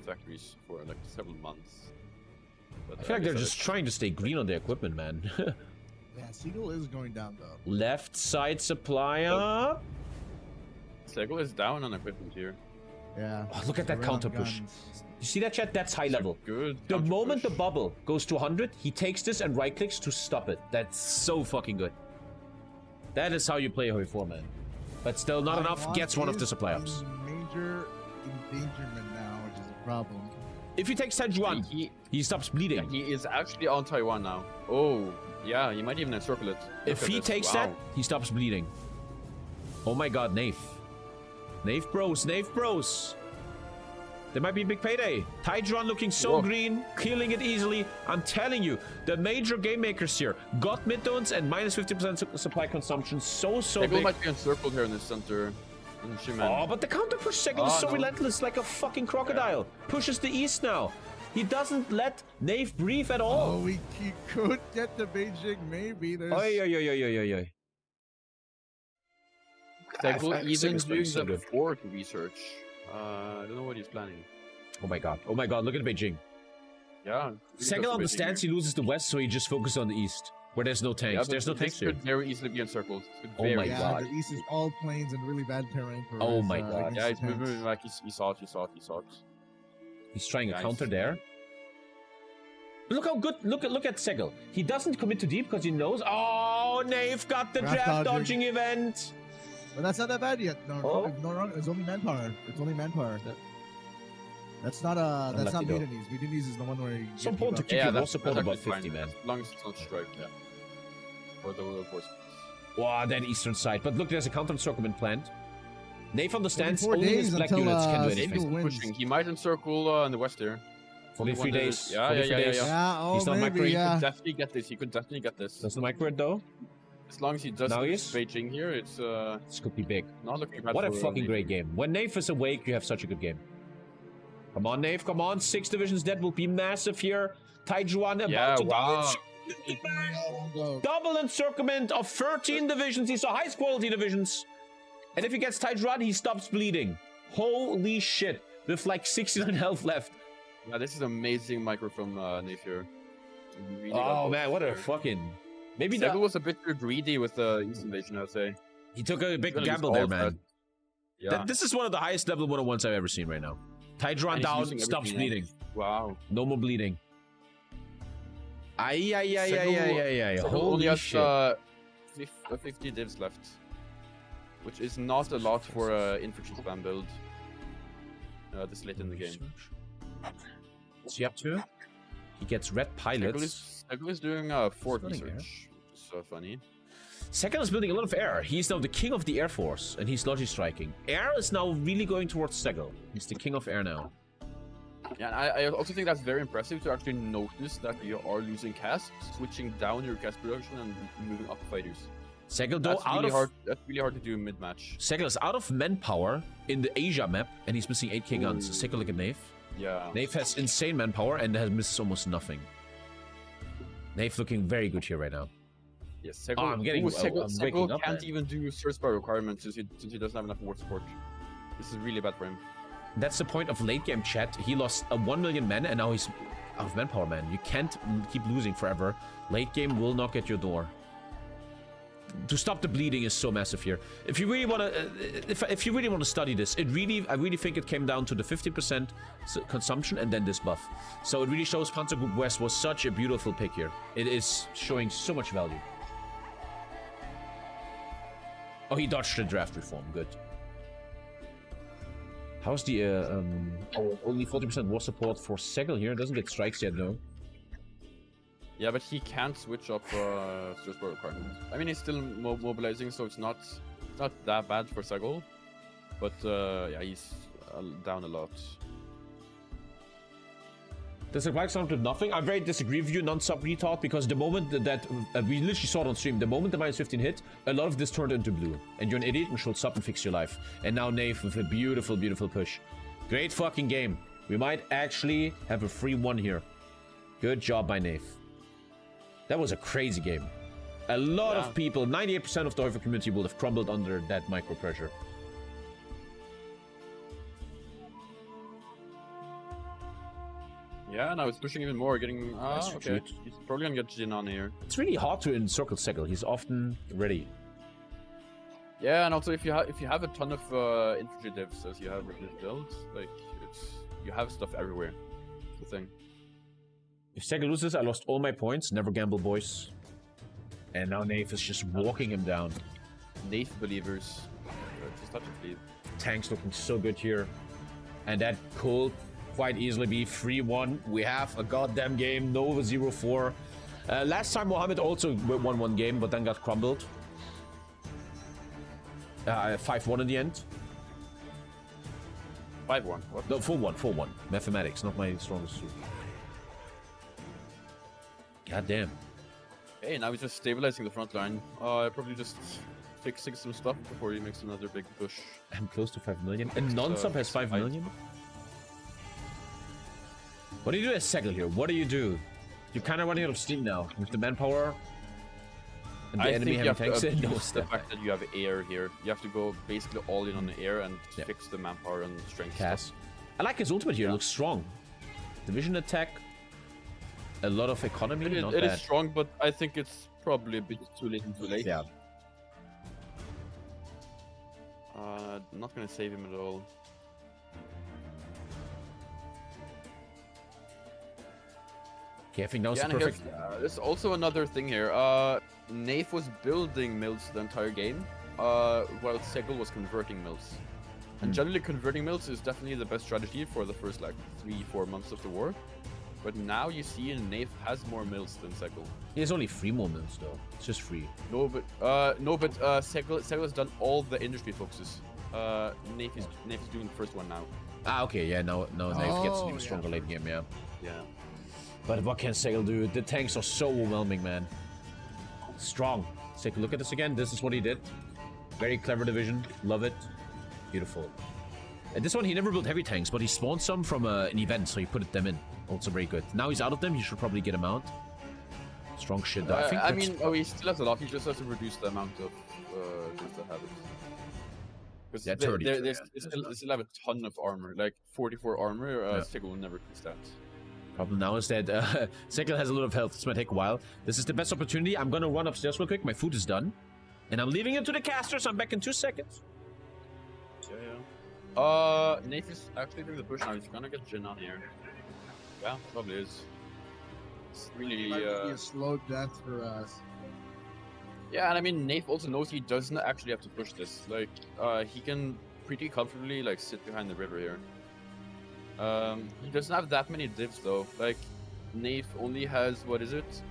factories for like several months. But, I feel like they're just trying to stay green on their equipment, man. Yeah, SEGL is going down though. Left side supply up. SEGL is down on equipment here. Yeah. Oh, look at that counter push. You see that, chat? That's high level. Good. The moment the bubble goes to 100, he takes this and right clicks to stop it. That's so fucking good. That is how you play HOI4, man. But still, not enough. Gets one of the supply ups. Major endangerment now, which is a problem. If he takes Taiwan, he stops bleeding. Yeah, he is actually on Taiwan now. Oh, yeah, he might even encircle it. If he takes that, he stops bleeding. Oh my god, NAYF. NAYF bros, NAYF bros. There might be a big payday. Taiwan looking so green, killing it easily. I'm telling you, the major game makers here got mid-tones and minus 50% supply consumption. So SEGL big. might be encircled here in the center. Oh, but the counter push SEGL is so relentless, like a fucking crocodile. Pushes the east now. He doesn't let NAYF breathe at all. Oh, he could get to Beijing, maybe. There's... Oi. SEGL even doing the fort research. I don't know what he's planning. Oh my god, look at Beijing. Yeah. SEGL understands he loses the west, so he just focuses on the east, where there's no tanks. Yeah, there's no tanks here. Could very easily be encircled. Oh my god. The east is all plains and really bad terrain for Oh my god. Yeah, he's moving like he saw it. He's trying a counter there. Look how good, look at SEGL. He doesn't commit too deep because he knows, oh, NAYF got the draft dodging event. But that's not that bad yet. No, it's only manpower. It's only manpower. That's not Maidenese. Maidenese is the one where you so important to keep your wall support above 50, man. As long as it's not strike, yeah. Or the force. Wow, that eastern side. But look, there's a counter encirclement planned. NAYF understands 44 only his black units can do anything. Pushing. He might encircle in the west here. 43 days. Yeah. Yeah, he's not maybe, He could definitely get this. He could definitely get this. Doesn't micro it though. As long as he doesn't Beijing here, it's this could be big. Not looking bad. What a fucking great game. When NAYF is awake, you have such a good game. Come on, NAYF, come on. 6 divisions dead will be massive here. Taijuan about to double encirclement of 13 divisions. These are high quality divisions. And if he gets Tydron, he stops bleeding. Holy shit. With like 69 health left. Yeah, this is amazing micro from NAYF here. Really Oh man, what a fucking... Maybe SEGL was a bit too greedy with the East Invasion, I'd say. He took a big gamble there, man. Yeah. This is one of the highest level 101s I've ever seen right now. Tydron down, stops bleeding. Wow. No more bleeding. Ay. Holy shit. 50 divs left. Which is not a lot for infantry spam build. This late in the game. What's he up to? He gets red pilots. SEGL is doing fort research. Which is so funny. SEGL is building a lot of air. He's now the king of the Air Force, and he's logi striking. Air is now really going towards SEGL. He's the king of air now. Yeah, and I also think that's very impressive to actually notice that you are losing cast, switching down your cast production and moving up fighters. SEGL though that's really hard to do mid-match. SEGL is out of manpower in the Asia map, and he's missing 8k guns. So take a look at NAYF. Yeah. NAYF has insane manpower and has missed almost nothing. NAYF looking very good here right now. Yes, SEGL, I'm waking up, can't even do search bar requirements since he doesn't have enough ward support. This is really bad for him. That's the point of late game chat. He lost 1 million men and now he's out of manpower, man. You can't keep losing forever. Late game will knock at your door. To stop the bleeding is so massive here. If you really want to, if you really want to study this, I really think it came down to the 50% consumption and then this buff. So it really shows Panzer Group West was such a beautiful pick here. It is showing so much value. Oh, he dodged the draft reform. Good. How's the only 40% war support for SEGL here? Doesn't get strikes yet though. Yeah, but he can't switch up search bar requirements. I mean, he's still mobilizing, so it's not that bad for SEGL. But yeah, he's down a lot. The supply sound did nothing. I very disagree with you, non-sub retard, because the moment that we literally saw it on stream, the moment the -15 hit, a lot of this turned into blue. And you're an idiot and should sub and fix your life. And now NAYF with a beautiful, beautiful push. Great fucking game. We might actually have a 3-1 here. Good job by NAYF. That was a crazy game. A lot of people, 98% of the HOI4 community will have crumbled under that micro pressure. Yeah, now it's pushing even more, getting... okay. He's probably gonna get Jin on here. It's really hard to encircle SEGL. He's often ready. Yeah, and also if you have a ton of infantry divs as you have with this build, like you have stuff everywhere. That's the thing. If SEGL loses, I lost all my points. Never gamble, boys. And now NAYF is just walking him down. NAYF believers. Just touch it, please. Tank's looking so good here. And that could quite easily be 3-1. We have a goddamn game. Nova 0-4. Last time Mohammed also won one game, but then got crumbled. 5-1 in the end. 5-1. What? No, 4-1. 4-1. Mathematics, not my strongest suit. God damn. Hey, now he's just stabilizing the front line. Probably just fixing some stuff before he makes another big push. I'm close to 5 million. And non-sub has 5 million? What do you do as SEGL here? What do you do? You're kind of running out of steam now. With the manpower and the enemy having tanks in. No, the fact that you have air here. You have to go basically all in on the air and fix the manpower and strength stuff. I like his ultimate here. It looks strong. Division attack. A lot of economy. It is strong, but I think it's probably a bit too little too late. Yeah. Not gonna save him at all. Okay, I think that was the perfect. There's also another thing here. NAYF was building mills the entire game, while SEGL was converting mills. And generally, converting mills is definitely the best strategy for the first like 3-4 months of the war. But now you see NAYF has more mills than SEGL. He has only 3 more mills though. It's just 3. No, but SEGL has done all the industry focuses. NAYF is doing the first one now. Ah, okay, yeah. Now NAYF gets an even stronger late game, yeah. Yeah. But what can SEGL do? The tanks are so overwhelming, man. Strong. Let's take a look at this again. This is what he did. Very clever division. Love it. Beautiful. And this one, he never built heavy tanks, but he spawned some from an event, so he put them in. Also very good. Now he's out of them. He should probably get them out. Strong shit, though. I mean, he still has a lot. He just has to reduce the amount of things that have it. Because Yeah, 32, they still have a ton of armor, like 44 armor. SEGL will never use that. Problem now is that SEGL has a lot of health. This might take a while. This is the best opportunity. I'm gonna run upstairs real quick. My food is done. And I'm leaving it to the casters. I'm back in 2 seconds. Yeah. NAYF is actually doing the push now. He's gonna get Jin on here. Yeah, probably is. It's really Might be a slow death for us. Yeah, and I mean NAYF also knows he doesn't actually have to push this. Like, he can pretty comfortably like sit behind the river here. He doesn't have that many divs though. Like, NAYF only has, what is it?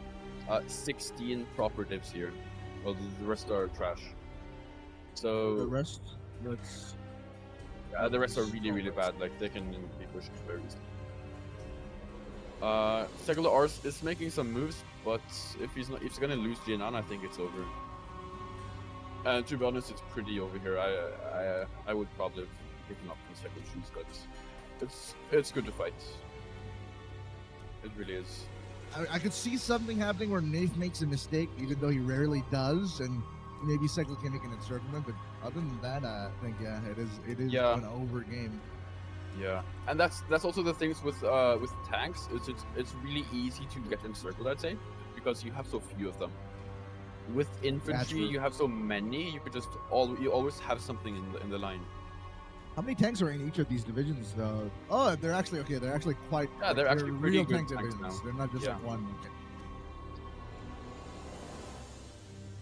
16 proper divs here. Well, the rest are trash. So The rest, let's. the rest are really bad. Like, they can be pushed very easily. SEGL Ars is making some moves, but if he's gonna lose Jinan, I think it's over. And to be honest, it's pretty over here. I would probably have picked up from SEGL shoes, but it's good to fight. It really is. I could see something happening where NAYF makes a mistake, even though he rarely does, and maybe SEGL can make an encirclement. But other than that, I think it is an over game. Yeah, and that's also the things with tanks. It's really easy to get encircled, I'd say, because you have so few of them. With infantry, you have so many. You could just you always have something in the line. How many tanks are in each of these divisions, though? Oh, they're actually okay. They're actually quite. Yeah, they're actually pretty real good tank tanks divisions. now. They're not just Yeah. like one.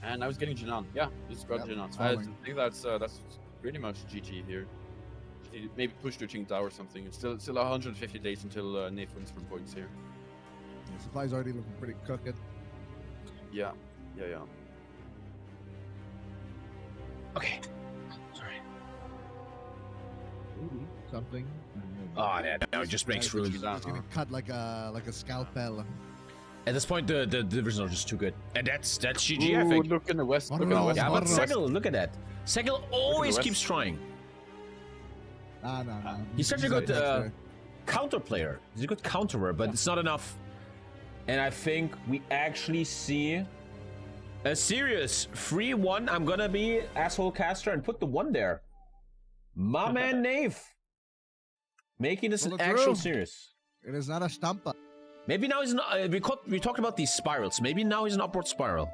And I was getting Jinan. Yeah, just got Jinan. I think that's pretty much GG here. Maybe push to Qingdao or something. It's still 150 days until NAYF wins from points here. The supply's already looking pretty cooked. Yeah. Okay. Sorry. Something. Oh, yeah, no, it just breaks through. It's gonna cut like a scalpel. At this point, the divisions are just too good. And that's GG, I Ooh, think. look in the west. Look in the no. west. Yeah, but Look at SEGL, look at that. SEGL always west. keeps trying. No. He's such a good counter player. He's a good counterer, but it's not enough. And I think we actually see a serious 3-1. I'm gonna be asshole caster and put the 1 there. My man NAYF making this an actual serious. It is not a stampa. Maybe now he's not. We talked about these spirals. Maybe now he's an upward spiral.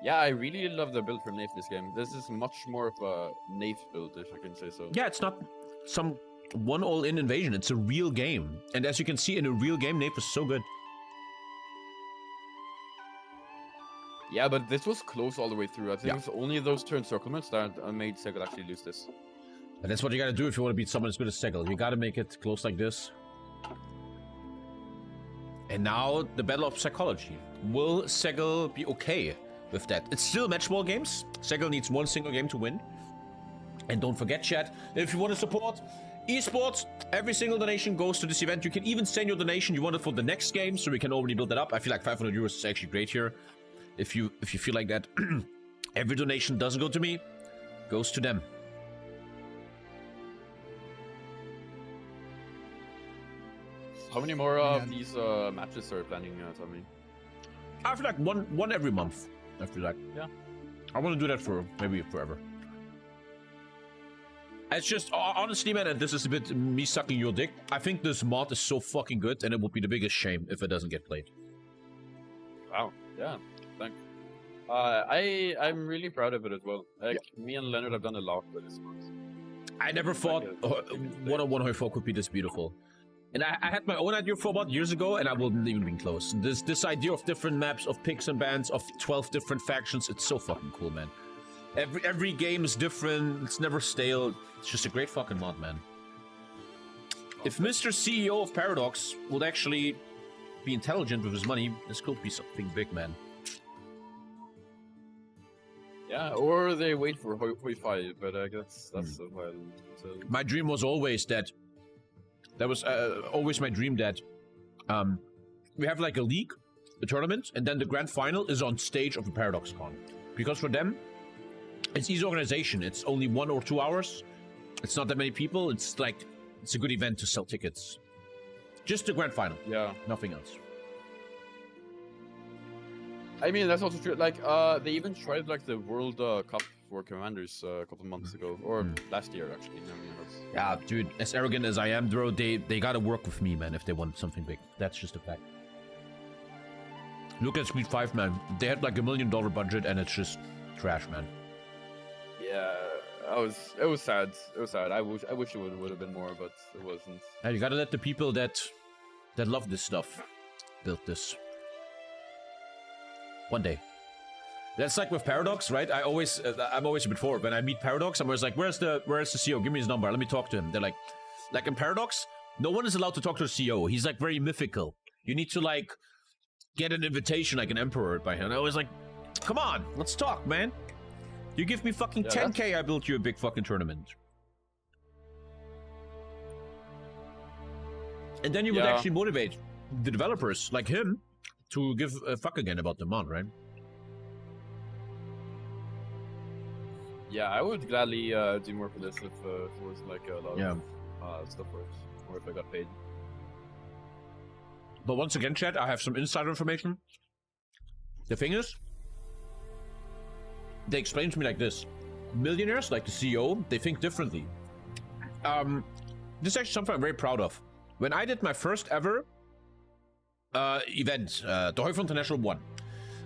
Yeah, I really love the build from NAYF this game. This is much more of a NAYF build, if I can say so. Yeah, it's not some one all-in invasion. It's a real game. And as you can see, in a real game, NAYF is so good. Yeah, but this was close all the way through. I think it's only those two encirclements that made SEGL actually lose this. And that's what you gotta do if you want to beat someone as good as SEGL. You gotta make it close like this. And now, the battle of psychology. Will SEGL be okay with that? It's still matchball games. SEGL needs 1 single game to win. And don't forget, chat, if you want to support esports, every single donation goes to this event. You can even send your donation you want it for the next game, so we can already build that up. I feel like 500 euros is actually great here. If you feel like that, every donation doesn't go to me, goes to them. How many more of these matches are you planning, Tommy? I feel like one every month. I feel like. Yeah. I want to do that for maybe forever. It's just, honestly, man, and this is a bit me sucking your dick. I think this mod is so fucking good, and it would be the biggest shame if it doesn't get played. Wow. Yeah. Thanks. I'm really proud of it as well. Like, me and Leonard have done a lot with this mod. I never thought 101 HOI4 could be this beautiful. And I had my own idea for about years ago, and I wouldn't even be close. This idea of different maps, of picks and bans, of 12 different factions, it's so fucking cool, man. Every game is different, it's never stale. It's just a great fucking mod, man. If Mr. CEO of Paradox would actually be intelligent with his money, this could be something big, man. Yeah, or they wait for HOI5, but I guess that's a while. So... My dream was always that. That was always my dream that we have like a league, a tournament, and then the grand final is on stage of a Paradox Con. Because for them, it's easy organization. It's only 1 or 2 hours. It's not that many people. It's like, it's a good event to sell tickets. Just the grand final. Yeah. Nothing else. I mean, that's also true. Like, they even tried like the World Cup HOI4 Commanders a couple months ago, or last year actually. Yeah, dude, as arrogant as I am, bro, they gotta work with me, man, if they want something big. That's just a fact. Look at Speed 5, man. They had like $1 million budget, and it's just trash, man. Yeah, it was sad. It was sad. I wish it would have been more, but it wasn't. And you gotta let the people that love this stuff build this. One day. That's like with Paradox, right? I'm always a bit forward. When I meet Paradox, I'm always like, where's the CEO? Give me his number. Let me talk to him. They're like in Paradox, no one is allowed to talk to the CEO. He's like very mythical. You need to like get an invitation like an emperor by him. And I was like, come on, let's talk, man. You give me fucking 10K, I built you a big fucking tournament. And then you would actually motivate the developers like him to give a fuck again about the mod, right? Yeah, I would gladly do more for this if it was like a lot of stuff for it, or if I got paid. But once again, chat, I have some insider information. The thing is, they explained to me like this. Millionaires, like the CEO, they think differently. This is actually something I'm very proud of. When I did my first ever event, the HOI4 International 1,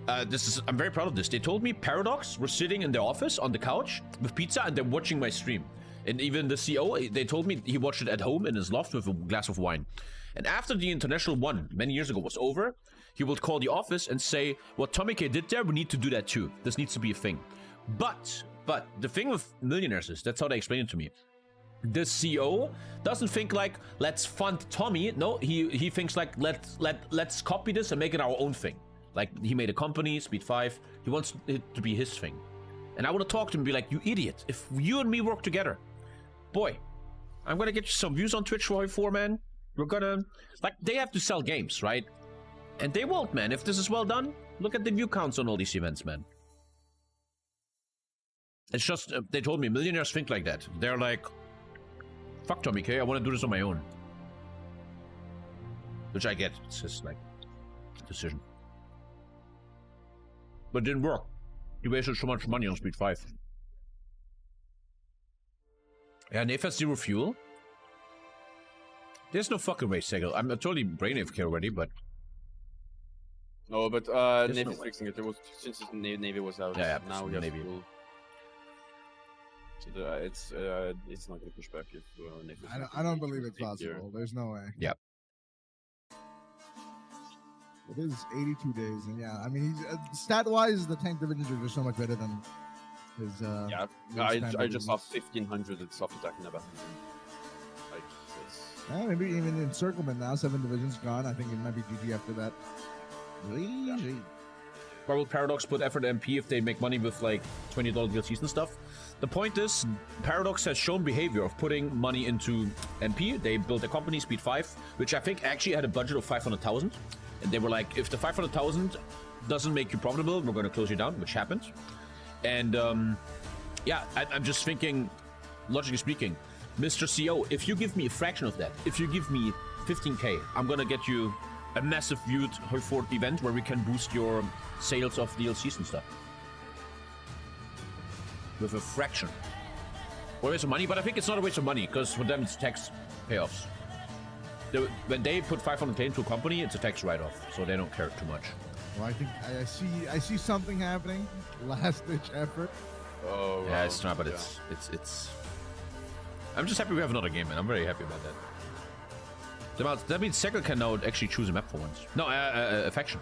I'm very proud of this. They told me Paradox were sitting in their office on the couch with pizza and they're watching my stream. And even the CEO, they told me he watched it at home in his loft with a glass of wine. And after the International 1, many years ago, was over, he would call the office and say, what TommyKay did there, we need to do that too. This needs to be a thing. But the thing with millionaires is, that's how they explain it to me. The CEO doesn't think like, let's fund Tommy. No, he thinks like, let's copy this and make it our own thing. Like, he made a company, Speed 5. He wants it to be his thing. And I want to talk to him and be like, you idiot. If you and me work together, boy, I'm going to get you some views on Twitch for HOI4, man. We're going to... Like, they have to sell games, right? And they won't, man. If this is well done, look at the view counts on all these events, man. It's just, they told me millionaires think like that. They're like, fuck TommyKay, I want to do this on my own. Which I get. It's just like a decision. But it didn't work. You wasted so much money on Speed 5. Yeah, NAYF has 0 fuel. There's no fucking way, SEGL. I'm totally brain AFK already, but... No, but NAYF is fixing it. It was since his Navy was out. Yeah, now we have Navy. fuel. So it's not going to push back if NAYF is I don't believe it's possible. There's no way. Yep. It is 82 days, and yeah, I mean, he's stat-wise, the tank divisions are just so much better than his. Yeah, I just saw 1500 at soft attack in that battle. Like, yeah, maybe even encirclement now, 7 divisions gone. I think it might be GG after that. GG. Why will Paradox put effort at MP if they make money with like $20 DLCs and stuff? The point is, Paradox has shown behavior of putting money into MP. They built a company, Speed 5, which I think actually had a budget of 500,000. And they were like, if the 500,000 doesn't make you profitable, we're going to close you down, which happened. And yeah, I'm just thinking, logically speaking, Mr. CEO, if you give me a fraction of that, if you give me 15K, I'm going to get you a massive viewed HOI4 event where we can boost your sales of DLCs and stuff. With a fraction. Or a waste of money, but I think it's not a waste of money, because for them it's tax payoffs. When they put 500K into a company, it's a tax write-off, so they don't care too much. Well, I think I see something happening. Last-ditch effort. Oh, wow. Yeah, it's not, but it's. I'm just happy we have another game, man. I'm very happy about that. That means SEGL can now actually choose a map for once. No, a faction.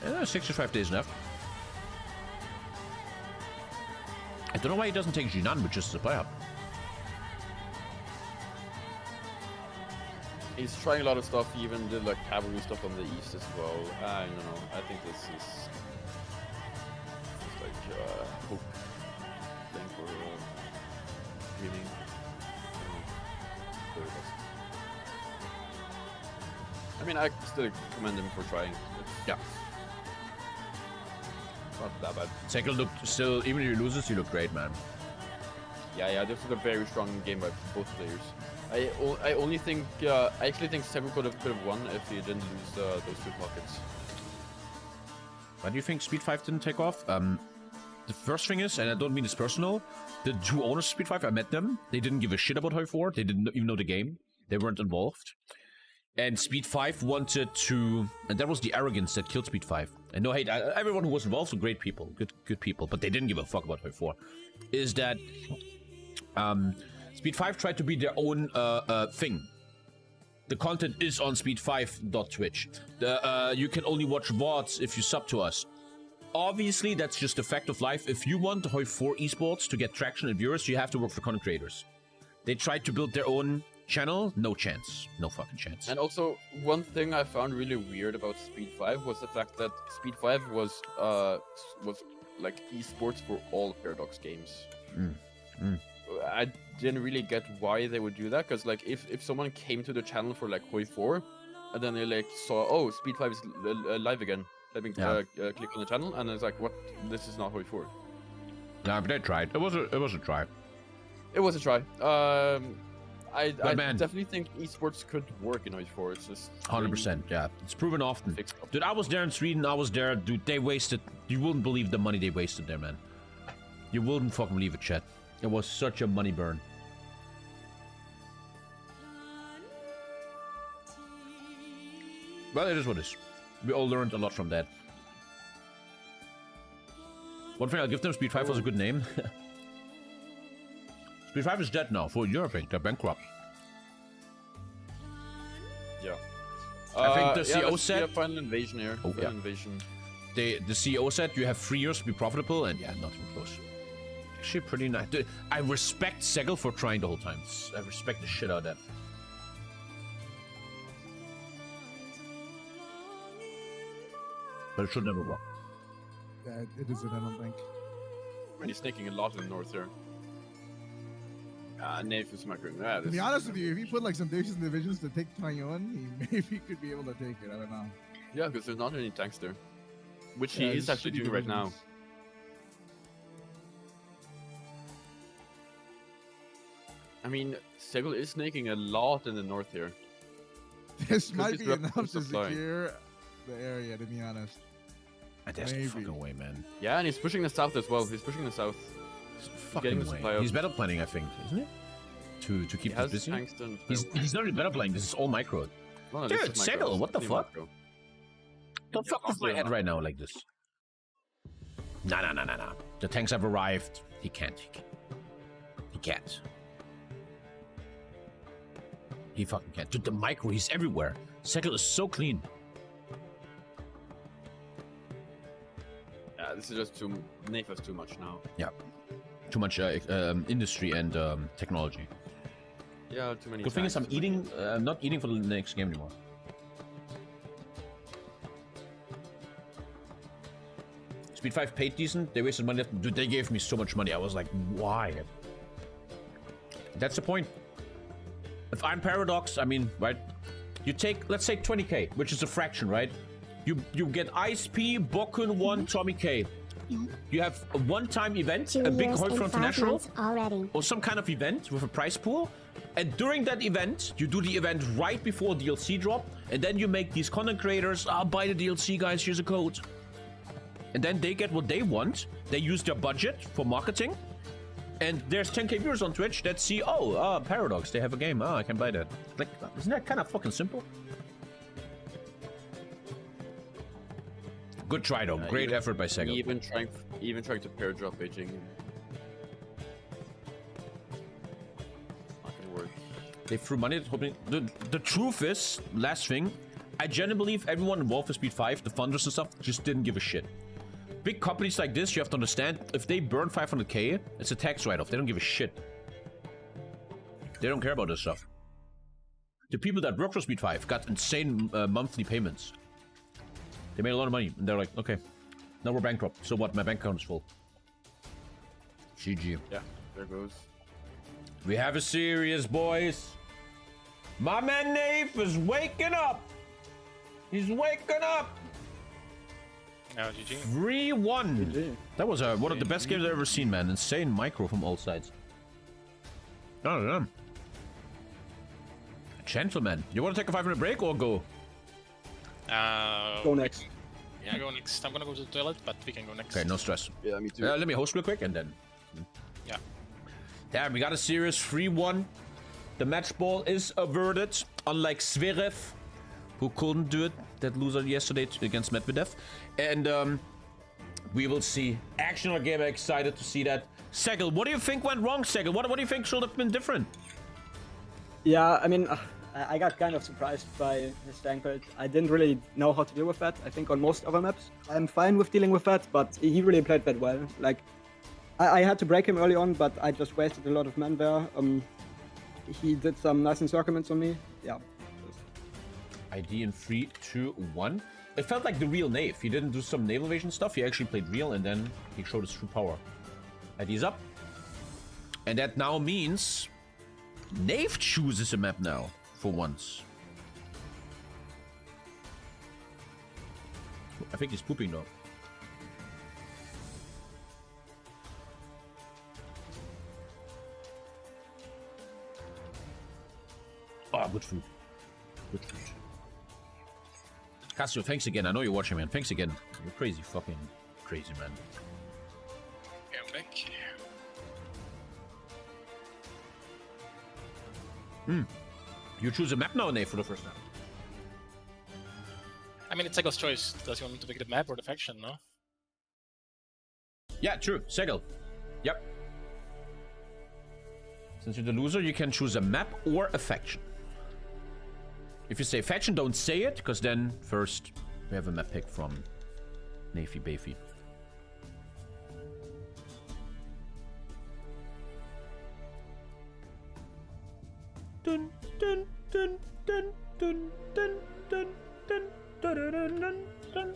Yeah, 65 days left. I don't know why he doesn't take Jinan, which is the supply hub. He's trying a lot of stuff. He even did like cavalry stuff on the east as well. I don't know. I think this is just like hope thing for dreaming. I mean, I still commend him for trying. Yeah. Not that bad. SEGL looked still, even if he loses, he looked great, man. Yeah, this was a very strong game by both players. I only think I actually think SEGL could have won if he didn't lose those 2 pockets. Why do you think Speed 5 didn't take off? The first thing is, and I don't mean this personal, the 2 owners of Speed 5, I met them. They didn't give a shit about HOI4. They didn't even know the game. They weren't involved. And Speed 5 wanted to... And that was the arrogance that killed Speed 5. And no hate, everyone who was involved were great people, good people, but they didn't give a fuck about HOI4. Is that... Speed 5 tried to be their own thing. The content is on speed5.twitch. You can only watch VODs if you sub to us. Obviously, that's just a fact of life. If you want HOI4 esports to get traction and viewers, you have to work for content creators. They tried to build their own channel, no chance. No fucking chance. And also, one thing I found really weird about Speed 5 was the fact that Speed 5 was like esports for all Paradox games. I didn't really get why they would do that, because like if someone came to the channel for like HOI4, and then they like saw, oh, Speed 5 is live again, let me click on the channel, and it's like, what? This is not HOI4. Nah, but they tried. It was a try. It was a try. I definitely think esports could work in HOI4. It's just 100%. Yeah, it's proven often. Dude, I was there in Sweden. I was there. Dude, they wasted. You wouldn't believe the money they wasted there, man. You wouldn't fucking believe it, chat. It was such a money burn. Well, it is what it is. We all learned a lot from that. One thing I'll give them, Speed 5 was a good name. Speed 5 is dead now for Europe. They're bankrupt. Yeah. I think the CEO said... Final invasion here. Oh, final invasion. The CEO said you have 3 years to be profitable, and yeah, not even close. Actually pretty nice. Dude, I respect SEGL for trying the whole time. I respect the shit out of that. But it should never work. Yeah, it isn't, I don't think. He's taking a lot in the north here. NAYF is micro. Yeah, to be honest with you, if he put like some divisions to take Taiwan, he maybe could be able to take it. I don't know. Yeah, because there's not any tanks there. Which he is actually doing right now. I mean, SEGL is snaking a lot in the north here. This might be enough to secure the area, to be honest. That's the fucking way, man. Yeah, and he's pushing the south as well. He's pushing the south. Fucking way. He's battle planning, I think, isn't it? To keep this busy. He's not really battle planning. This is all micro. No, dude, SEGL, what the fuck? Micro. Don't fuck with my head right now like this. Nah. The tanks have arrived. He can't. He can't. He fucking can't. Dude, the micro, he's everywhere. SEGL is so clean. Yeah, this is just too... NAYF has too much now. Yeah. Too much industry and technology. Yeah, too many. Good thing is I'm eating, not eating for the next game anymore. Speed 5 paid decent. They wasted money. Dude, they gave me so much money. I was like, why? That's the point. If I'm Paradox, I mean, right? You take, let's say 20k, which is a fraction, right? You get ISP, Bokun 1, TommyKay. You have a one-time event, a big HOI4 International, or some kind of event with a prize pool. And during that event, you do the event right before DLC drop, and then you make these content creators, buy the DLC, guys, here's a code. And then they get what they want. They use their budget for marketing. And there's 10k viewers on Twitch that see, Paradox, they have a game. I can buy that. Like, isn't that kind of fucking simple? Good try, though. Great effort by SEGL. Even trying to pair drop Beijing. Not gonna work. They threw money at hoping. The truth is, last thing, I genuinely believe everyone involved with Speed 5, the funders and stuff, just didn't give a shit. Big companies like this, you have to understand, if they burn 500k, it's a tax write-off. They don't give a shit. They don't care about this stuff. The people that work for Speed 5 got insane monthly payments. They made a lot of money, and they're like, okay, now we're bankrupt. So what? My bank account is full. GG. Yeah, there goes. We have a series, boys. My man NAYF is waking up. He's waking up. Oh, GG. 3-1. That was one of the best games I've ever seen, man. Insane micro from all sides. I don't know. Gentlemen, you want to take a 5-minute break or go? Go next. Yeah, go next. I'm gonna go to the toilet, but we can go next. Okay, no stress. Yeah, me too. Let me host real quick and then. Yeah. Damn, we got a serious 3-1. The match ball is averted, unlike Zverev, who couldn't do it. That loser yesterday against Medvedev. And we will see action on game. I'm excited to see that. SEGL, what do you think went wrong, SEGL? What do you think should have been different? Yeah, I mean, I got kind of surprised by his tank build. I didn't really know how to deal with that. I think on most other maps, I'm fine with dealing with that, but he really played that well. Like, I had to break him early on, but I just wasted a lot of men there. He did some nice encirclements on me. Yeah. ID in 3, 2, 1. It felt like the real NAYF. He didn't do some naval evasion stuff. He actually played real, and then he showed his true power. ID's up. And that now means NAYF chooses a map now, for once. I think he's pooping though. Ah, good food. Good food. Casio, thanks again. I know you're watching, man. Thanks again. You're crazy, fucking crazy, man. Okay, I'm back. You choose a map now, Nate, for the first time. I mean, it's SEGL's choice. Does he want to pick the map or the faction, no? Yeah, true. SEGL. Yep. Since you're the loser, you can choose a map or a faction. If you say faction, don't say it, because then first we have a map pick from Navy Bayfi. Dun dun dun dun dun dun dun dun dun dun dun dun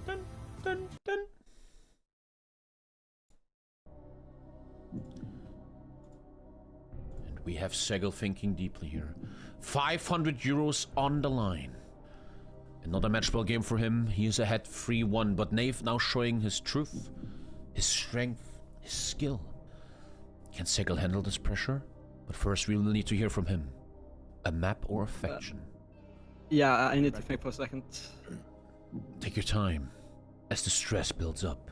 dun dun dun. And we have SEGL thinking deeply here. 500 euros on the line. Another match ball game for him. He is ahead 3-1, but NAYF now showing his truth, his strength, his skill. Can SEGL handle this pressure? But first we will need to hear from him. A map or a faction? Yeah, I need to think for a second. Take your time, as the stress builds up.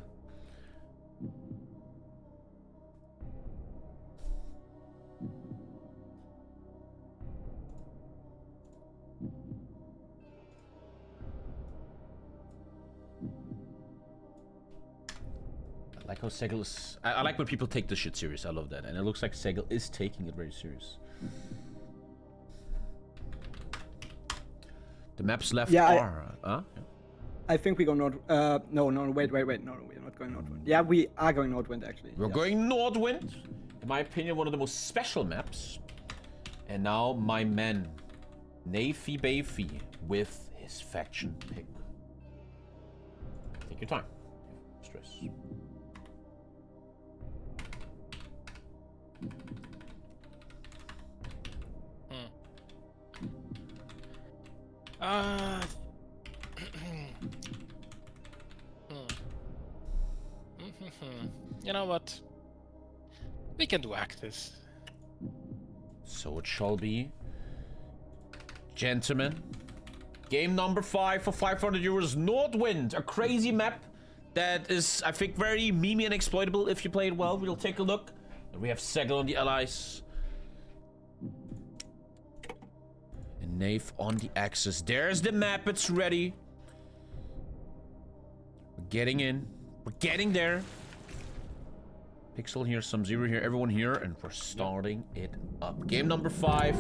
I like how SEGL is... I like when people take this shit serious. I love that. And it looks like SEGL is taking it very serious. The maps left are... Yeah. I think we go north... no, wait. No, we're not going northwind. Yeah, we are going northwind, actually. We're going Northwind. In my opinion, one of the most special maps. And now my man, Navy Bayfi, with his faction pick. Take your time. Stress. You know what? We can do Actis. So it shall be. Gentlemen. Game number 5 for 500 euros. Northwind. A crazy map that is, I think, very memey and exploitable if you play it well. We'll take a look. And we have SEGL on the allies. And NAYF on the axis. There's the map. It's ready. We're getting in. We're getting there. Pixel here, some Zero here, everyone here, and we're starting it up. Game number 5.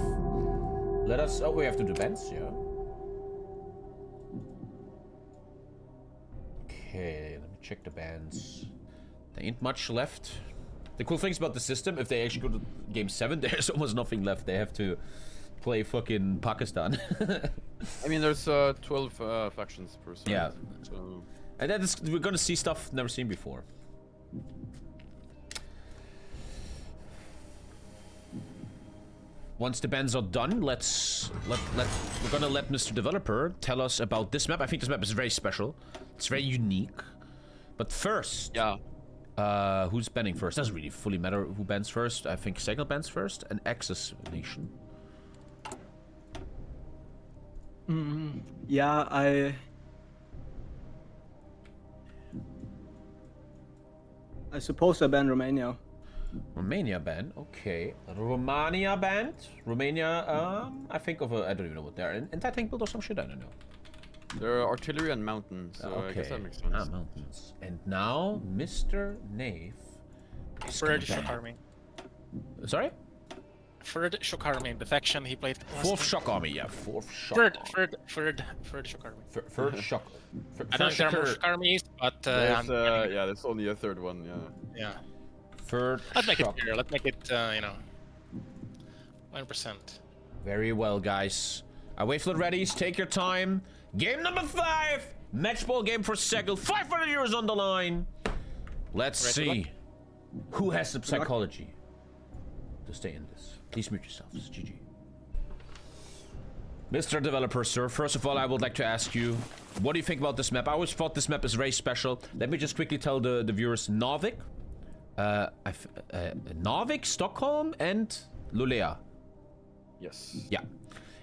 Let us... Oh, we have to do bans, yeah. Okay, let me check the bans. There ain't much left. The cool things about the system, if they actually go to game 7, there's almost nothing left. They have to play fucking Pakistan. I mean, there's 12 factions per se. Yeah. So... And then we're gonna see stuff never seen before. Once the bans are done, we're gonna let Mr. Developer tell us about this map. I think this map is very special. It's very unique. But first, yeah, Who's banning first? Doesn't really fully matter who bans first. I think SEGL bans first and Escalation. Yeah, I suppose I ban Romania. Romania ban, okay. Romania banned. Romania, I think of a, I don't even know what they're. Anti-tank build or some shit, I don't know. They're artillery and mountains, so okay. I guess that makes sense. Mountains. And now, Mr. NAYF. Third Shock Army. Sorry? Third Shock Army, the faction he played. Fourth Shock Army, yeah. Fourth Shock. Third Shock Army. Third Shock. I don't know if there are more Shock Armies, but yeah, there's only a third one, yeah. Yeah. Third Let's make Shock. it fair. Let's make it, you know, 100%. Very well, guys. Wait for the readies. Take your time. Game number 5. Match ball game for SEGL. 500 euros on the line. Let's see who has the psychology to stay in this. Please mute yourselves. GG. Mr. Developer, sir, first of all, I would like to ask you, what do you think about this map? I always thought this map is very special. Let me just quickly tell the viewers, Navich, Navich, Stockholm, and Lulea. Yes. Yeah.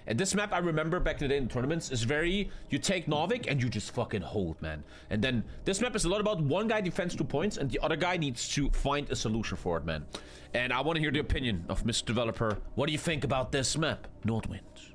And this map, I remember back in the day in tournaments, is very, you take Navich and you just fucking hold, man. And then this map is a lot about one guy defends 2 points and the other guy needs to find a solution for it, man. And I want to hear the opinion of Mr. Developer. What do you think about this map, Nordwind?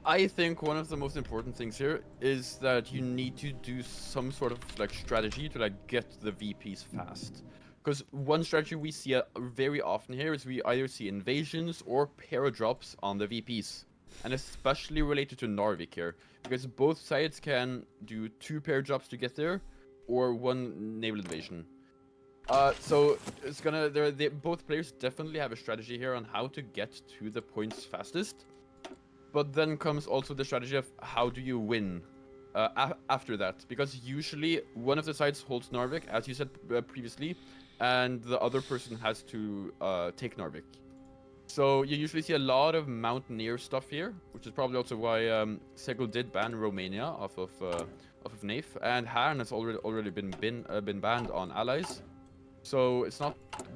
I think one of the most important things here is that you need to do some sort of like strategy to like get the VPs fast. Because one strategy we see very often here is we either see invasions or paradrops on the VPs. And especially related to Narvik here. Because both sides can do 2 paradrops to get there, or 1 naval invasion. So it's gonna, both players definitely have a strategy here on how to get to the points fastest. But then comes also the strategy of how do you win after that. Because usually one of the sides holds Narvik, as you said previously, and the other person has to take Narvik. So you usually see a lot of mountaineer stuff here, which is probably also why SEGL did ban Romania off of NAYF, and Harn has already been banned on allies. So it's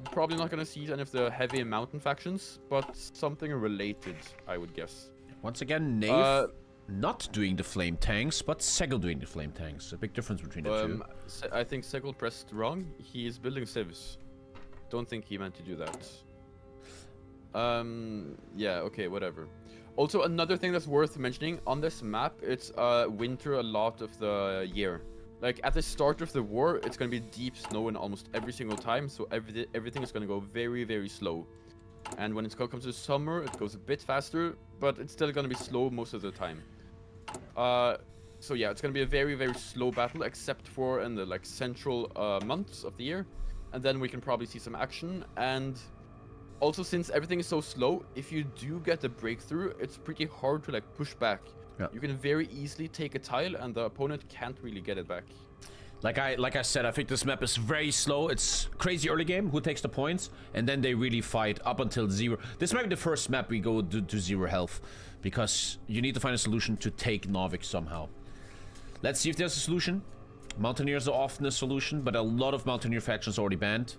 probably not going to see any of the heavy mountain factions, but something related, I would guess. Once again, NAYF not doing the flame tanks, but SEGL doing the flame tanks. A big difference between the two. I think SEGL pressed wrong. He is building civs. Don't think he meant to do that. Yeah, okay, whatever. Also, another thing that's worth mentioning, on this map, it's winter a lot of the year. Like, at the start of the war, it's going to be deep snow in almost every single time, so everything is going to go very, very slow. And when it comes to summer, it goes a bit faster, but it's still going to be slow most of the time. So yeah, it's going to be a very, very slow battle, except for in the like central months of the year. And then we can probably see some action. And also, since everything is so slow, if you do get a breakthrough, it's pretty hard to like push back. Yeah. You can very easily take a tile and the opponent can't really get it back. Like I said, I think this map is very slow. It's crazy early game, who takes the points, and then they really fight up until 0. This might be the first map we go to 0 health, because you need to find a solution to take Navik somehow. Let's see if there's a solution. Mountaineers are often a solution, but a lot of Mountaineer factions already banned.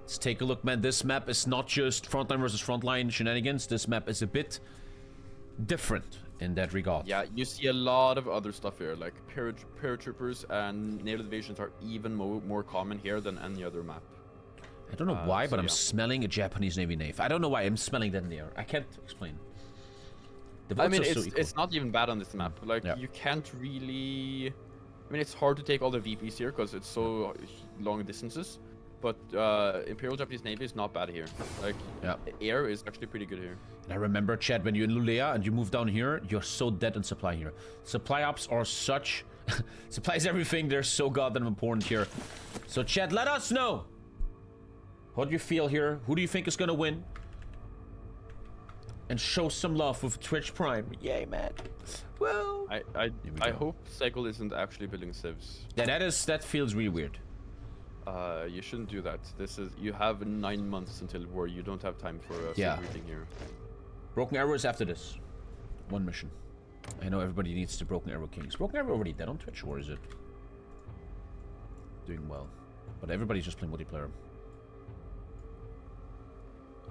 Let's take a look, man. This map is not just frontline versus frontline shenanigans. This map is a bit different in that regard. Yeah, you see a lot of other stuff here, like paratroopers and naval invasions are even more common here than any other map. I don't know why, but I'm smelling a Japanese Navy NAYF. I don't know why I'm smelling that in the air. I can't explain. I mean, it's not even bad on this map. Like, you can't really... I mean, it's hard to take all the VPs here because it's so long distances. But Imperial Japanese Navy is not bad here. Like, air is actually pretty good here. And I remember, Chad, when you're in Lulea and you move down here, you're so dead in supply here. Supply ops are such... supply is everything. They're so goddamn important here. So, Chad, let us know. What do you feel here? Who do you think is going to win? And show some love with Twitch Prime. Yay, man. Well... I hope SEGL isn't actually building civs. Yeah, that feels really weird. You shouldn't do that. You have 9 months until war. You don't have time for everything here. Broken Arrow is after this. 1 mission. I know everybody needs the Broken Arrow Kings. Broken Arrow already dead on Twitch, or is it doing well? But everybody's just playing multiplayer.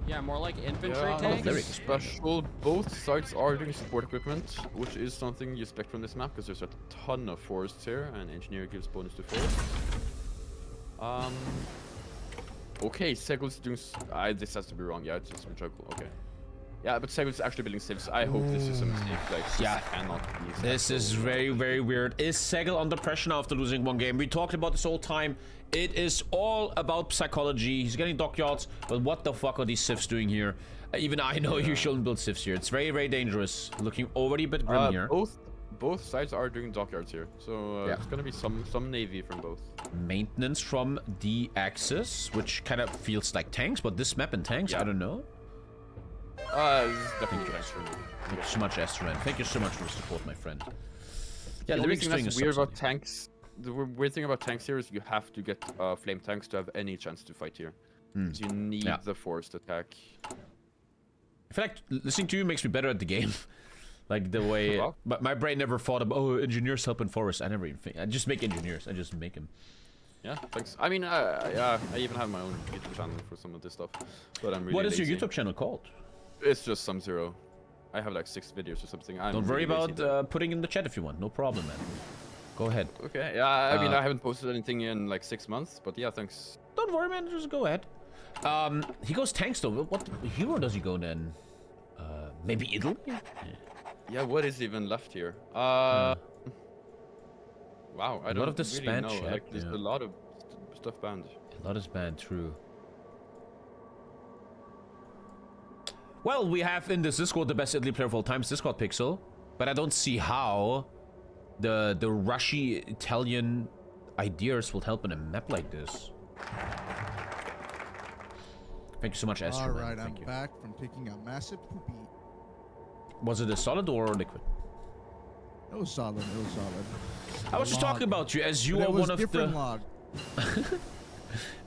Yeah, more like infantry Yeah, tanks. very special. Both sides are doing support equipment, which is something you expect from this map because there's a ton of forests here, and engineer gives bonus to forests. Okay, SEGL's doing. This has to be wrong. Yeah, it's just a juggle. Okay. Yeah, but SEGL's actually building civs. I hope this is a mistake. Like, Yeah. cannot be This is very, very weird. Is SEGL under pressure after losing one game? We talked about this all time. It is all about psychology. He's getting dockyards, but what the fuck are these civs doing here? Even I know you shouldn't build civs here. It's very, very dangerous. Looking already a bit grim here. Both sides are doing dockyards here, so it's gonna be some navy from both. Maintenance from the Axis, which kind of feels like tanks, but this map in tanks, I don't know. This is definitely Astronaut. Thank you so much, Astronaut. Thank you so much for the support, my friend. Yeah, the only thing string that's is weird subsidy. about tanks. The weird thing about tanks here is you have to get flame tanks to have any chance to fight here. So you need the forced attack. I feel like listening to you makes me better at the game. Like the way, Well. but my brain never thought about, oh, engineers help in forest. I never even think. I just make engineers. I just make them. Yeah, thanks. I mean, yeah, I even have my own YouTube channel for some of this stuff, but I'm really What is lazy. your YouTube channel called? It's just some zero. I have like 6 videos or something. Don't worry about putting in the chat if you want. No problem, man. Go ahead. Okay, yeah, I mean, I haven't posted anything in like 6 months, but yeah, thanks. Don't worry, man. Just go ahead. He goes tanks though. What hero does he go then? Maybe Italy? Yeah, what is even left here? Wow, I don't lot of the really span know. chat, Like, there's a lot of stuff banned. A lot is banned, true. Well, we have in this Discord the best Italy player of all time, Discord Pixel, but I don't see how the Russian Italian ideas will help in a map like this. Thank you so much, Astro. All right, I'm Thank you. back from taking a massive poopy. Was it a solid or liquid? It was solid. It was solid. I was just Log. talking about you, as you But are it was one of different the log.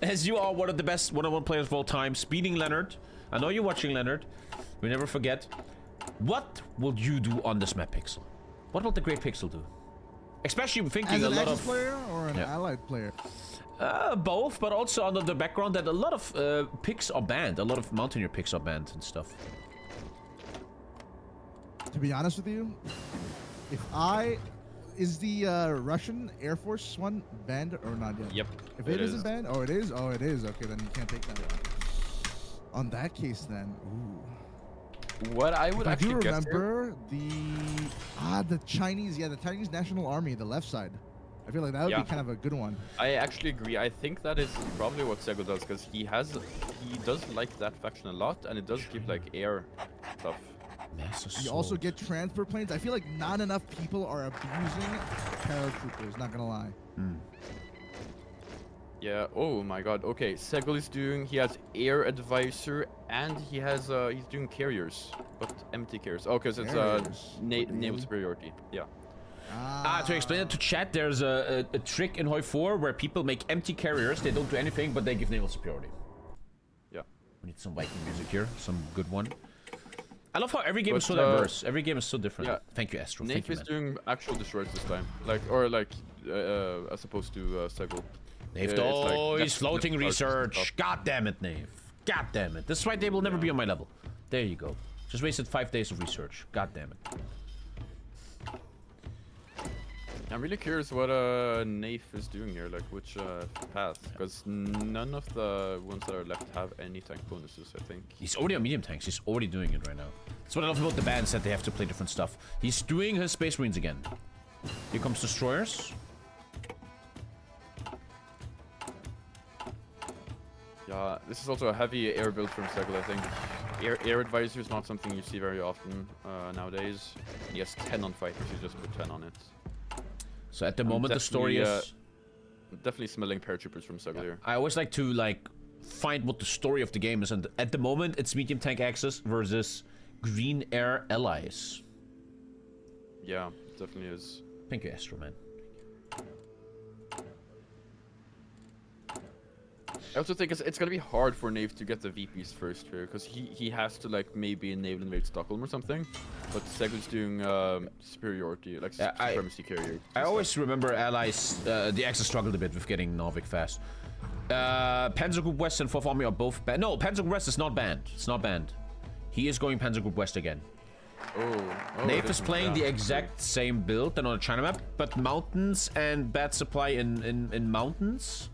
as you are one of the best one-on-one players of all time. Speeding Leonard, I know you're watching, Leonard. We never forget. What will you do on this map, Pixel? What will the great Pixel do? Especially thinking As a an lot Axis of player or an allied player? both, but also under the background that a lot of picks are banned. A lot of Mountaineer picks are banned and stuff. To be honest with you, is the Russian Air Force one banned or not yet? Yep. If it isn't banned, oh, it is. Oh, it is. Okay, then you can't take that one. On that case, then, ooh. What I would I do actually guess here, remember the Chinese, the Chinese National Army, the left side. I feel like that would be kind of a good one. I actually agree. I think that is probably what SEGL does, because he does like that faction a lot, and it does give like air stuff. You also get transfer planes. I feel like not enough people are abusing paratroopers, not gonna lie. Yeah, oh my god. Okay, SEGL is he has air advisor, and he has he's doing carriers, but empty carriers. Oh, because it's naval superiority. Yeah. To explain it to chat, there's a trick in HOI4 where people make empty carriers. They don't do anything, but they give naval superiority. Yeah. We need some Viking music here, some good one. I love how every game is so diverse. Every game is so different. Yeah. Thank you, Astro. NAYF Thank you, is man. doing actual destroyers this time, as opposed to SEGL. NAYF, oh, he's floating research. God damn it, NAYF. God damn it. This is why they will never be on my level. There you go. Just wasted 5 days of research. God damn it. I'm really curious what NAYF is doing here, like which path, because none of the ones that are left have any tank bonuses, I think. He's already on medium tanks. He's already doing it right now. That's what I love about the bands, that they have to play different stuff. He's doing his Space Marines again. Here comes Destroyers. Yeah, this is also a heavy air build from SEGL, I think. Air advisor is not something you see very often nowadays. He has 10 on fighters, he just put 10 on it. So at the moment, the story is... definitely smelling paratroopers from SEGL here. I always like to find what the story of the game is, and at the moment, it's medium tank Axis versus green air allies. Yeah, it definitely is. Thank you, Astro, man. I also think it's gonna be hard for NAYF to get the VPs first here, because he has to like maybe naval invade Stockholm or something, but SEGL's doing superiority, like supremacy carrier. I always remember allies. The Axis struggled a bit with getting Navich fast. Panzer Group West and 4th Army are both banned. No, Panzer Group West is not banned. It's not banned. He is going Panzer Group West again. NAYF is playing the exact same build than on a China map, but mountains and bad supply in mountains.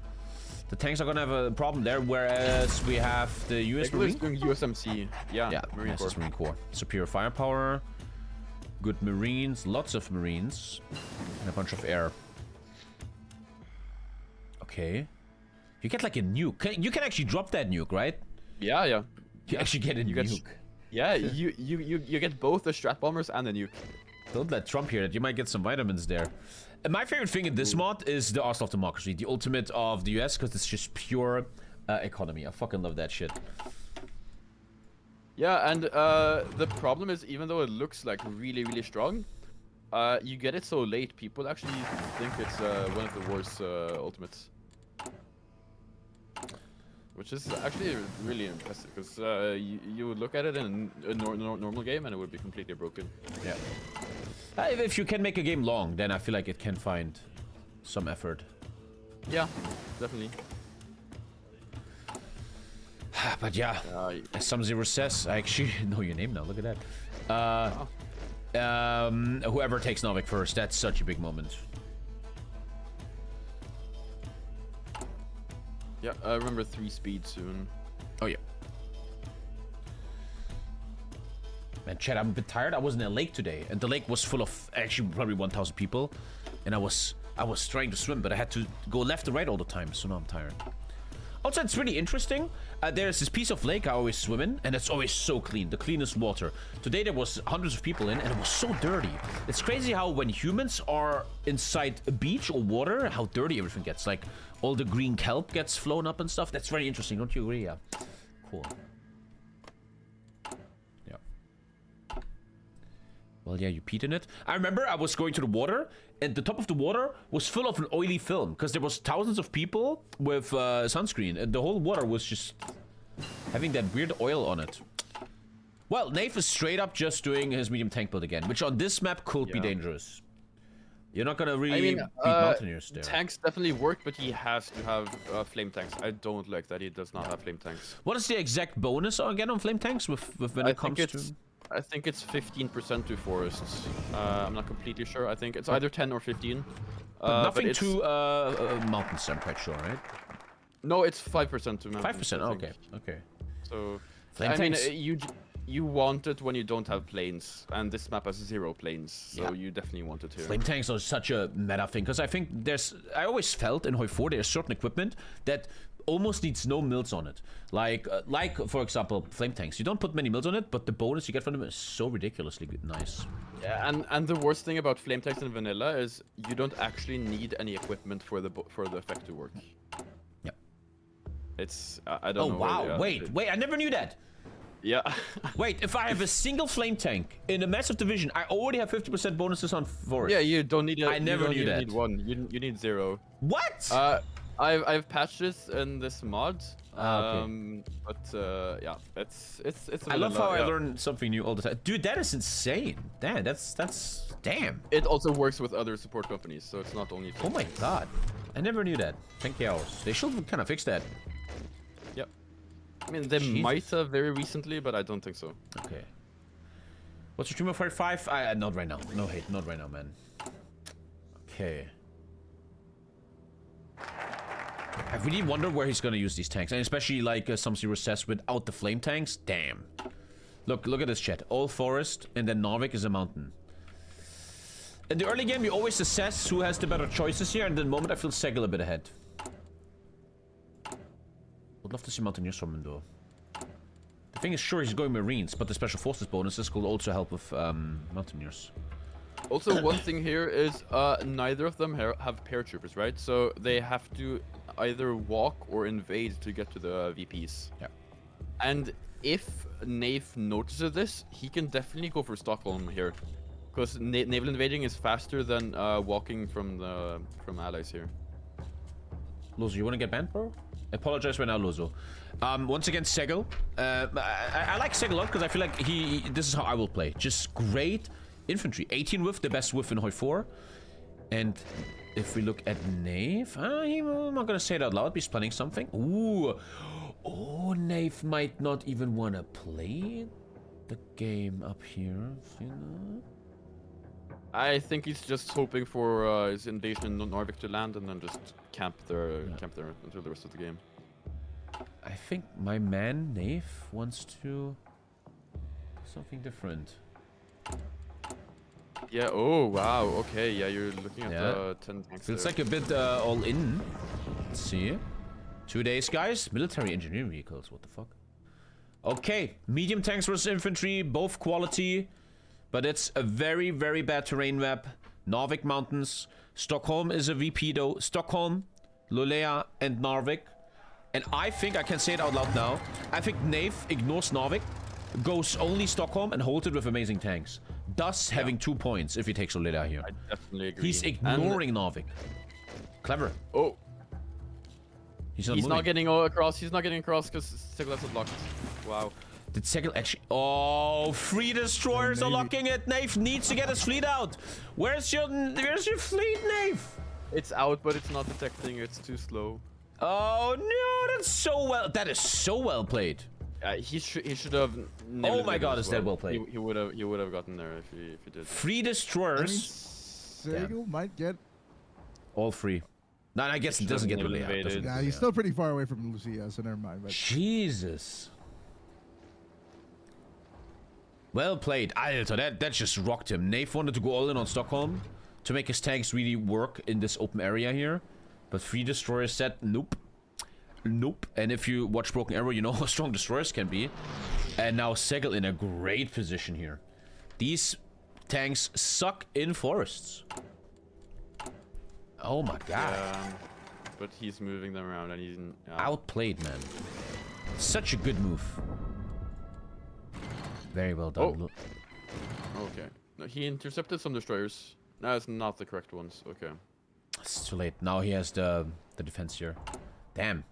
The tanks are gonna have a problem there, whereas we have the US Marine. Doing USMC. Yeah, Marine Corps. Marine Corps. Superior firepower, good Marines, lots of Marines, and a bunch of air. Okay. You get like a nuke. You can actually drop that nuke, right? Yeah. You actually get a nuke. Yeah, you get both the strat bombers and the nuke. Don't let Trump hear that. You might get some vitamins there. And my favorite thing in this mod is the Arsenal of Democracy, the ultimate of the US, because it's just pure economy. I fucking love that shit. Yeah, and the problem is, even though it looks like really, really strong, you get it so late, people actually think it's one of the worst ultimates. Which is actually really impressive, because you would look at it in a normal game and it would be completely broken. Yeah. If you can make a game long, then I feel like it can find some effort. Yeah, definitely. But yeah, as Some0 says, I actually know your name now, look at that. Whoever takes Navich first, that's such a big moment. Yeah, I remember 3 speed soon. Oh yeah. Man, Chad, I'm a bit tired. I was in a lake today, and the lake was full of actually probably 1,000 people, and I was trying to swim, but I had to go left and right all the time, so now I'm tired. Also, it's really interesting. There's this piece of lake I always swim in, and it's always so clean, the cleanest water. Today there was hundreds of people in, and it was so dirty. It's crazy how when humans are inside a beach or water, how dirty everything gets. Like all the green kelp gets flown up and stuff. That's very interesting, don't you agree? Yeah. Cool. Yeah. Well, yeah, you peed in it. I remember I was going to the water, and the top of the water was full of an oily film, because there was thousands of people with sunscreen, and the whole water was just having that weird oil on it. Well, NAYF is straight up just doing his medium tank build again, which on this map could be dangerous. You're not gonna really beat Mountaineers there. Tanks definitely work, but he has to have flame tanks. I don't like that he does not have flame tanks. What is the exact bonus again on flame tanks with when it comes to... I think it's 15% to forests. I'm not completely sure. I think it's either 10 or 15. But nothing to mountains, I'm quite sure, right? No, it's 5% to mountains. 5%, okay. So, flame tanks. I mean, you want it when you don't have planes, and this map has 0 planes, so you definitely want it here. Flame tanks are such a meta thing, because I think I always felt in HOI4 there's certain equipment that almost needs no mills on it. Like for example, flame tanks. You don't put many mills on it, but the bonus you get from them is so ridiculously nice. Yeah, and the worst thing about flame tanks in vanilla is you don't actually need any equipment for the effect to work. Yeah. It's I don't know. Oh wow! Wait! I never knew that. Yeah. Wait, if I have a single flame tank in a massive division, I already have 50% bonuses on forest. Yeah, you don't need. I never knew that. You need 1. You need 0. What? I've patched this in this mod. Okay. But yeah, it's. I love how I learn something new all the time, dude. That is insane. Damn, that's damn. It also works with other support companies, so it's not only. Oh my god, I never knew that. Thank you. They should kind of fix that. Yep. I mean, they might have very recently, but I don't think so. Okay. What's your stream of 45? Not right now. No hate, not right now, man. Okay. I really wonder where he's gonna use these tanks, and especially like Some0 says, without the flame tanks. Damn. Look at this chat. All forest, and then Navich is a mountain. In the early game, you always assess who has the better choices here, and the moment I feel SEGL a bit ahead. Would love to see Mountaineers from him though. The thing is, sure, he's going Marines, but the Special Forces bonuses could also help with Mountaineers. Also, one thing here is neither of them have paratroopers, right? So they have to either walk or invade to get to the VPs. Yeah. And if NAYF notices this, he can definitely go for Stockholm here, because naval invading is faster than walking from allies here. Lozo, you want to get banned, bro? Apologize right now, Lozo. Once again, SEGL. I like SEGL a lot because I feel like this is how I will play. Just great infantry. 18 whiff, the best whiff in HOI4. And if we look at NAYF, I'm not gonna say it out loud. He's planning something. Ooh, oh, NAYF might not even want to play the game up here. You know? I think he's just hoping for his invasion in Narvik to land and then just camp there until the rest of the game. I think my man NAYF wants to something different. Yeah. Oh wow. Okay. Yeah, you're looking at the 10 tanks. Feels there. like a bit all in. Let's see. 2 days, guys. Military engineering vehicles. What the fuck? Okay, medium tanks versus infantry, both quality, but it's a very, very bad terrain map. Narvik Mountains. Stockholm is a VP though. Stockholm, Lulea, and Narvik. And I think, I can say it out loud now, I think NAYF ignores Narvik, goes only Stockholm, and holds it with amazing tanks. Thus having 2 points if he takes Lulea here. I definitely agree. He's ignoring Narvik. Clever. Oh. He's not getting across. He's not getting across because SEGL has it locked. Wow. Did SEGL actually... Oh, 3 destroyers are locking it. NAYF needs to get his fleet out. Where's your fleet, NAYF? It's out, but it's not detecting. It's too slow. Oh no, that's so well. That is so well played. He should have. Oh my god, is that well played? He would have gotten there if he did. 3 destroyers. SEGL might get all 3. No, I guess it doesn't get Lulea. Yeah, he's still pretty far away from Lucia, so never mind. But Jesus. Well played, Alter. That just rocked him. NAYF wanted to go all in on Stockholm to make his tanks really work in this open area here. But 3 destroyers said, nope. Nope. And if you watch Broken Arrow, you know how strong destroyers can be. And now SEGL in a great position here. These tanks suck in forests. Oh my god. Yeah, but he's moving them around and he's... Outplayed, man. Such a good move. Very well done. Oh. Okay. No, he intercepted some destroyers. No, it's not the correct ones. Okay. It's too late. Now he has the defense here. Damn.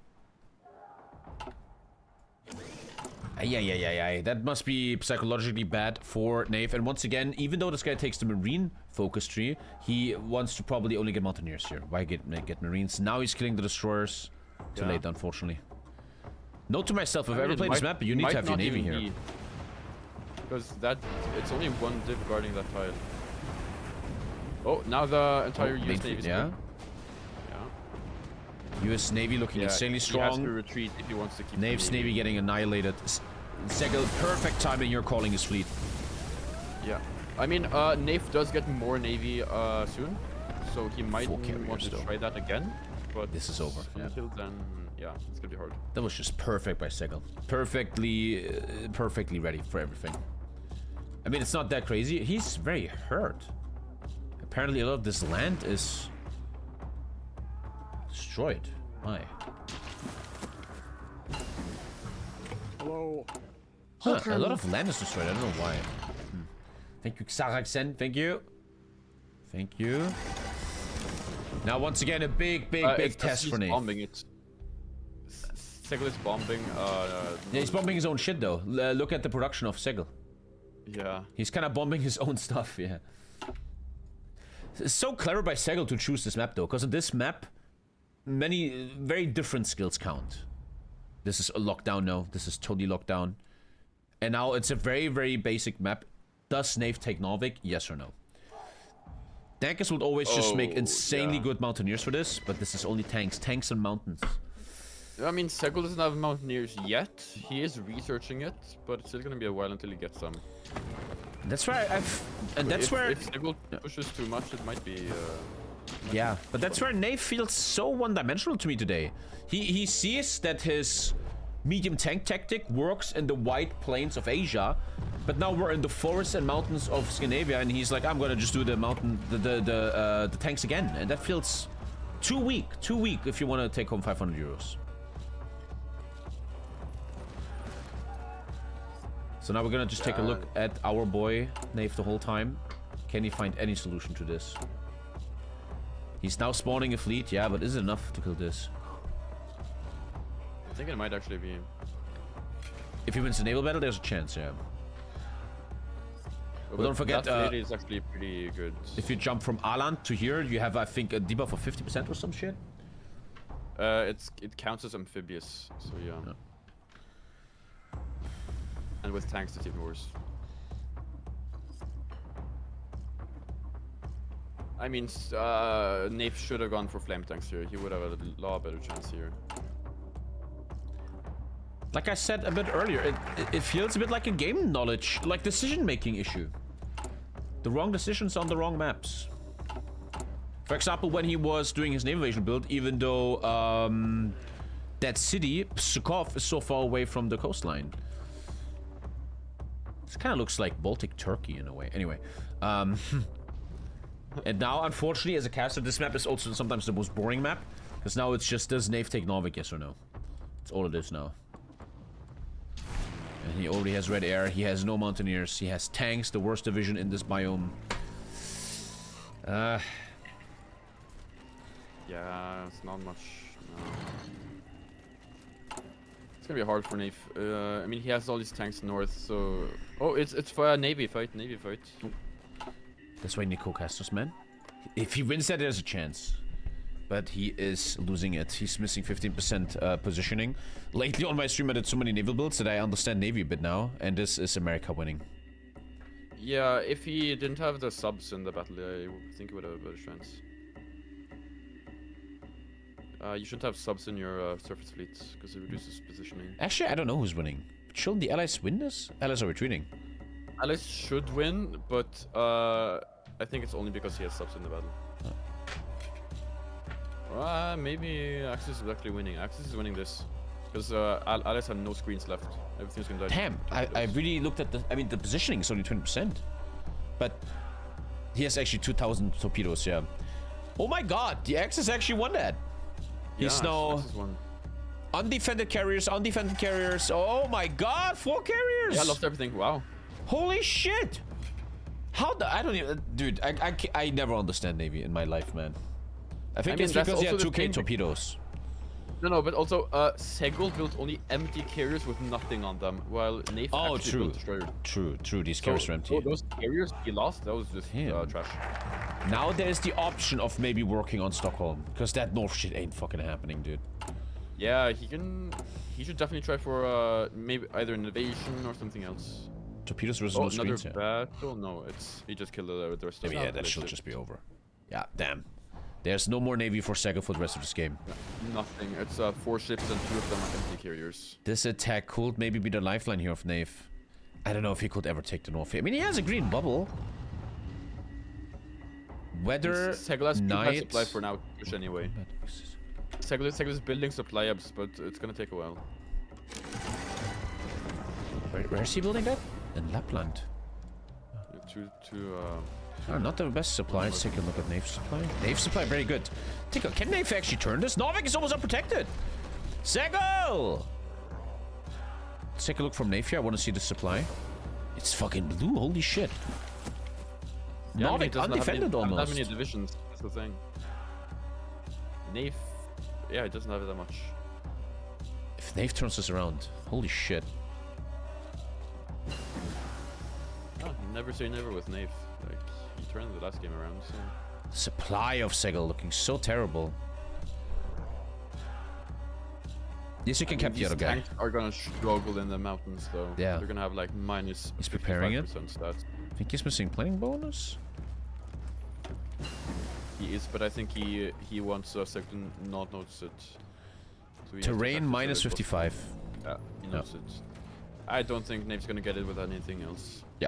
Yeah. That must be psychologically bad for NAYF. And once again, even though this guy takes the Marine focus tree, he wants to probably only get Mountaineers here. Why get Marines? Now he's killing the destroyers. Too late, unfortunately. Note to myself, if I ever played this map, you need to have your Navy here. Because it's only one div guarding that tile. Oh, now the entire US Navy is yeah. US Navy looking insanely strong. He has to retreat if he wants to keep NAYF's Navy getting annihilated. SEGL, perfect timing. You're calling his fleet. Yeah. I mean, NAYF does get more Navy soon. So he might want to try that again. But this is over. Until then, yeah, it's gonna be hard. That was just perfect by SEGL. Perfectly ready for everything. I mean, it's not that crazy. He's very hurt. Apparently, a lot of this land is destroyed. Why? hello. Huh, a lot of land is destroyed. I don't know why. Thank you, Xaraxen. Thank you. Thank you. Now, once again, a big test for NAYF. Bombing it. SEGL is bombing. Yeah, he's bombing his own shit, though. Look at the production of SEGL. Yeah. He's kind of bombing his own stuff, yeah. It's so clever by SEGL to choose this map, though, because in this map, many very different skills count. This is a lockdown, no. This is totally lockdown. And now it's a very basic map. Does NAYF take Narvik? Yes or no? Tankers would always just make insanely good Mountaineers for this, but this is only tanks. Tanks and mountains. I mean, SEGL doesn't have Mountaineers yet. He is researching it, but it's still gonna be a while until he gets some. That's where if SEGL pushes too much, it might be. Yeah, but that's where NAYF feels so one-dimensional to me today. He sees that his medium tank tactic works in the wide plains of Asia, but now we're in the forests and mountains of Scandinavia, and he's like, I'm gonna just do the tanks again, and that feels too weak if you want to take home 500 euros. So now we're gonna just take a look at our boy NAYF the whole time. Can he find any solution to this? He's now spawning a fleet, yeah, but is it enough to kill this? think it might actually be. If he wins the naval battle, there's a chance, yeah. But don't forget, that lady is actually pretty good. If you jump from Alan to here, you have, I think, a debuff of 50% or some shit. It counts as amphibious, so yeah. And with tanks, it's even worse. I mean, NAYF should have gone for flame tanks here. He would have a lot better chance here. Like I said a bit earlier, it feels a bit like a game knowledge, like decision-making issue. The wrong decisions on the wrong maps. For example, when he was doing his naval invasion build, even though that city, Sukhov, is so far away from the coastline. This kind of looks like Baltic Turkey in a way. Anyway, and now, unfortunately, as a caster, this map is also sometimes the most boring map. Because now it's just, does NAYF take Navich, yes or no? That's all it is now. And he already has red air, he has no mountaineers, he has tanks, the worst division in this biome. Yeah, it's not much. No. It's gonna be hard for NAYF. I mean, he has all these tanks north, so... Oh, it's for a Navy fight, That's why Nico casters, man. If he wins that, there's a chance. But he is losing it. He's missing 15% positioning. Lately on my stream I did so many naval builds that I understand Navy a bit now. And this is America winning. Yeah, if he didn't have the subs in the battle, I think he would have a better chance. You shouldn't have subs in your surface fleet, because it reduces positioning. Actually, I don't know who's winning. Shouldn't the Allies win this? Allies are retreating. Allies should win, but I think it's only because he has subs in the battle. Maybe Axis is actually winning. Axis is winning this. Because Allies have no screens left. Everything's gonna die. Damn, I really looked at the... I mean, the positioning is only 20%. But he has actually 2,000 torpedoes, yeah. Oh my god, the Axis actually won that. He's now... Undefended carriers, undefended carriers. Oh my god, 4 carriers! Yeah, I lost everything. Wow. Holy shit! How the... I don't even... Dude, I never understand Navy in my life, man. I think it's because he had 2k torpedoes. No, but also, SEGL built only empty carriers with nothing on them, while NAYF actually built destroyers. True, these carriers are empty. Those carriers he lost, that was just trash. Now there's the option of maybe working on Stockholm, because that North shit ain't fucking happening, dude. Yeah, he should definitely try for maybe either an invasion or something else. Torpedoes versus no screens, another battle? No, he just killed the rest of yeah, that should just be over. Yeah, damn. There's no more Navy for SEGL for the rest of this game. Nothing. It's 4 ships and 2 of them are empty carriers. This attack could maybe be the lifeline here of NAYF. I don't know if he could ever take the North. I mean, he has a green bubble. Weather, SEGL has night... supply for now, push anyway. SEGL is building supply ups, but it's gonna take a while. Where is he building that? In Lapland. Not the best supply. Let's take a look at NAYF supply. NAYF supply, very good. Can NAYF actually turn this? Navich is almost unprotected. SEGL! Let's take a look from NAYF here. I want to see the supply. It's fucking blue. Holy shit. Yeah, Navich undefended almost. Not that many divisions. That's the thing. NAYF, yeah, it doesn't have that much. If NAYF turns this around, holy shit. Oh, never say never with NAYF. Like, he turned the last game around, so... Supply of SEGL looking so terrible. Yes, you can cap the other guy. Tanks are gonna struggle in the mountains, though. Yeah. They're gonna have like minus. He's preparing it. Stats. I think he's missing planning bonus. He is, but I think he wants SEGL to not notice it. So terrain minus 55. Yeah, he knows it. I don't think NAYF's gonna get it with anything else. Yeah.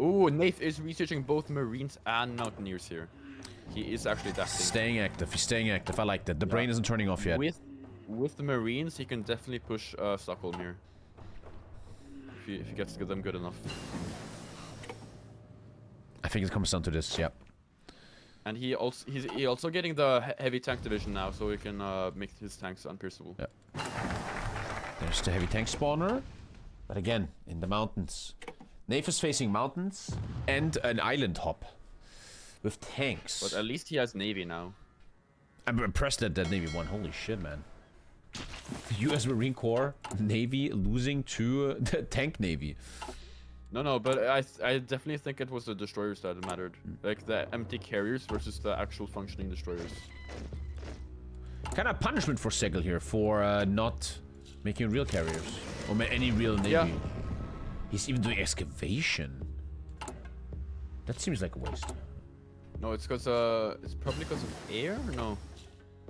Oh, NAYF is researching both Marines and Mountaineers here. He is actually adapting. Staying active. He's staying active. I like that. The brain isn't turning off yet. With the Marines, he can definitely push Stockholm here. If he gets them good enough. I think it comes down to this. Yep. And he's also getting the heavy tank division now, so he can make his tanks unpierceable. Yep. There's the heavy tank spawner, but again in the mountains. NAYF is facing mountains and an island hop with tanks. But at least he has Navy now. I'm impressed that Navy won. Holy shit, man. The US Marine Corps Navy losing to the tank Navy. No, but I definitely think it was the destroyers that mattered. Like the empty carriers versus the actual functioning destroyers. Kind of punishment for SEGL here for not making real carriers. Or any real Navy. Yeah. He's even doing excavation. That seems like a waste. No, it's because it's probably because of air. No.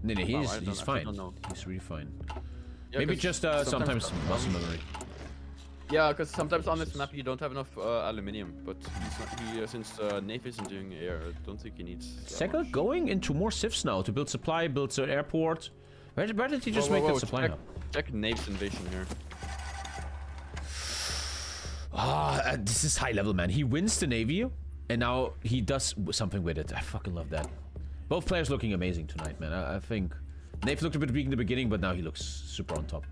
No, he's fine. He's really fine. Yeah, maybe just sometimes muscle memory. Yeah, because sometimes on this map you don't have enough aluminium, but since NAYF isn't doing air, I don't think he needs. SEGL going into more civs now to build supply, build an airport. Where did he just make that supply now? Check NAYF's invasion here. This is high level, man. He wins the Navy, and now he does something with it. I fucking love that. Both players looking amazing tonight, man. I think NAYF looked a bit weak in the beginning, but now he looks super on top.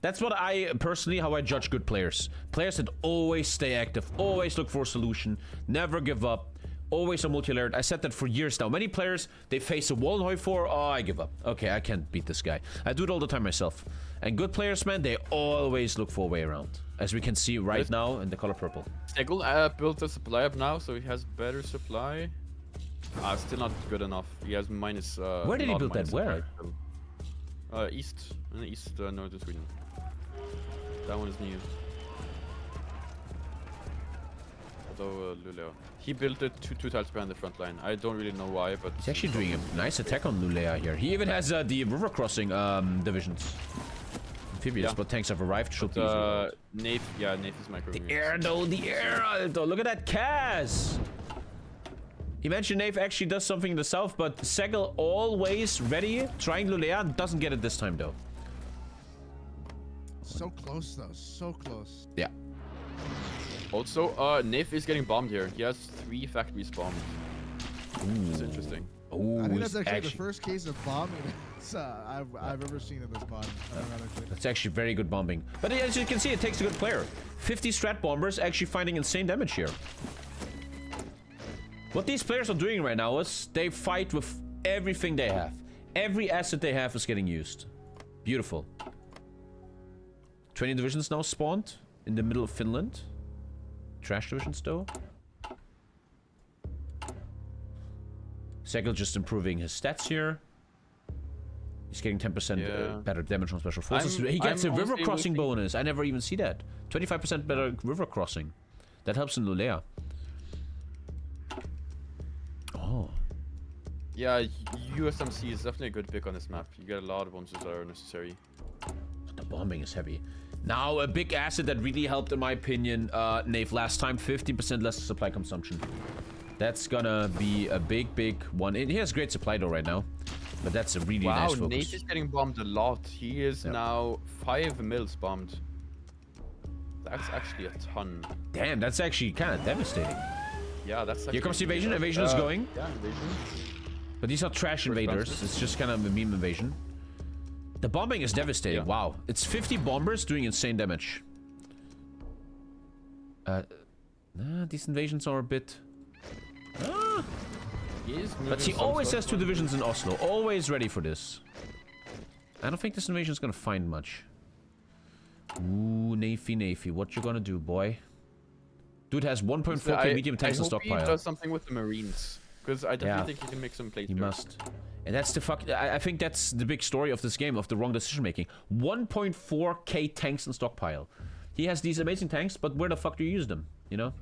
That's what how I judge good players. Players that always stay active, always look for a solution, never give up, always are multi-layered. I said that for years now. Many players, they face a wall in HOI4, oh, I give up. Okay, I can't beat this guy. I do it all the time myself. And good players, man, they always look for a way around. As we can see right now in the color purple. SEGL built a supply up now, so he has better supply. Still not good enough. He has minus... Where did he build that? Where? East. In the east north of Sweden. That one is new. Although Lulea. He built it two tiles behind the front line. I don't really know why, but... He's actually doing a nice attack on Lulea here. He even has the river crossing divisions. Amphibious, but tanks have arrived. Should be NAYF is micro. The air though, look at that Kaz! He mentioned NAYF actually does something in the south, but SEGL always ready, trying Lulea, doesn't get it this time though. So close though, so close. Yeah. Also, NAYF is getting bombed here. He has 3 factories bombed. It's interesting. Ooh, I think that's actually the first case of bombing I've ever seen in this mod. That's actually very good bombing. But as you can see, it takes a good player. 50 strat bombers actually finding insane damage here. What these players are doing right now is they fight with everything they have. Every asset they have is getting used. Beautiful. 20 divisions now spawned in the middle of Finland. Trash divisions though. SEGL just improving his stats here. He's getting 10% better damage on special forces. He gets a river crossing bonus. I never even see that. 25% better river crossing. That helps in Lulea. Oh. Yeah, USMC is definitely a good pick on this map. You get a lot of bonuses that are necessary. The bombing is heavy. Now, a big asset that really helped, in my opinion, NAYF last time, 50% less supply consumption. That's gonna be a big one. He has great supply though right now, but that's a really nice focus. Wow, NAYF is getting bombed a lot. He is now 5 mils bombed. That's actually a ton. Damn, that's actually kind of devastating. Yeah, that's Here comes the invasion. Invasion is going. Yeah, invasion. But these are trash invaders. It's just kind of a meme invasion. The bombing is devastating. Yeah. Wow. It's 50 bombers doing insane damage. These invasions are a bit... But he always has 2 divisions in Oslo. Always ready for this. I don't think this invasion is gonna find much. Ooh, NAYF. What you gonna do, boy? Dude has 1.4k medium tanks in stockpile. I hope he does something with the Marines. Because I definitely think he can make some plays. He must. And that's the fuck... I think that's the big story of this game, of the wrong decision making. 1.4k tanks in stockpile. He has these amazing tanks, but where the fuck do you use them? You know?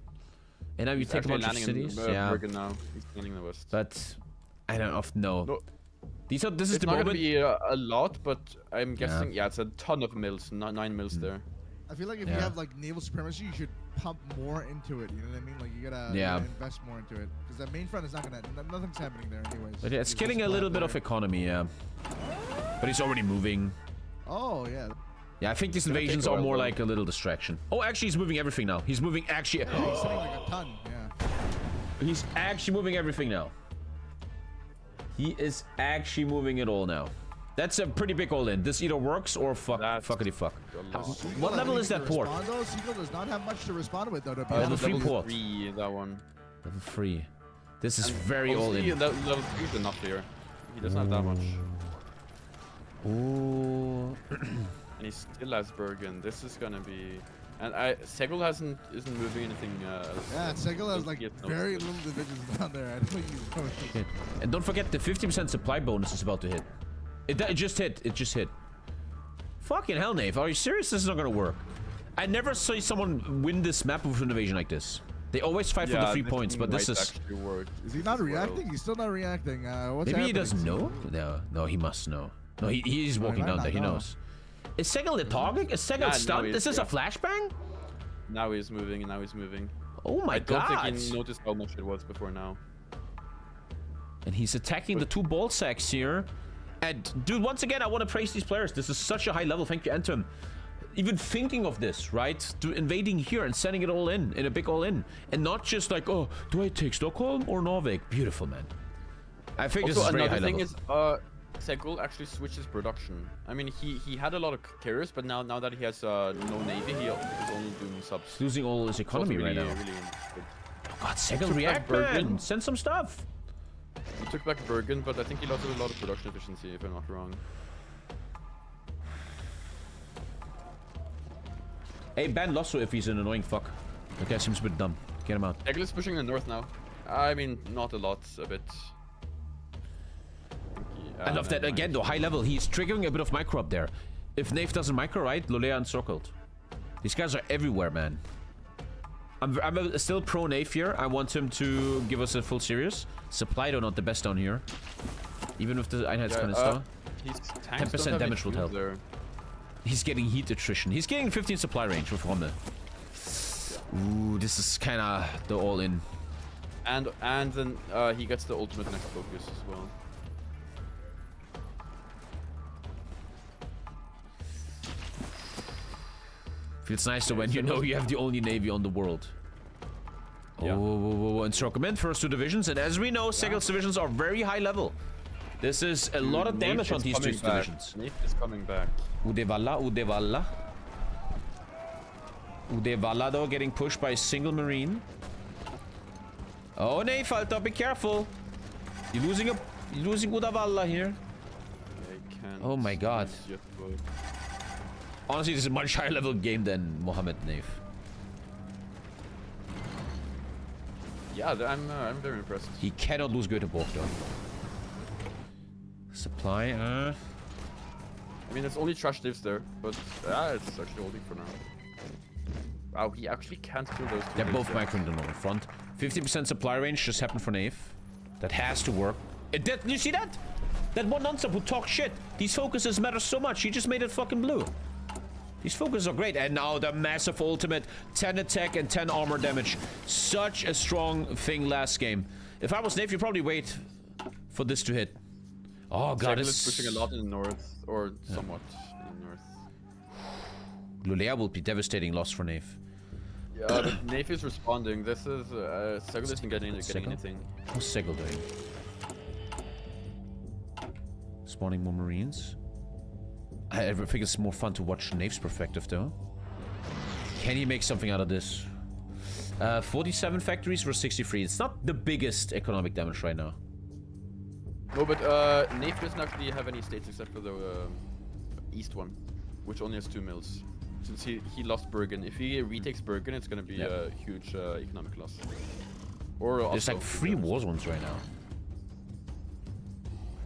And now you take a bunch of cities. Yeah. Now. He's landing in the west. But I don't know. No. This is the moment. It's not gonna be a lot, but I'm guessing, it's a ton of mils, 9 mils there. I feel like if you have like naval supremacy, you should pump more into it. You know what I mean? Like you gotta invest more into it, because that main front is not gonna. Nothing's happening there anyways. But it's killing a little bit of economy, yeah. But he's already moving. Oh yeah. Yeah, I think these invasions are more like a little distraction. Oh, actually, he's moving everything now. He's moving actually. Yeah, he's sitting like a ton. Yeah. He's actually moving everything now. He is actually moving it all now. That's a pretty big all-in. This either works or fuckity fuck. What level is that port? SEGL does not have much to respond with though. Level 3 port. 3, that one. Level 3. This is very all-in. Level 3 is enough here. He doesn't have that much. Ooh. And he still has Bergen. This is gonna be... And SEGL isn't moving anything else. Yeah, SEGL has like very little divisions down there. I don't think he's going. Shit. And don't forget the 50% supply bonus is about to hit. It just hit. It just hit. Fucking hell, NAYF. Are you serious? This is not gonna work. I never saw someone win this map with an evasion like this. They always fight for the 3 points, but this is... Is he not reacting? He's still not reacting. What's Maybe happening? he doesn't know? No, he must know. No, he's walking down there. He knows. Is SEGL the target? Is SEGL stunned? Is this a flashbang? Now he's moving, now he's moving. Oh my god. I don't think he noticed how much it was before now. And he's attacking the 2 ball sacks here. And dude, once again, I want to praise these players. This is such a high level. Thank you, Anthem. Even thinking of this, right? To invading here and sending it all in a big all in. And not just like, oh, do I take Stockholm or Norvik? Beautiful, man. I think also, this is very high another thing level. is, SEGL actually switched his production. I mean, he had a lot of carriers, but now that he has no navy, he is only doing subs. He's losing all his economy really, right now. Really good. God, SEGL react, man. Send some stuff. He took back Bergen, but I think he lost a lot of production efficiency, if I'm not wrong. Hey, ban Losso if he's an annoying fuck. That guy seems a bit dumb. Get him out. SEGL is pushing the north now. I mean, not a lot, a bit. I love that again, though. High level. He's triggering a bit of micro up there. If NAYF doesn't micro, right? Lolea encircled. These guys are everywhere, man. I'm still pro NAYF here. I want him to give us a full series. Supply, though, not the best down here. Even with the Einheitskannister. 10% damage will help. There. He's getting heat attrition. He's getting 15 supply range with Rommel. Ooh, this is kind of the all-in. And then he gets the ultimate next focus as well. Feels nice to when you know you have the only navy on the world. Yeah. Oh, encirclement, first 2 divisions, and as we know, SEGL's divisions are very high level. This is a lot of damage on these 2 divisions. NAYF is coming back. Udevalla. Udevalla, though, getting pushed by a single marine. Oh, NAYF, Alter, be careful. You're losing Udevalla here. Oh my god. Honestly, this is a much higher level game than Mohammed NAYF. Yeah, I'm very impressed. He cannot lose Göteborg though. Supply, I mean, it's only trash divs there, but it's actually holding for now. Wow, he actually can't kill those 2. They're both microing the northern front. 50% supply range just happened for NAYF. That has to work. You see that? That one non-sub who talks shit. These focuses matter so much. He just made it fucking blue. These focuses are great. And now the massive ultimate. 10 attack and 10 armor damage. Such a strong thing last game. If I was NAYF, you'd probably wait for this to hit. Oh god, SEGL is pushing a lot in the north, or somewhat in the north. Lolea will be devastating loss for NAYF. Yeah, but NAYF is responding. This is SEGL isn't getting anything. What's SEGL doing? Spawning more marines. I think it's more fun to watch NAYF's perspective though. Can he make something out of this? 47 factories for 63. It's not the biggest economic damage right now. No, but NAYF doesn't actually have any states except for the east one, which only has 2 mills. Since he lost Bergen. If he retakes Bergen, it's gonna be a huge economic loss. Or there's like 3 war zones right now.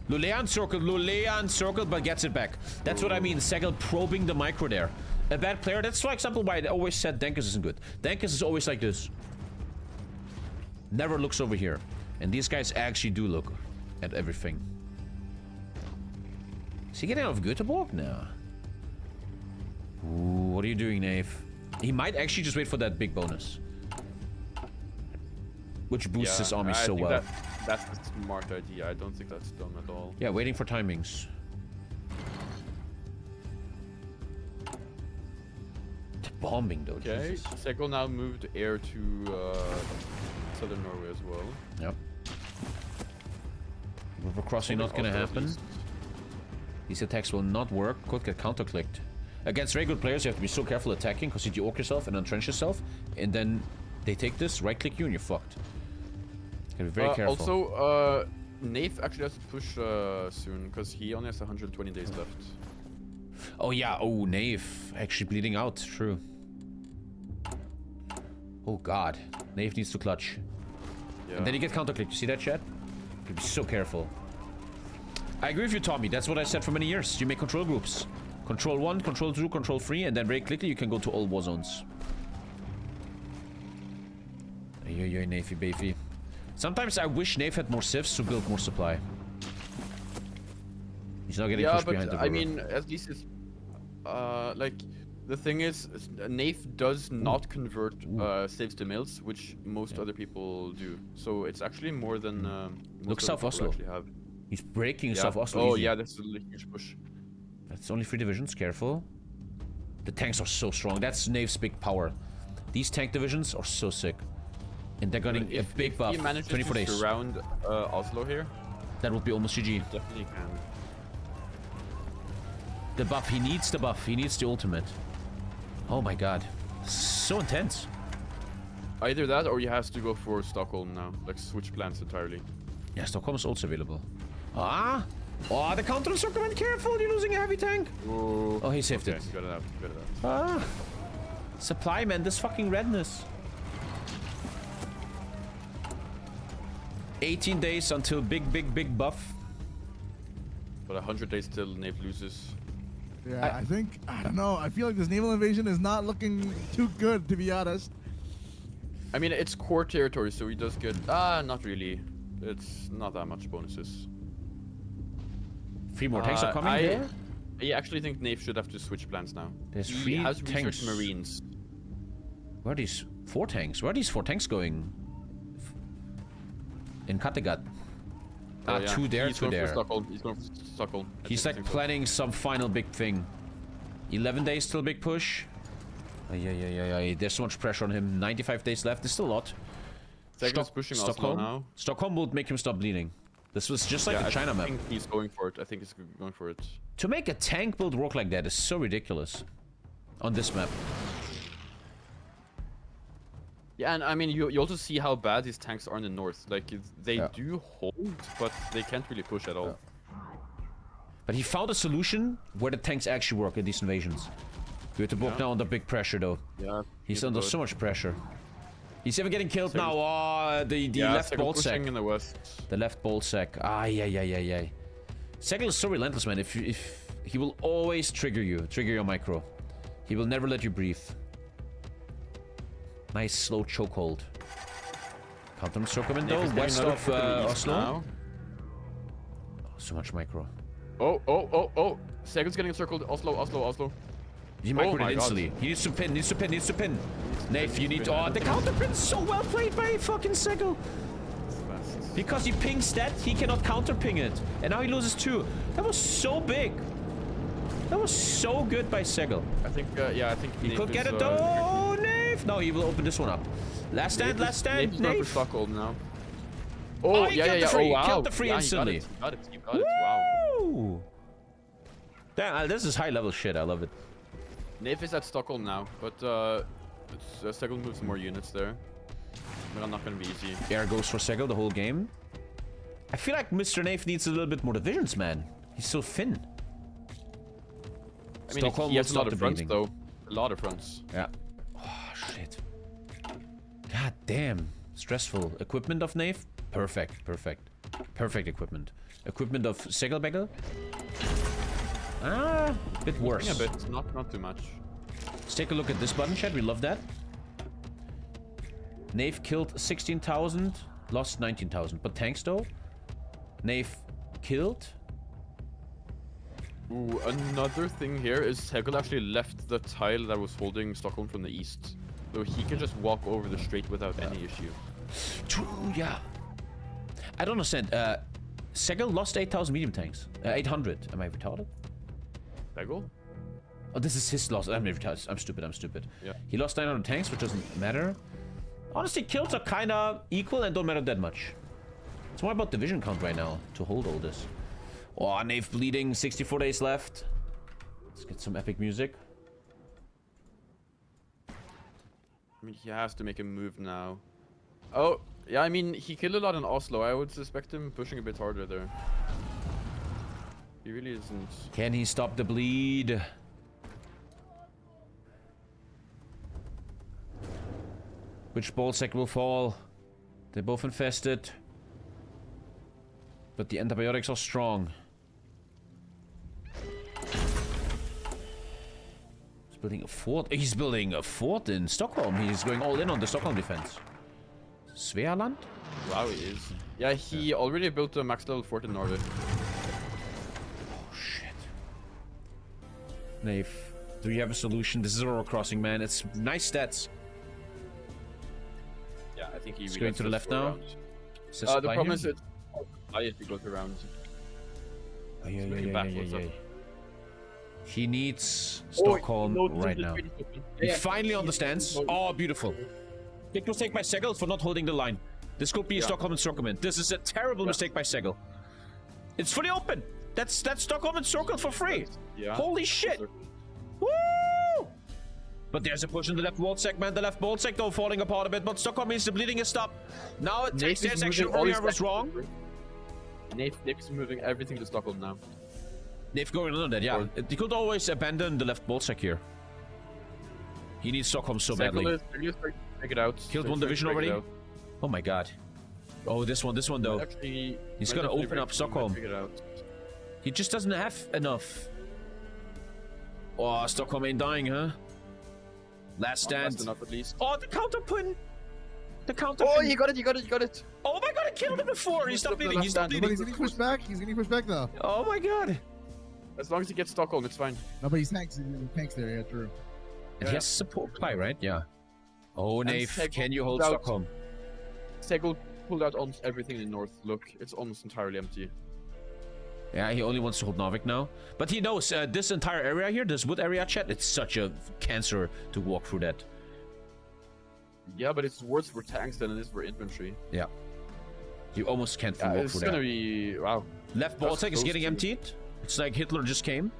Lolea encircled, but gets it back. That's what I mean. SEGL probing the micro there. A bad player. That's for example why I always said Denkers isn't good. Denkers is always like this. Never looks over here. And these guys actually do look at everything. Is he getting out of Göteborg now? Ooh, what are you doing, NAYF? He might actually just wait for that big bonus. Which boosts his army so well. That's a smart idea. I don't think that's dumb at all. Yeah, waiting for timings. The bombing though. Okay, SEGL now moved air to southern Norway as well. Yep. River crossing not gonna happen. These attacks will not work. Could get counter-clicked. Against regular players, you have to be so careful attacking because you orc yourself and entrench yourself, and then they take this, right-click you, and you're fucked. Gotta be very careful. Also, NAYF actually has to push soon because he only has 120 days left. Oh yeah, oh, NAYF actually bleeding out, true. Oh god, NAYF needs to clutch. Yeah. And then you get counterclick, you see that, chat? You be so careful. I agree with you, Tommy, that's what I said for many years. You make control groups. Control 1, control 2, control 3, and then very quickly you can go to all war zones. Yo, NAYF baby. Sometimes I wish NAYF had more civs to build more supply. He's not getting pushed behind the river. I mean, at least it's like the thing is, NAYF does not convert saves to mills, which most other people do. So it's actually more than look, South Oslo. Have. He's breaking South Oslo. Oh easy. yeah, that's a huge push. That's only 3 divisions. Careful. The tanks are so strong. That's NAYF's big power. These tank divisions are so sick, and they're getting a big buff. If he manages 24 to days. surround Oslo here, that would be almost GG. definitely can. The buff, he needs the buff. He needs the ultimate. Oh my god. So intense. Either that or he has to go for Stockholm now. Like switch plans entirely. Yeah, Stockholm is also available. Ah! Oh, the counter encirclement. Careful, you're losing a heavy tank. Ooh. Oh, he saved it. Got it out. Got it out. Ah! Supply, man. This fucking redness. 18 days until big buff. But 100 days till NAYF loses. Yeah, I don't know. I feel like this naval invasion is not looking too good, to be honest. I mean, it's core territory, so he does get... not really. It's not that much bonuses. 3 more tanks are coming there? I actually think NAYF should have to switch plans now. There's he 3 has tanks. researched Marines. Where are these 4 tanks? Where are these 4 tanks going? In Kattegat. Oh, yeah. 2 there, He's 2 going there. For Stockholm. He's going for Stockholm. He's like planning some final big thing. 11 days till big push. Yeah. There's so much pressure on him. 95 days left. There's still a lot. Second's pushing Oslo now. Stockholm will make him stop bleeding. This was just like the China map. I think he's going for it. I think he's going for it. To make a tank build work like that is so ridiculous. On this map. Yeah, and I mean, you also see how bad these tanks are in the north. Like, they do hold, but they can't really push at all. But he found a solution where the tanks actually work in these invasions. We have to walk now under big pressure, though. Yeah. He's under so much pressure. He's even getting killed now. Oh, the left ball sack. In the west. The left ball sack. Yeah. SEGL is so relentless, man. If he will always trigger your micro. He will never let you breathe. Nice slow chokehold. Counter encirclement though, west of Oslo. Oh, so much micro. Oh. SEGL's getting encircled. Oslo. He microed it instantly. He needs to pin. NAYF, you need to... Oh, the counter pin is so well played by fucking SEGL. Because he pings that, he cannot counter ping it. And now he loses 2. That was so big. That was so good by SEGL. I think, I think he could get it though. Oh, NAYF! No, he will open this one up. Last stand. NAYF's going for Stockholm now. Oh, yeah. Oh, wow. Killed the free instantly. You got it. Wow. Damn, this is high level shit. I love it. NAYF is at Stockholm now, but SEGL moves more units there. But I'm not gonna be easy. Air goes for SEGL the whole game. I feel like Mr. NAYF needs a little bit more divisions, man. He's so thin. I mean, he has a lot of fronts, though. A lot of fronts. Yeah. Oh, shit. God damn. Stressful. Equipment of NAYF? Perfect. Perfect equipment. Equipment of SEGL? A bit worse. Yeah, but not too much. Let's take a look at this button, chat. We love that. NAYF killed 16,000, lost 19,000. But tanks, though? NAYF killed. Ooh, another thing here is SEGL actually left the tile that was holding Stockholm from the east. So he can just walk over the strait without any issue. True, yeah. I don't understand. SEGL lost 8,000 medium tanks. 800. Am I retarded? SEGL? Oh, this is his loss. I'm retarded. I'm stupid. Yeah. He lost 900 tanks, which doesn't matter. Honestly, kills are kind of equal and don't matter that much. It's more about division count right now to hold all this. Oh, NAYF bleeding. 64 days left. Let's get some epic music. I mean, he has to make a move now. Oh, yeah, I mean, he killed a lot in Oslo. I would suspect him pushing a bit harder there. He really isn't. Can he stop the bleed? Which ball sec will fall? They're both infested. But the antibiotics are strong. He's building a fort. He's building a fort in Stockholm. He's going all in on the Stockholm defense. Svealand? Wow, he is. Yeah, he already built a max level fort in Norway. Oh, shit. NAYF, do you have a solution? This is a road crossing, man. It's nice stats. Yeah, I think He's going to the left now. The problem is it's high if he goes around. Oh, yeah. He needs Stockholm right now. He finally understands. Oh, beautiful. Big mistake by SEGL for not holding the line. This could be a Stockholm encirclement. This is a terrible mistake by SEGL. It's fully open. That's Stockholm encircled for free. Yeah. Holy shit. Woo! But there's a push in the left wall segment. The left ball sec though falling apart a bit. But Stockholm means the bleeding is stopped. Now there's actually earlier was wrong. NAYF is moving everything to Stockholm now. NAYF going under that, yeah. He could always abandon the left ball sec here. He needs Stockholm so badly. Killed one division already. Oh my god. Oh, this one though. Actually, he's gonna open up Stockholm. He just doesn't have enough. Oh, Stockholm ain't dying, huh? Last stand. Enough at least. Oh, the counter pin. The counter pin. Oh, you got it. Oh my god, I killed him before. He's not bleeding. He's not bleeding. He's getting pushed back. He's getting pushed back though. Oh my god. As long as he gets Stockholm, it's fine. No, but he's tanks. He's tanks there. Yeah, true. And he has support play, right? Yeah. Oh, NAYF, can you hold Stockholm? SEGL pulled out almost everything in the north. Look, it's almost entirely empty. Yeah, he only wants to hold Navich now. But he knows this entire area here, this wood area, chat, it's such a cancer to walk through that. Yeah, but it's worse for tanks than it is for infantry. Yeah. You almost can't walk through that. It's gonna be... Wow. Left Baltic is getting emptied. It's like Hitler just came.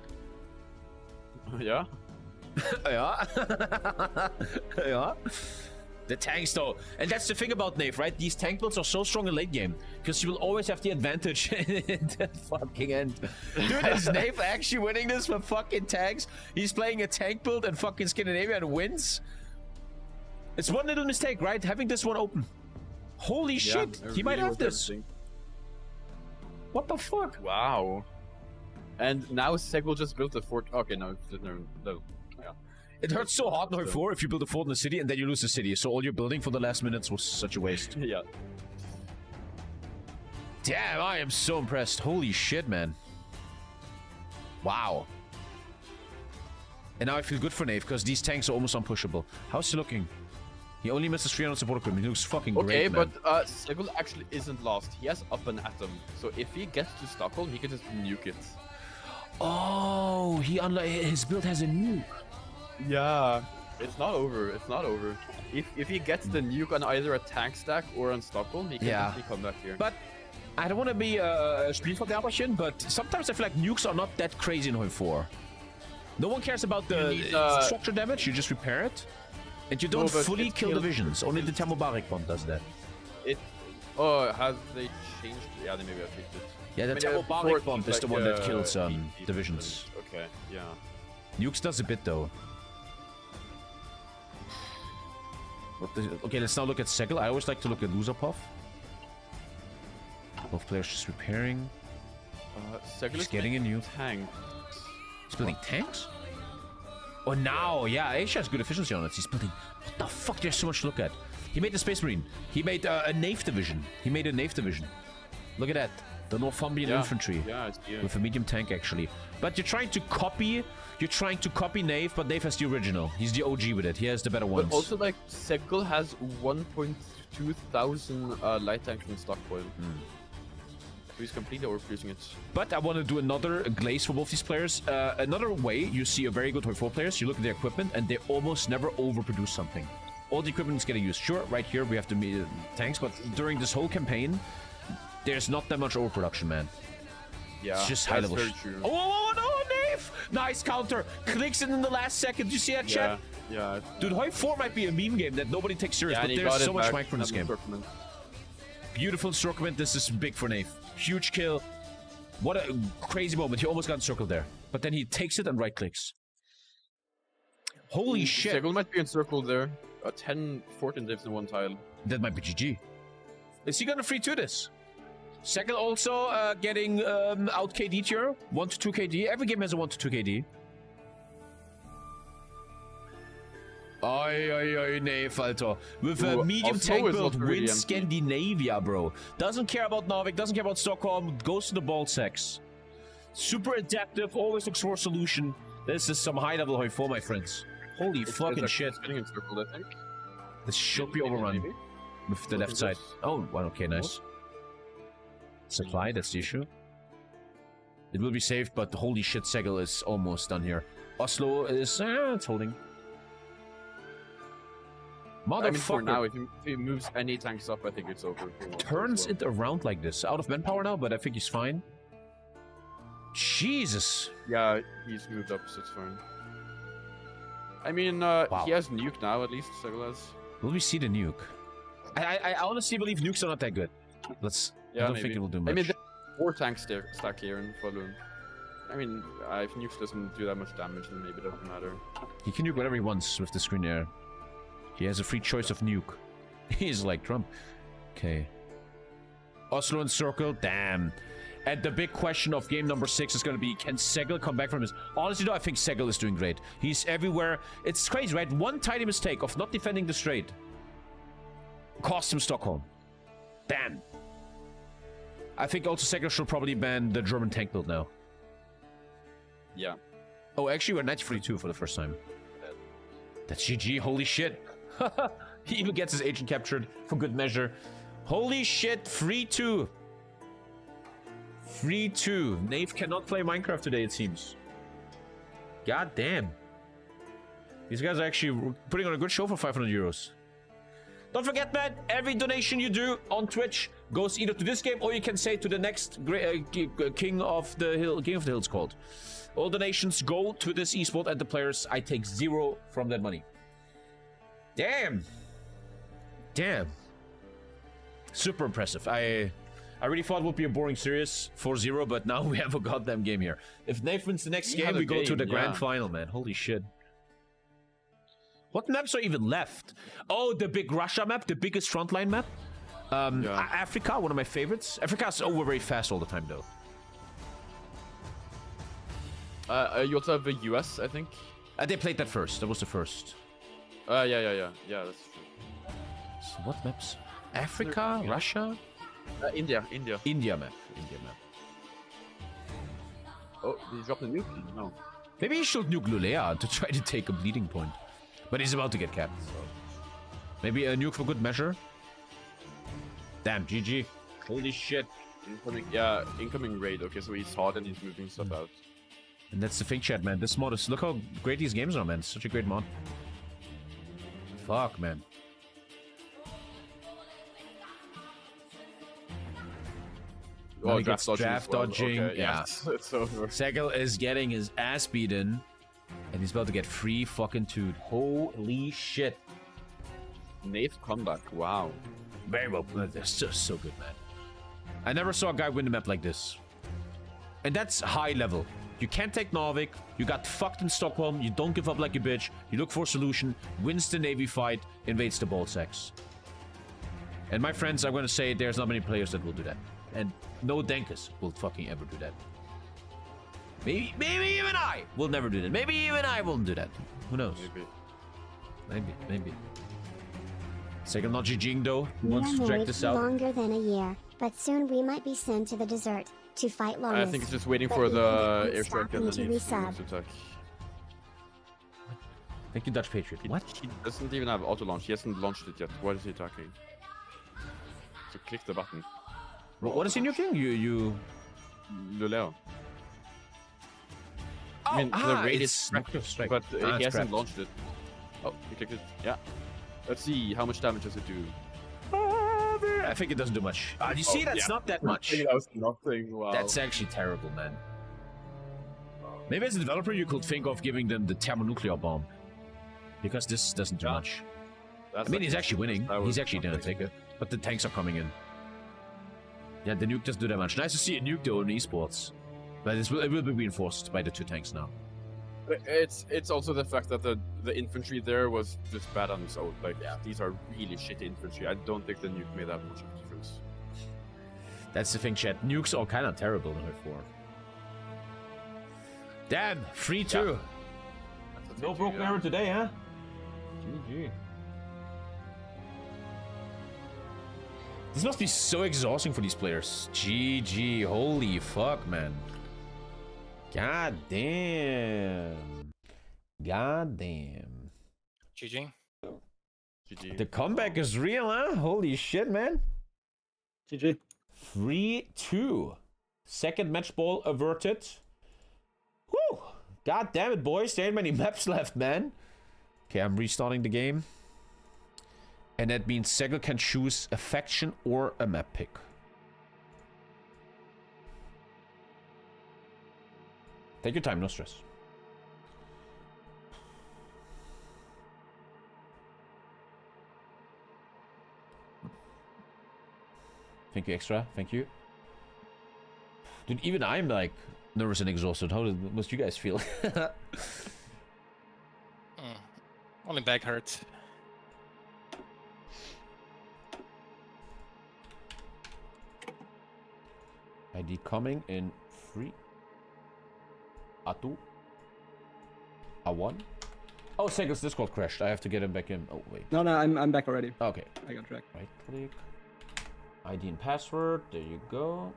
Yeah. Yeah. Yeah. The tanks though, and that's the thing about NAYF, right? These tank builds are so strong in late game because you will always have the advantage in the fucking end. Dude, is NAYF actually winning this with fucking tanks? He's playing a tank build and fucking Scandinavia and wins. It's one little mistake, right? Having this one open. Holy shit, he might have this. What the fuck? Wow. And now SEGL just built a fort. Okay, no. Yeah. It hurts so hard in HOI4 if you build a fort in the city and then you lose the city. So all your building for the last minutes was such a waste. Yeah. Damn, I am so impressed. Holy shit, man. Wow. And now I feel good for NAYF because these tanks are almost unpushable. How's he looking? He only misses 300 support equipment. He looks fucking great, okay, man. But SEGL actually isn't lost. He has up an atom. So if he gets to Stockholm, he can just nuke it. Oh, his build has a nuke. Yeah, it's not over. It's not over. If he gets the nuke on either a tank stack or on Stockholm, he can actually come back here. But I don't want to be a Spielverderberchen, but sometimes I feel like nukes are not that crazy in HOI4. No one cares about the structure damage. You just repair it, and you don't fully kill divisions. Only the Thermobaric bomb does that. Have they changed? Yeah, they maybe have changed it. Yeah, the Thermobaric bomb is the one that kills divisions. Okay, yeah. Nukes does a bit though. Okay, let's now look at SEGL. I always like to look at Luzapov. Both players just repairing. SEGL is getting a new tank. He's building tanks? Oh, now, yeah, Asia has good efficiency on it. He's building... What the fuck? There's so much to look at. He made the Space Marine. He made a NAYF division. Look at that. The Northumbrian infantry. Yeah, it's with a medium tank, actually. But you're trying to copy... NAYF, but NAYF has the original. He's the OG with it. He has the better ones. But also, like, SEGL has 1.2 thousand light tanks in stockpile. He's completely overproducing it. But I want to do another glaze for both these players. Another way you see a very good HOI4 players, you look at their equipment and they almost never overproduce something. All the equipment is getting used. Sure, right here we have the tanks, but during this whole campaign, there's not that much overproduction, man. Yeah, it's just high level. Oh, no, NAYF! Nice counter. Clicks it in the last second. You see that, chat? Yeah. Dude, HOI4 might be a meme game that nobody takes serious, but there's so much micro in this game. Beautiful encirclement. This is big for NAYF. Huge kill. What a crazy moment. He almost got encircled there. But then he takes it and right-clicks. Holy shit. SEGL might be encircled there. 10, 14 dips in one tile. That might be GG. Is he gonna 3-2 this? SEGL also getting out KD tier. 1 to 2 KD. Every game has a 1 to 2 KD. Oi, NAYF, Alter. With a medium tank build, wins Scandinavia, bro. Doesn't care about Navich, doesn't care about Stockholm, goes to the ball sex. Super adaptive, always looks for a solution. This is some high-level HOI4, my friends. Holy fucking shit. Encircled, I think. This should be overrun with the left side. Oh, well, okay, nice. Supply, that's the issue. It will be saved, but holy shit, SEGL is almost done here. Oslo is, it's holding. I mean, for now, if he moves any tanks up, I think it's over. Turns it around like this. Out of manpower now, but I think he's fine. Jesus. Yeah, he's moved up, so it's fine. I mean, he has nuke now, at least, SEGL has. Will we see the nuke? I honestly believe nukes are not that good. Let's... Yeah, I don't think it will do much. I mean, there's 4 tanks stacked here in Falun. I mean, if nukes doesn't do that much damage, then maybe it doesn't matter. He can nuke whatever he wants with the screen air. He has a free choice of nuke. He's like Trump. Okay. Oslo encircled. Damn. And the big question of game number 6 is going to be, can SEGL come back from his... Honestly, though, I think SEGL is doing great. He's everywhere. It's crazy, right? One tiny mistake of not defending the straight cost him Stockholm. Damn. I think also SEGL should probably ban the German tank build now. Yeah. Oh, actually, we're 90-42 for the first time. That's GG. Holy shit. He even gets his agent captured for good measure. Holy shit. 3-2. 3-2. NAYF cannot play Minecraft today, it seems. God damn. These guys are actually putting on a good show for 500 euros. Don't forget, man, every donation you do on Twitch goes either to this game or you can say to the next King of the Hill. King of the Hill's called. All donations go to this esport and the players. I take 0 from that money. Damn. Damn. Super impressive. I really thought it would be a boring series, 4-0, but now we have a goddamn game here. If NAYF wins the next game, we go to the grand final, man. Holy shit. What maps are even left? Oh, the big Russia map, the biggest frontline map. Africa, one of my favorites. Africa's over very fast all the time, though. You also have the US, I think. They played that first. That was the first. Yeah, that's true. So what maps? Africa, Russia? India. India map. Oh, did he drop the nuke? No. Maybe he should nuke Lulea to try to take a bleeding point. But he's about to get capped, so... Maybe a nuke for good measure? Damn, GG. Holy shit. Incoming raid. Okay, so he's hot and he's moving stuff out. And that's the thing, chat, man. This mod is... Look how great these games are, man. It's such a great mod. Fuck, man. Oh, he gets draft dodging. Okay, yeah. It's over. SEGL is getting his ass beaten. And he's about to get free fucking toed. Holy shit. NAYF comeback. Wow. Very well played. They're so good, man. I never saw a guy win the map like this. And that's high level. You can't take Navich. You got fucked in Stockholm. You don't give up like a bitch. You look for a solution. Wins the Navy fight. Invades the ball sacks. And my friends, I'm going to say there's not many players that will do that. And no Denkus will fucking ever do that. Maybe even I will never do that. Maybe even I won't do that. Who knows? Maybe. SEGL not GGing though. Who wants to check this out? Longer than a year, but soon we might be sent to the desert to fight Lawless. I think it's just waiting for the airstrike and the NAYF to attack. Thank you, Dutch Patriot. What? He doesn't even have auto launch. He hasn't launched it yet. Why is he attacking? So click the button. What is he nuking? Luleo. Oh, I mean, the raid is strike, but he hasn't launched it. Oh, he clicked it. Yeah. Let's see how much damage does it do. I think it doesn't do much. You see, that's not that much. That was nothing. Wow. That's actually terrible, man. Maybe as a developer, you could think of giving them the thermonuclear bomb, because this doesn't do much. I mean, he's actually winning. He's actually gonna take it, but the tanks are coming in. Yeah, the nuke doesn't do that much. Nice to see a nuke though in esports. But it will be reinforced by the 2 tanks now. It's also the fact that the infantry there was just bad on its own. Like, yeah, these are really shitty infantry. I don't think the nuke made that much of a difference. That's the thing, chat. Nukes are kind of terrible in HOI4. Damn, 3-2. Yeah. No broken arrow today, huh? GG. This must be so exhausting for these players. GG, holy fuck, man. God damn. God damn. GG. GG. The comeback is real, huh? Holy shit, man. GG. 3-2. Second match ball averted. Whew. God damn it, boys. There ain't many maps left, man. Okay, I'm restarting the game. And that means SEGL can choose a faction or a map pick. Take your time, no stress. Thank you, extra. Thank you. Dude, even I'm like nervous and exhausted. How must you guys feel? Only back hurts. ID coming in 3. A2. A1. Oh, SEGL's Discord crashed. I have to get him back in. Oh, wait. No, I'm back already. Okay. I got tracked. Right click. ID and password. There you go.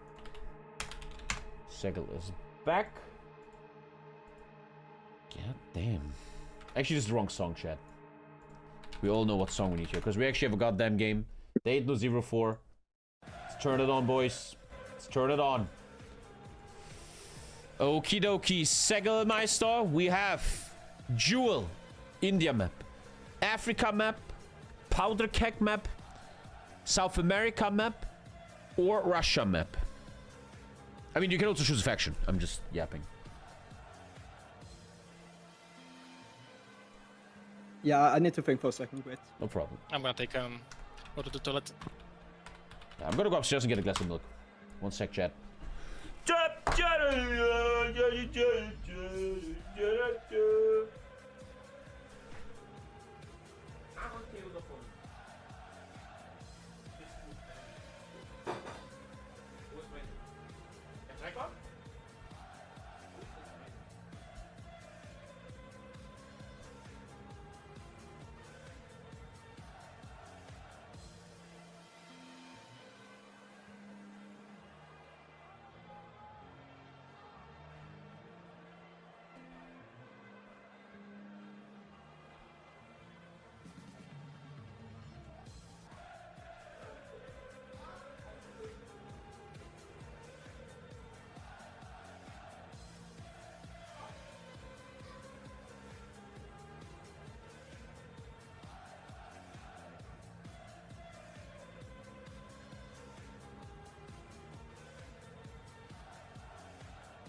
SEGL is back. God damn. Actually, this is the wrong song, chat. We all know what song we need here, because we actually have a goddamn game. They ain't no 0-4. Let's turn it on, boys. Let's turn it on. Okie dokie. SEGL Meister. We have Jewel, India map, Africa map, Powder Keg map, South America map, or Russia map. I mean, you can also choose a faction. I'm just yapping. Yeah, I need to think for a second. Wait. No problem. I'm gonna take go to the toilet. Yeah, I'm gonna go upstairs and get a glass of milk. One sec, chat.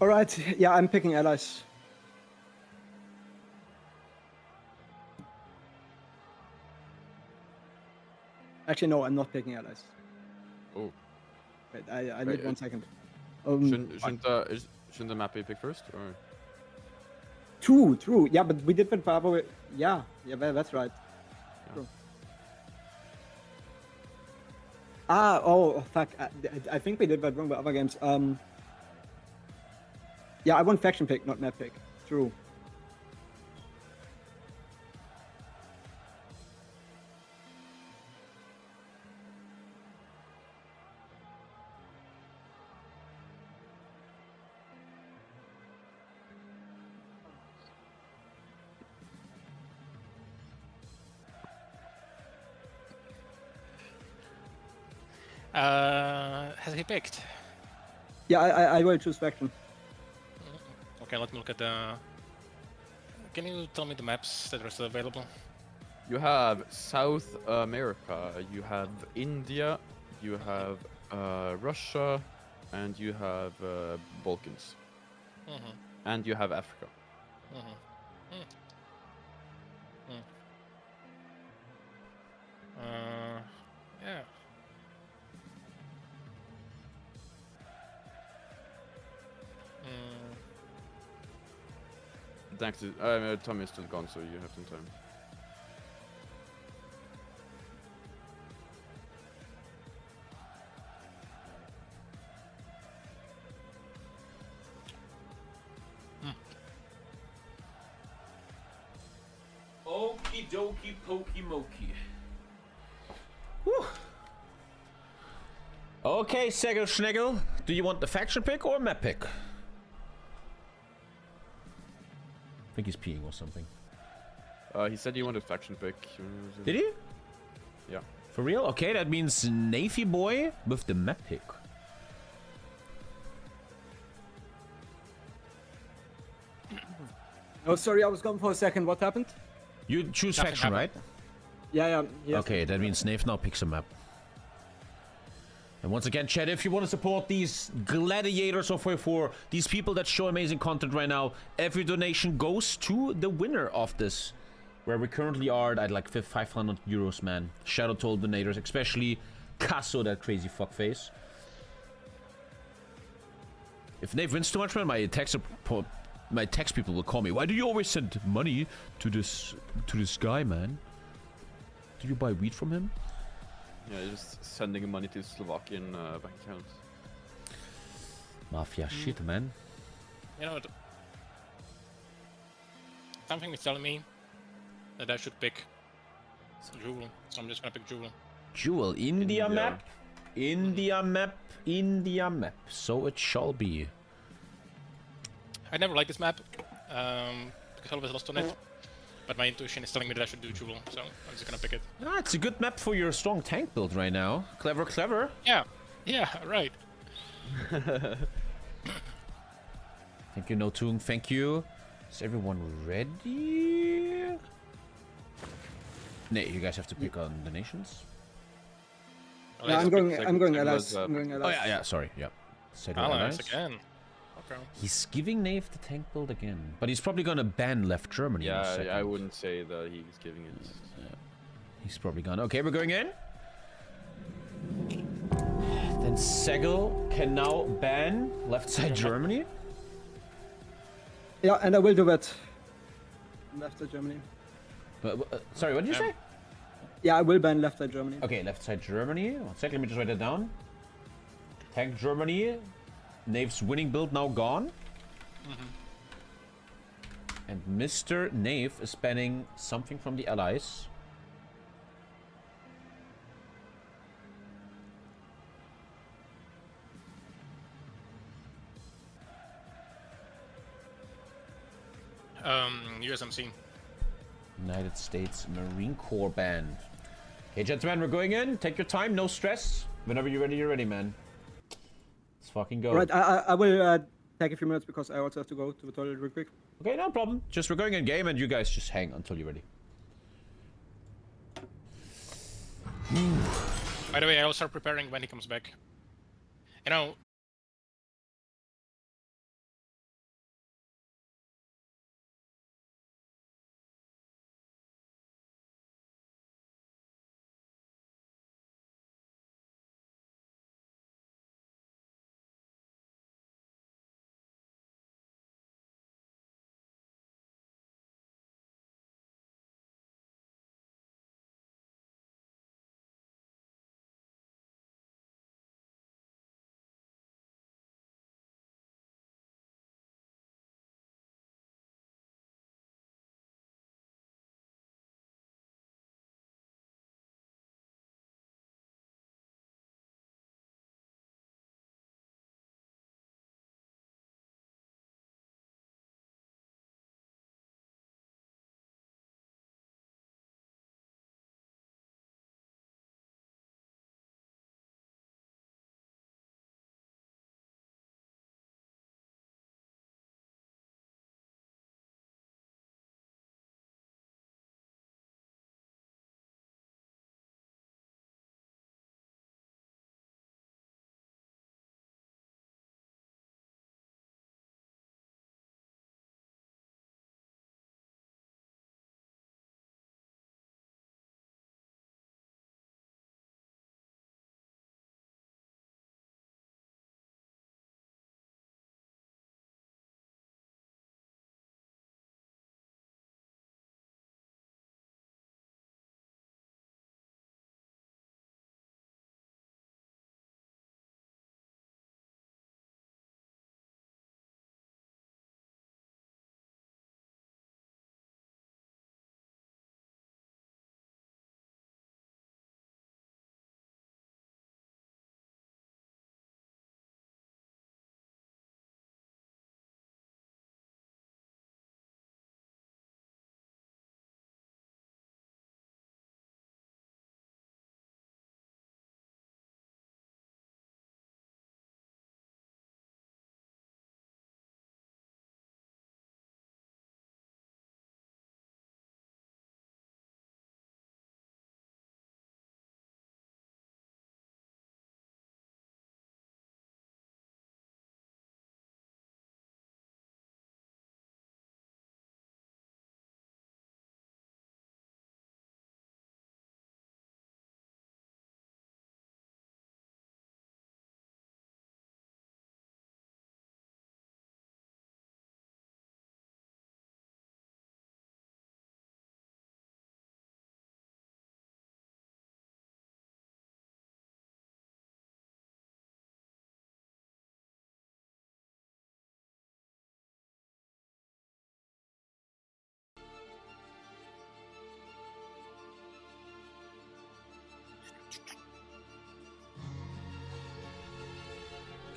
All right. Yeah, I'm picking allies. Actually, no, I'm not picking allies. Oh. Wait, I need 1 second. Shouldn't the map be picked first? Or? True. Yeah, but we did with Bravo. Yeah, that's right. Yeah. True. Oh, fuck. I think we did that wrong with other games. Yeah, I want faction pick, not map pick. True. Has he picked? Yeah, I will choose faction. Okay, let me look at the... Can you tell me the maps that are still available? You have South America, you have India, you have Russia, and you have Balkans. And you have Africa. Yeah. thanks. Tommy is still gone, so you have some time. Okie dokie pokey mokey. Whew. Okay, Segel Schnegel, do you want the faction pick or map pick? I think he's peeing or something. He said he wanted faction pick. Did he? Yeah. For real? Okay, that means Navy boy with the map pick. Oh, sorry, I was gone for a second. What happened? You choose Nothing faction, right? happened. Yeah. Yes. Okay, that means Nave now picks a map. And once again, chat, if you want to support these gladiators of HOI4, these people that show amazing content right now, every donation goes to the winner of this. Where we currently are at like 500 euros, man. Shout out to all donators, especially Casso, that crazy fuckface. If Nave wins too much, man, my text people will call me. Why do you always send money to this guy, man? Do you buy weed from him? Yeah, just sending money to Slovakian bank accounts. Mafia shit, man. You know, something is telling me that I should pick Jewel, so I'm just gonna pick Jewel. Jewel, India map, India map, India map. So it shall be. I never liked this map, because I always lost on it. But my intuition is telling me that I should do Jewel, so I'm just gonna pick it. Ah, it's a good map for your strong tank build right now. Clever, clever. Yeah, right. Thank you, Notung. Thank you. Is everyone ready? Nay, you guys have to pick on the nations. Yeah, I'm going LS. Oh, Oh yeah, sorry, yeah. Segel Allies allies. again. Okay. He's giving Nave the tank build again, but he's probably gonna ban left Germany. in a Yeah, second. I wouldn't say that he's giving it. Yeah. He's probably gone. Okay, we're going in. Then Segel can now ban left side Germany. Yeah, and I will do that. Left side Germany. Sorry, what did you say? Yeah, I will ban left side Germany. Okay, left side Germany. One sec, let me just write that down. Tank Germany. Nave's winning build now gone. And Mr. Nave is banning something from the allies. USMC. United States Marine Corps band. Okay, gentlemen, we're going in. Take your time, no stress. Whenever you're ready, man. Let's fucking go. Right, I will take a few minutes because I also have to go to the toilet real quick. Okay, no problem. Just we're going in game and you guys just hang until you're ready. By the way, I'll start preparing when he comes back. You know,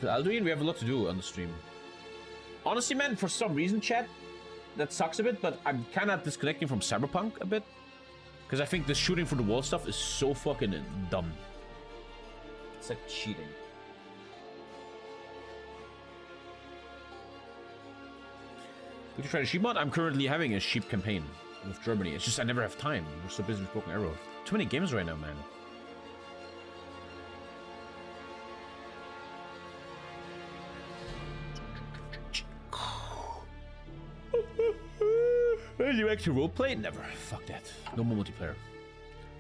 Alduin, we have a lot to do on the stream. Honestly, man, for some reason, chat, that sucks a bit, but I'm kind of disconnecting from Cyberpunk a bit. Because I think the shooting for the wall stuff is so fucking dumb. It's like cheating. Would you try the sheep mod? I'm currently having a sheep campaign with Germany. It's just I never have time. We're so busy with Broken Arrow. Too many games right now, man. Will you actually roleplay? Never. Fuck that. No more multiplayer.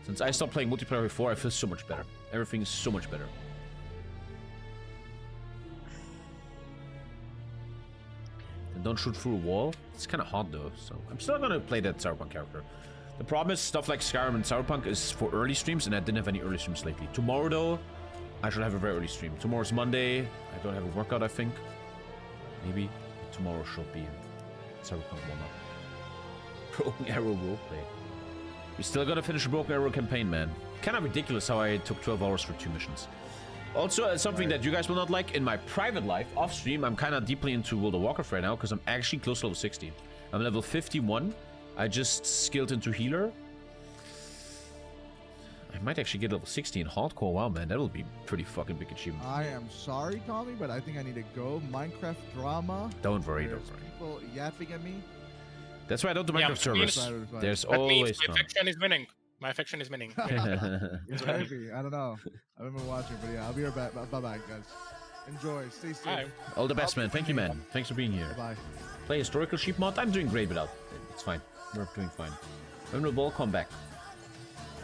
Since I stopped playing multiplayer before, I feel so much better. Everything is so much better. And don't shoot through a wall. It's kind of hard though, so I'm still gonna play that Cyberpunk character. The problem is stuff like Skyrim and Cyberpunk is for early streams, and I didn't have any early streams lately. Tomorrow though, I should have a very early stream. Tomorrow's Monday. I don't have a workout, I think. Maybe tomorrow should be Cyberpunk warm-up. Broken Arrow roleplay. We still gotta finish a Broken Arrow campaign, man. Kind of ridiculous how I took 12 hours for 2 missions. Also, something that you guys will not like, in my private life, off stream, I'm kind of deeply into World of Warcraft right now, because I'm actually close to level 60. I'm level 51. I just skilled into healer. I might actually get level 60 in hardcore. Wow, man, that'll be pretty fucking big achievement. I am sorry, Tommy, but I think I need to go. Minecraft drama. Don't worry, There's don't worry. people yapping at me. That's why I don't do Minecraft servers. There's That always means my affection is winning. My affection is winning. Maybe. I don't know. I remember watching, but yeah, I'll be right back. Bye-bye, guys. Enjoy. Stay safe. Bye. All the best, man. Thank you, man. Thanks for being here. Bye. Play historical sheep mod. I'm doing great without it. It's fine. We're doing fine. When will ball come back?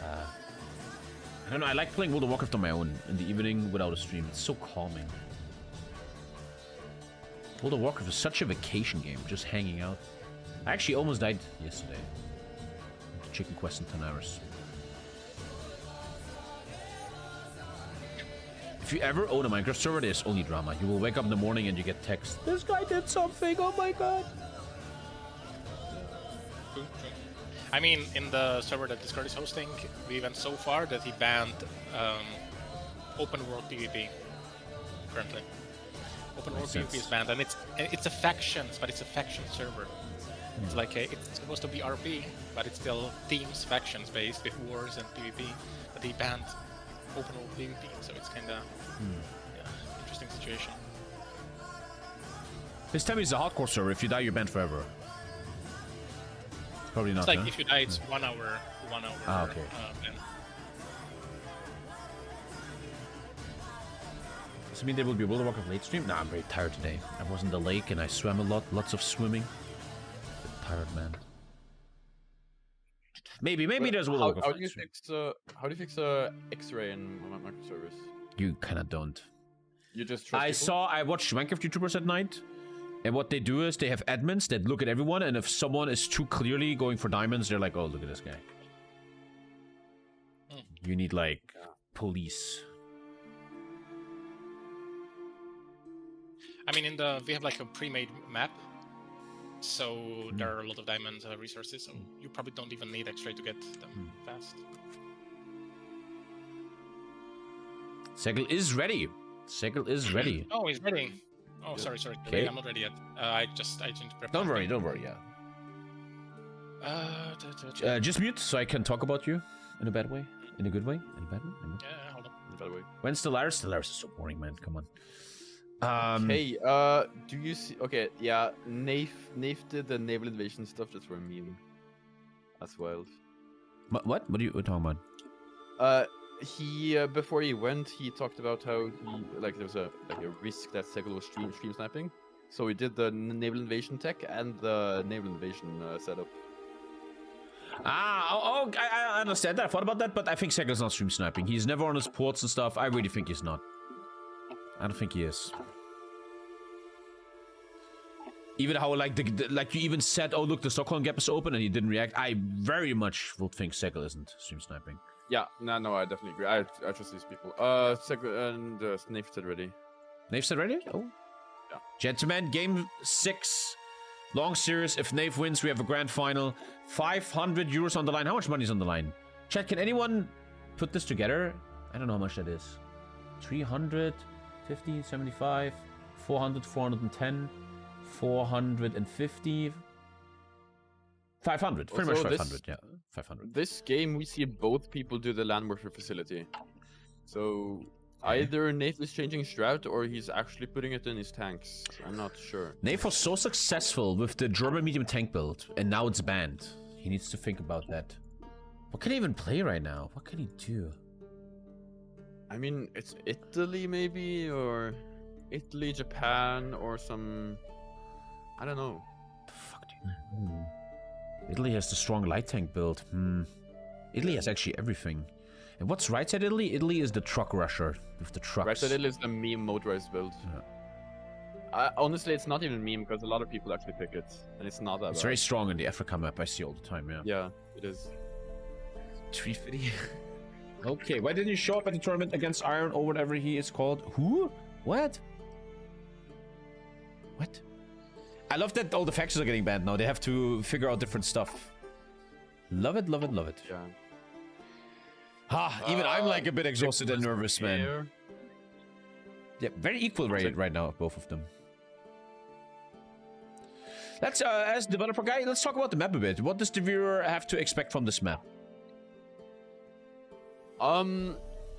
I don't know. I like playing World of Warcraft on my own in the evening without a stream. It's so calming. World of Warcraft is such a vacation game, just hanging out. I actually almost died yesterday. Chicken quest in 10 hours. If you ever own a Minecraft server, there's only drama. You will wake up in the morning and you get text. This guy did something. Oh my god. I mean, in the server that Discord is hosting, we went so far that he banned open world PvP currently. Open world PvP is banned, and it's a factions, but it's a faction server. It's like it's supposed to be RP, but it's still teams, factions based with wars and PvP. But they banned open world PvP, so it's kind of interesting situation. This time is a hardcore server. If you die, you're banned forever. Probably not. It's like huh? if you die, it's 1 hour. Ah, okay. Ban. Does it mean there will be a World of Warcraft late stream? Nah, I'm very tired today. I was in the lake and I swam a lot. Lots of swimming. Tired, man. Maybe there's a World of Warcraft. How do you fix X-ray in microservice? You kind of don't. You just trust I watched Minecraft YouTubers at night, and what they do is they have admins that look at everyone, and if someone is too clearly going for diamonds, they're like, oh, look at this guy. You need like police. I mean, we have like a pre-made map, so there are a lot of diamond resources. So you probably don't even need X-ray to get them fast. SEGL is ready. SEGL is ready. Oh, he's ready. Oh, sorry. Okay. I'm not ready yet. I didn't prep. Don't worry. Yeah. Just mute so I can talk about you in a bad way, in a good way, in a bad way. Yeah, hold on. In a bad way. When's Stellaris? Stellaris is so boring, man. Come on. Hey, do you see? Okay, yeah, NAYF did the naval invasion stuff just for a meme. That's wild. What? What are you talking about? He before he went, he talked about how there was a risk that SEGL was stream sniping, so he did the naval invasion tech and the naval invasion setup. I understand that. I thought about that, but I think SEGL's not stream sniping. He's never on his ports and stuff. I really think he's not. I don't think he is. Even how like you even said, oh look, the Stockholm gap is open, and he didn't react. I very much would think SEGL isn't stream sniping. Yeah, no, I definitely agree. I trust these people. SEGL and NAYF said ready. NAYF said ready? Oh. Yeah. Gentlemen, game 6. Long series. If NAYF wins, we have a grand final. 500 euros on the line. How much money is on the line? Chat, can anyone put this together? I don't know how much that is. 300. 50, 75, 400, 410, 450, 500. Pretty Also, much 500, yeah. 500. This game, we see both people do the land warfare facility. So either NAYF is changing strat or he's actually putting it in his tanks. I'm not sure. NAYF was so successful with the German medium tank build, and now it's banned. He needs to think about that. What can he even play right now? What can he do? I mean, it's Italy maybe, or Italy, Japan, or some... I don't know. The fuck do you know? Italy has the strong light tank build. Italy has actually everything. And what's right side Italy? Italy is the truck rusher with the trucks. Right side Italy is the meme motorized build. Yeah. Honestly, it's not even meme because a lot of people actually pick it, and it's not that It's bad. very strong in the Africa map. I see all the time. Yeah. Yeah, it is. 350. Okay, why didn't you show up at the tournament against Iron or whatever he is called? Who? What? What? I love that all the factions are getting banned now. They have to figure out different stuff. Love it, love it, love it. Yeah. Even I'm like a bit exhausted and nervous, man. Yeah, very equal right now, both of them. Let's, as developer guy, let's talk about the map a bit. What does the viewer have to expect from this map?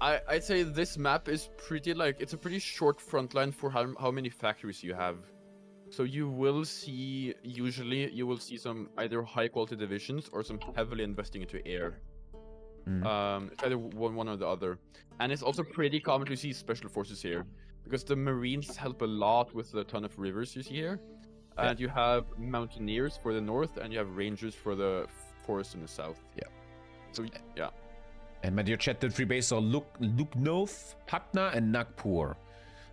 I'd say this map is pretty, like, it's a pretty short front line for how many factories you have. So you will see, usually, you will see some either high quality divisions or some heavily investing into air. It's either one or the other. And it's also pretty common to see special forces here, because the Marines help a lot with the ton of rivers you see here. And you have Mountaineers for the north, and you have Rangers for the forest in the south. Yeah. So, yeah. And my dear chat, the three bases are Lucknow, Patna, and Nagpur.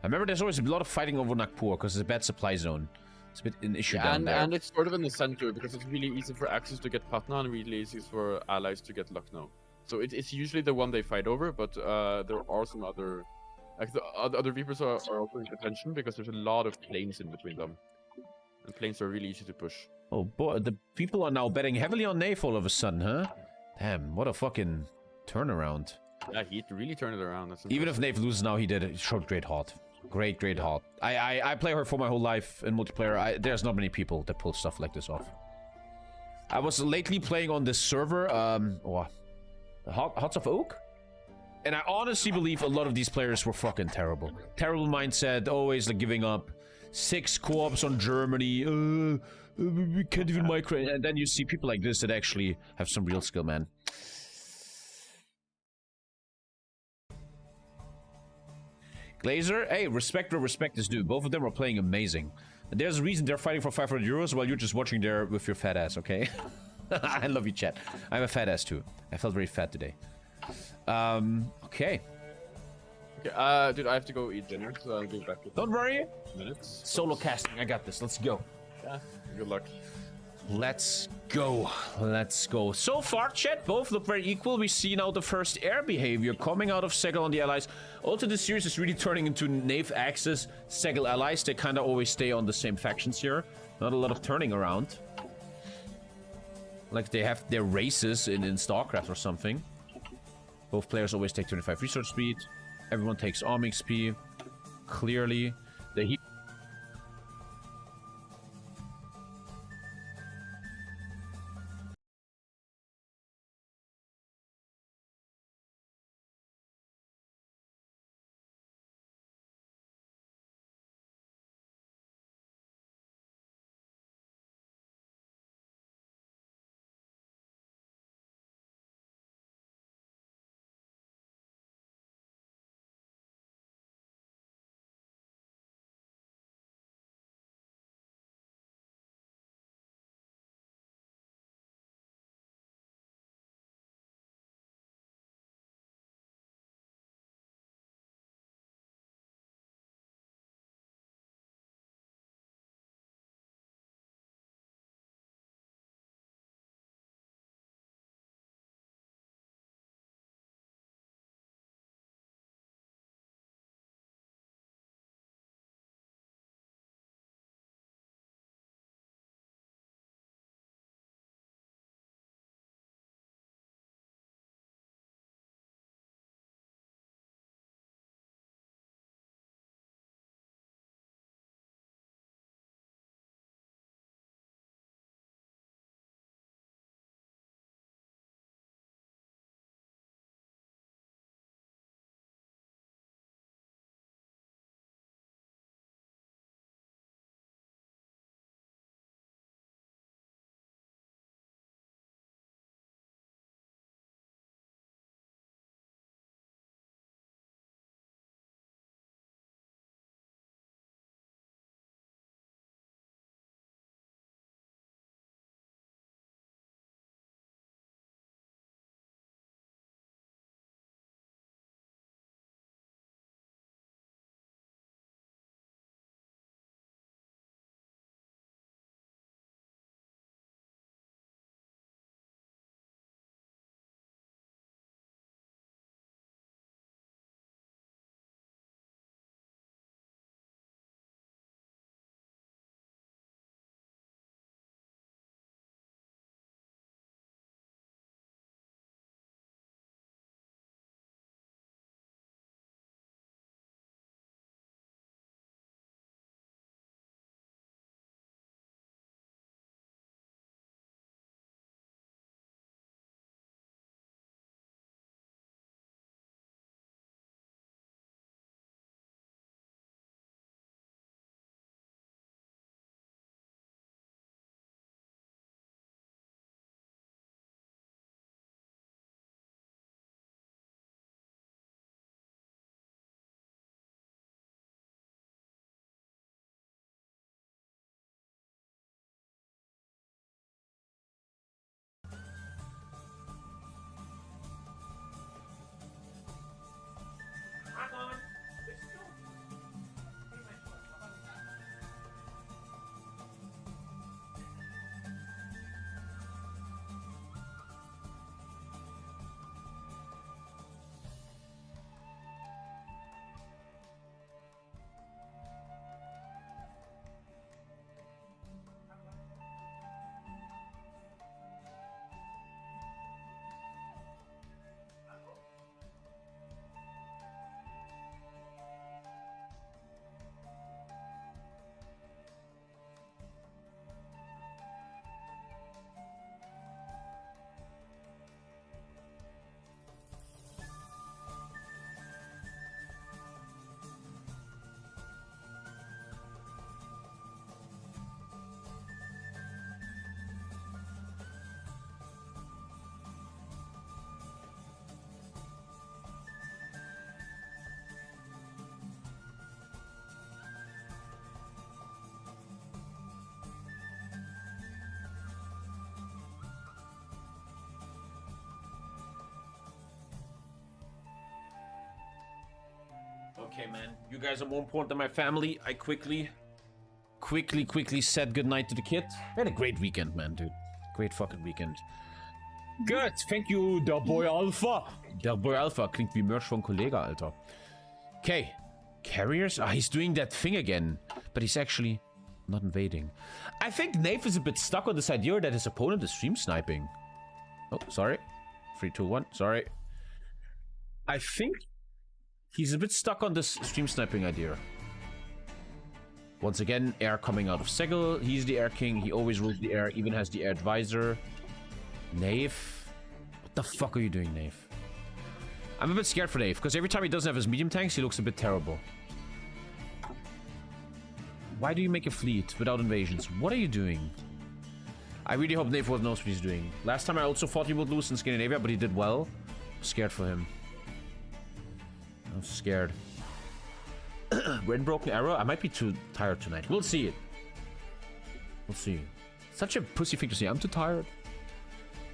I remember there's always a lot of fighting over Nagpur because it's a bad supply zone. It's a bit an issue down there. And it's sort of in the center because it's really easy for Axis to get Patna and really easy for allies to get Lucknow. So it's usually the one they fight over, but there are some other... Like the other Reapers are also in contention because there's a lot of plains in between them. And plains are really easy to push. Oh boy, the people are now betting heavily on NAYF all of a sudden, huh? Damn, what a fucking turnaround. Yeah, he really turned it around. That's Even if NAYF loses now, he showed great heart. Great heart. I play her for my whole life in multiplayer. There's not many people that pull stuff like this off. I was lately playing on this server, Hearts of Oak? And I honestly believe a lot of these players were fucking terrible. Terrible mindset, always like giving up. 6 co-ops on Germany. We can't even micro. And then you see people like this that actually have some real skill, man. Glazer, hey, respect where respect is due. Both of them are playing amazing. And there's a reason they're fighting for 500 euros while you're just watching there with your fat ass, okay? I love you, chat. I'm a fat ass too. I felt very fat today. Okay. Okay, dude, I have to go eat dinner, so I'll be back in Don't worry. minutes. Solo casting, I got this. Let's go. Yeah, good luck. Let's go. Let's go. So far, chat, both look very equal. We see now the first air behavior coming out of SEGL on the allies. Also, this series is really turning into NAYF Axis, SEGL allies. They kind of always stay on the same factions here. Not a lot of turning around. Like they have their races in StarCraft or something. Both players always take 25 research speed. Everyone takes arm XP. Clearly, the okay, man. You guys are more important than my family. I quickly said goodnight to the kid. I had a great weekend, man, dude. Great fucking weekend. Good, thank you, der Boy Alpha. Der Boy Alpha klingt wie Merch von Kollega, Alter. Okay. Carriers? Ah, he's doing that thing again. But he's actually not invading. I think NAYF is a bit stuck on this idea that his opponent is stream sniping. Oh, sorry. 3, 2, 1. Sorry. I think he's a bit stuck on this stream sniping idea. Once again, air coming out of SEGL. He's the air king. He always rules the air. Even has the air advisor. NAYF. What the fuck are you doing, NAYF? I'm a bit scared for NAYF, because every time he doesn't have his medium tanks, he looks a bit terrible. Why do you make a fleet without invasions? What are you doing? I really hope NAYF knows what he's doing. Last time I also thought he would lose in Scandinavia, but he did well. I'm scared for him. I'm scared. We're in Broken Arrow. I might be too tired tonight. We'll see it. We'll see. Such a pussy thing to say. I'm too tired.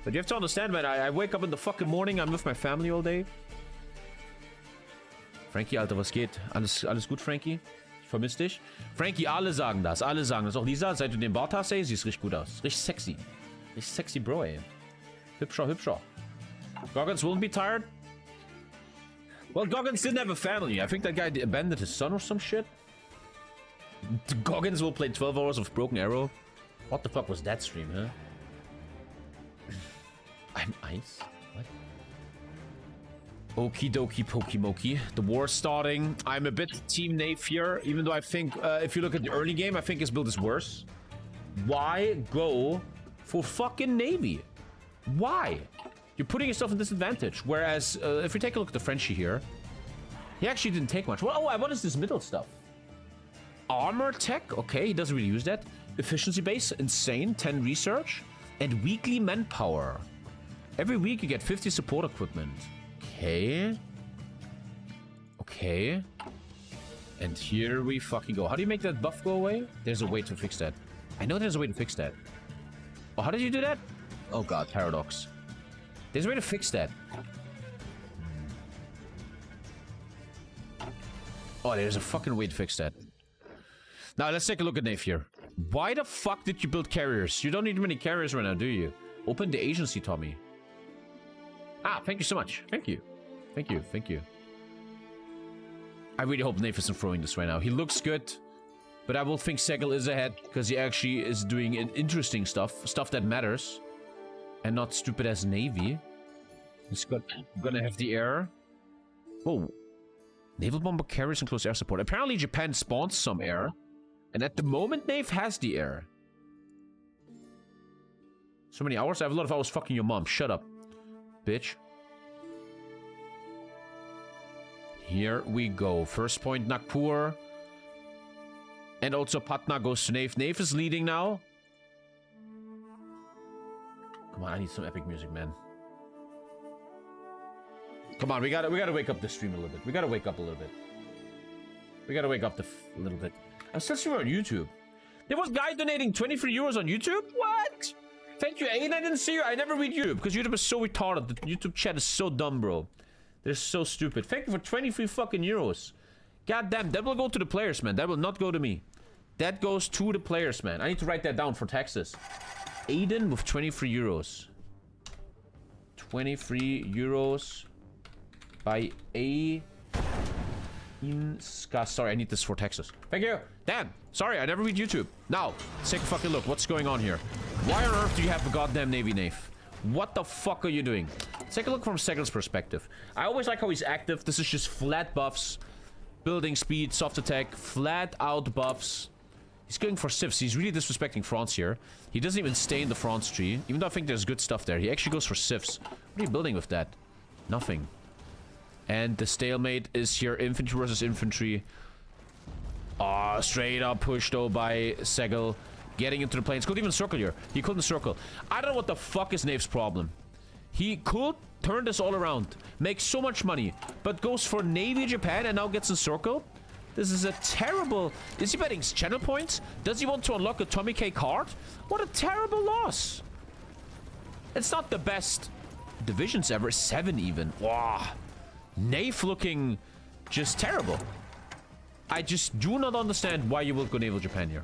But you have to understand, man. I wake up in the fucking morning. I'm with my family all day. Frankie, Alter, was geht? Alles gut, Frankie? Ich vermisse dich. Frankie, alle sagen das. Alle sagen das. Auch Lisa, seit du den Bart hast, ey, siehst richtig gut aus. Richtig sexy. Richtig sexy, Bro, ey. Hübscher, hübscher. Goggins won't be tired. Well, Goggins didn't have a family. I think that guy abandoned his son or some shit. Goggins will play 12 hours of Broken Arrow. What the fuck was that stream, huh? I'm ice? What? Okie dokie pokey. The war's starting. I'm a bit team NAYF here, even though I think, if you look at the early game, I think his build is worse. Why go for fucking Navy? Why? You're putting yourself in disadvantage. Whereas, if we take a look at the Frenchie here, he actually didn't take much. Well, oh, what is this middle stuff? Armor tech? Okay, he doesn't really use that. Efficiency base, insane. 10 research. And weekly manpower. Every week you get 50 support equipment. Okay. Okay. And here we fucking go. How do you make that buff go away? There's a way to fix that. I know there's a way to fix that. Oh, how did you do that? Oh god, paradox. There's a way to fix that. Oh, there's a fucking way to fix that. Now, let's take a look at NAYF here. Why the fuck did you build carriers? You don't need many carriers right now, do you? Open the agency, Tommy. Ah, thank you so much. Thank you. Thank you. Thank you. I really hope NAYF isn't throwing this right now. He looks good. But I will think SEGL is ahead, because he actually is doing interesting stuff. Stuff that matters. And not stupid as Navy. He's gonna have the air. Whoa. Naval bomber carries and close air support. Apparently Japan spawns some air. And at the moment, NAYF has the air. So many hours? I have a lot of hours fucking your mom. Shut up, bitch. Here we go. First point, Nagpur. And also Patna goes to NAYF. NAYF is leading now. Come on, I need some epic music, man. Come on, we gotta wake up the stream a little bit. We gotta wake up a little bit. We gotta wake up a little bit. I'm still streaming on YouTube. There was a guy donating 23 euros on YouTube? What? Thank you, Aiden. I didn't see you. I never read YouTube because YouTube is so retarded. The YouTube chat is so dumb, bro. They're so stupid. Thank you for 23 fucking euros. God damn, that will go to the players, man. That will not go to me. That goes to the players, man. I need to write that down for taxes. Aiden with 23 euros. 23 euros by A. Sorry, I need this for taxes. Thank you. Damn. Sorry, I never read YouTube. Now, let's take a fucking look. What's going on here? Why on earth do you have a goddamn Navy NAYF? What the fuck are you doing? Let's take a look from SEGL's perspective. I always like how he's active. This is just flat buffs. Building speed, soft attack, flat out buffs. He's going for civs. He's really disrespecting France here. He doesn't even stay in the France tree. Even though I think there's good stuff there. He actually goes for civs. What are you building with that? Nothing. And the stalemate is here. Infantry versus infantry. Ah, straight up push though by SEGL. Getting into the planes. Couldn't even circle here. He couldn't circle. I don't know what the fuck is NAYF's problem. He could turn this all around. Make so much money. But goes for Navy Japan and now gets encircled. This is a terrible... Is he betting channel points? Does he want to unlock a TommyKay card? What a terrible loss. It's not the best divisions ever. 7 even. Wow. NAYF looking just terrible. I just do not understand why you will go naval Japan here.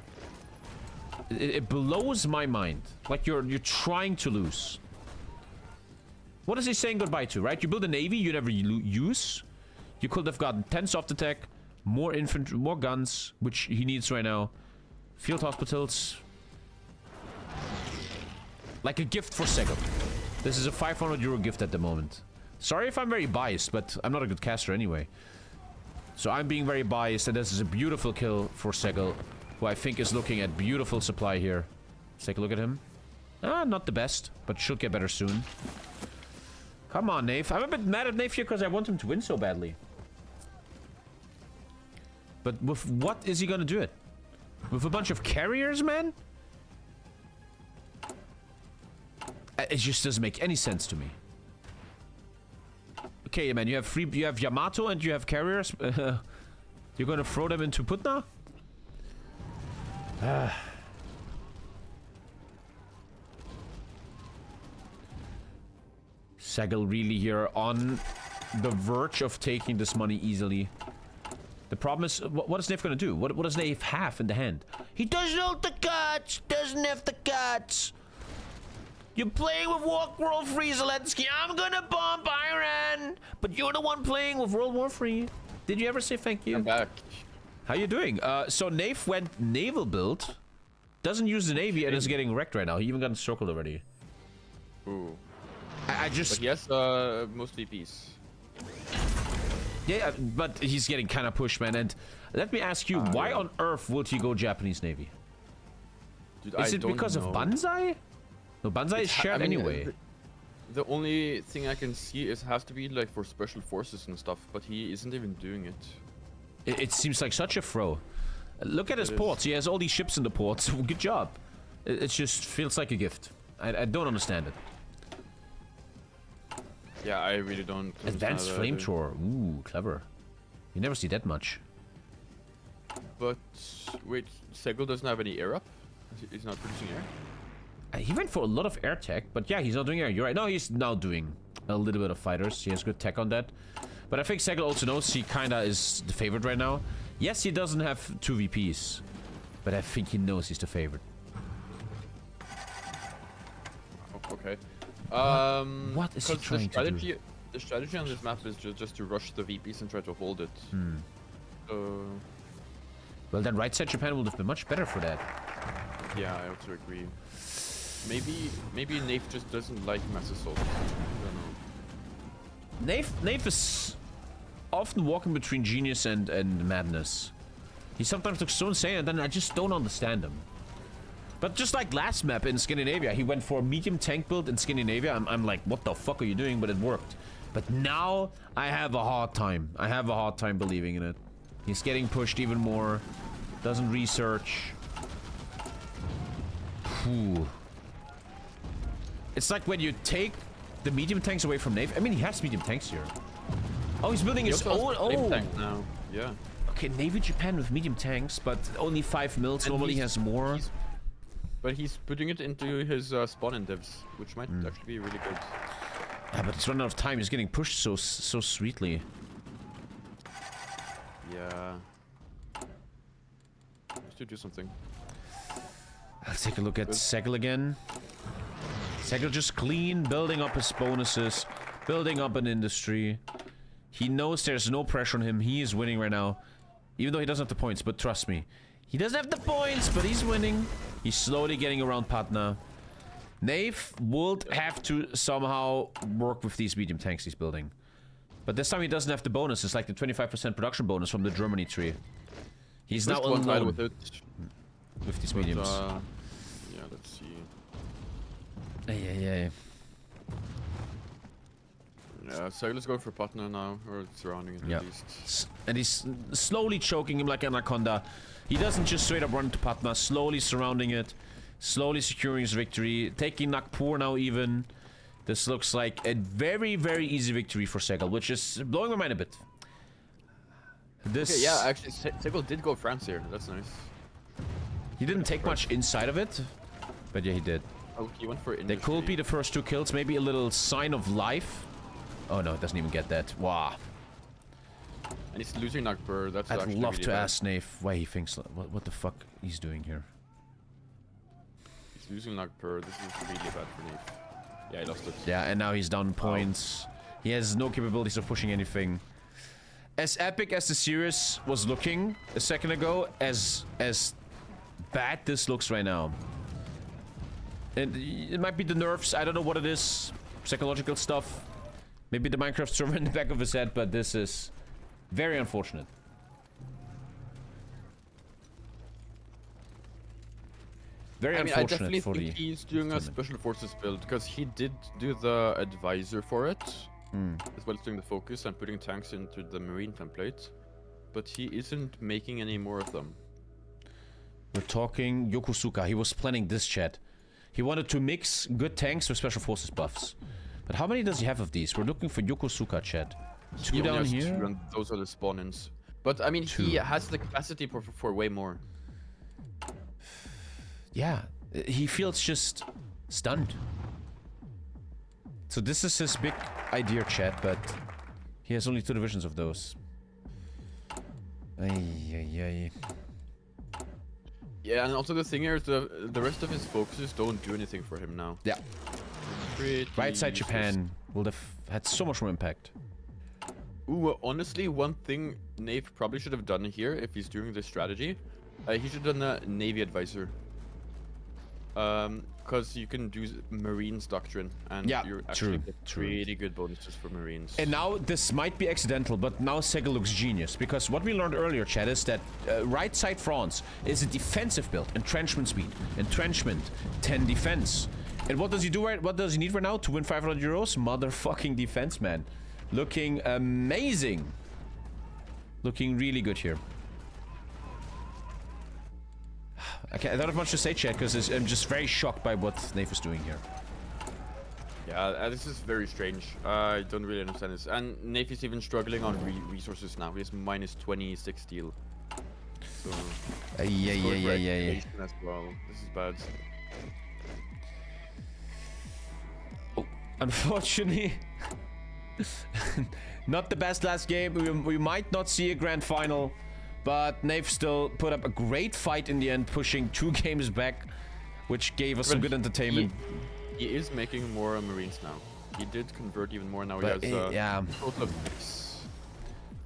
It blows my mind. Like you're trying to lose. What is he saying goodbye to, right? You build a navy you never use. You could have gotten 10 soft attack, more infantry, more guns, which he needs right now. Field hospitals. Like a gift for SEGL. This is a 500 euro gift at the moment. Sorry if I'm very biased, but I'm not a good caster anyway. So I'm being very biased, and this is a beautiful kill for SEGL, who I think is looking at beautiful supply here. Let's take a look at him. Not the best, but should get better soon. Come on, NAYF. I'm a bit mad at NAYF here because I want him to win so badly. But with what is he gonna do it? With a bunch of carriers, man? It just doesn't make any sense to me. Okay, man, you have Yamato and you have carriers. You're gonna throw them into Putna? SEGL really here on the verge of taking this money easily. The problem is, what is NAYF gonna do? What does NAYF have in the hand? He doesn't have the guts! Doesn't have the guts! You're playing with World 3, Zelensky. I'm gonna bomb Iran! But you're the one playing with World War 3. Did you ever say thank you? I'm back. How you doing? So NAYF went naval build. Doesn't use the navy and is getting wrecked right now. He even got encircled already. Ooh. I just... But he has most VPs. Yeah, but he's getting kind of pushed, man. And let me ask you, why on earth would he go Japanese Navy? Dude, is it because of Banzai? No, Banzai is shared anyway. The only thing I can see is has to be like for special forces and stuff, but he isn't even doing it. It seems like such a throw. Look at his ports. He has all these ships in the ports. Good job. It just feels like a gift. I don't understand it. Yeah, I really don't. Advanced flamethrower. Ooh, clever. You never see that much. But wait, SEGL doesn't have any air up? He's not producing air? He went for a lot of air tech, but yeah, he's not doing air. You're right. No, he's now doing a little bit of fighters. He has good tech on that. But I think SEGL also knows he kinda is the favorite right now. Yes, he doesn't have 2 VPs, but I think he knows he's the favorite. Okay. What is he trying to do? The strategy on this map is just to rush the VPs and try to hold it. Well, then right side Japan would have been much better for that. Yeah, I also agree. Maybe NAYF just doesn't like mass assault. I don't know. NAYF is often walking between genius and madness. He sometimes looks so insane, and then I just don't understand him. But just like last map in Scandinavia, he went for a medium tank build in Scandinavia. I'm like, what the fuck are you doing? But it worked. But now I have a hard time. I have a hard time believing in it. He's getting pushed even more. Doesn't research. Whew. It's like when you take the medium tanks away from NAYF. I mean, he has medium tanks here. Oh, he's building his own. Oh, tank now. Yeah. Okay, Navy Japan with medium tanks, but only 5 mils. Normally he has more. But he's putting it into his spawn in devs, which might actually be really good. Yeah, but it's running out of time. He's getting pushed so sweetly. Yeah. Just to do something. Let's take a look at SEGL again. SEGL just clean, building up his bonuses, building up an industry. He knows there's no pressure on him. He is winning right now. Even though he doesn't have the points, but trust me. He doesn't have the points, but he's winning. He's slowly getting around Patna. NAYF would have to somehow work with these medium tanks he's building. But this time he doesn't have the bonus. It's like the 25% production bonus from the Germany tree. He's now alone with it. With these mediums. Yeah, let's see. Yeah. Yeah, SEGL is going for Patna now, or surrounding it at least. And he's slowly choking him like Anaconda. He doesn't just straight up run to Patna, slowly surrounding it, slowly securing his victory, taking Nagpur now even. This looks like a very, very easy victory for SEGL, which is blowing my mind a bit. This... Okay, yeah, actually, SEGL did go France here. That's nice. He didn't take much inside of it, but yeah, he did. Oh, he went for They industry. could be the first 2 kills, maybe a little sign of life. Oh no, it doesn't even get that. Wow. And he's losing Nagpur. That's I'd actually love really to bad. ask NAYF why he thinks what the fuck he's doing here. He's losing Nagpur. This is really bad for NAYF. Yeah, he lost it. Yeah, and now he's down points. He has no capabilities of pushing anything. As epic as the series was looking a second ago, as bad this looks right now. And it might be the nerfs, I don't know what it is. Psychological stuff. Maybe the Minecraft server in the back of his head, but this is very unfortunate. Very I unfortunate definitely for think the he's doing a tournament. special forces build because he did do the advisor for it, as well as doing the focus and putting tanks into the marine template, but he isn't making any more of them. We're talking Yokosuka. He was planning this, chat. He wanted to mix good tanks with special forces buffs. But how many does he have of these? We're looking for Yokosuka, chat. Two He only down has here? two, and those are the spawn-ins. But I mean, he has the capacity for way more. Yeah, he feels just stunned. So this is his big idea, chat, but he has only 2 divisions of those. Ay. Yeah, and also the thing here is the rest of his focuses don't do anything for him now. Yeah. Pretty Right side useless. Japan would have had so much more impact. Ooh, honestly, one thing NAYF probably should have done here, if he's doing this strategy, he should have done a Navy advisor. Because you can do Marines doctrine, and Yeah, you actually get true. pretty good bonuses for Marines. And now, this might be accidental, but now SEGL looks genius. Because what we learned earlier, chat, is that right side France is a defensive build. Entrenchment speed. Entrenchment. 10 defense. And what does he do right? What does he need right now to win 500 euros? Motherfucking defense, man. Looking amazing. Looking really good here. I don't have much to say, chat, because I'm just very shocked by what NAYF is doing here. Yeah, this is very strange. I don't really understand this. And NAYF is even struggling on resources now. He has minus 26 steel. So, Yeah. as well. This is bad. Oh, unfortunately, not the best last game. We might not see a grand final, but NAYF still put up a great fight in the end, pushing 2 games back, which gave us some good entertainment. He is making more Marines now. He did convert even more now. But, he has yeah. a total of 6.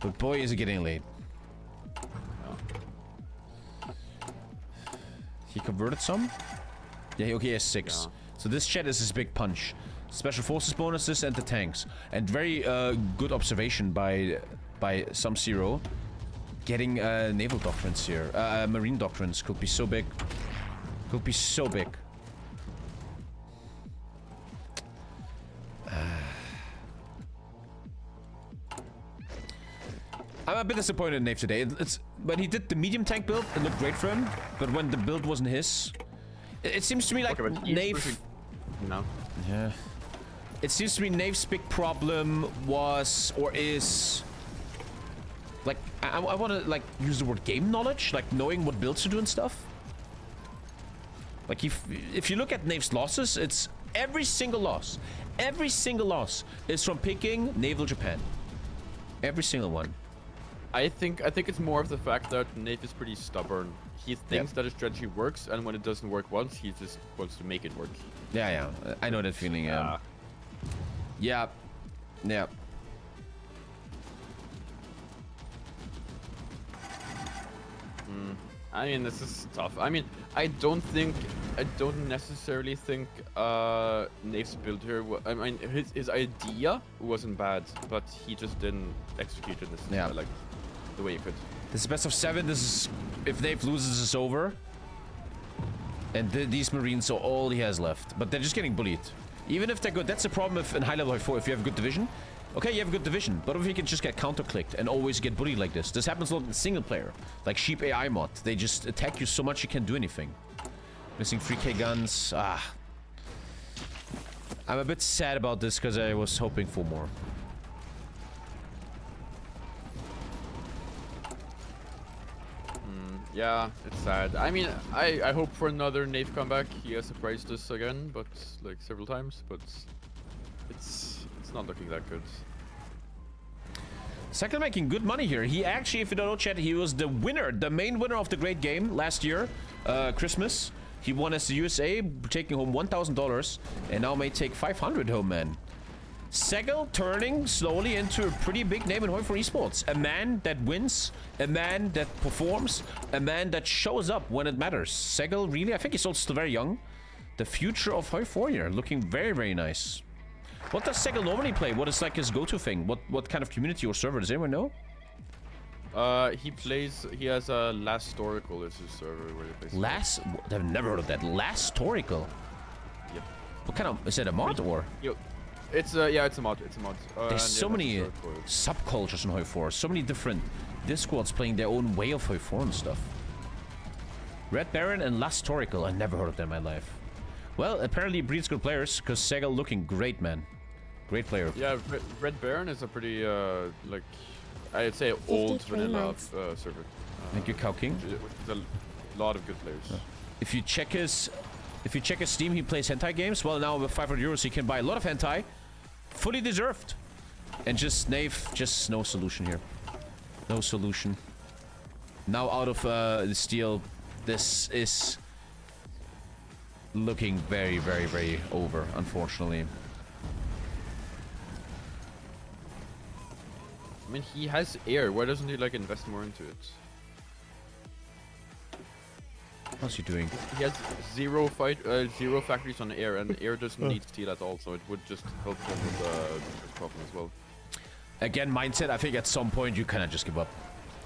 But boy, is it getting late. He converted some? Yeah, okay, he has 6. Yeah. So this chat is his big punch. Special forces bonuses and the tanks. And very good observation by some Zero. Getting naval doctrines here. Marine doctrines could be so big. Could be so big. I'm a bit disappointed in NAYF today. It's when he did the medium tank build, it looked great for him. But when the build wasn't his, it seems to me like NAYF. No. Yeah. It seems to me NAYF's big problem was or is like I want to like use the word game knowledge, like knowing what builds to do and stuff. Like if you look at NAYF's losses, it's every single loss is from picking Naval Japan. Every single one. I think it's more of the fact that NAYF is pretty stubborn. He thinks that his strategy works, and when it doesn't work once, he just wants to make it work. Yeah. I know that feeling. Yeah. I mean, this is tough. I mean, I don't necessarily think NAYF's build here. I mean, his idea wasn't bad, but he just didn't execute it like the way he could. This is best of 7. This is if NAYF loses, it's over. And these Marines are all he has left, but they're just getting bullied. Even if they're good, that's the problem if in high level HOI4. If you have a good division, okay, you have a good division, but if you can just get counter-clicked and always get bullied like this. This happens a lot in single player, like Sheep AI mod. They just attack you so much you can't do anything. Missing 3k guns. I'm a bit sad about this because I was hoping for more. Yeah, it's sad. I mean, I hope for another NAYF comeback. He has surprised us again, but like several times. But it's not looking that good. SEGL making good money here. He actually, if you don't know, chat, he was the winner, the main winner of the great game last year, Christmas. He won as the USA, taking home $1,000, and now may take 500 home, man. SEGL turning slowly into a pretty big name in HOI4 esports. A man that wins, a man that performs, a man that shows up when it matters. SEGL really, I think he's also still very young. The future of HOI4 here, looking very, very nice. What does SEGL normally play? What is like his go-to thing? What kind of community or server? Does anyone know? He has a Last Historical as his server where he plays. I've never heard of that. Last Historical? Yep. What kind of, is it a mod or? It's it's a mod. There's so many subcultures in HOI4. So many different Discords playing their own way of HOI4 and stuff. Red Baron and Last Historical. I never heard of them in my life. Well, apparently it breeds good players, because SEGL looking great, man. Great player. Yeah, Red Baron is a pretty, like, I'd say old vanilla server. Thank you, Cow King. With a lot of good players. If you check his Steam, he plays hentai games. Well, now with 500 euros, he can buy a lot of hentai. Fully deserved. And just NAYF, just no solution here. No solution. Now out of the steal, this is looking very, very, very over, unfortunately. I mean, he has air. Why doesn't he like invest more into it? What's he doing? He has zero factories on air, and air doesn't need steel at all, so it would just help him with the problem as well. Again, mindset. I think at some point you kind of just give up.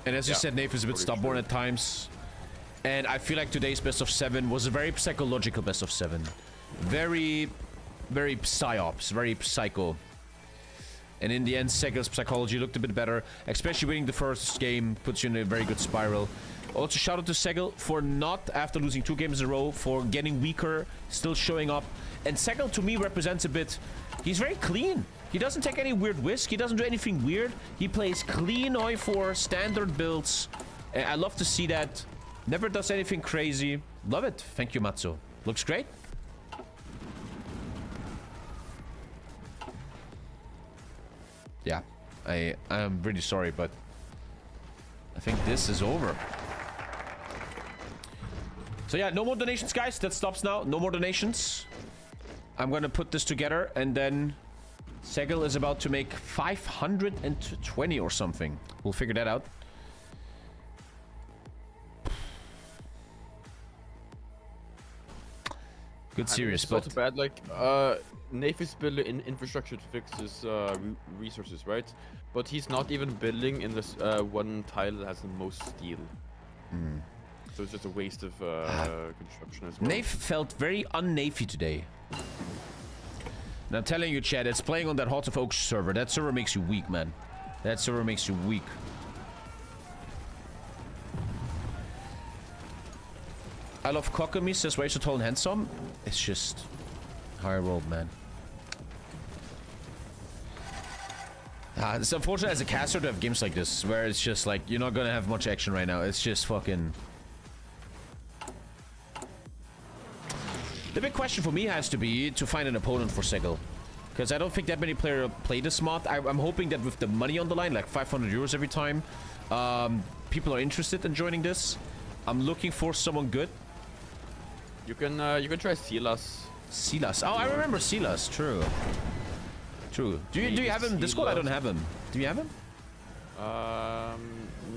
And as you said, NAYF is a bit stubborn at times. And I feel like today's best of 7 was a very psychological best of 7. Very, very psyops, very psycho. And in the end, SEGL's psychology looked a bit better. Especially winning the first game puts you in a very good spiral. Also, shout out to SEGL for not, after losing 2 games in a row, for getting weaker, still showing up. And SEGL, to me, represents a bit... He's very clean. He doesn't take any weird risk. He doesn't do anything weird. He plays clean HOI4, standard builds. And I love to see that. Never does anything crazy. Love it. Thank you, Matsu. Looks great. Yeah, I'm really sorry, but I think this is over. So yeah, no more donations, guys. That stops now. No more donations. I'm gonna put this together, and then SEGL is about to make 520 or something. We'll figure that out. Good series, but it's not bad. Like, NAYF is building infrastructure to fix his resources, right? But he's not even building in this one tile that has the most steel. So it's just a waste of construction as well. NAYF felt very un-NAYFy today. And I'm telling you, Chad, it's playing on that Hearts of Oak server. That server makes you weak, man. That server makes you weak. I love Kokomi, says way so tall and handsome. It's just higher world, man. It's unfortunate as a caster to have games like this, where it's just like, you're not gonna have much action right now. It's just fucking... The big question for me has to be to find an opponent for SEGL. Because I don't think that many players play this mod. I'm hoping that with the money on the line, like 500 euros every time, people are interested in joining this. I'm looking for someone good. You can try Silas. Silas. Oh, I remember Silas. True. True. Do you have him in Discord? I don't have him. Do you have him?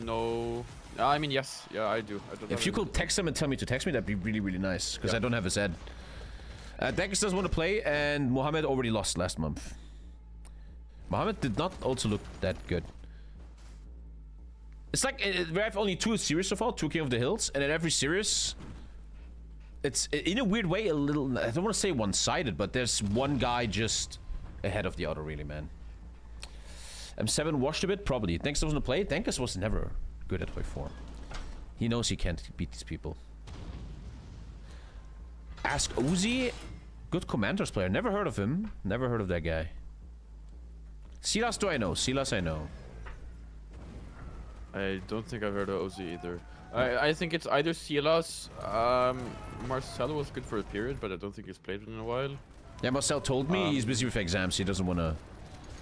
No. I mean, yes. Yeah, I do. If you could text him and tell me to text me, that'd be really, really nice. Because I don't have his ad. Dex doesn't want to play, and Mohammed already lost last month. Mohammed did not also look that good. It's like we have only 2 series so far, 2 King of the Hills, and in every series, it's in a weird way a little. I don't want to say one-sided, but there's one guy just ahead of the other, really, man. M7 washed a bit, probably. Dex doesn't want to play. Denkis was never good at HOI4. He knows he can't beat these people. Ask Uzi, good Commanders player. Never heard of him. Never heard of that guy. Silas do I know. Silas I know. I don't think I've heard of Ozzy either. I think it's either Silas. Marcelo was good for a period, but I don't think he's played in a while. Yeah, Marcel told me he's busy with exams. He doesn't want to...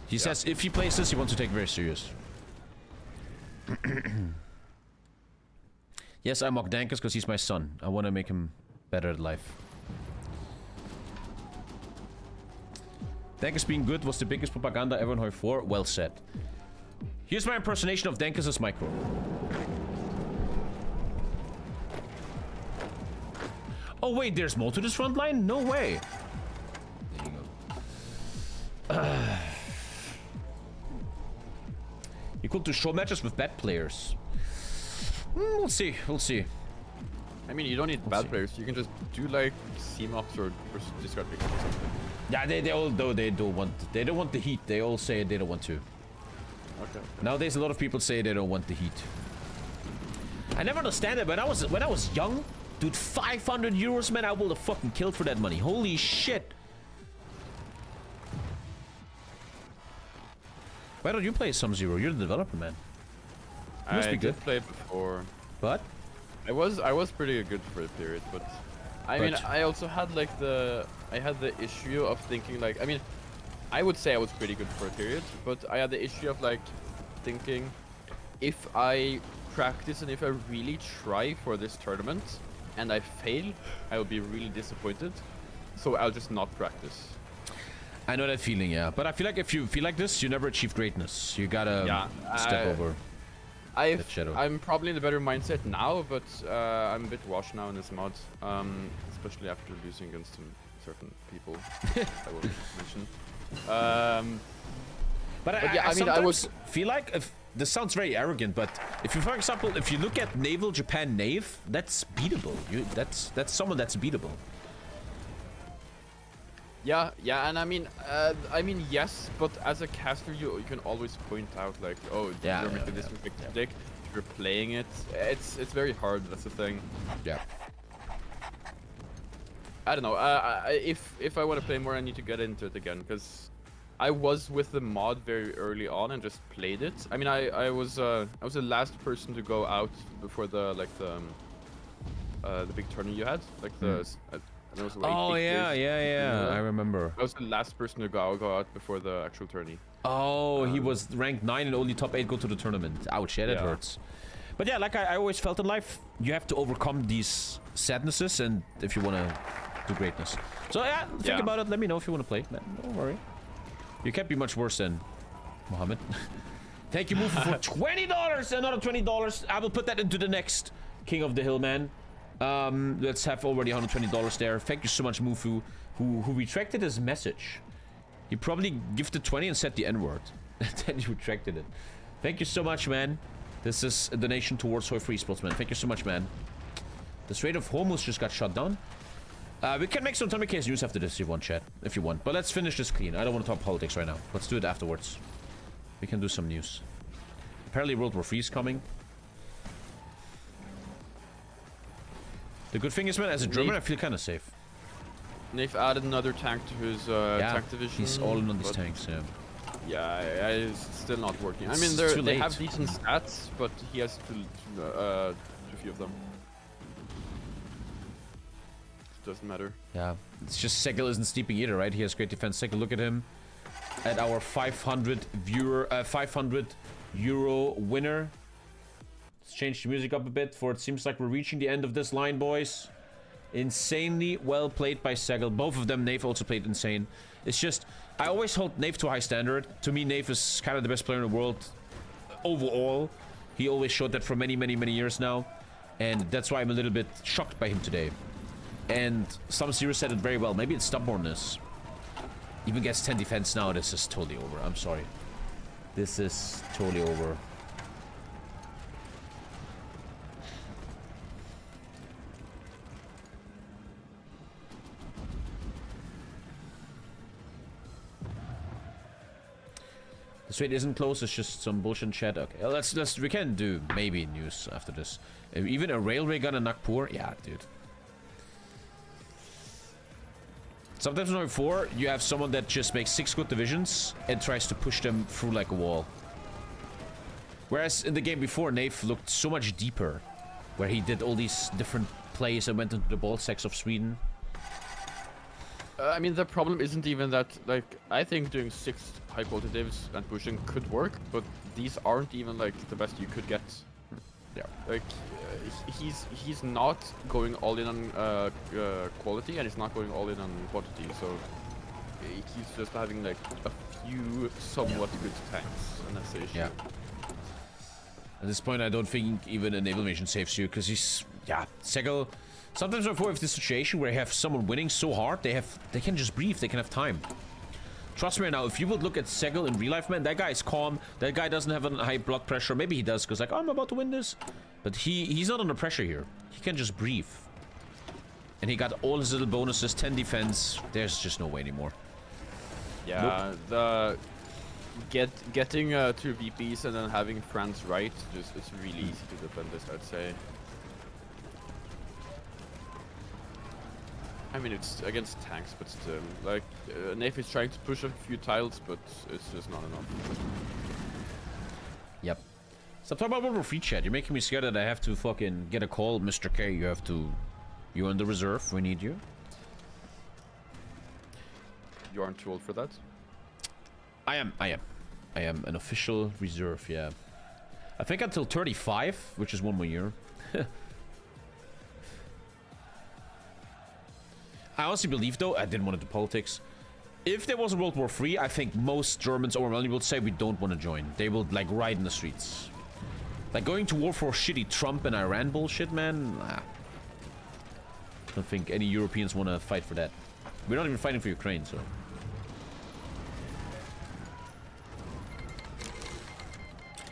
He says if he plays this, he wants to take it very serious. Yes, I mock Dankus because he's my son. I want to make him better at life. Dankus being good was the biggest propaganda ever in HOI4. Well said. Here's my impersonation of Dankus' micro. Oh wait, there's more to this front line? No way. There you go. You could do show matches with bad players. We'll see. We'll see. I mean, you don't need bad players. You can just do like CMOX or discard picks or something. Yeah, they all though they don't want the heat. They all say they don't want to. Okay. Nowadays, a lot of people say they don't want the heat. I never understand it. When I was young, dude, 500 euros, man, I would have fucking killed for that money. Holy shit! Why don't you play Sum Zero? You're the developer, man. You must be good. I did play before. But I was pretty good for a period, but I mean, I also had like the issue of thinking like, I mean, I would say I was pretty good for a period, but I had the issue of like thinking, if I practice and if I really try for this tournament and I fail, I will be really disappointed. So I'll just not practice. I know that feeling, yeah. But I feel like if you feel like this, you never achieve greatness. You gotta step over. I'm probably in a better mindset now, but I'm a bit washed now in this mod, especially after losing against some certain people I will mention. But yeah, I mean, I would feel like, if this sounds very arrogant, but if you, for example, if you look at Naval Japan NAYF, that's beatable. That's someone that's beatable. Yeah, and I mean, yes, but as a caster, you can always point out like, oh, you're making this mistake. If you're playing it, it's very hard. That's the thing. Yeah. I don't know. If I want to play more, I need to get into it again, because I was with the mod very early on and just played it. I mean, I was the last person to go out before the big tourney you had, like the. Oh yeah, I remember. I was the last person to go out before the actual tourney. Oh, he was ranked 9 and only top 8 go to the tournament. Ouch, yeah, that hurts. But yeah, like I always felt in life, you have to overcome these sadnesses, and if you want to do greatness. So yeah, think about it. Let me know if you want to play, man. Don't worry. You can't be much worse than Mohammed. Thank you, Mufu, for $20. Another $20. I will put that into the next King of the Hill, man. Let's have already $120 there. Thank you so much, Mufu, who retracted his message. He probably gifted 20 and said the N-word. And then he retracted it. Thank you so much, man. This is a donation towards HOI4 esports, man. Thank you so much, man. The Strait of Hormuz just got shut down. We can make some TommyKay's news after this if you want, chat. If you want. But let's finish this clean. I don't want to talk politics right now. Let's do it afterwards. We can do some news. Apparently World War III is coming. The good thing is, man, as a German, I feel kind of safe. NAYF added another tank to his tank division. He's all in on these tanks, yeah. Yeah, it's still not working. I mean, they have decent stats, but he has too few of them. It doesn't matter. Yeah, it's just SEGL isn't steeping either, right? He has great defense. Take a look at him. At our 500 euro winner. Let's change the music up a bit, for it seems like we're reaching the end of this line, boys. Insanely well played by SEGL. Both of them, NAYF also played insane. It's just, I always hold NAYF to a high standard. To me, NAYF is kind of the best player in the world overall. He always showed that for many, many, many years now. And that's why I'm a little bit shocked by him today. And some series said it very well. Maybe it's stubbornness. Even gets 10 defense now. This is totally over. I'm sorry. This is totally over. The Strait isn't close, it's just some bullshit in chat. Okay, we can do maybe news after this. Even a railway gun in Nagpur? Yeah, dude. Sometimes in HOI4, you have someone that just makes 6 good divisions and tries to push them through like a wall. Whereas in the game before, NAYF looked so much deeper, where he did all these different plays and went into the ball sacks of Sweden. I mean, the problem isn't even that, like, I think doing 6 high-quality divs and pushing could work, but these aren't even, like, the best you could get. Yeah. Like, he's not going all in on quality, and he's not going all in on quantity, so he's just having, like, a few somewhat good tanks, and that's the issue. Yeah. At this point, I don't think even a naval mission saves you, because he's... Yeah, SEGL... Sometimes I avoid this situation where you have someone winning so hard, they can just breathe, they can have time. Trust me right now, if you would look at SEGL in real life, man, that guy is calm, that guy doesn't have a high blood pressure. Maybe he does, because like, oh, I'm about to win this. But he's not under pressure here. He can just breathe. And he got all his little bonuses, 10 defense. There's just no way anymore. Yeah, nope. Getting 2 VPs and then having France right, it's really easy to defend this, I'd say. I mean, it's against tanks, but still. Like, NAYF is trying to push a few tiles, but it's just not enough. Yep. Stop talking about World War III, chat. You're making me scared that I have to fucking get a call. Mr. K, you have to... You're in the reserve. We need you. You aren't too old for that? I am an official reserve, yeah. I think until 35, which is 1 more year. I honestly believe, though, I didn't want to do politics. If there was a World War III, I think most Germans overwhelmingly would say we don't want to join. They would, like, ride in the streets. Like, going to war for shitty Trump and Iran bullshit, man? Nah. I don't think any Europeans want to fight for that. We're not even fighting for Ukraine, so...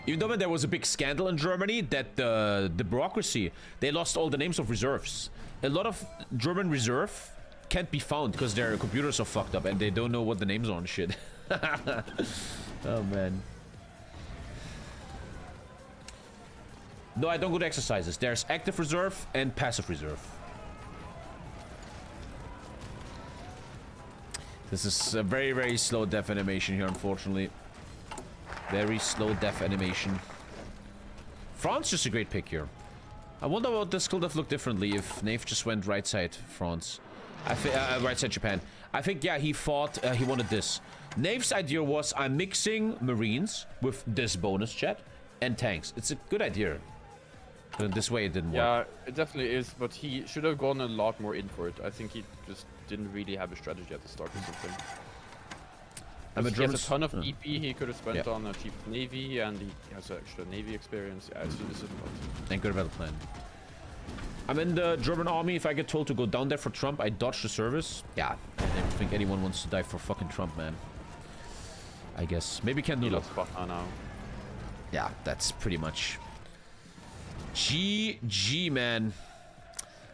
Even though there was a big scandal in Germany that the bureaucracy, they lost all the names of reserves. A lot of German reserve can't be found because their computers are fucked up and they don't know what the names are and shit. Oh man. No, I don't go to exercises. There's active reserve and passive reserve. This is a very, very slow death animation here, unfortunately. Very slow death animation. France just a great pick here. I wonder what this could have looked differently if NAYF just went right side France. I think right side Japan. I think yeah, he thought he wanted this. NAYF's idea was I'm mixing Marines with this bonus chat and tanks. It's a good idea. But this way it didn't work. Yeah, it definitely is, but he should have gone a lot more in for it. I think he just didn't really have a strategy at the start or something. He has a ton of EP he could have spent on a cheap navy, and he has extra navy experience. Yeah, it's just a lot. And good about the plan. I'm in the German army. If I get told to go down there for Trump, I dodge the service. Yeah, I don't think anyone wants to die for fucking Trump, man. I guess. Maybe can do that. Now. Yeah, that's pretty much... GG, man.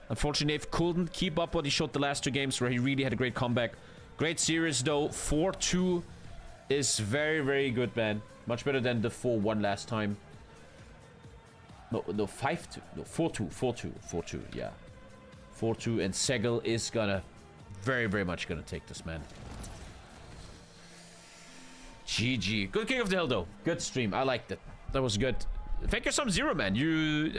Unfortunately, Nave couldn't keep up what he showed the last 2 games where he really had a great comeback. Great series, though. 4-2 is very, very good, man. Much better than the 4-1 last time. No, 5-2. No, 4-2. 4-2, yeah. 4-2, and SEGL is gonna... Very, very much gonna take this, man. GG. Good King of the Hill, though. Good stream. I liked it. That was good. Thank you, some Zero, man.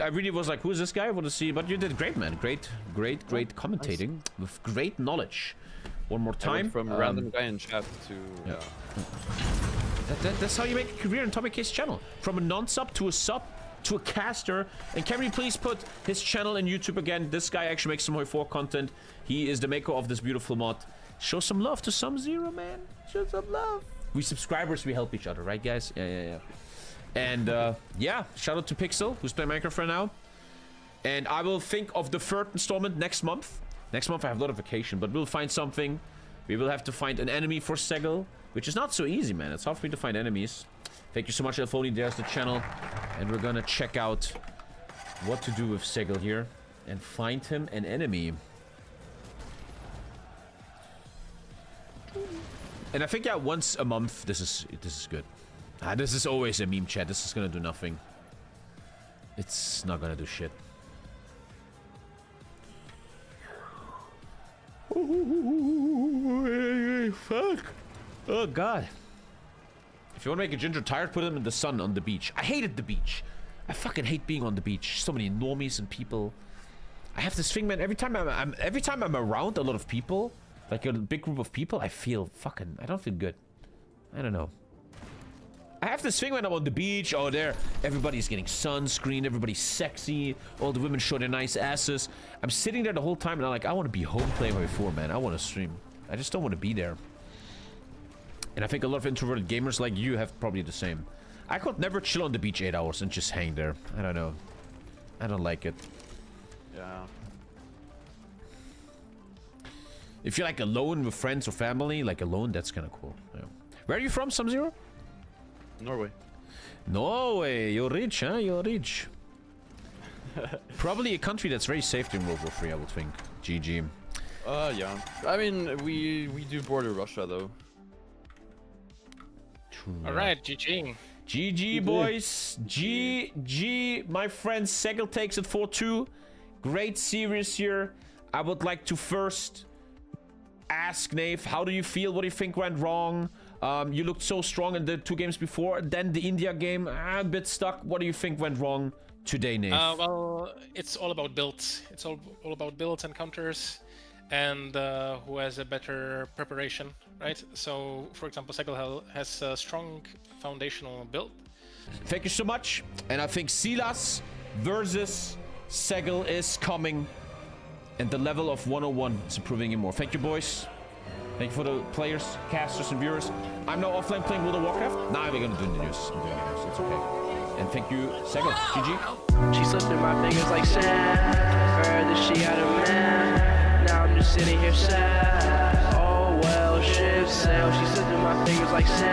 I really was like, who's this guy? I want to see, but you did great, man. Great commentating with great knowledge. One more time. From random guy in chat to... Yeah. That's how you make a career in TommyKay's channel. From a non-sub to a sub to a caster. And can we please put his channel in YouTube again? This guy actually makes some HOI4 content. He is the maker of this beautiful mod. Show some love to some Zero, man. Show some love. We subscribers, we help each other, right, guys? Yeah. And yeah, shout out to Pixel, who's playing Minecraft right now. And I will think of the 3rd installment next month. Next month I have a lot of vacation, but we'll find something. We will have to find an enemy for SEGL, which is not so easy, man. It's hard for me to find enemies. Thank you so much, Elfoni. There's the channel. And we're gonna check out what to do with SEGL here and find him an enemy. And I think, yeah, once a month, this is good. This is always a meme chat. This is gonna do nothing. It's not gonna do shit. Fuck. Oh god. If you want to make a ginger tired, put him in the sun on the beach. I hated the beach. I fucking hate being on the beach. So many normies and people. I have this thing, man. Every time I'm around a lot of people, like a big group of people, I don't feel good. I don't know. I have this thing when I'm on the beach. Oh, there, everybody's getting sunscreen. Everybody's sexy. All the women show their nice asses. I'm sitting there the whole time, and I'm like, I want to be home playing HOI4, man. I want to stream. I just don't want to be there. And I think a lot of introverted gamers like you have probably the same. I could never chill on the beach 8 hours and just hang there. I don't know. I don't like it. Yeah. If you're like alone with friends or family, like alone, that's kind of cool. Yeah. Where are you from, Sub-Zero? Norway. Norway, you're rich, huh? You're rich. Probably a country that's very safe in World War III, I would think. GG. Yeah. I mean, we do border Russia, though. All right, GG. GG, boys. GG, my friend. SEGL takes it 4-2. Great series here. I would like to first ask NAYF, how do you feel? What do you think went wrong? You looked so strong in the 2 games before. Then the India game, a bit stuck. What do you think went wrong today, NAYF? Well, it's all about builds. It's all about builds and counters, and who has a better preparation, right? So, for example, SEGL has a strong foundational build. Thank you so much. And I think Silas versus SEGL is coming. And the level of 101 is improving even more. Thank you, boys. Thank you for the players, casters, and viewers. I'm now offline playing World of Warcraft. Now we're gonna do the news. I'm doing the news. It's okay. And thank you, SEGL. GG. She slipped through my fingers like sand. Heard that she had a man. Now I'm just sitting here sad. Oh well, ship sail. She slipped through my fingers like sand.